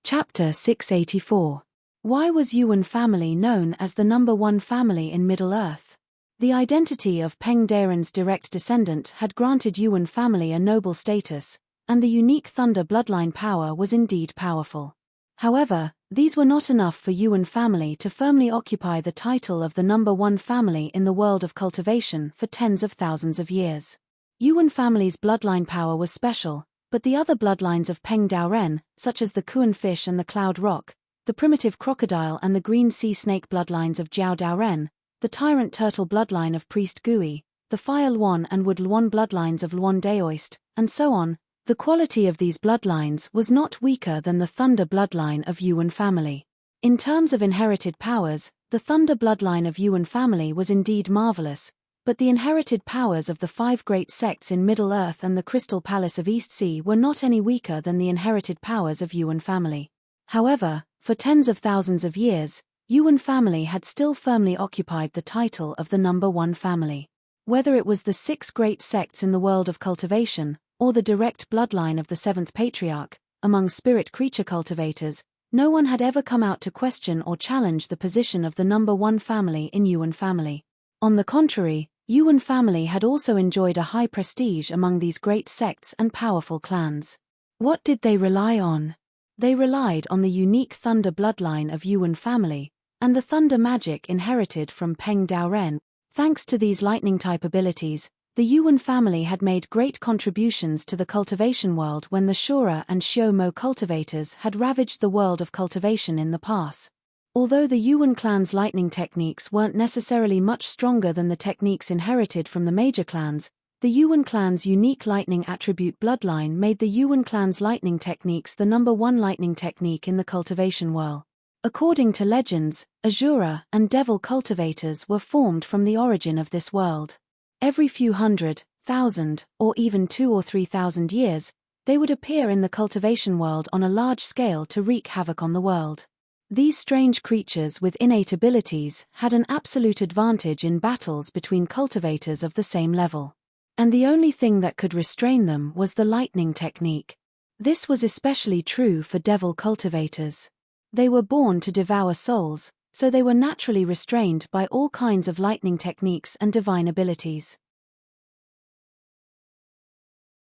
Chapter 684. Why was Yuan family known as the #1 family in Middle-earth? The identity of Peng Daren's direct descendant had granted Yuan family a noble status, and the unique thunder bloodline power was indeed powerful. However, these were not enough for Yuan family to firmly occupy the title of the #1 family in the world of cultivation for tens of thousands of years. Yuan family's bloodline power was special, but the other bloodlines of Peng Daoren, such as the Kuan fish and the Cloud Rock, the primitive crocodile and the green sea snake bloodlines of Jiao Daoren, the tyrant turtle bloodline of Priest Gui, the fire Luan and wood Luan bloodlines of Luan Daoist, and so on, the quality of these bloodlines was not weaker than the thunder bloodline of Yuan family. In terms of inherited powers, the thunder bloodline of Yuan family was indeed marvelous, but the inherited powers of the 5 great sects in Middle-earth and the Crystal Palace of East Sea were not any weaker than the inherited powers of Yuan family. However, for tens of thousands of years, Yuan family had still firmly occupied the title of the #1 family. Whether it was the 6 great sects in the world of cultivation, or the direct bloodline of the 7th patriarch, among spirit creature cultivators, no one had ever come out to question or challenge the position of the #1 family in Yuan family. On the contrary, Yuan family had also enjoyed a high prestige among these great sects and powerful clans. What did they rely on? They relied on the unique thunder bloodline of Yuan family, and the thunder magic inherited from Peng Daoren. Thanks to these lightning-type abilities, the Yuan family had made great contributions to the cultivation world when the Shura and Xiao Mo cultivators had ravaged the world of cultivation in the past. Although the Yuan clan's lightning techniques weren't necessarily much stronger than the techniques inherited from the major clans, the Yuan clan's unique lightning attribute bloodline made the Yuan clan's lightning techniques the #1 lightning technique in the cultivation world. According to legends, Asura and devil cultivators were formed from the origin of this world. Every few hundred, thousand, or even 2,000 or 3,000 years, they would appear in the cultivation world on a large scale to wreak havoc on the world. These strange creatures with innate abilities had an absolute advantage in battles between cultivators of the same level. And the only thing that could restrain them was the lightning technique. This was especially true for devil cultivators. They were born to devour souls, so they were naturally restrained by all kinds of lightning techniques and divine abilities.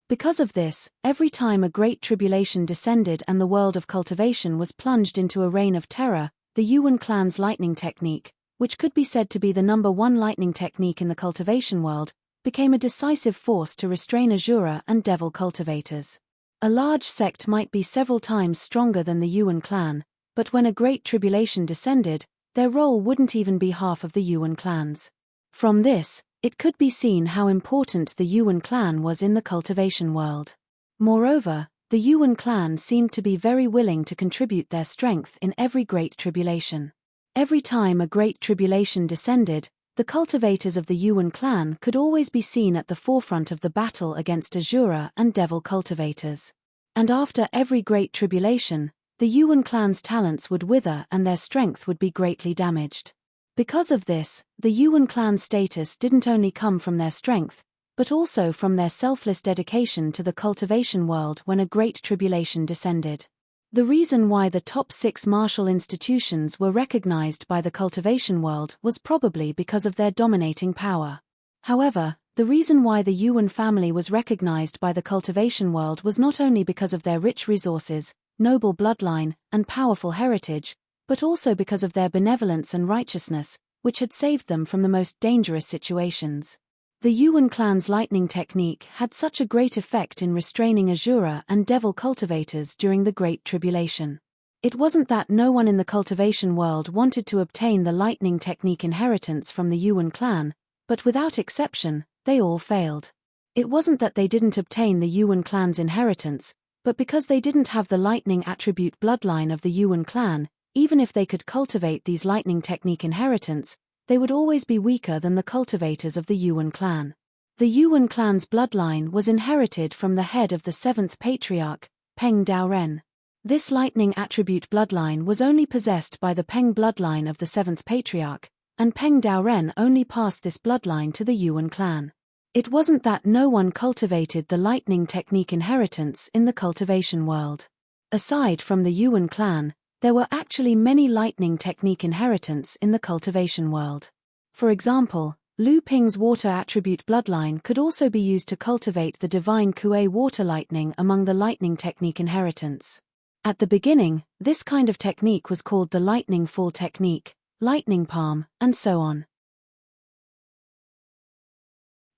Because of this, every time a great tribulation descended and the world of cultivation was plunged into a reign of terror, the Yuan clan's lightning technique, which could be said to be the #1 lightning technique in the cultivation world, became a decisive force to restrain Asura and devil cultivators. A large sect might be several times stronger than the Yuan clan, but when a great tribulation descended, their role wouldn't even be half of the Yuan clan's. From this, it could be seen how important the Yuan clan was in the cultivation world. Moreover, the Yuan clan seemed to be very willing to contribute their strength in every great tribulation. Every time a great tribulation descended, the cultivators of the Yuan clan could always be seen at the forefront of the battle against Asura and devil cultivators. And after every great tribulation, the Yuan clan's talents would wither and their strength would be greatly damaged. Because of this, the Yuan clan's status didn't only come from their strength, but also from their selfless dedication to the cultivation world when a great tribulation descended. The reason why the top 6 martial institutions were recognized by the cultivation world was probably because of their dominating power. However, the reason why the Yuan family was recognized by the cultivation world was not only because of their rich resources, noble bloodline, and powerful heritage, but also because of their benevolence and righteousness, which had saved them from the most dangerous situations. The Yuan clan's lightning technique had such a great effect in restraining Asura and devil cultivators during the Great Tribulation. It wasn't that no one in the cultivation world wanted to obtain the lightning technique inheritance from the Yuan clan, but without exception, they all failed. It wasn't that they didn't obtain the Yuan clan's inheritance, but because they didn't have the lightning attribute bloodline of the Yuan clan, even if they could cultivate these lightning technique inheritance, they would always be weaker than the cultivators of the Yuan clan. The Yuan clan's bloodline was inherited from the head of the 7th patriarch, Peng Daoren. This lightning attribute bloodline was only possessed by the Peng bloodline of the 7th patriarch, and Peng Daoren only passed this bloodline to the Yuan clan. It wasn't that no one cultivated the lightning technique inheritance in the cultivation world. Aside from the Yuan clan, there were actually many lightning technique inheritance in the cultivation world. For example, Lu Ping's water attribute bloodline could also be used to cultivate the divine Kuei water lightning among the lightning technique inheritance. At the beginning, this kind of technique was called the lightning fall technique, lightning palm, and so on.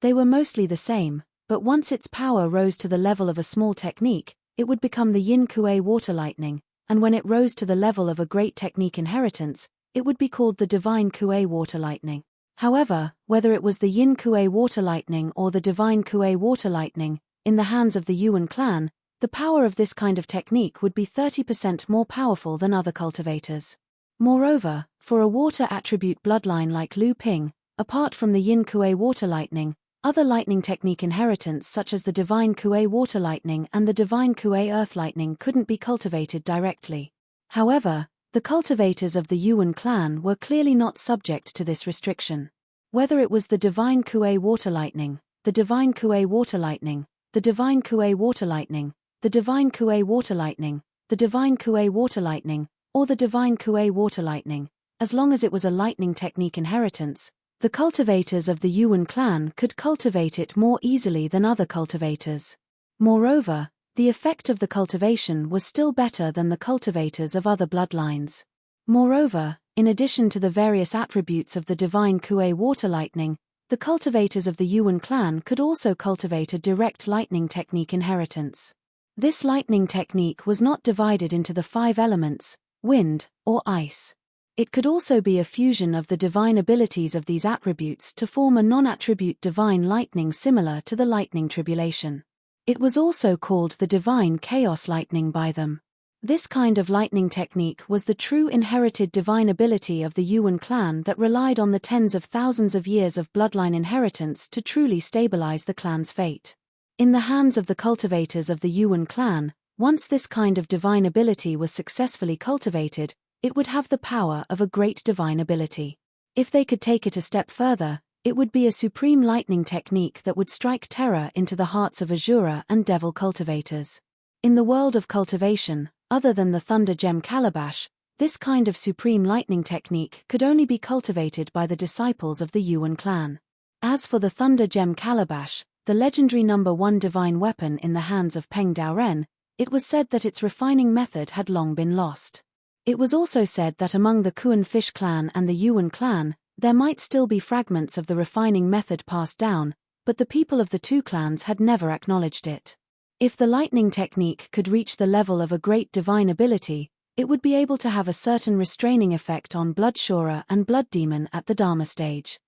They were mostly the same, but once its power rose to the level of a small technique, it would become the yin Kuei water lightning, and when it rose to the level of a great technique inheritance, it would be called the divine Kuei water lightning. However, whether it was the yin Kuei water lightning or the divine Kuei water lightning, in the hands of the Yuan clan, the power of this kind of technique would be 30% more powerful than other cultivators. Moreover, for a water attribute bloodline like Lu Ping, apart from the yin Kuei water lightning, other lightning technique inheritance such as the divine Kuei water lightning and the divine Kuei earth lightning couldn't be cultivated directly. However, the cultivators of the Yuan clan were clearly not subject to this restriction. Whether it was the divine Kuei water lightning, the divine Kuei water lightning, the divine Kuei water lightning, the divine Kuei water lightning, the divine Kuei water lightning, or the divine Kuei water lightning, as long as it was a lightning technique inheritance, the cultivators of the Yuan clan could cultivate it more easily than other cultivators. Moreover, the effect of the cultivation was still better than the cultivators of other bloodlines. Moreover, in addition to the various attributes of the divine Kuei water lightning, the cultivators of the Yuan clan could also cultivate a direct lightning technique inheritance. This lightning technique was not divided into the 5 elements, wind, or ice. It could also be a fusion of the divine abilities of these attributes to form a non-attribute divine lightning similar to the lightning tribulation. It was also called the divine chaos lightning by them. This kind of lightning technique was the true inherited divine ability of the Yuan clan that relied on the tens of thousands of years of bloodline inheritance to truly stabilize the clan's fate. In the hands of the cultivators of the Yuan clan, once this kind of divine ability was successfully cultivated, it would have the power of a great divine ability. If they could take it a step further, it would be a supreme lightning technique that would strike terror into the hearts of Asura and devil cultivators. In the world of cultivation, other than the Thunder Gem Calabash, this kind of supreme lightning technique could only be cultivated by the disciples of the Yuan clan. As for the Thunder Gem Calabash, the legendary number 1 divine weapon in the hands of Peng Daoren, it was said that its refining method had long been lost. It was also said that among the Kuan Fish clan and the Yuan clan, there might still be fragments of the refining method passed down, but the people of the two clans had never acknowledged it. If the lightning technique could reach the level of a great divine ability, it would be able to have a certain restraining effect on Bloodshura and Blood Demon at the Dharma stage.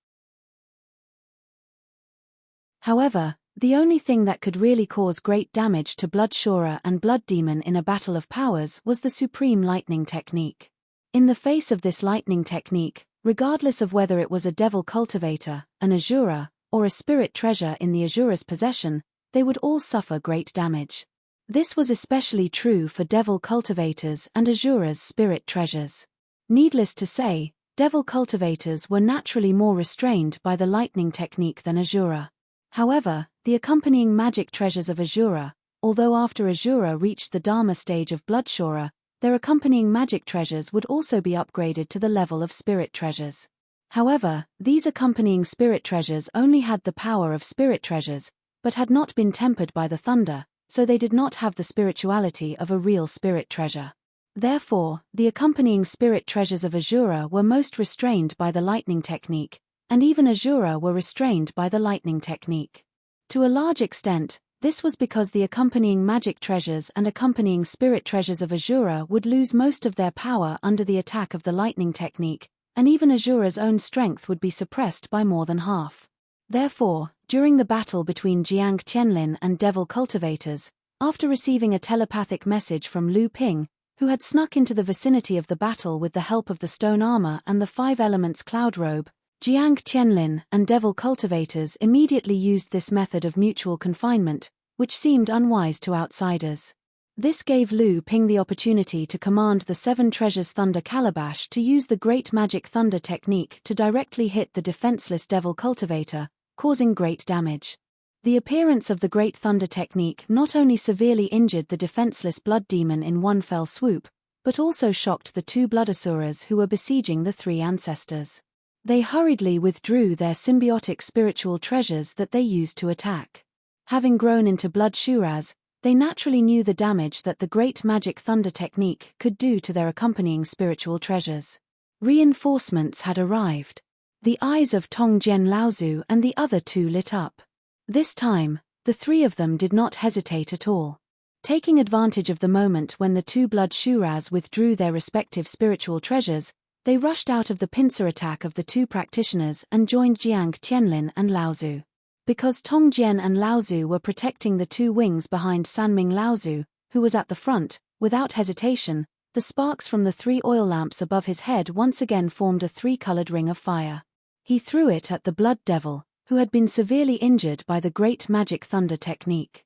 However, the only thing that could really cause great damage to Bloodshura and Blood Demon in a battle of powers was the supreme lightning technique. In the face of this lightning technique, regardless of whether it was a devil cultivator, an Asura, or a spirit treasure in the Asura's possession, they would all suffer great damage. This was especially true for devil cultivators and Asura's spirit treasures. Needless to say, devil cultivators were naturally more restrained by the lightning technique than Asura. However, the accompanying magic treasures of Asura, although after Asura reached the Dharma stage of Bloodshura, their accompanying magic treasures would also be upgraded to the level of spirit treasures. However, these accompanying spirit treasures only had the power of spirit treasures, but had not been tempered by the thunder, so they did not have the spirituality of a real spirit treasure. Therefore, the accompanying spirit treasures of Asura were most restrained by the lightning technique, and even Asura were restrained by the lightning technique. To a large extent, this was because the accompanying magic treasures and accompanying spirit treasures of Asura would lose most of their power under the attack of the lightning technique, and even Asura's own strength would be suppressed by more than half. Therefore, during the battle between Jiang Qianlin and devil cultivators, after receiving a telepathic message from Lu Ping, who had snuck into the vicinity of the battle with the help of the stone armor and the 5 elements cloud robe, Jiang Qianlin and devil cultivators immediately used this method of mutual confinement, which seemed unwise to outsiders. This gave Lu Ping the opportunity to command the 7 Treasures Thunder Calabash to use the Great Magic Thunder technique to directly hit the defenseless devil cultivator, causing great damage. The appearance of the Great Thunder technique not only severely injured the defenseless Blood Demon in one fell swoop, but also shocked the 2 Bloodasuras who were besieging the 3 ancestors. They hurriedly withdrew their symbiotic spiritual treasures that they used to attack. Having grown into Bloodshuras, they naturally knew the damage that the Great Magic Thunder technique could do to their accompanying spiritual treasures. Reinforcements had arrived. The eyes of Tong Jian Laozu and the other 2 lit up. This time, the 3 of them did not hesitate at all. Taking advantage of the moment when the 2 Bloodshuras withdrew their respective spiritual treasures, they rushed out of the pincer attack of the 2 practitioners and joined Jiang Qianlin and Laozu. Because Tong Jian and Laozu were protecting the 2 wings behind Sanming Laozu, who was at the front, without hesitation, the sparks from the 3 oil lamps above his head once again formed a 3-colored ring of fire. He threw it at the Blood Devil, who had been severely injured by the Great Magic Thunder technique.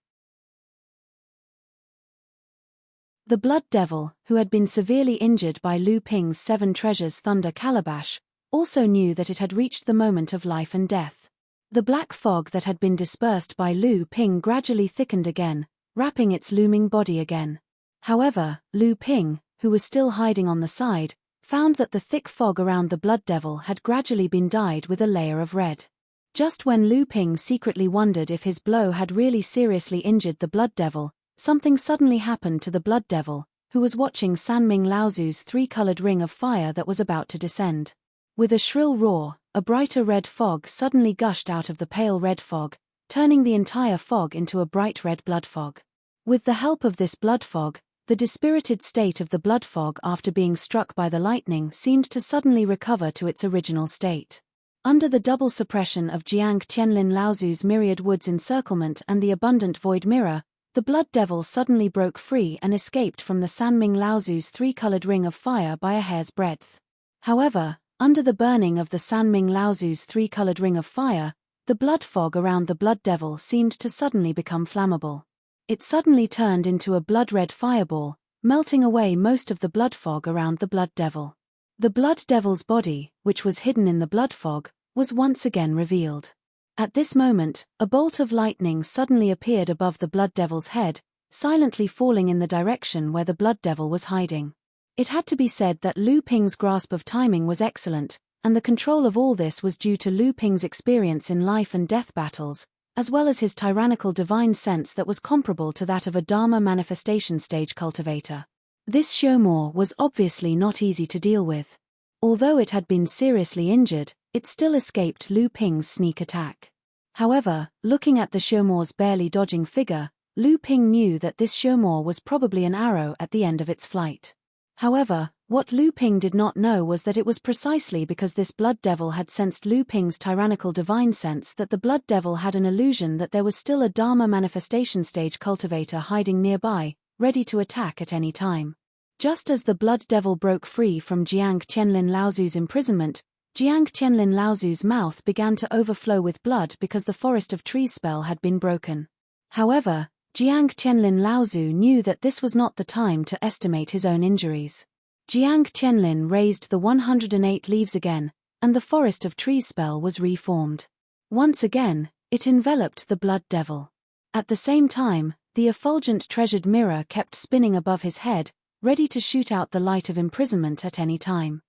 The Blood Devil, who had been severely injured by Lu Ping's 7 Treasures Thunder Calabash, also knew that it had reached the moment of life and death. The black fog that had been dispersed by Lu Ping gradually thickened again, wrapping its looming body again. However, Lu Ping, who was still hiding on the side, found that the thick fog around the Blood Devil had gradually been dyed with a layer of red. Just when Lu Ping secretly wondered if his blow had really seriously injured the Blood Devil, something suddenly happened to the Blood Devil, who was watching Sanming Laozu's 3-colored ring of fire that was about to descend. With a shrill roar, a brighter red fog suddenly gushed out of the pale red fog, turning the entire fog into a bright red blood fog. With the help of this blood fog, the dispirited state of the blood fog after being struck by the lightning seemed to suddenly recover to its original state. Under the double suppression of Jiang Qianlin Laozu's myriad woods encirclement and the abundant void mirror, the blood devil suddenly broke free and escaped from the Sanming Laozu's three-colored ring of fire by a hair's breadth. However, under the burning of the Sanming Laozu's three-colored ring of fire, the blood fog around the blood devil seemed to suddenly become flammable. It suddenly turned into a blood-red fireball, melting away most of the blood fog around the blood devil. The blood devil's body, which was hidden in the blood fog, was once again revealed. At this moment, a bolt of lightning suddenly appeared above the blood devil's head, silently falling in the direction where the blood devil was hiding. It had to be said that Lu Ping's grasp of timing was excellent, and the control of all this was due to Lu Ping's experience in life and death battles, as well as his tyrannical divine sense that was comparable to that of a Dharma manifestation stage cultivator. This Xiaomor was obviously not easy to deal with. Although it had been seriously injured, it still escaped Lu Ping's sneak attack. However, looking at the Xiaomor's barely dodging figure, Lu Ping knew that this Xiaomor was probably an arrow at the end of its flight. However, what Lu Ping did not know was that it was precisely because this blood devil had sensed Lu Ping's tyrannical divine sense that the blood devil had an illusion that there was still a Dharma manifestation stage cultivator hiding nearby, ready to attack at any time. Just as the blood devil broke free from Jiang Qianlin Laozu's imprisonment, Jiang Qianlin Laozu's mouth began to overflow with blood because the Forest of Trees spell had been broken. However, Jiang Qianlin Laozu knew that this was not the time to estimate his own injuries. Jiang Qianlin raised the 108 leaves again, and the Forest of Trees spell was reformed. Once again, it enveloped the blood devil. At the same time, the effulgent treasured mirror kept spinning above his head, ready to shoot out the light of imprisonment at any time.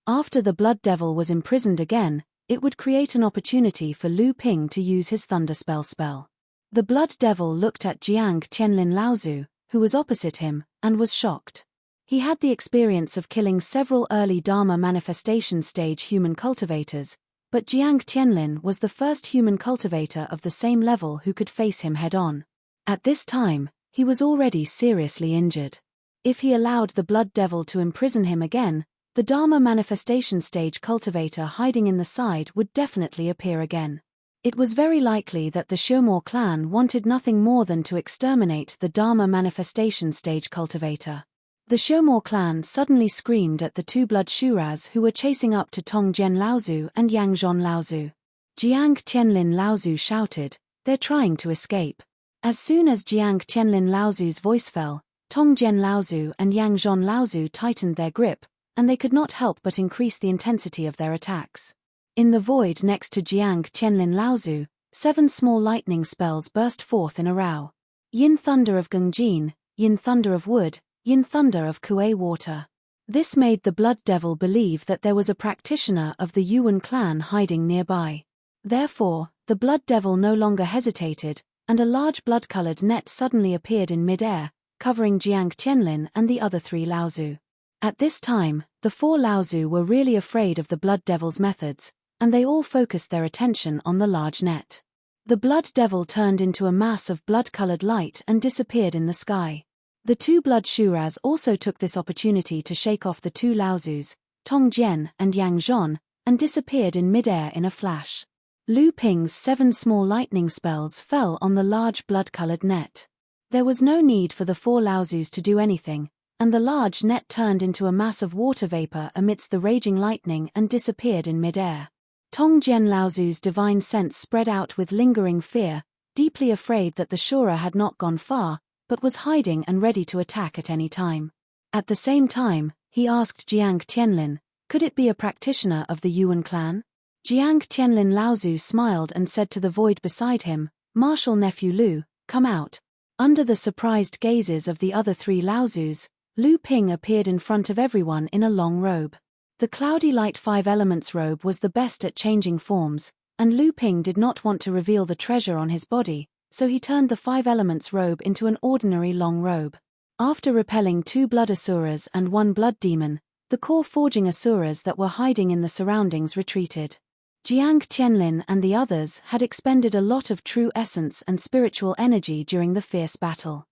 After the blood devil was imprisoned again, it would create an opportunity for Lu Ping to use his thunderspell spell. The blood devil looked at Jiang Qianlin Laozu, who was opposite him, and was shocked. He had the experience of killing several early Dharma manifestation stage human cultivators, but Jiang Qianlin was the first human cultivator of the same level who could face him head-on. At this time, he was already seriously injured. If he allowed the blood devil to imprison him again, the Dharma manifestation stage cultivator hiding in the side would definitely appear again. It was very likely that the Xiaomor clan wanted nothing more than to exterminate the Dharma manifestation stage cultivator. The Xiaomor clan suddenly screamed at the two blood Shuras who were chasing up to Tongjian Laozu and Yangzhon Laozu. Jiang Qianlin Laozu shouted, "They're trying to escape." As soon as Jiang Qianlin Laozu's voice fell, Tongjian Laozu and Yangzhon Laozu tightened their grip, and they could not help but increase the intensity of their attacks. In the void next to Jiang Qianlin Laozu, 7 small lightning spells burst forth in a row. Yin Thunder of Gungjin, Yin Thunder of Wood, Yin Thunder of Kuei Water. This made the blood devil believe that there was a practitioner of the Yuan clan hiding nearby. Therefore, the blood devil no longer hesitated, and a large blood-colored net suddenly appeared in mid-air, covering Jiang Qianlin and the other 3 Laozu. At this time, the 4 Laozu were really afraid of the blood devil's methods, and they all focused their attention on the large net. The blood devil turned into a mass of blood-colored light and disappeared in the sky. The 2 blood Shuras also took this opportunity to shake off the 2 Laozus, Tongjian and Yangzhon, and disappeared in mid-air in a flash. Lu Ping's 7 small lightning spells fell on the large blood-colored net. There was no need for the 4 Laozus to do anything, and the large net turned into a mass of water vapor amidst the raging lightning and disappeared in mid-air. Tongjian Laozu's divine sense spread out with lingering fear, deeply afraid that the Shura had not gone far, but was hiding and ready to attack at any time. At the same time, he asked Jiang Qianlin, could it be a practitioner of the Yuan clan? Jiang Qianlin Laozu smiled and said to the void beside him, "Martial nephew Lu, come out." Under the surprised gazes of the other 3 Laozus, Lu Ping appeared in front of everyone in a long robe. The cloudy light 5 elements robe was the best at changing forms, and Lu Ping did not want to reveal the treasure on his body, so he turned the 5 elements robe into an ordinary long robe. After repelling 2 blood asuras and 1 blood demon, the core forging asuras that were hiding in the surroundings retreated. Jiang Qianlin and the others had expended a lot of true essence and spiritual energy during the fierce battle.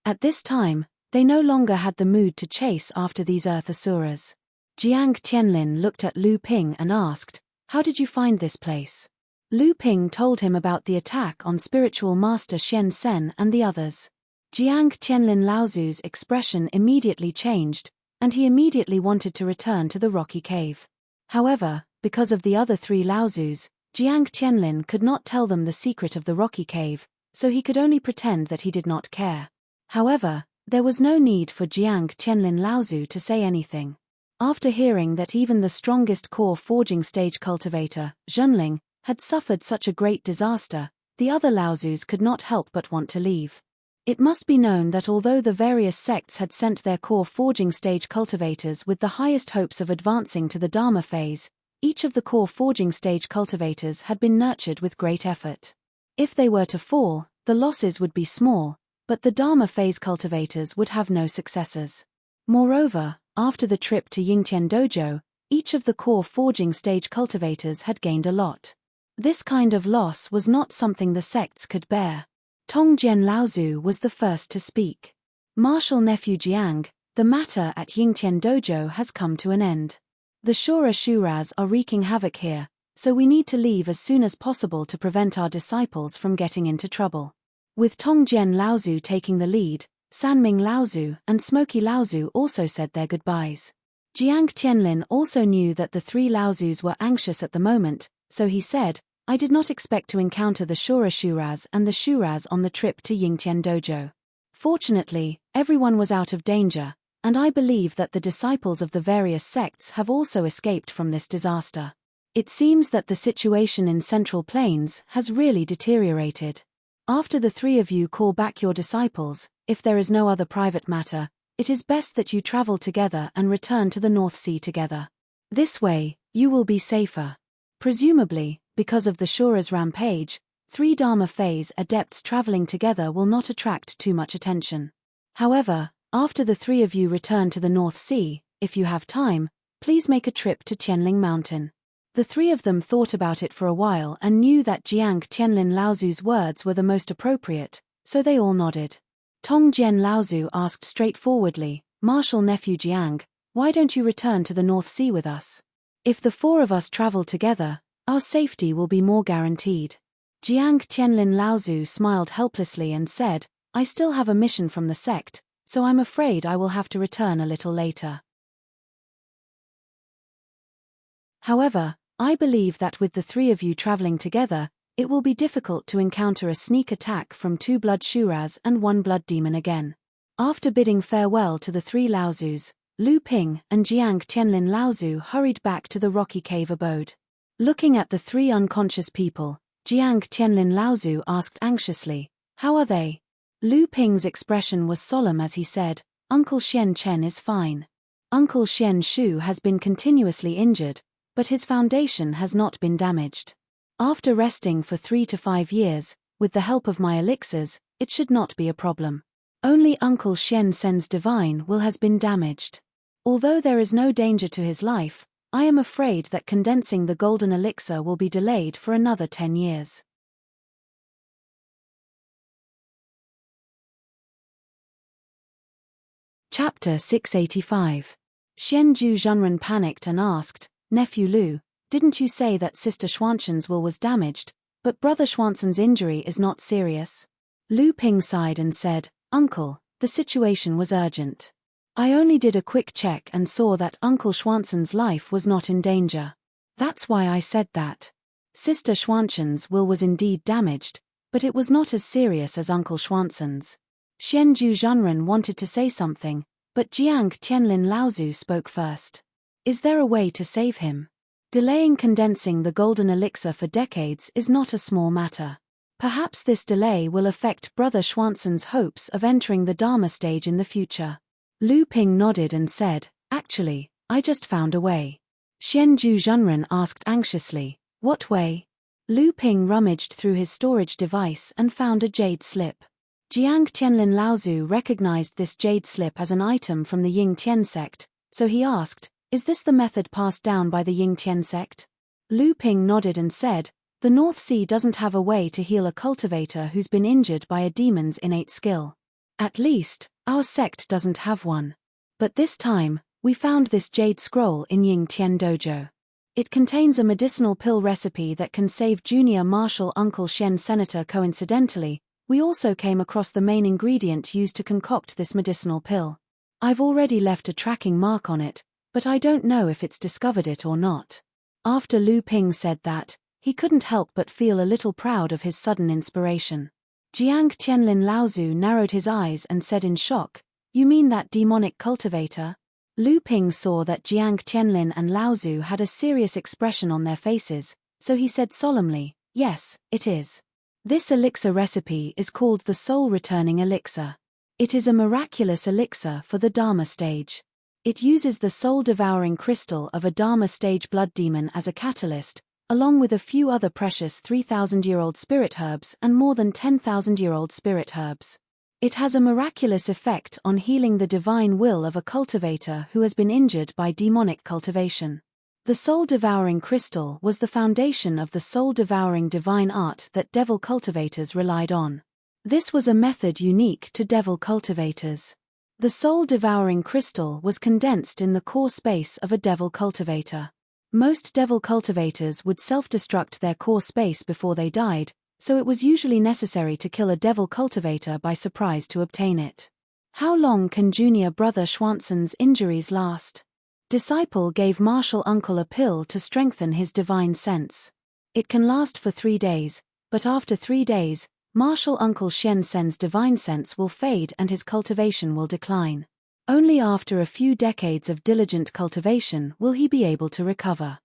At this time, they no longer had the mood to chase after these earth asuras. Jiang Qianlin looked at Lu Ping and asked, "How did you find this place?" Lu Ping told him about the attack on spiritual master Xian Sen and the others. Jiang Qianlin Laozu's expression immediately changed, and he immediately wanted to return to the rocky cave. However, because of the other 3 Laozus, Jiang Qianlin could not tell them the secret of the rocky cave, so he could only pretend that he did not care. However, there was no need for Jiang Qianlin Laozu to say anything. After hearing that even the strongest core forging stage cultivator, Zhenling, had suffered such a great disaster, the other Laozus could not help but want to leave. It must be known that although the various sects had sent their core forging stage cultivators with the highest hopes of advancing to the Dharma phase, each of the core forging stage cultivators had been nurtured with great effort. If they were to fall, the losses would be small, but the Dharma phase cultivators would have no successors. Moreover, after the trip to Yingtian Dojo, each of the core forging stage cultivators had gained a lot. This kind of loss was not something the sects could bear. Tongjian Laozu was the first to speak. Martial nephew Jiang, the matter at Yingtian Dojo has come to an end. The Shura Shuras are wreaking havoc here, so we need to leave as soon as possible to prevent our disciples from getting into trouble. With Tongjian Laozu taking the lead, Sanming Laozu and Smoky Laozu also said their goodbyes. Jiang Tianlin also knew that the 3 Laozus were anxious at the moment, so he said, I did not expect to encounter the Shura Shuras and the Shuras on the trip to Yingtian Dojo. Fortunately, everyone was out of danger, and I believe that the disciples of the various sects have also escaped from this disaster. It seems that the situation in Central Plains has really deteriorated. After the 3 of you call back your disciples, if there is no other private matter, it is best that you travel together and return to the North Sea together. This way, you will be safer. Presumably, because of the Shura's rampage, 3 Dharma phase adepts traveling together will not attract too much attention. However, after the 3 of you return to the North Sea, if you have time, please make a trip to Tianling Mountain. The 3 of them thought about it for a while and knew that Jiang Tianlin Laozu's words were the most appropriate, so they all nodded. Tongjian Laozu asked straightforwardly, Martial nephew Jiang, why don't you return to the North Sea with us? If the 4 of us travel together, our safety will be more guaranteed. Jiang Tianlin Laozu smiled helplessly and said, I still have a mission from the sect, so I'm afraid I will have to return a little later. However, I believe that with the 3 of you traveling together, it will be difficult to encounter a sneak attack from 2 blood Shuras and 1 blood demon again. After bidding farewell to the 3 Laozus, Lu Ping and Jiang Tianlin Laozu hurried back to the rocky cave abode. Looking at the 3 unconscious people, Jiang Tianlin Laozu asked anxiously, how are they? Lu Ping's expression was solemn as he said, Uncle Xian Chen is fine. Uncle Xian Shu has been continuously injured, but his foundation has not been damaged. After resting for 3 to 5 years, with the help of my elixirs, it should not be a problem. Only Uncle Xian Sen's divine will has been damaged. Although there is no danger to his life, I am afraid that condensing the golden elixir will be delayed for another 10 years. Chapter 685. Xianju Zhenren panicked and asked, Nephew Lu, didn't you say that Sister Xuanzhen's will was damaged, but Brother Xuanzhen's injury is not serious? Lu Ping sighed and said, Uncle, the situation was urgent. I only did a quick check and saw that Uncle Xuanzhen's life was not in danger. That's why I said that. Sister Xuanzhen's will was indeed damaged, but it was not as serious as Uncle Xuanzhen's. Xianju Zhenren wanted to say something, but Jiang Tianlin Laozu spoke first. Is there a way to save him? Delaying condensing the golden elixir for decades is not a small matter. Perhaps this delay will affect Brother Xuanzhen's hopes of entering the Dharma stage in the future. Lu Ping nodded and said, Actually, I just found a way. Xianju Zhenren asked anxiously, What way? Lu Ping rummaged through his storage device and found a jade slip. Jiang Tianlin Laozu recognized this jade slip as an item from the Ying Tian sect, so he asked, Is this the method passed down by the Ying Tian sect? Lu Ping nodded and said, The North Sea doesn't have a way to heal a cultivator who's been injured by a demon's innate skill. At least, our sect doesn't have one. But this time, we found this jade scroll in Ying Tian Dojo. It contains a medicinal pill recipe that can save junior Marshal Uncle Shen Senator. Coincidentally, we also came across the main ingredient used to concoct this medicinal pill. I've already left a tracking mark on it, but I don't know if it's discovered it or not. After Lu Ping said that, he couldn't help but feel a little proud of his sudden inspiration. Jiang Qianlin Laozu narrowed his eyes and said in shock, "You mean that demonic cultivator?" Lu Ping saw that Jiang Qianlin and Laozu had a serious expression on their faces, so he said solemnly, "Yes, it is. This elixir recipe is called the soul-returning elixir. It is a miraculous elixir for the Dharma stage. It uses the soul-devouring crystal of a Dharma stage blood demon as a catalyst, along with a few other precious 3,000-year-old spirit herbs and more than 10,000-year-old spirit herbs. It has a miraculous effect on healing the divine will of a cultivator who has been injured by demonic cultivation. The soul-devouring crystal was the foundation of the soul-devouring divine art that devil cultivators relied on. This was a method unique to devil cultivators. The soul-devouring crystal was condensed in the core space of a devil cultivator. Most devil cultivators would self-destruct their core space before they died, so it was usually necessary to kill a devil cultivator by surprise to obtain it. How long can junior brother Schwanson's injuries last? Disciple gave Marshal Uncle a pill to strengthen his divine sense. It can last for 3 days, but after 3 days, Marshal Uncle Shen Sen's divine sense will fade and his cultivation will decline. Only after a few decades of diligent cultivation will he be able to recover.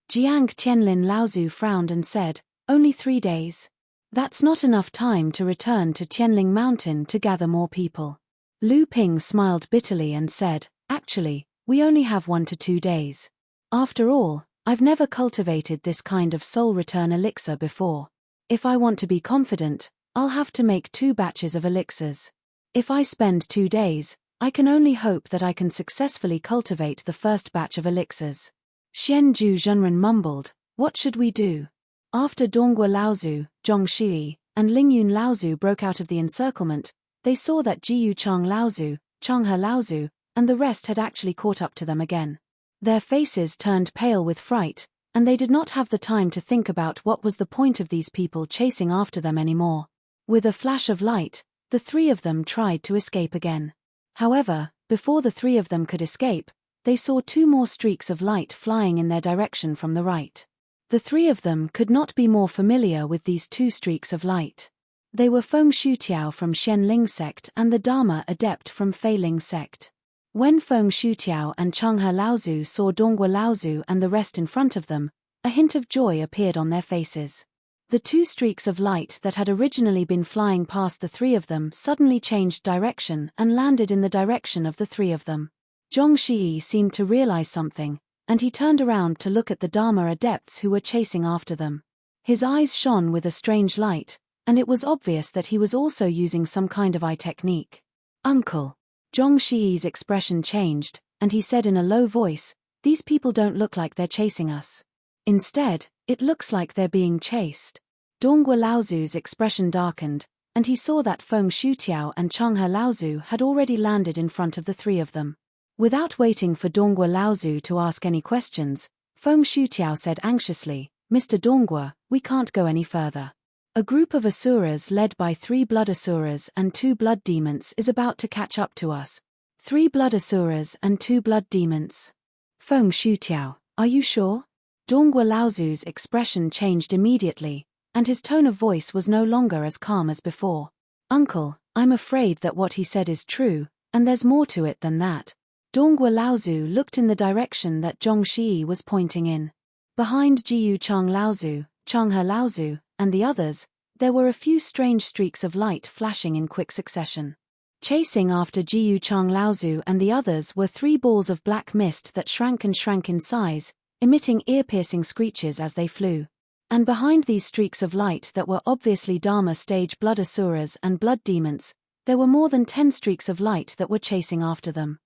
Jiang Qianlin Laozu frowned and said, "Only 3 days? That's not enough time to return to Tianling Mountain to gather more people." Lu Ping smiled bitterly and said, "Actually, we only have 1 to 2 days. After all, I've never cultivated this kind of soul return elixir before. If I want to be confident, I'll have to make 2 batches of elixirs. If I spend 2 days, I can only hope that I can successfully cultivate the first batch of elixirs." Xianju Zhenren mumbled, "What should we do?" After Donghua Laozu, Zhongxi, and Lingyun Laozu broke out of the encirclement, they saw that Jiyu Chang Laozu, Changhe Laozu, and the rest had actually caught up to them again. Their faces turned pale with fright, and they did not have the time to think about what was the point of these people chasing after them anymore. With a flash of light, the 3 of them tried to escape again. However, before the 3 of them could escape, they saw 2 more streaks of light flying in their direction from the right. The 3 of them could not be more familiar with these 2 streaks of light. They were Feng Shutiao from Shen Ling sect and the Dharma adept from Fei Ling sect. When Feng Shutiao and Changhe Laozu saw Donghua Laozu and the rest in front of them, a hint of joy appeared on their faces. The 2 streaks of light that had originally been flying past the 3 of them suddenly changed direction and landed in the direction of the 3 of them. Zhongxi seemed to realize something, and he turned around to look at the Dharma adepts who were chasing after them. His eyes shone with a strange light, and it was obvious that he was also using some kind of eye technique. "Uncle." Zhongxi's expression changed, and he said in a low voice, "These people don't look like they're chasing us. Instead, it looks like they're being chased." Donghua Laozu's expression darkened, and he saw that Feng Shutiao and Changhe Laozu had already landed in front of the 3 of them. Without waiting for Donghua Laozu to ask any questions, Feng Shutiao said anxiously, "Mr. Donghua, we can't go any further. A group of asuras led by 3 blood asuras and 2 blood demons is about to catch up to us." 3 blood asuras and 2 blood demons. "Feng Shutiao, are you sure?" Donghua Laozu's expression changed immediately, and his tone of voice was no longer as calm as before. "Uncle, I'm afraid that what he said is true, and there's more to it than that." Donghua Laozu looked in the direction that Zhongxi was pointing in. Behind Jiyu Chang Laozu, Changhe Laozu, and the others, there were a few strange streaks of light flashing in quick succession. Chasing after Jiyu Chang Laozu and the others were 3 balls of black mist that shrank and shrank in size, emitting ear-piercing screeches as they flew. And behind these streaks of light that were obviously Dharma stage blood asuras and blood demons, there were more than 10 streaks of light that were chasing after them.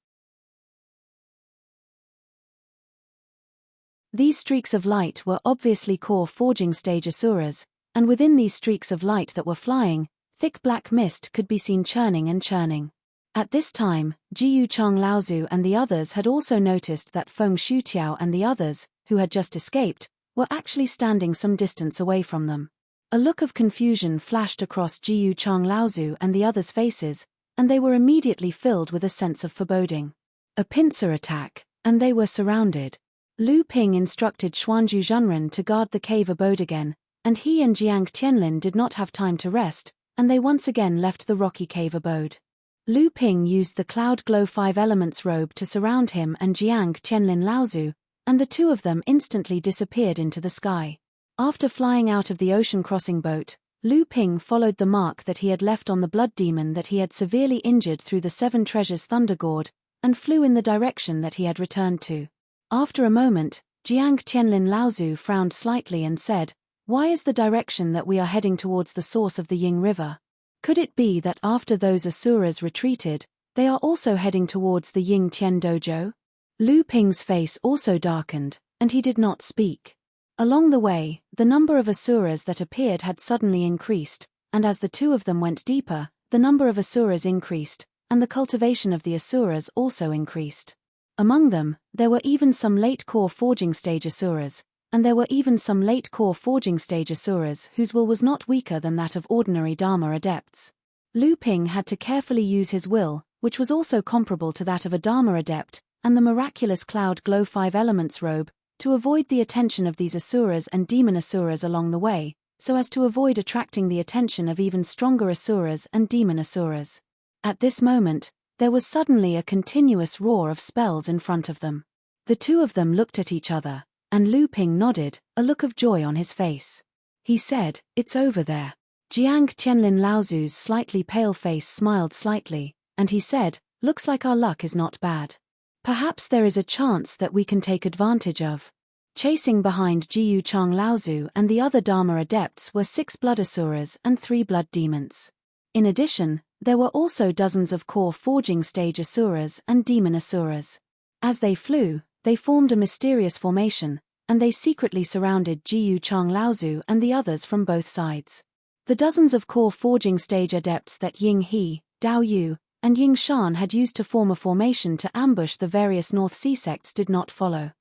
These streaks of light were obviously core forging stage asuras, and within these streaks of light that were flying, thick black mist could be seen churning and churning. At this time, Jiyu Chang Laozu and the others had also noticed that Feng Shutiao and the others, who had just escaped, were actually standing some distance away from them. A look of confusion flashed across Jiyu Chang Laozu and the others' faces, and they were immediately filled with a sense of foreboding. A pincer attack, and they were surrounded. Lu Ping instructed Xuanzhu Zhenren to guard the cave abode again, and he and Jiang Tianlin did not have time to rest, and they once again left the rocky cave abode. Lu Ping used the Cloud Glow 5 Elements robe to surround him and Jiang Tianlin Laozu, and the two of them instantly disappeared into the sky. After flying out of the ocean crossing boat, Lu Ping followed the mark that he had left on the blood demon that he had severely injured through the Seven Treasures Thunder Gourd, and flew in the direction that he had returned to. After a moment, Jiang Tianlin Laozu frowned slightly and said, "Why is the direction that we are heading towards the source of the Ying River? Could it be that after those asuras retreated, they are also heading towards the Ying Tian Dojo?" Lu Ping's face also darkened, and he did not speak. Along the way, the number of asuras that appeared had suddenly increased, and as the two of them went deeper, the number of asuras increased, and the cultivation of the asuras also increased. Among them, there were even some late core forging stage asuras, and there were even some late core forging stage asuras whose will was not weaker than that of ordinary Dharma adepts. Lu Ping had to carefully use his will, which was also comparable to that of a Dharma adept, and the miraculous Cloud Glow 5 Elements robe, to avoid the attention of these asuras and demon asuras along the way, so as to avoid attracting the attention of even stronger asuras and demon asuras. At this moment, there was suddenly a continuous roar of spells in front of them. The two of them looked at each other, and Lu Ping nodded, a look of joy on his face. He said, "It's over there." Jiang Tianlin Laozu's slightly pale face smiled slightly, and he said, "Looks like our luck is not bad. Perhaps there is a chance that we can take advantage of." Chasing behind Jiyu Chang Laozu and the other Dharma adepts were 6 blood asuras and 3 blood demons. In addition, there were also dozens of core forging stage asuras and demon asuras. As they flew, they formed a mysterious formation, and they secretly surrounded Jiyu Chang Laozu and the others from both sides. The dozens of core forging stage adepts that Ying He, Dao Yu, and Ying Shan had used to form a formation to ambush the various North Sea sects did not follow.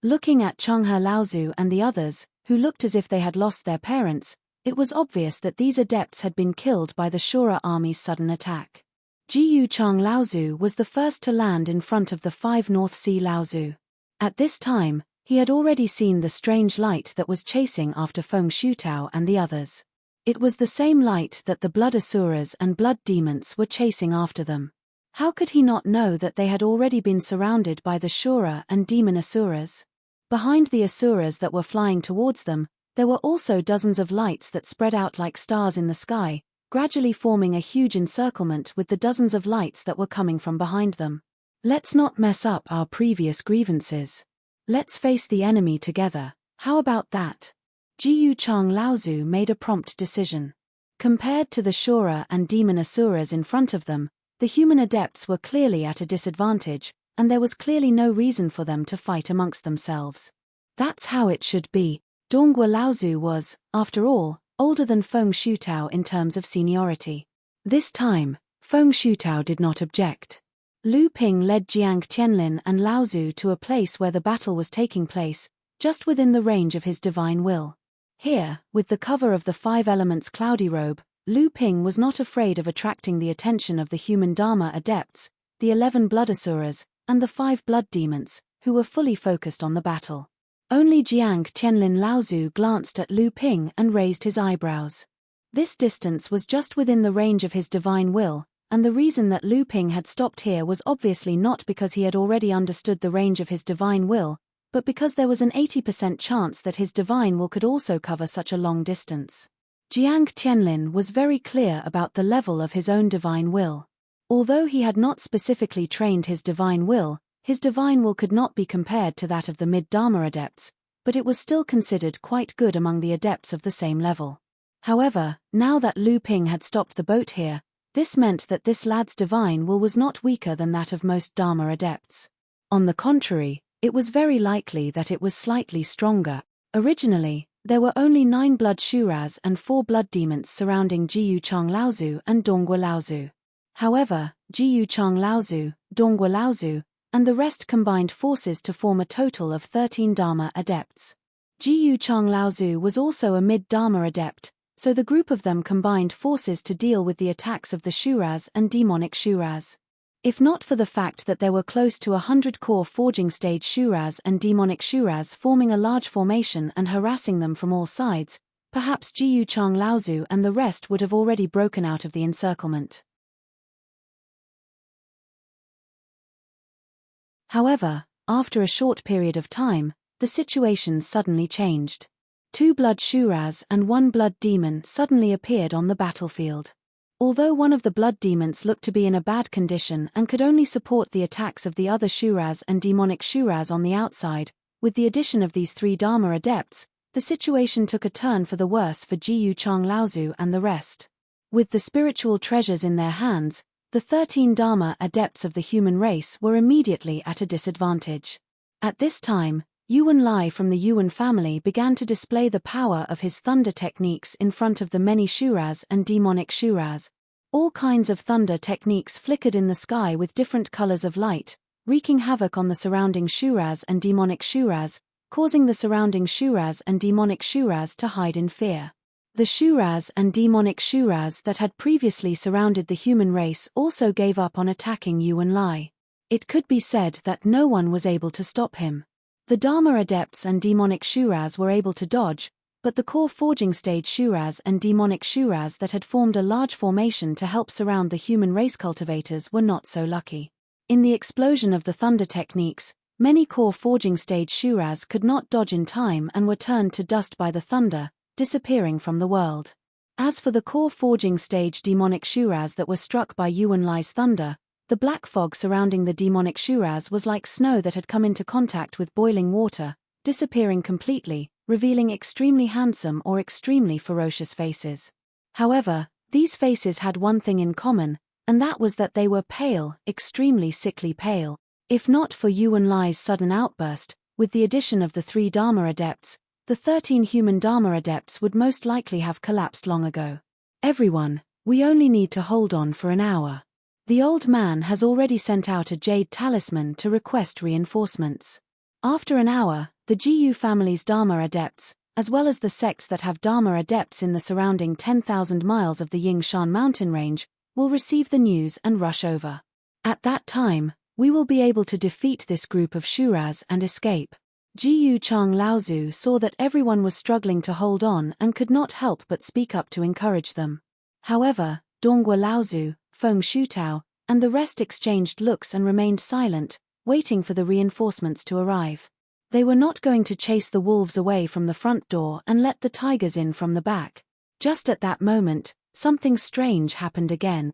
Looking at Changhe Laozu and the others, who looked as if they had lost their parents, it was obvious that these adepts had been killed by the Shura army's sudden attack. Jiyu Chang Laozu was the first to land in front of the 5 North Sea Laozu. At this time, he had already seen the strange light that was chasing after Feng Shutao and the others. It was the same light that the blood asuras and blood demons were chasing after them. How could he not know that they had already been surrounded by the Shura and demon asuras? Behind the asuras that were flying towards them, there were also dozens of lights that spread out like stars in the sky, gradually forming a huge encirclement with the dozens of lights that were coming from behind them. Let's not mess up our previous grievances. Let's face the enemy together, how about that? Jiyu Chang Laozu made a prompt decision. Compared to the Shura and demon asuras in front of them, the human adepts were clearly at a disadvantage, and there was clearly no reason for them to fight amongst themselves. That's how it should be. Donghua Laozu was, after all, older than Feng Shutao in terms of seniority. This time, Feng Shutao did not object. Lu Ping led Jiang Tianlin and Laozu to a place where the battle was taking place, just within the range of his divine will. Here, with the cover of the 5 Elements cloudy robe, Lu Ping was not afraid of attracting the attention of the human Dharma adepts, the 11 blood asuras, and the 5 blood demons, who were fully focused on the battle. Only Jiang Tianlin Laozu glanced at Lu Ping and raised his eyebrows. This distance was just within the range of his divine will, and the reason that Lu Ping had stopped here was obviously not because he had already understood the range of his divine will, but because there was an 80% chance that his divine will could also cover such a long distance. Jiang Tianlin was very clear about the level of his own divine will. Although he had not specifically trained his divine will could not be compared to that of the mid-Dharma adepts, but it was still considered quite good among the adepts of the same level. However, now that Lu Ping had stopped the boat here, this meant that this lad's divine will was not weaker than that of most Dharma adepts. On the contrary, it was very likely that it was slightly stronger. Originally, There were only 9 blood Shuras and 4 blood demons surrounding Jiyu Chang Laozu and Dongguo Laozu. However, Jiyu Chang Laozu, Dongguo Laozu, and the rest combined forces to form a total of 13 Dharma adepts. Jiyu Chang Laozu was also a mid-Dharma adept, so the group of them combined forces to deal with the attacks of the Shuras and demonic Shuras. If not for the fact that there were close to 100 core forging stage Shuras and demonic Shuras forming a large formation and harassing them from all sides, perhaps Jiyu Chang Laozu and the rest would have already broken out of the encirclement. However, after a short period of time, the situation suddenly changed. 2 blood Shuras and 1 blood demon suddenly appeared on the battlefield. Although one of the blood demons looked to be in a bad condition and could only support the attacks of the other Shuras and demonic Shuras on the outside, with the addition of these 3 Dharma adepts, the situation took a turn for the worse for Jiyu Chang Laozu and the rest. With the spiritual treasures in their hands, the 13 Dharma adepts of the human race were immediately at a disadvantage. At this time, Yuan Lai from the Yuan family began to display the power of his thunder techniques in front of the many Shuras and demonic Shuras. All kinds of thunder techniques flickered in the sky with different colors of light, wreaking havoc on the surrounding Shuras and demonic Shuras, causing the surrounding Shuras and demonic Shuras to hide in fear. The Shuras and demonic Shuras that had previously surrounded the human race also gave up on attacking Yuan Lai. It could be said that no one was able to stop him. The Dharma adepts and demonic Shuras were able to dodge, but the core forging stage Shuras and demonic Shuras that had formed a large formation to help surround the human race cultivators were not so lucky. In the explosion of the thunder techniques, many core forging stage Shuras could not dodge in time and were turned to dust by the thunder, disappearing from the world. As for the core forging stage demonic Shuras that were struck by Yuan Lai's thunder, the black fog surrounding the demonic Shuras was like snow that had come into contact with boiling water, disappearing completely, revealing extremely handsome or extremely ferocious faces. However, these faces had one thing in common, and that was that they were pale, extremely sickly pale. If not for Yuan Lai's sudden outburst, with the addition of the 3 Dharma adepts, the 13 human Dharma adepts would most likely have collapsed long ago. Everyone, we only need to hold on for an hour. The old man has already sent out a jade talisman to request reinforcements. After an hour, the Jiyu family's Dharma adepts, as well as the sects that have Dharma adepts in the surrounding 10,000 miles of the Yingshan mountain range, will receive the news and rush over. At that time, we will be able to defeat this group of Shuras and escape. Jiyu Chang Laozu saw that everyone was struggling to hold on and could not help but speak up to encourage them. However, Dongguo Laozu, Feng Shutao, and the rest exchanged looks and remained silent, waiting for the reinforcements to arrive. They were not going to chase the wolves away from the front door and let the tigers in from the back. Just at that moment, something strange happened again.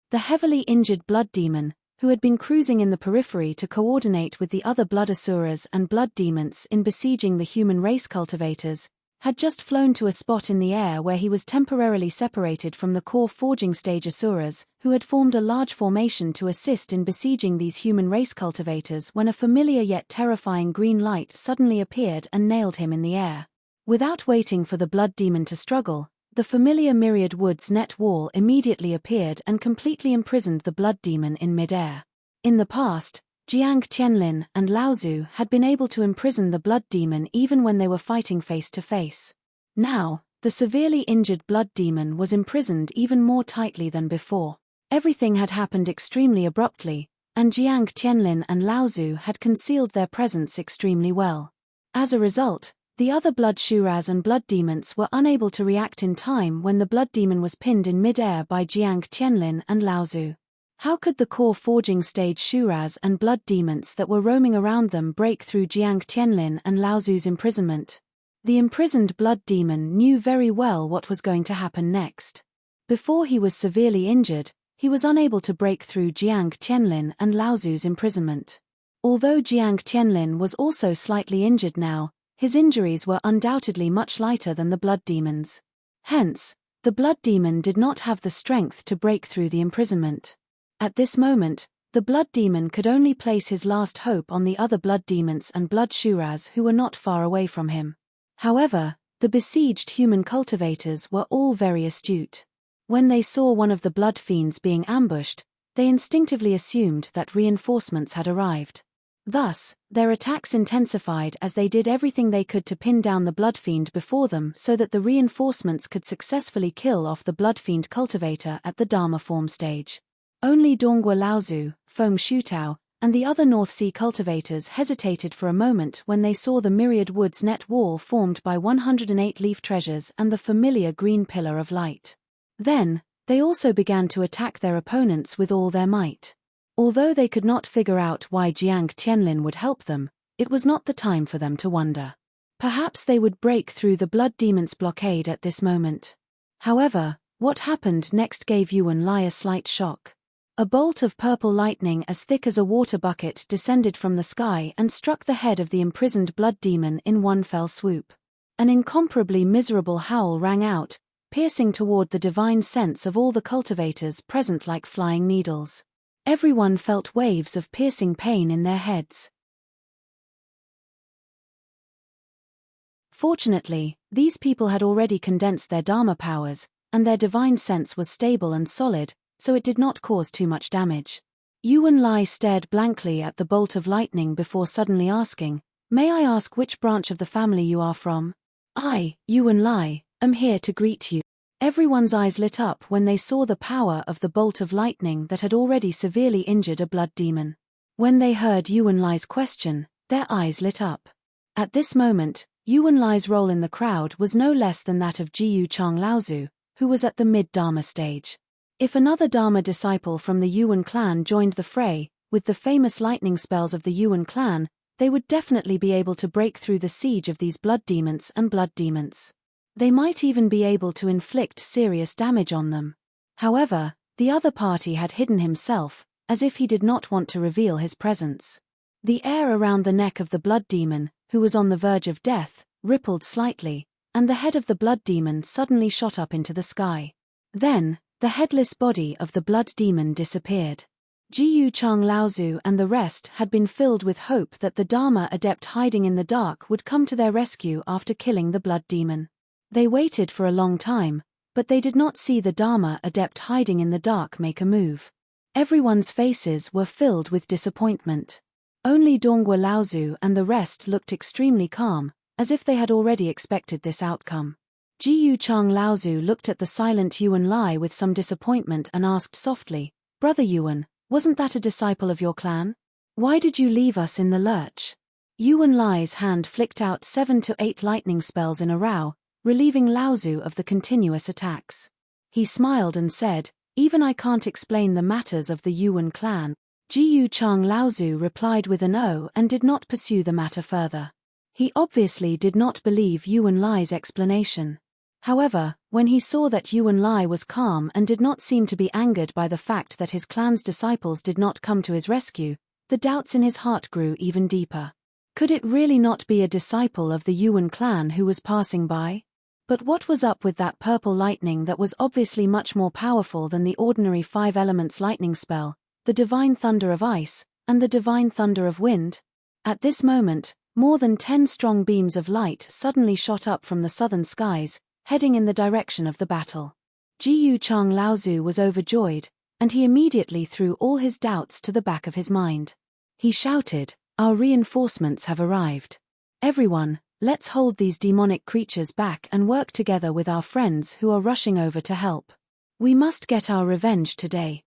The heavily injured blood demon, who had been cruising in the periphery to coordinate with the other blood asuras and blood demons in besieging the human race cultivators, had just flown to a spot in the air where he was temporarily separated from the core forging stage asuras, who had formed a large formation to assist in besieging these human race cultivators when a familiar yet terrifying green light suddenly appeared and nailed him in the air. Without waiting for the blood demon to struggle, the familiar myriad woods net wall immediately appeared and completely imprisoned the blood demon in mid-air. In the past, Jiang Tianlin and Laozu had been able to imprison the blood demon even when they were fighting face to face. Now, the severely injured blood demon was imprisoned even more tightly than before. Everything had happened extremely abruptly, and Jiang Tianlin and Laozu had concealed their presence extremely well. As a result, the other blood Shuras and blood demons were unable to react in time when the blood demon was pinned in mid-air by Jiang Tianlin and Laozu. How could the core forging stage Shuras and blood demons that were roaming around them break through Jiang Tianlin and Laozu's imprisonment? The imprisoned blood demon knew very well what was going to happen next. Before he was severely injured, he was unable to break through Jiang Tianlin and Laozu's imprisonment. Although Jiang Tianlin was also slightly injured now, his injuries were undoubtedly much lighter than the blood demon's. Hence, the blood demon did not have the strength to break through the imprisonment. At this moment, The blood demon could only place his last hope on the other blood demons and blood shuras who were not far away from him. However, the besieged human cultivators were all very astute. When they saw one of the blood fiends being ambushed, they instinctively assumed that reinforcements had arrived. Thus, their attacks intensified as they did everything they could to pin down the blood fiend before them so that the reinforcements could successfully kill off the blood fiend cultivator at the Dharma form stage. Only Dongwa Laozu, Feng Shutao, and the other North Sea cultivators hesitated for a moment when they saw the myriad woods net wall formed by 108 leaf treasures and the familiar green pillar of light. Then, they also began to attack their opponents with all their might. Although they could not figure out why Jiang Tianlin would help them, it was not the time for them to wonder. Perhaps they would break through the blood demon's blockade at this moment. However, what happened next gave Yuan Lai a slight shock. A bolt of purple lightning as thick as a water bucket descended from the sky and struck the head of the imprisoned blood demon in one fell swoop. An incomparably miserable howl rang out, piercing toward the divine sense of all the cultivators present like flying needles. Everyone felt waves of piercing pain in their heads. Fortunately, these people had already condensed their Dharma powers, and their divine sense was stable and solid, so it did not cause too much damage. Yuan Lai stared blankly at the bolt of lightning before suddenly asking, "May I ask which branch of the family you are from?" "I, Yuan Lai, am here to greet you." Everyone's eyes lit up when they saw the power of the bolt of lightning that had already severely injured a blood demon. When they heard Yuan Lai's question, their eyes lit up. At this moment, Yuan Lai's role in the crowd was no less than that of Jiyu Chang Laozu, who was at the mid-Dharma stage. If another Dharma disciple from the Yuan clan joined the fray, with the famous lightning spells of the Yuan clan, they would definitely be able to break through the siege of these blood demons and blood demons. They might even be able to inflict serious damage on them. However, the other party had hidden himself, as if he did not want to reveal his presence. The air around the neck of the blood demon, who was on the verge of death, rippled slightly, and the head of the blood demon suddenly shot up into the sky. Then, the headless body of the blood demon disappeared. Jiyu Chang Laozu and the rest had been filled with hope that the Dharma adept hiding in the dark would come to their rescue after killing the blood demon. They waited for a long time, but they did not see the Dharma adept hiding in the dark make a move. Everyone's faces were filled with disappointment. Only Dongwa Laozu and the rest looked extremely calm, as if they had already expected this outcome. Jiyu Chang Laozu looked at the silent Yuan Lai with some disappointment and asked softly, "Brother Yuan, wasn't that a disciple of your clan? Why did you leave us in the lurch?" Yuan Lai's hand flicked out 7 to 8 lightning spells in a row, relieving Laozu of the continuous attacks. He smiled and said, "Even I can't explain the matters of the Yuan clan." Jiyu Chang Laozu replied with an "oh" and did not pursue the matter further. He obviously did not believe Yuan Lai's explanation. However, when he saw that Yuan Lai was calm and did not seem to be angered by the fact that his clan's disciples did not come to his rescue, the doubts in his heart grew even deeper. Could it really not be a disciple of the Yuan clan who was passing by? But what was up with that purple lightning that was obviously much more powerful than the ordinary 5 elements lightning spell, the divine thunder of ice, and the divine thunder of wind? At this moment, more than 10 strong beams of light suddenly shot up from the southern skies, heading in the direction of the battle. Jiyu Chang Laozu was overjoyed, and he immediately threw all his doubts to the back of his mind. He shouted, "Our reinforcements have arrived. Everyone, let's hold these demonic creatures back and work together with our friends who are rushing over to help. We must get our revenge today."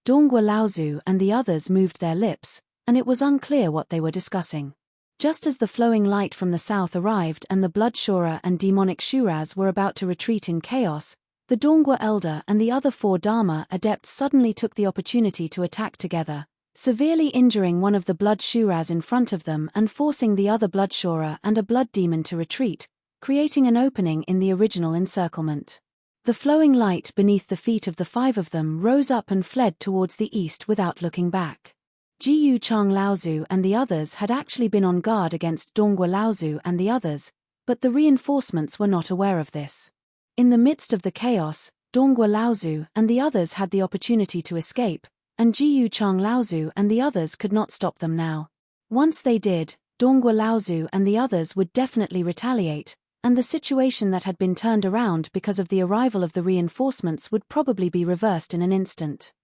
Dongwa Laozu and the others moved their lips, and it was unclear what they were discussing. Just as the flowing light from the south arrived and the blood Shura and demonic Shuras were about to retreat in chaos, the Dongwa elder and the other 4 Dharma adepts suddenly took the opportunity to attack together, severely injuring one of the blood Shuras in front of them and forcing the other blood Shura and a blood demon to retreat, creating an opening in the original encirclement. The flowing light beneath the feet of the 5 of them rose up and fled towards the east without looking back. Jiyu Chang Laozu and the others had actually been on guard against Dongwa Laozu and the others, but the reinforcements were not aware of this. In the midst of the chaos, Dongguo Laozu and the others had the opportunity to escape, and Jiyu Chang Laozu and the others could not stop them now. Once they did, Dongguo Laozu and the others would definitely retaliate, and the situation that had been turned around because of the arrival of the reinforcements would probably be reversed in an instant.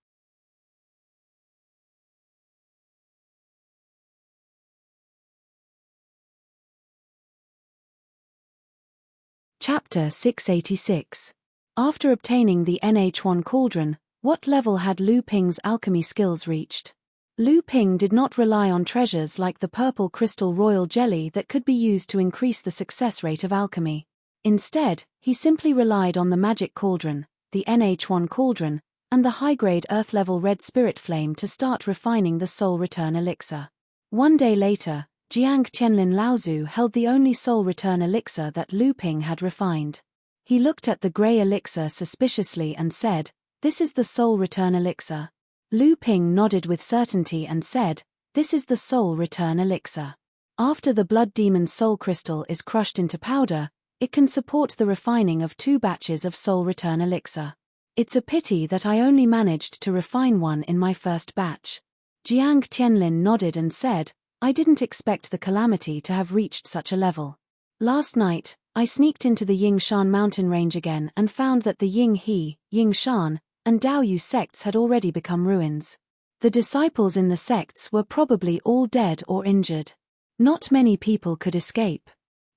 Chapter 686. After obtaining the NH1 cauldron, what level had Lu Ping's alchemy skills reached? Lu Ping did not rely on treasures like the purple crystal royal jelly that could be used to increase the success rate of alchemy. Instead, he simply relied on the magic cauldron, the NH1 cauldron, and the high-grade earth-level red spirit flame to start refining the soul return elixir. One day later, Jiang Qianlin Laozu held the only soul return elixir that Lu Ping had refined. He looked at the grey elixir suspiciously and said, "This is the soul return elixir." Lu Ping nodded with certainty and said, "This is the soul return elixir. After the blood demon's soul crystal is crushed into powder, it can support the refining of 2 batches of soul return elixir. It's a pity that I only managed to refine one in my first batch." Jiang Qianlin nodded and said, "I didn't expect the calamity to have reached such a level. Last night, I sneaked into the Yingshan mountain range again and found that the Yinghe, Yingshan, and Daoyu sects had already become ruins. The disciples in the sects were probably all dead or injured. Not many people could escape.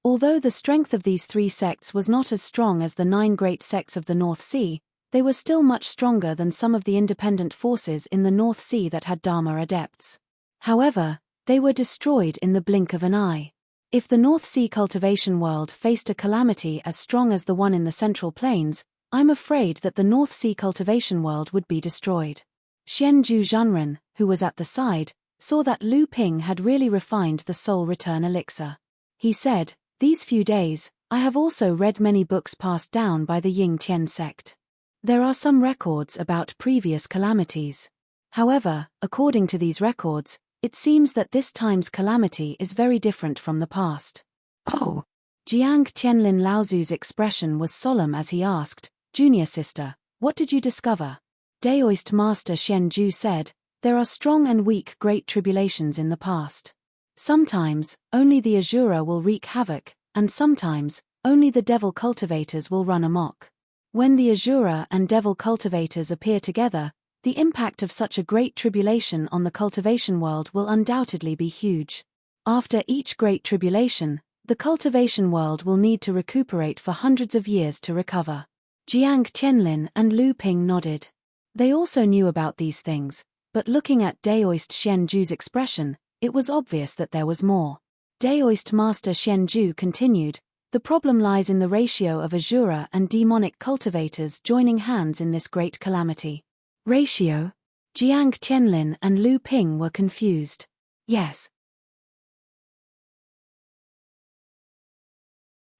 Although the strength of these 3 sects was not as strong as the 9 great sects of the North Sea, they were still much stronger than some of the independent forces in the North Sea that had Dharma adepts. However, they were destroyed in the blink of an eye. If the North Sea cultivation world faced a calamity as strong as the one in the Central Plains, I'm afraid that the North Sea cultivation world would be destroyed. Xianju Zhenren, who was at the side, saw that Lu Ping had really refined the soul return elixir. He said, "These few days, I have also read many books passed down by the Ying Tian sect. There are some records about previous calamities. However, according to these records, it seems that this time's calamity is very different from the past." "Oh." Jiang Qianlin Laozu's expression was solemn as he asked, "Junior sister, what did you discover?" Daoist Master Shen Ju said, "There are strong and weak great tribulations in the past. Sometimes, only the Azura will wreak havoc, and sometimes, only the devil cultivators will run amok. When the Azura and devil cultivators appear together, the impact of such a great tribulation on the cultivation world will undoubtedly be huge. After each great tribulation, the cultivation world will need to recuperate for hundreds of years to recover." Jiang Qianlin and Lu Ping nodded. They also knew about these things, but looking at Daoist Shen Ju's expression, it was obvious that there was more. Daoist Master Shen Ju continued, "The problem lies in the ratio of Azura and demonic cultivators joining hands in this great calamity." "Ratio?" Jiang Qianlin and Lu Ping were confused. "Yes."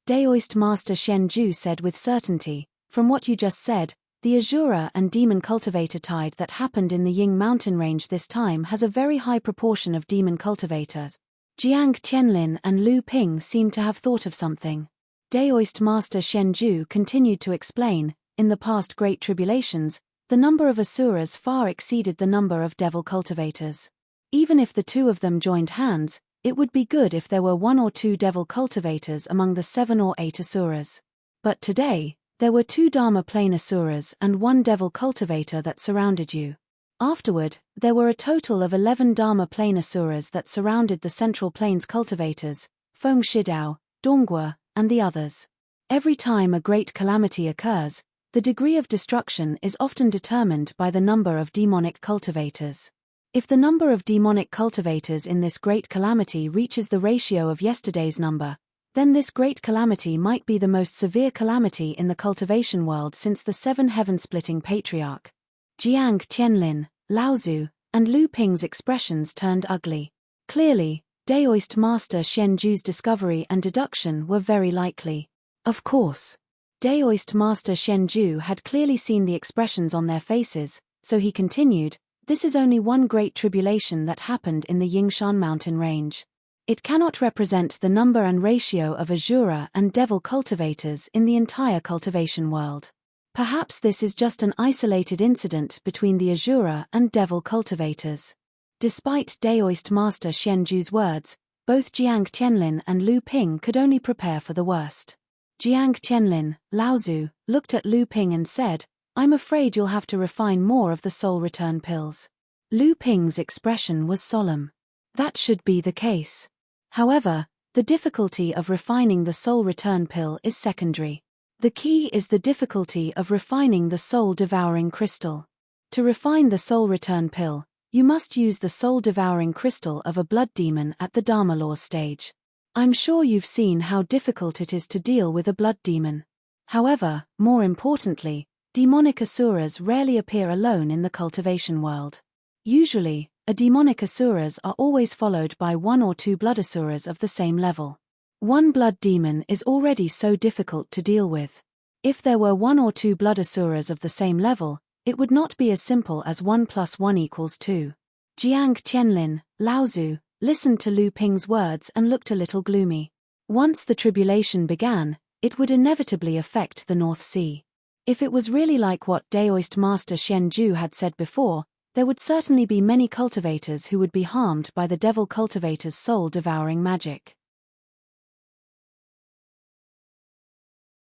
Daoist Master Shen Ju said with certainty, "From what you just said, the Azura and demon cultivator tide that happened in the Ying mountain range this time has a very high proportion of demon cultivators." Jiang Qianlin and Lu Ping seemed to have thought of something. Daoist Master Shen Ju continued to explain, "In the past great tribulations, the number of Asuras far exceeded the number of devil cultivators. Even if the 2 of them joined hands, it would be good if there were 1 or 2 devil cultivators among the 7 or 8 Asuras. But today, there were 2 Dharma plane Asuras and 1 devil cultivator that surrounded you. Afterward, there were a total of 11 Dharma plane Asuras that surrounded the Central Plains cultivators, Feng Shidao, Dongguo, and the others. Every time a great calamity occurs, the degree of destruction is often determined by the number of demonic cultivators. If the number of demonic cultivators in this great calamity reaches the ratio of yesterday's number, then this great calamity might be the most severe calamity in the cultivation world since the 7 heaven-splitting patriarch." Jiang Qianlin, Laozu, and Lu Ping's expressions turned ugly. Clearly, Daoist Master Shen Ju's discovery and deduction were very likely. Of course. Daoist Master Shen Ju had clearly seen the expressions on their faces, so he continued, "This is only one great tribulation that happened in the Yingshan mountain range. It cannot represent the number and ratio of Azura and devil cultivators in the entire cultivation world. Perhaps this is just an isolated incident between the Asura and Devil cultivators. Despite Daoist Master Xianju's words, both Jiang Tianlin and Lu Ping could only prepare for the worst. Jiang Tianlin, Laozu, looked at Lu Ping and said, "I'm afraid you'll have to refine more of the soul return pills." Lu Ping's expression was solemn. That should be the case. However, the difficulty of refining the soul return pill is secondary. The key is the difficulty of refining the soul-devouring crystal. To refine the soul return pill, you must use the soul-devouring crystal of a blood demon at the Dharma Law stage. I'm sure you've seen how difficult it is to deal with a blood demon. However, more importantly, demonic asuras rarely appear alone in the cultivation world. Usually, a demonic asuras are always followed by one or two blood asuras of the same level. One blood demon is already so difficult to deal with. If there were one or two blood asuras of the same level, it would not be as simple as 1 + 1 = 2. Jiang Tianlin, Laozu, listened to Lu Ping's words and looked a little gloomy. Once the tribulation began, it would inevitably affect the North Sea. If it was really like what Daoist Master Xianju had said before, there would certainly be many cultivators who would be harmed by the devil cultivator's soul-devouring magic.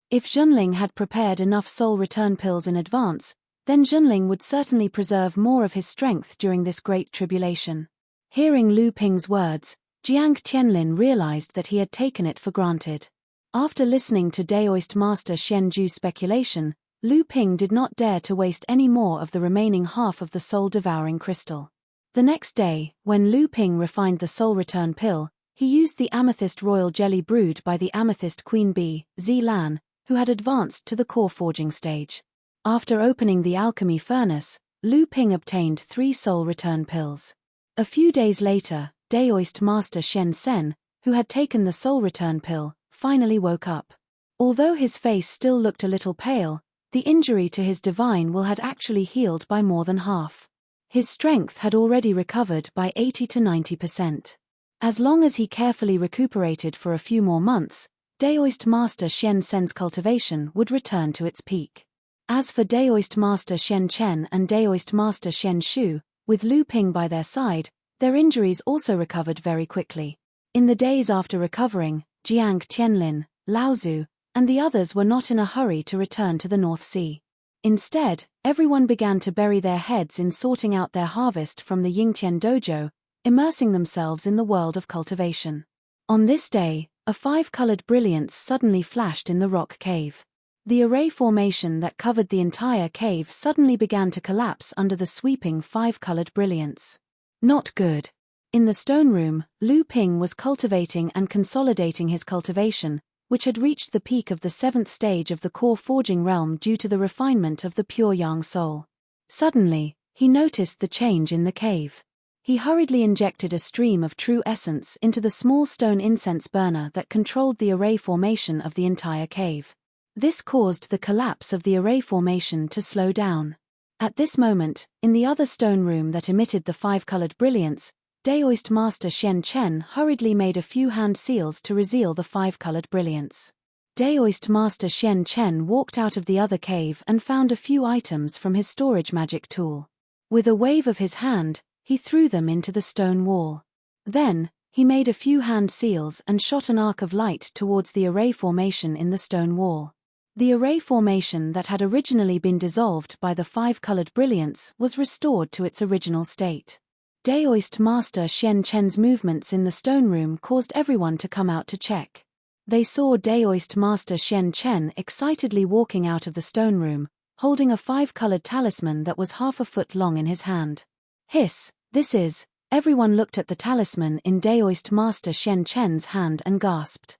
If Junling had prepared enough soul return pills in advance, then Junling would certainly preserve more of his strength during this great tribulation. Hearing Lu Ping's words, Jiang Tianlin realized that he had taken it for granted. After listening to Daoist Master Xianju's speculation, Lu Ping did not dare to waste any more of the remaining half of the soul-devouring crystal. The next day, when Lu Ping refined the soul return pill, he used the amethyst royal jelly brewed by the amethyst queen bee, Zilan, who had advanced to the core forging stage. After opening the alchemy furnace, Lu Ping obtained 3 soul return pills. A few days later, Daoist Master Shen Sen, who had taken the soul return pill, finally woke up. Although his face still looked a little pale, the injury to his divine will had actually healed by more than half. His strength had already recovered by 80 to 90%. As long as he carefully recuperated for a few more months, Daoist Master Shen Sen's cultivation would return to its peak. As for Daoist Master Shen Chen and Daoist Master Shen Shu, with Lu Ping by their side, their injuries also recovered very quickly. In the days after recovering, Jiang Tianlin, Laozu, and the others were not in a hurry to return to the North Sea. Instead, everyone began to bury their heads in sorting out their harvest from the Yingtian dojo, immersing themselves in the world of cultivation. On this day, a 5-colored brilliance suddenly flashed in the rock cave. The array formation that covered the entire cave suddenly began to collapse under the sweeping 5-colored brilliance. Not good. In the stone room, Lu Ping was cultivating and consolidating his cultivation, which had reached the peak of the 7th stage of the core forging realm due to the refinement of the pure yang soul. Suddenly, he noticed the change in the cave. He hurriedly injected a stream of true essence into the small stone incense burner that controlled the array formation of the entire cave. This caused the collapse of the array formation to slow down. At this moment, in the other stone room that emitted the 5-colored brilliance, Daoist Master Shen Chen hurriedly made a few hand seals to reveal the 5-colored brilliance. Daoist Master Shen Chen walked out of the other cave and found a few items from his storage magic tool. With a wave of his hand, he threw them into the stone wall. Then, he made a few hand seals and shot an arc of light towards the array formation in the stone wall. The array formation that had originally been dissolved by the 5-colored brilliance was restored to its original state. Daoist Master Shen Chen's movements in the stone room caused everyone to come out to check. They saw Daoist Master Shen Chen excitedly walking out of the stone room, holding a 5-colored talisman that was half a foot long in his hand. Hiss, this is. Everyone looked at the talisman in Daoist Master Shen Chen's hand and gasped.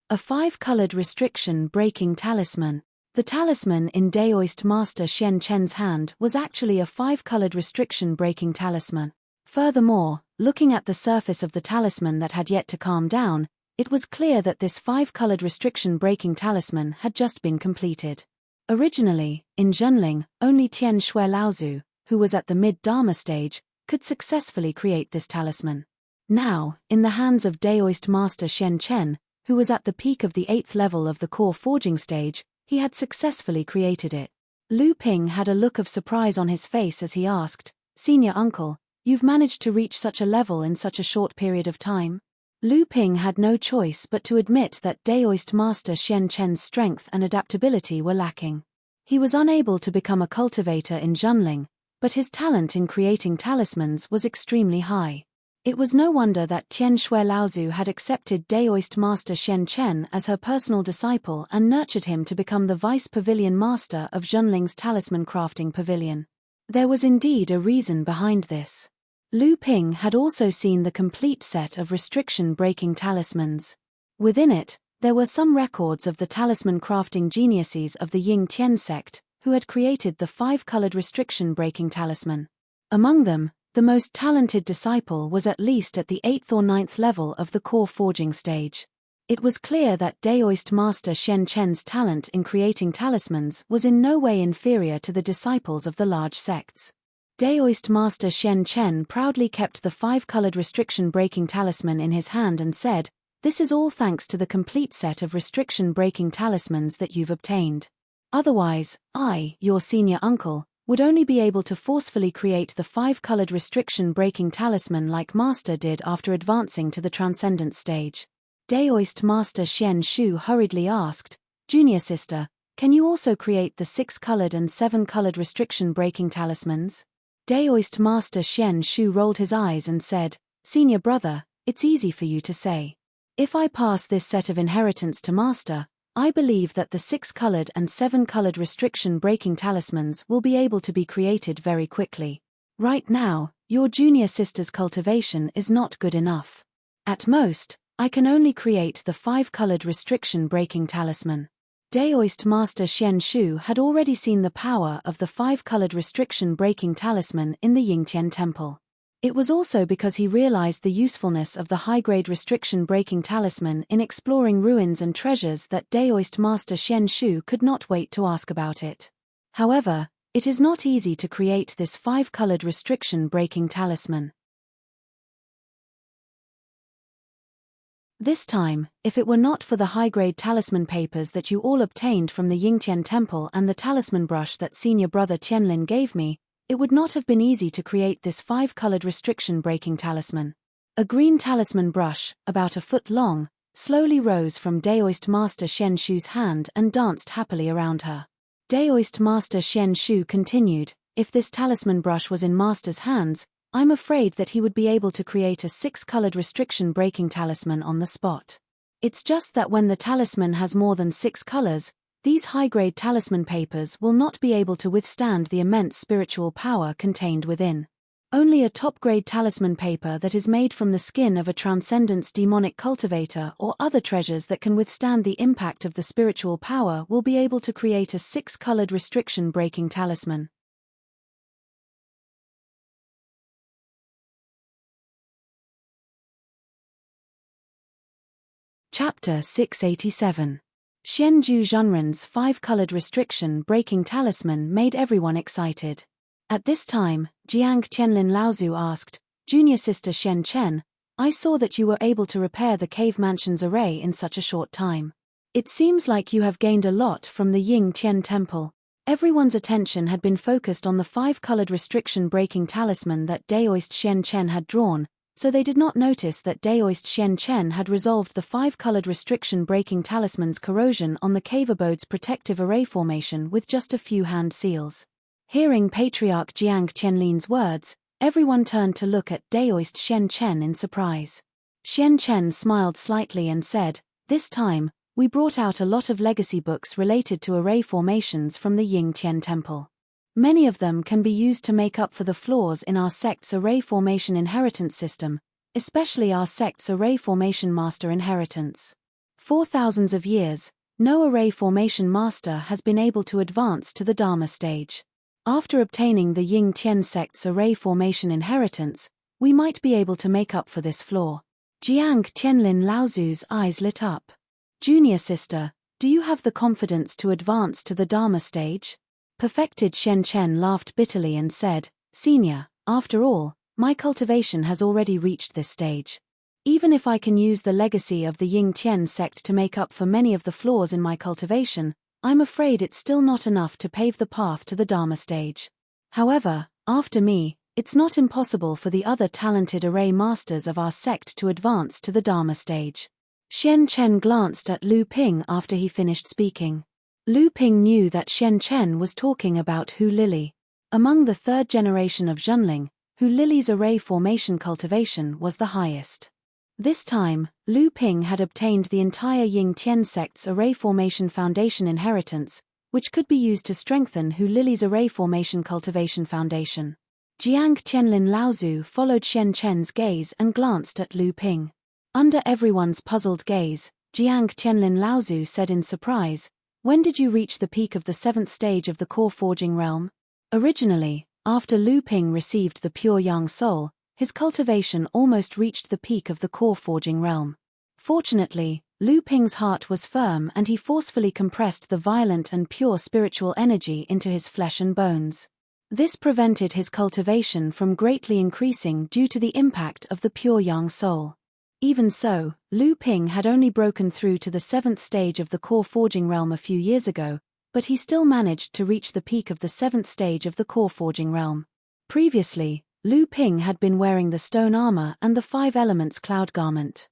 A 5-colored restriction-breaking talisman. The talisman in Daoist Master Shen Chen's hand was actually a 5-colored restriction-breaking talisman. Furthermore, looking at the surface of the talisman that had yet to calm down, it was clear that this 5-colored restriction-breaking talisman had just been completed. Originally, in Junling, only Tian Shui Laozu, who was at the mid-Dharma stage, could successfully create this talisman. Now, in the hands of Daoist Master Shen Chen, who was at the peak of the 8th level of the core forging stage, he had successfully created it. Lu Ping had a look of surprise on his face as he asked, "Senior uncle, you've managed to reach such a level in such a short period of time?" Lu Ping had no choice but to admit that Daoist Master Xian Chen's strength and adaptability were lacking. He was unable to become a cultivator in Junling, but his talent in creating talismans was extremely high. It was no wonder that Tian Shui Laozu had accepted Daoist Master Xian Chen as her personal disciple and nurtured him to become the vice pavilion master of Junling's talisman crafting pavilion. There was indeed a reason behind this. Lu Ping had also seen the complete set of restriction-breaking talismans. Within it, there were some records of the talisman crafting geniuses of the Ying Tian sect, who had created the 5-colored restriction-breaking talisman. Among them, the most talented disciple was at least at the 8th or 9th level of the core forging stage. It was clear that Daoist Master Xian Chen's talent in creating talismans was in no way inferior to the disciples of the large sects. Daoist Master Xian Chen proudly kept the 5-colored restriction-breaking talisman in his hand and said, "This is all thanks to the complete set of restriction-breaking talismans that you've obtained. Otherwise, I, your senior uncle, would only be able to forcefully create the 5-colored restriction-breaking talisman like Master did after advancing to the transcendent stage." Daoist Master Xian Shu hurriedly asked, "Junior sister, can you also create the 6-colored and 7-colored restriction-breaking talismans?" Daoist Master Xian Shu rolled his eyes and said, "Senior brother, it's easy for you to say. If I pass this set of inheritance to Master, I believe that the 6-colored and 7-colored restriction-breaking talismans will be able to be created very quickly. Right now, your junior sister's cultivation is not good enough. At most, I can only create the 5-colored restriction-breaking talisman." Daoist Master Xian Shu had already seen the power of the 5-colored restriction-breaking talisman in the Yingtian Temple. It was also because he realized the usefulness of the high-grade restriction-breaking talisman in exploring ruins and treasures that Daoist Master Xian Shu could not wait to ask about it. However, it is not easy to create this 5-colored restriction-breaking talisman. This time, if it were not for the high-grade talisman papers that you all obtained from the Yingtian Temple and the talisman brush that senior brother Tianlin gave me, it would not have been easy to create this 5-colored restriction-breaking talisman. A green talisman brush, about a foot long, slowly rose from Daoist Master Xian Shu's hand and danced happily around her. Daoist Master Xian Shu continued, "If this talisman brush was in Master's hands, I'm afraid that he would be able to create a 6-colored restriction-breaking talisman on the spot. It's just that when the talisman has more than 6 colors, these high-grade talisman papers will not be able to withstand the immense spiritual power contained within. Only a top-grade talisman paper that is made from the skin of a transcendence demonic cultivator or other treasures that can withstand the impact of the spiritual power will be able to create a 6-colored restriction-breaking talisman." Chapter 687. Xianju Zhenren's 5-colored restriction-breaking talisman made everyone excited. At this time, Jiang Tianlin Laozu asked, "Junior sister Xian Chen, I saw that you were able to repair the cave mansion's array in such a short time. It seems like you have gained a lot from the Ying Tian Temple." Everyone's attention had been focused on the 5-colored restriction-breaking talisman that Daoist Xian Chen had drawn, so they did not notice that Daoist Xian Chen had resolved the 5-colored restriction-breaking talisman's corrosion on the cave abode's protective array formation with just a few hand seals. Hearing Patriarch Jiang Tianlin's words, everyone turned to look at Daoist Xian Chen in surprise. Xian Chen smiled slightly and said, "This time, we brought out a lot of legacy books related to array formations from the Ying Tian Temple. Many of them can be used to make up for the flaws in our sect's array formation inheritance system, especially our sect's array formation master inheritance. For thousands of years, no array formation master has been able to advance to the Dharma stage. After obtaining the Ying Tian sect's array formation inheritance, we might be able to make up for this flaw." Jiang Tianlin Laozu's eyes lit up. "Junior sister, do you have the confidence to advance to the Dharma stage?" Perfected Xian Chen laughed bitterly and said, "Senior, after all, my cultivation has already reached this stage. Even if I can use the legacy of the Ying Tian sect to make up for many of the flaws in my cultivation, I'm afraid it's still not enough to pave the path to the Dharma stage. However, after me, it's not impossible for the other talented array masters of our sect to advance to the Dharma stage. Xian Chen glanced at Lu Ping after he finished speaking. Lu Ping knew that Xian Chen was talking about Hu Lili. Among the third generation of Zhenling, Hu Lili's array formation cultivation was the highest. This time, Lu Ping had obtained the entire Ying Tian sect's array formation foundation inheritance, which could be used to strengthen Hu Lili's array formation cultivation foundation. Jiang Tianlin Laozu followed Xian Chen's gaze and glanced at Lu Ping. Under everyone's puzzled gaze, Jiang Tianlin Laozu said in surprise, "When did you reach the peak of the 7th stage of the core forging realm?" Originally, after Lu Ping received the pure Yang soul, his cultivation almost reached the peak of the core forging realm. Fortunately, Lu Ping's heart was firm and he forcefully compressed the violent and pure spiritual energy into his flesh and bones. This prevented his cultivation from greatly increasing due to the impact of the pure Yang soul. Even so, Lu Ping had only broken through to the 7th stage of the core forging realm a few years ago, but he still managed to reach the peak of the 7th stage of the core forging realm. Previously, Lu Ping had been wearing the stone armor and the 5 elements cloud garment.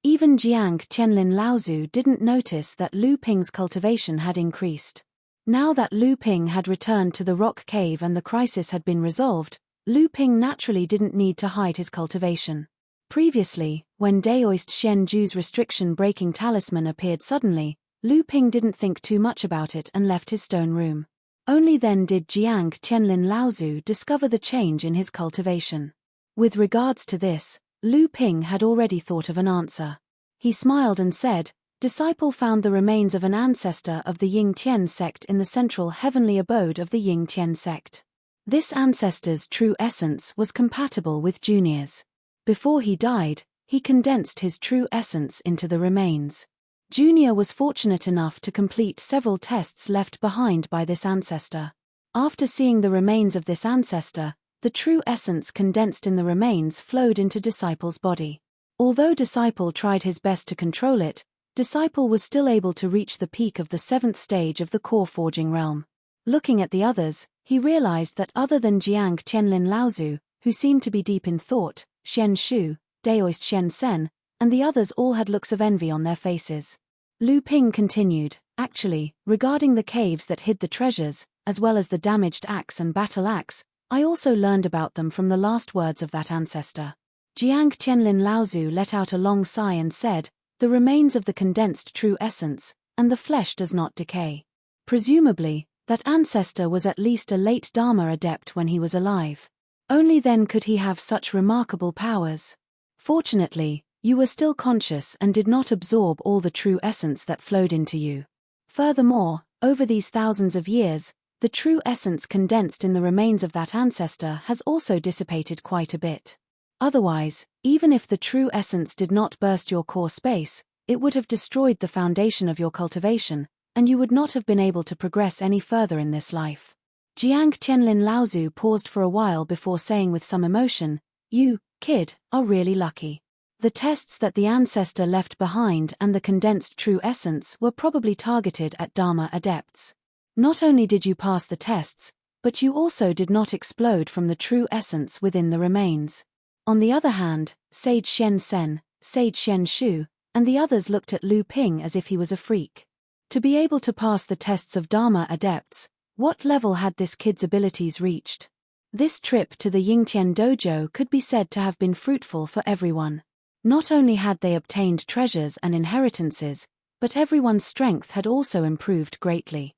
Even Jiang Tianlin Laozu didn't notice that Lu Ping's cultivation had increased. Now that Lu Ping had returned to the rock cave and the crisis had been resolved, Lu Ping naturally didn't need to hide his cultivation. Previously, when Daoist Shen Ju's restriction-breaking talisman appeared suddenly, Lu Ping didn't think too much about it and left his stone room. Only then did Jiang Tianlin Laozu discover the change in his cultivation. With regards to this, Lu Ping had already thought of an answer. He smiled and said, "Disciple found the remains of an ancestor of the Ying Tian sect in the central heavenly abode of the Ying Tian sect. This ancestor's true essence was compatible with Junior's. Before he died, he condensed his true essence into the remains. Junior was fortunate enough to complete several tests left behind by this ancestor. After seeing the remains of this ancestor, the true essence condensed in the remains flowed into Disciple's body. Although Disciple tried his best to control it, Disciple was still able to reach the peak of the 7th stage of the core forging realm. Looking at the others, he realized that other than Jiang Tianlin Laozu, who seemed to be deep in thought, Shen Shu, Daoist Shen Sen, and the others all had looks of envy on their faces. Lu Ping continued, "Actually, regarding the caves that hid the treasures, as well as the damaged axe and battle axe, I also learned about them from the last words of that ancestor." Jiang Tianlin Laozu let out a long sigh and said, "The remains of the condensed true essence, and the flesh does not decay. Presumably, that ancestor was at least a late Dharma adept when he was alive. Only then could he have such remarkable powers. Fortunately, you were still conscious and did not absorb all the true essence that flowed into you. Furthermore, over these thousands of years, the true essence condensed in the remains of that ancestor has also dissipated quite a bit. Otherwise, even if the true essence did not burst your core space, it would have destroyed the foundation of your cultivation, and you would not have been able to progress any further in this life." Jiang Tianlin Laozu paused for a while before saying with some emotion, "You, kid, are really lucky. The tests that the ancestor left behind and the condensed true essence were probably targeted at Dharma adepts. Not only did you pass the tests, but you also did not explode from the true essence within the remains." On the other hand, Sage Shen Sen, Sage Shen Shu, and the others looked at Lu Ping as if he was a freak. To be able to pass the tests of Dharma adepts, what level had this kid's abilities reached? This trip to the Yingtian dojo could be said to have been fruitful for everyone. Not only had they obtained treasures and inheritances, but everyone's strength had also improved greatly.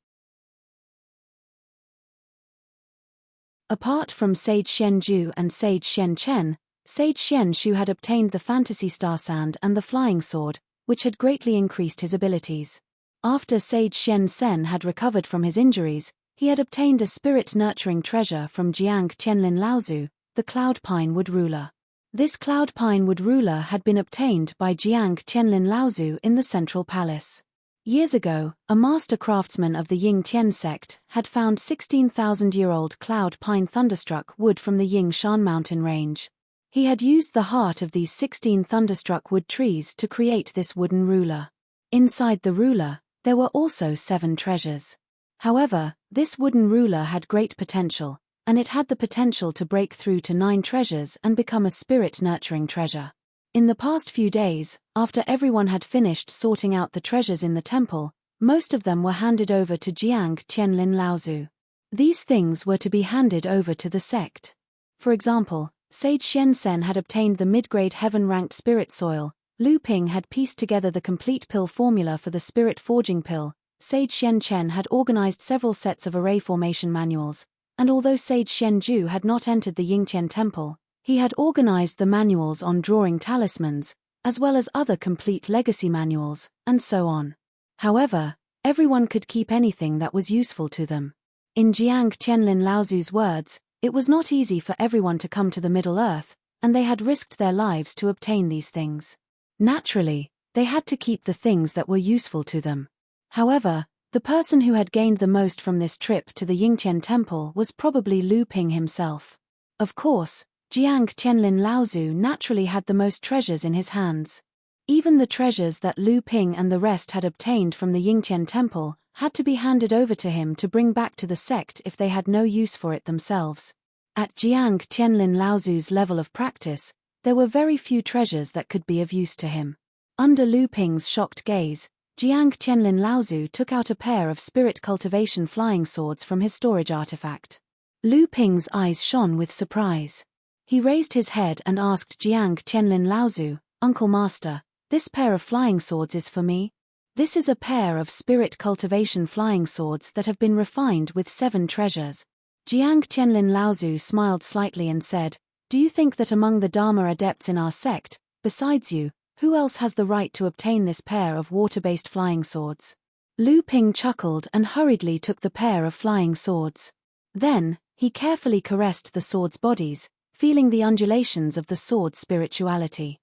Apart from Sage Shen Ju and Sage Shen Chen, Sage Shen Shu had obtained the Fantasy Star Sand and the Flying Sword, which had greatly increased his abilities. After Sage Shen Sen had recovered from his injuries, he had obtained a spirit-nurturing treasure from Jiang Tianlin Laozu, the Cloud Pine Wood Ruler. This Cloud Pine Wood Ruler had been obtained by Jiang Tianlin Laozu in the Central Palace. Years ago, a master craftsman of the Ying Tian sect had found 16,000-year-old cloud pine thunderstruck wood from the Ying Shan mountain range. He had used the heart of these 16 thunderstruck wood trees to create this wooden ruler. Inside the ruler, there were also 7 treasures. However, this wooden ruler had great potential, and it had the potential to break through to 9 treasures and become a spirit-nurturing treasure. In the past few days, after everyone had finished sorting out the treasures in the temple, most of them were handed over to Jiang Qianlin Laozu. These things were to be handed over to the sect. For example, Sage Xian Sen had obtained the mid-grade heaven-ranked spirit soil, Lu Ping had pieced together the complete pill formula for the spirit forging pill, Sage Xian Chen had organized several sets of array formation manuals, and although Sage Xian Ju had not entered the Yingtian temple, he had organized the manuals on drawing talismans, as well as other complete legacy manuals, and so on. However, everyone could keep anything that was useful to them. In Jiang Qianlin Laozu's words, it was not easy for everyone to come to the Middle Earth, and they had risked their lives to obtain these things. Naturally, they had to keep the things that were useful to them. However, the person who had gained the most from this trip to the Yingtian temple was probably Lu Ping himself. Of course, Jiang Qianlin Laozu naturally had the most treasures in his hands. Even the treasures that Lu Ping and the rest had obtained from the Yingtian temple had to be handed over to him to bring back to the sect if they had no use for it themselves. At Jiang Qianlin Laozu's level of practice, there were very few treasures that could be of use to him. Under Lu Ping's shocked gaze, Jiang Qianlin Laozu took out a pair of spirit cultivation flying swords from his storage artifact. Lu Ping's eyes shone with surprise. He raised his head and asked Jiang Qianlin Laozu, "Uncle Master, this pair of flying swords is for me?" This is a pair of spirit cultivation flying swords that have been refined with 7 treasures. Jiang Qianlin Laozu smiled slightly and said, "Do you think that among the Dharma adepts in our sect, besides you, who else has the right to obtain this pair of water-based flying swords?" Lu Ping chuckled and hurriedly took the pair of flying swords. Then, he carefully caressed the swords' bodies, feeling the undulations of the sword's spirituality.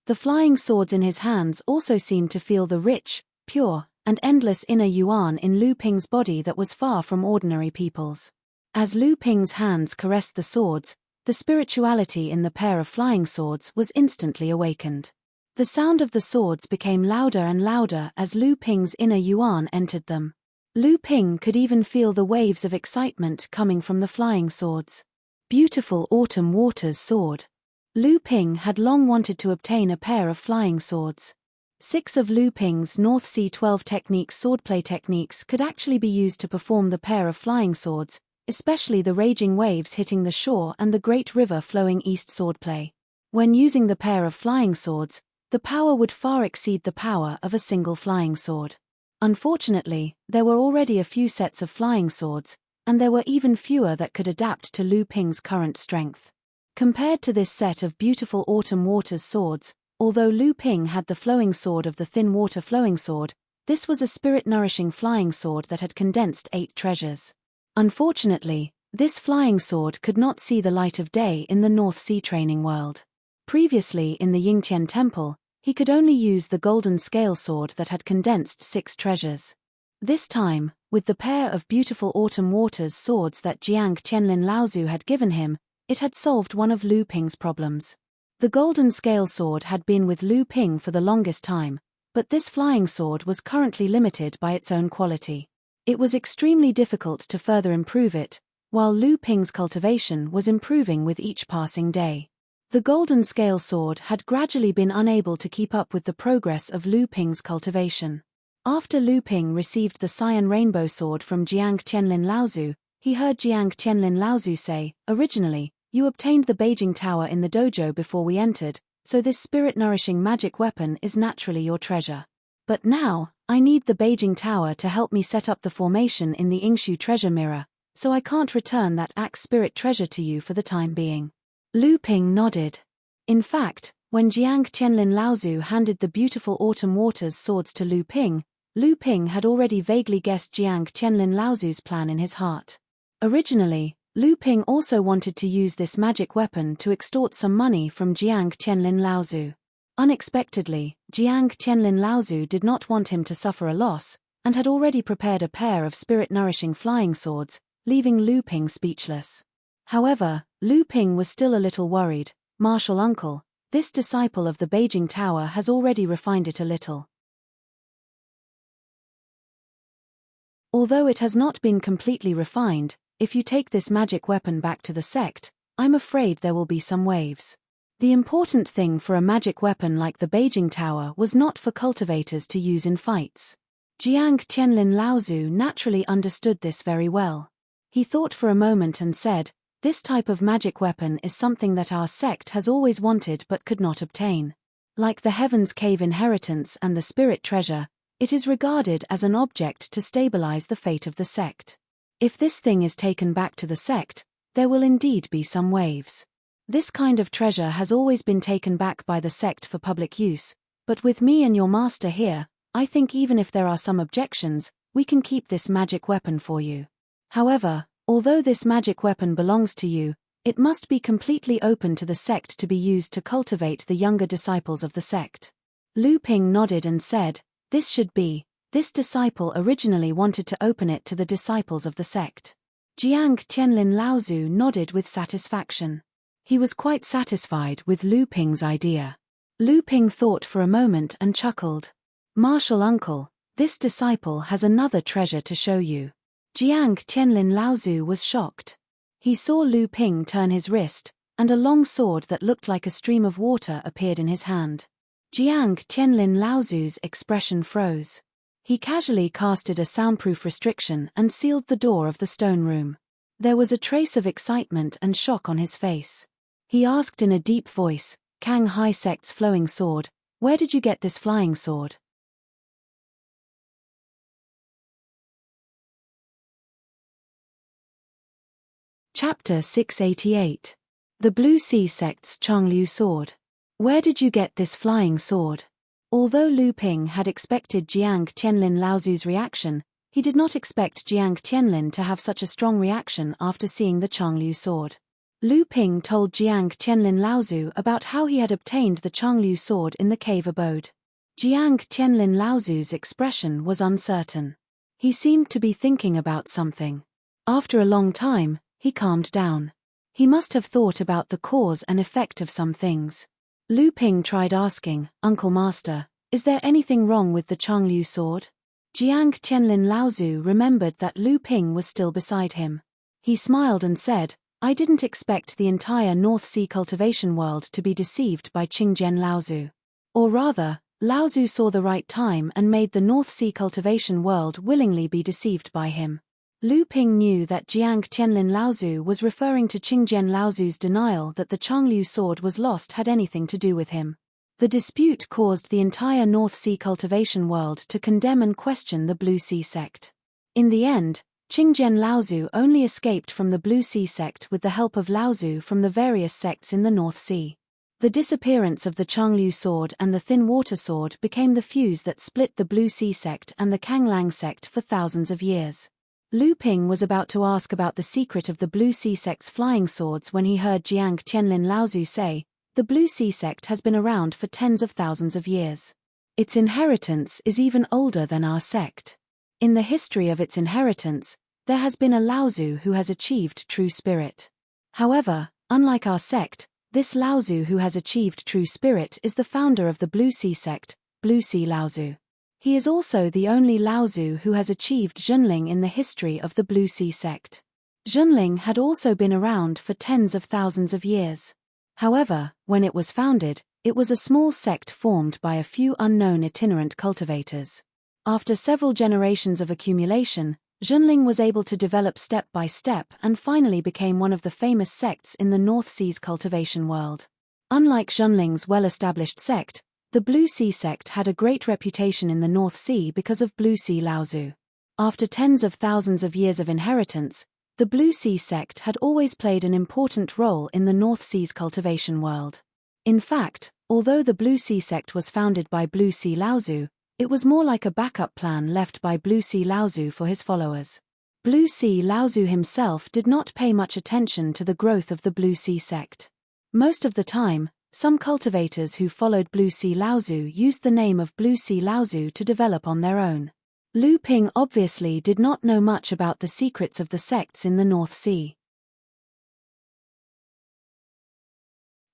The flying swords in his hands also seemed to feel the rich, pure, and endless inner yuan in Lu Ping's body that was far from ordinary people's. As Lu Ping's hands caressed the swords, the spirituality in the pair of flying swords was instantly awakened. The sound of the swords became louder and louder as Lu Ping's inner yuan entered them. Lu Ping could even feel the waves of excitement coming from the flying swords. Beautiful autumn waters sword. Lu Ping had long wanted to obtain a pair of flying swords. 6 of Lu Ping's North Sea 12 techniques swordplay techniques could actually be used to perform the pair of flying swords, especially the raging waves hitting the shore and the great river flowing east swordplay. When using the pair of flying swords, the power would far exceed the power of a single flying sword. Unfortunately, there were already a few sets of flying swords, and there were even fewer that could adapt to Lu Ping's current strength. Compared to this set of beautiful autumn waters swords, although Lu Ping had the flowing sword of the thin water flowing sword, this was a spirit-nourishing flying sword that had condensed 8 treasures. Unfortunately, this flying sword could not see the light of day in the North Sea training world. Previously in the Yingtian temple, he could only use the golden scale sword that had condensed 6 treasures. This time, with the pair of beautiful autumn waters swords that Jiang Qianlin Laozu had given him, it had solved one of Lu Ping's problems. The golden scale sword had been with Lu Ping for the longest time, but this flying sword was currently limited by its own quality. It was extremely difficult to further improve it, while Lu Ping's cultivation was improving with each passing day. The golden scale sword had gradually been unable to keep up with the progress of Lu Ping's cultivation. After Lu Ping received the cyan rainbow sword from Jiang Qianlin Laozu, he heard Jiang Qianlin Laozu say, "Originally, you obtained the Beijing Tower in the dojo before we entered, so this spirit-nourishing magic weapon is naturally your treasure. But now, I need the Beijing Tower to help me set up the formation in the Yingshu treasure mirror, so I can't return that axe spirit treasure to you for the time being." Lu Ping nodded. In fact, when Jiang Qianlin Laozu handed the beautiful autumn waters swords to Lu Ping had already vaguely guessed Jiang Qianlin Laozu's plan in his heart. Originally, Lu Ping also wanted to use this magic weapon to extort some money from Jiang Qianlin Laozu. Unexpectedly, Jiang Tianlin Laozu did not want him to suffer a loss, and had already prepared a pair of spirit-nourishing flying swords, leaving Lu Ping speechless. However, Lu Ping was still a little worried. "Martial uncle, this disciple of the Beijing Tower has already refined it a little. Although it has not been completely refined, if you take this magic weapon back to the sect, I'm afraid there will be some waves." The important thing for a magic weapon like the Beijing Tower was not for cultivators to use in fights. Jiang Tianlin Laozu naturally understood this very well. He thought for a moment and said, "This type of magic weapon is something that our sect has always wanted but could not obtain. Like the Heaven's Cave inheritance and the Spirit Treasure, it is regarded as an object to stabilize the fate of the sect. If this thing is taken back to the sect, there will indeed be some waves. This kind of treasure has always been taken back by the sect for public use, but with me and your master here, I think even if there are some objections, we can keep this magic weapon for you. However, although this magic weapon belongs to you, it must be completely open to the sect to be used to cultivate the younger disciples of the sect." Lu Ping nodded and said, This disciple originally wanted to open it to the disciples of the sect." Jiang Tianlin Laozu nodded with satisfaction. He was quite satisfied with Lu Ping's idea. Lu Ping thought for a moment and chuckled. "Martial uncle, this disciple has another treasure to show you." Jiang Tianlin Laozu was shocked. He saw Lu Ping turn his wrist, and a long sword that looked like a stream of water appeared in his hand. Jiang Tianlin Laozu's expression froze. He casually casted a soundproof restriction and sealed the door of the stone room. There was a trace of excitement and shock on his face. He asked in a deep voice, "Kang Hai Sect's flowing sword, where did you get this flying sword?" Chapter 688. The Blue Sea Sect's Changliu Sword. Where did you get this flying sword? Although Lu Ping had expected Jiang Tianlin Laozu's reaction, he did not expect Jiang Tianlin to have such a strong reaction after seeing the Changliu sword. Lu Ping told Jiang Tianlin Laozu about how he had obtained the Changliu sword in the cave abode. Jiang Tianlin Laozu's expression was uncertain. He seemed to be thinking about something. After a long time, he calmed down. He must have thought about the cause and effect of some things. Lu Ping tried asking, "Uncle Master, is there anything wrong with the Changliu sword?" Jiang Tianlin Laozu remembered that Lu Ping was still beside him. He smiled and said, "I didn't expect the entire North Sea cultivation world to be deceived by Qingjian Laozu. Or rather, Laozu saw the right time and made the North Sea cultivation world willingly be deceived by him." Lu Ping knew that Jiang Tianlin Laozu was referring to Qingjian Laozu's denial that the Changliu sword was lost had anything to do with him. The dispute caused the entire North Sea cultivation world to condemn and question the Blue Sea sect. In the end, Qingjian Laozu only escaped from the Blue Sea sect with the help of Laozu from the various sects in the North Sea. The disappearance of the Changliu sword and the thin water sword became the fuse that split the Blue Sea sect and the Kanglang sect for thousands of years. Lu Ping was about to ask about the secret of the Blue Sea sect's flying swords when he heard Jiang Tianlin Laozu say, "The Blue Sea sect has been around for tens of thousands of years. Its inheritance is even older than our sect. In the history of its inheritance, there has been a Laozu who has achieved true spirit. However, unlike our sect, this Laozu who has achieved true spirit is the founder of the Blue Sea sect, Blue Sea Laozu. He is also the only Laozu who has achieved Zhenling in the history of the Blue Sea sect. Zhenling had also been around for tens of thousands of years. However, when it was founded, it was a small sect formed by a few unknown itinerant cultivators. After several generations of accumulation, Zhenling was able to develop step by step and finally became one of the famous sects in the North Sea's cultivation world. Unlike Zhenling's well-established sect, the Blue Sea sect had a great reputation in the North Sea because of Blue Sea Laozu. After tens of thousands of years of inheritance, the Blue Sea sect had always played an important role in the North Sea's cultivation world. In fact, although the Blue Sea sect was founded by Blue Sea Laozu, it was more like a backup plan left by Blue Sea Laozu for his followers. Blue Sea Laozu himself did not pay much attention to the growth of the Blue Sea sect. Most of the time, Some cultivators who followed Blue Sea Laozu used the name of Blue Sea Laozu to develop on their own. Lu Ping obviously did not know much about the secrets of the sects in the North Sea.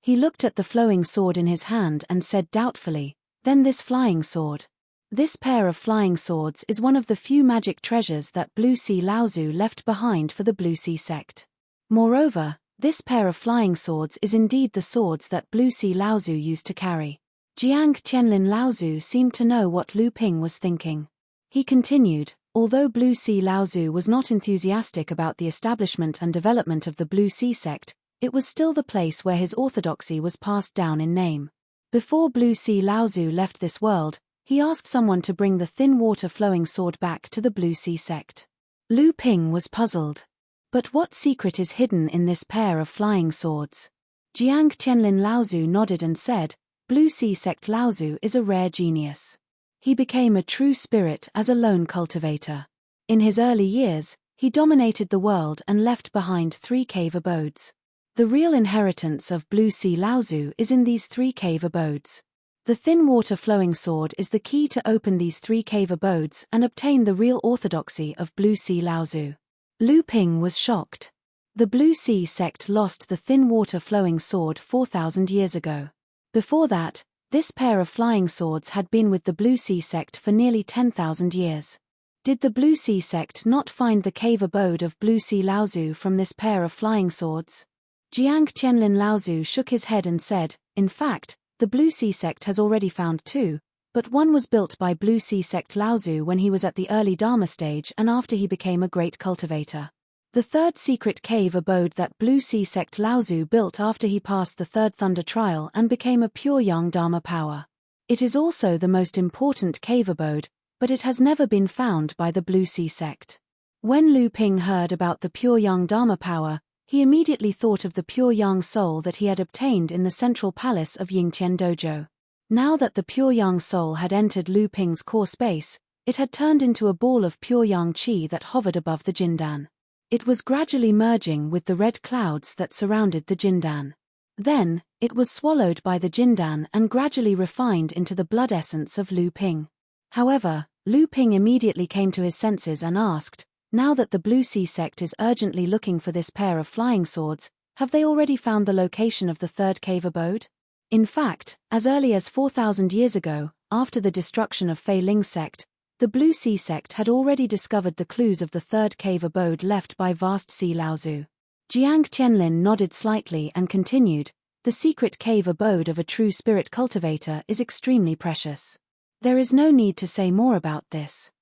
He looked at the flowing sword in his hand and said doubtfully, "Then this flying sword. This pair of flying swords is one of the few magic treasures that Blue Sea Laozu left behind for the Blue Sea sect. Moreover, this pair of flying swords is indeed the swords that Blue Sea Laozu used to carry." Jiang Qianlin Laozu seemed to know what Lu Ping was thinking. He continued, "Although Blue Sea Laozu was not enthusiastic about the establishment and development of the Blue Sea sect, it was still the place where his orthodoxy was passed down in name. Before Blue Sea Laozu left this world, he asked someone to bring the thin water flowing sword back to the Blue Sea sect." Lu Ping was puzzled. But what secret is hidden in this pair of flying swords? Jiang Qianlin Laozu nodded and said, "Blue Sea sect Laozu is a rare genius. He became a true spirit as a lone cultivator. In his early years, he dominated the world and left behind 3 cave abodes. The real inheritance of Blue Sea Laozu is in these 3 cave abodes. The thin water flowing sword is the key to open these 3 cave abodes and obtain the real orthodoxy of Blue Sea Laozu." Lu Ping was shocked. The Blue Sea sect lost the thin water flowing sword 4,000 years ago. Before that, this pair of flying swords had been with the Blue Sea sect for nearly 10,000 years. Did the Blue Sea sect not find the cave abode of Blue Sea Laozu from this pair of flying swords? Jiang Qianlin Laozu shook his head and said, "In fact, the Blue Sea sect has already found 2, but one was built by Blue Sea sect Laozu when he was at the early Dharma stage and after he became a great cultivator. The 3rd secret cave abode that Blue Sea sect Laozu built after he passed the 3rd Thunder trial and became a pure Yang Dharma power. It is also the most important cave abode, but it has never been found by the Blue Sea sect." When Lu Ping heard about the pure Yang Dharma power, he immediately thought of the pure Yang soul that he had obtained in the central palace of Yingtian Dojo. Now that the pure Yang soul had entered Lu Ping's core space, it had turned into a ball of pure Yang qi that hovered above the Jindan. It was gradually merging with the red clouds that surrounded the Jindan. Then, it was swallowed by the Jindan and gradually refined into the blood essence of Lu Ping. However, Lu Ping immediately came to his senses and asked, "Now that the Blue Sea sect is urgently looking for this pair of flying swords, have they already found the location of the 3rd cave abode?" In fact, as early as 4,000 years ago, after the destruction of Fei Ling sect, the Blue Sea sect had already discovered the clues of the 3rd cave abode left by Vast Sea Laozu. Jiang Qianlin nodded slightly and continued, "The secret cave abode of a true spirit cultivator is extremely precious. There is no need to say more about this."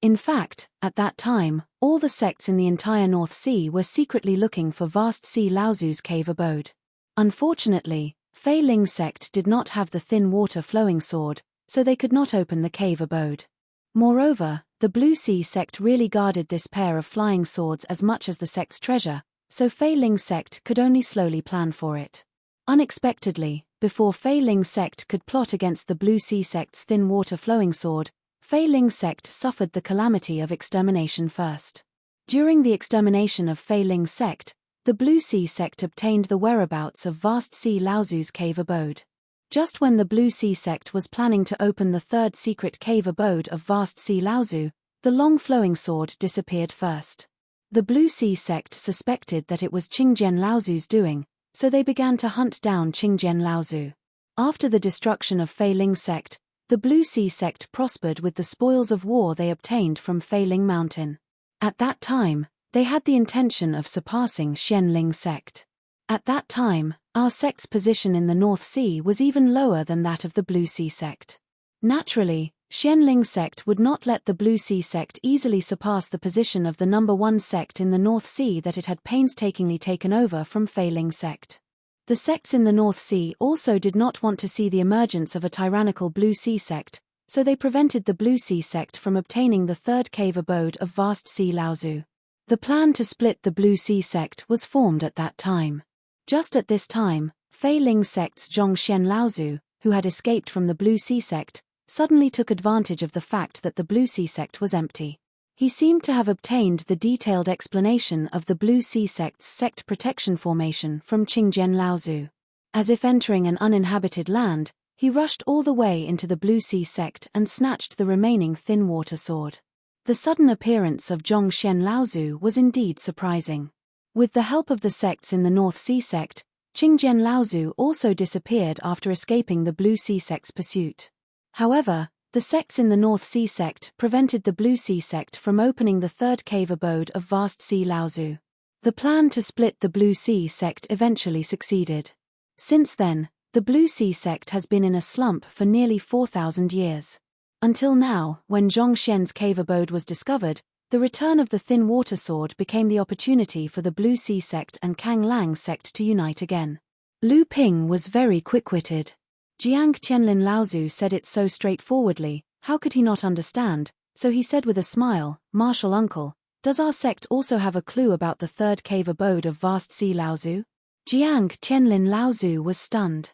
In fact, at that time, all the sects in the entire North Sea were secretly looking for Vast Sea Laozu's cave abode. Unfortunately, Fei Ling sect did not have the thin water flowing sword, so they could not open the cave abode. Moreover, the Blue Sea sect really guarded this pair of flying swords as much as the sect's treasure, so Fei Ling sect could only slowly plan for it. Unexpectedly, before Fei Ling sect could plot against the Blue Sea sect's thin water flowing sword, Fei Ling sect suffered the calamity of extermination first. During the extermination of Fei Ling sect, the Blue Sea sect obtained the whereabouts of Vast Sea Laozu's cave abode. Just when the Blue Sea sect was planning to open the 3rd secret cave abode of Vast Sea Laozu, the long flowing sword disappeared first. The Blue Sea sect suspected that it was Qingjian Laozu's doing, so they began to hunt down Qingjian Laozu. After the destruction of Fei Ling sect, the Blue Sea sect prospered with the spoils of war they obtained from Fei Ling Mountain. At that time, they had the intention of surpassing Xianling sect. At that time, our sect's position in the North Sea was even lower than that of the Blue Sea sect. Naturally, Xianling sect would not let the Blue Sea sect easily surpass the position of the number 1 sect in the North Sea that it had painstakingly taken over from Fei Ling sect. The sects in the North Sea also did not want to see the emergence of a tyrannical Blue Sea sect, so they prevented the Blue Sea sect from obtaining the 3rd cave abode of Vast Sea Laozu. The plan to split the Blue Sea sect was formed at that time. Just at this time, Fei Ling sect's Zhongxian Laozu, who had escaped from the Blue Sea sect, suddenly took advantage of the fact that the Blue Sea sect was empty. He seemed to have obtained the detailed explanation of the Blue Sea sect's sect protection formation from Qingjian Laozu. As if entering an uninhabited land, he rushed all the way into the Blue Sea sect and snatched the remaining thin water sword. The sudden appearance of Zhongxian Laozu was indeed surprising. With the help of the sects in the North Sea sect, Qingjian Laozu also disappeared after escaping the Blue Sea sect's pursuit. However, the sects in the North Sea sect prevented the Blue Sea sect from opening the third cave abode of Vast Sea Laozu. The plan to split the Blue Sea sect eventually succeeded. Since then, the Blue Sea sect has been in a slump for nearly 4,000 years. Until now, when Zhongxian's cave abode was discovered, the return of the thin water sword became the opportunity for the Blue Sea sect and Kang Lang sect to unite again. Lu Ping was very quick-witted. Jiang Qianlin Laozu said it so straightforwardly, how could he not understand? So he said with a smile, "Martial uncle, does our sect also have a clue about the third cave abode of Vast Sea Laozu?" Jiang Qianlin Laozu was stunned.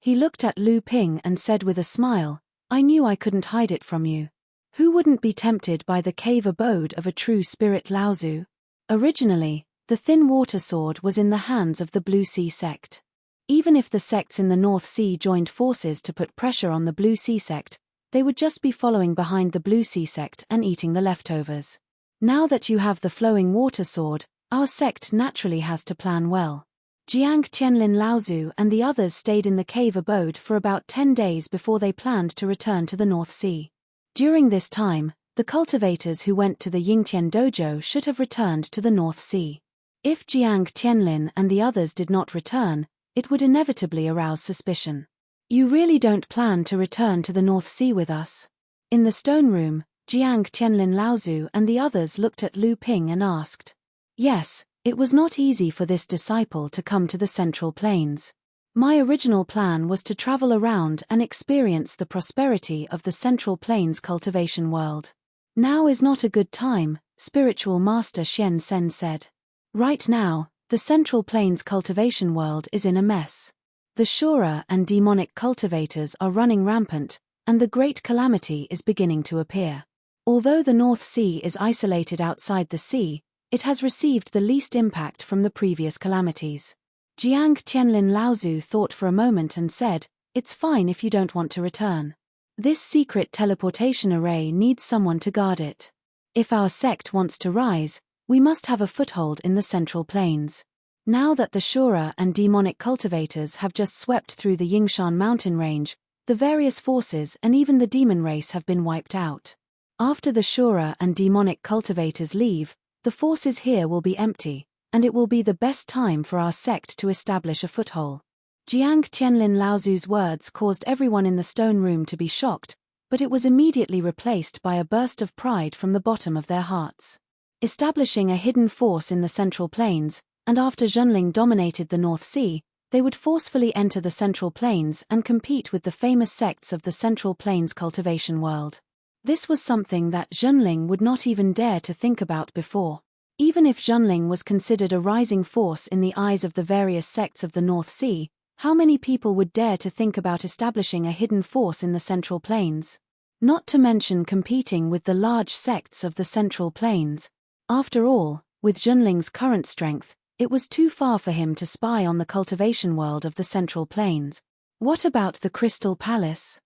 He looked at Lu Ping and said with a smile, "I knew I couldn't hide it from you. Who wouldn't be tempted by the cave abode of a true spirit Laozu?" Originally, the thin water sword was in the hands of the Blue Sea sect. Even if the sects in the North Sea joined forces to put pressure on the Blue Sea sect, they would just be following behind the Blue Sea sect and eating the leftovers. Now that you have the flowing water sword, our sect naturally has to plan well. Jiang Qianlin Laozu and the others stayed in the cave abode for about 10 days before they planned to return to the North Sea. During this time, the cultivators who went to the Yingtian dojo should have returned to the North Sea. If Jiang Qianlin and the others did not return, it would inevitably arouse suspicion. "You really don't plan to return to the North Sea with us?" In the stone room, Jiang Qianlin Laozu and the others looked at Lu Ping and asked. Yes, it was not easy for this disciple to come to the Central Plains. My original plan was to travel around and experience the prosperity of the Central Plains cultivation world. Now is not a good time, spiritual master Xian Sen said. Right now, the Central Plains cultivation world is in a mess. The Shura and demonic cultivators are running rampant, and the great calamity is beginning to appear. Although the North Sea is isolated outside the sea, it has received the least impact from the previous calamities. Jiang Qianlin Laozu thought for a moment and said, "It's fine if you don't want to return. This secret teleportation array needs someone to guard it. If our sect wants to rise, we must have a foothold in the Central Plains." Now that the Shura and demonic cultivators have just swept through the Yingshan mountain range, the various forces and even the demon race have been wiped out. After the Shura and demonic cultivators leave, the forces here will be empty, and it will be the best time for our sect to establish a foothold. Jiang Qianlin Laozu's words caused everyone in the stone room to be shocked, but it was immediately replaced by a burst of pride from the bottom of their hearts. Establishing a hidden force in the Central Plains, and after Zhenling dominated the North Sea, they would forcefully enter the Central Plains and compete with the famous sects of the Central Plains cultivation world. This was something that Zhenling would not even dare to think about before. Even if Zhenling was considered a rising force in the eyes of the various sects of the North Sea, how many people would dare to think about establishing a hidden force in the Central Plains? Not to mention competing with the large sects of the Central Plains. After all, with Zhenling's current strength, it was too far for him to spy on the cultivation world of the Central Plains. What about the Crystal Palace?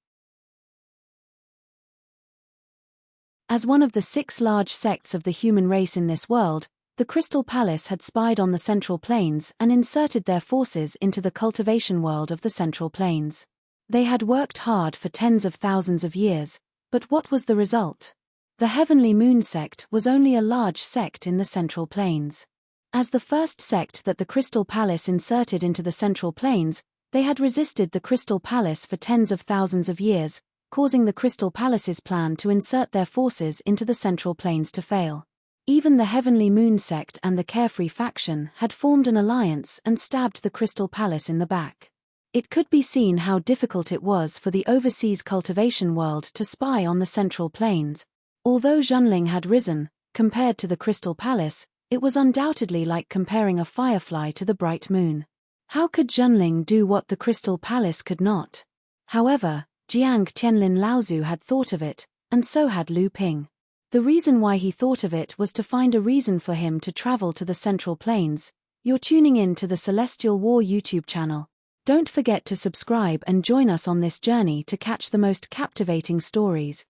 As one of the 6 large sects of the human race in this world, the Crystal Palace had spied on the Central Plains and inserted their forces into the cultivation world of the Central Plains. They had worked hard for tens of thousands of years, but what was the result? The Heavenly Moon sect was only a large sect in the Central Plains. As the first sect that the Crystal Palace inserted into the Central Plains, they had resisted the Crystal Palace for tens of thousands of years, causing the Crystal Palace's plan to insert their forces into the Central Plains to fail. Even the Heavenly Moon sect and the Carefree faction had formed an alliance and stabbed the Crystal Palace in the back. It could be seen how difficult it was for the overseas cultivation world to spy on the Central Plains. Although Zhenling had risen, compared to the Crystal Palace, it was undoubtedly like comparing a firefly to the bright moon. How could Zhenling do what the Crystal Palace could not? However, Jiang Tianlin Laozu had thought of it, and so had Lu Ping. The reason why he thought of it was to find a reason for him to travel to the Central Plains. You're tuning in to the Celestial War YouTube channel. Don't forget to subscribe and join us on this journey to catch the most captivating stories.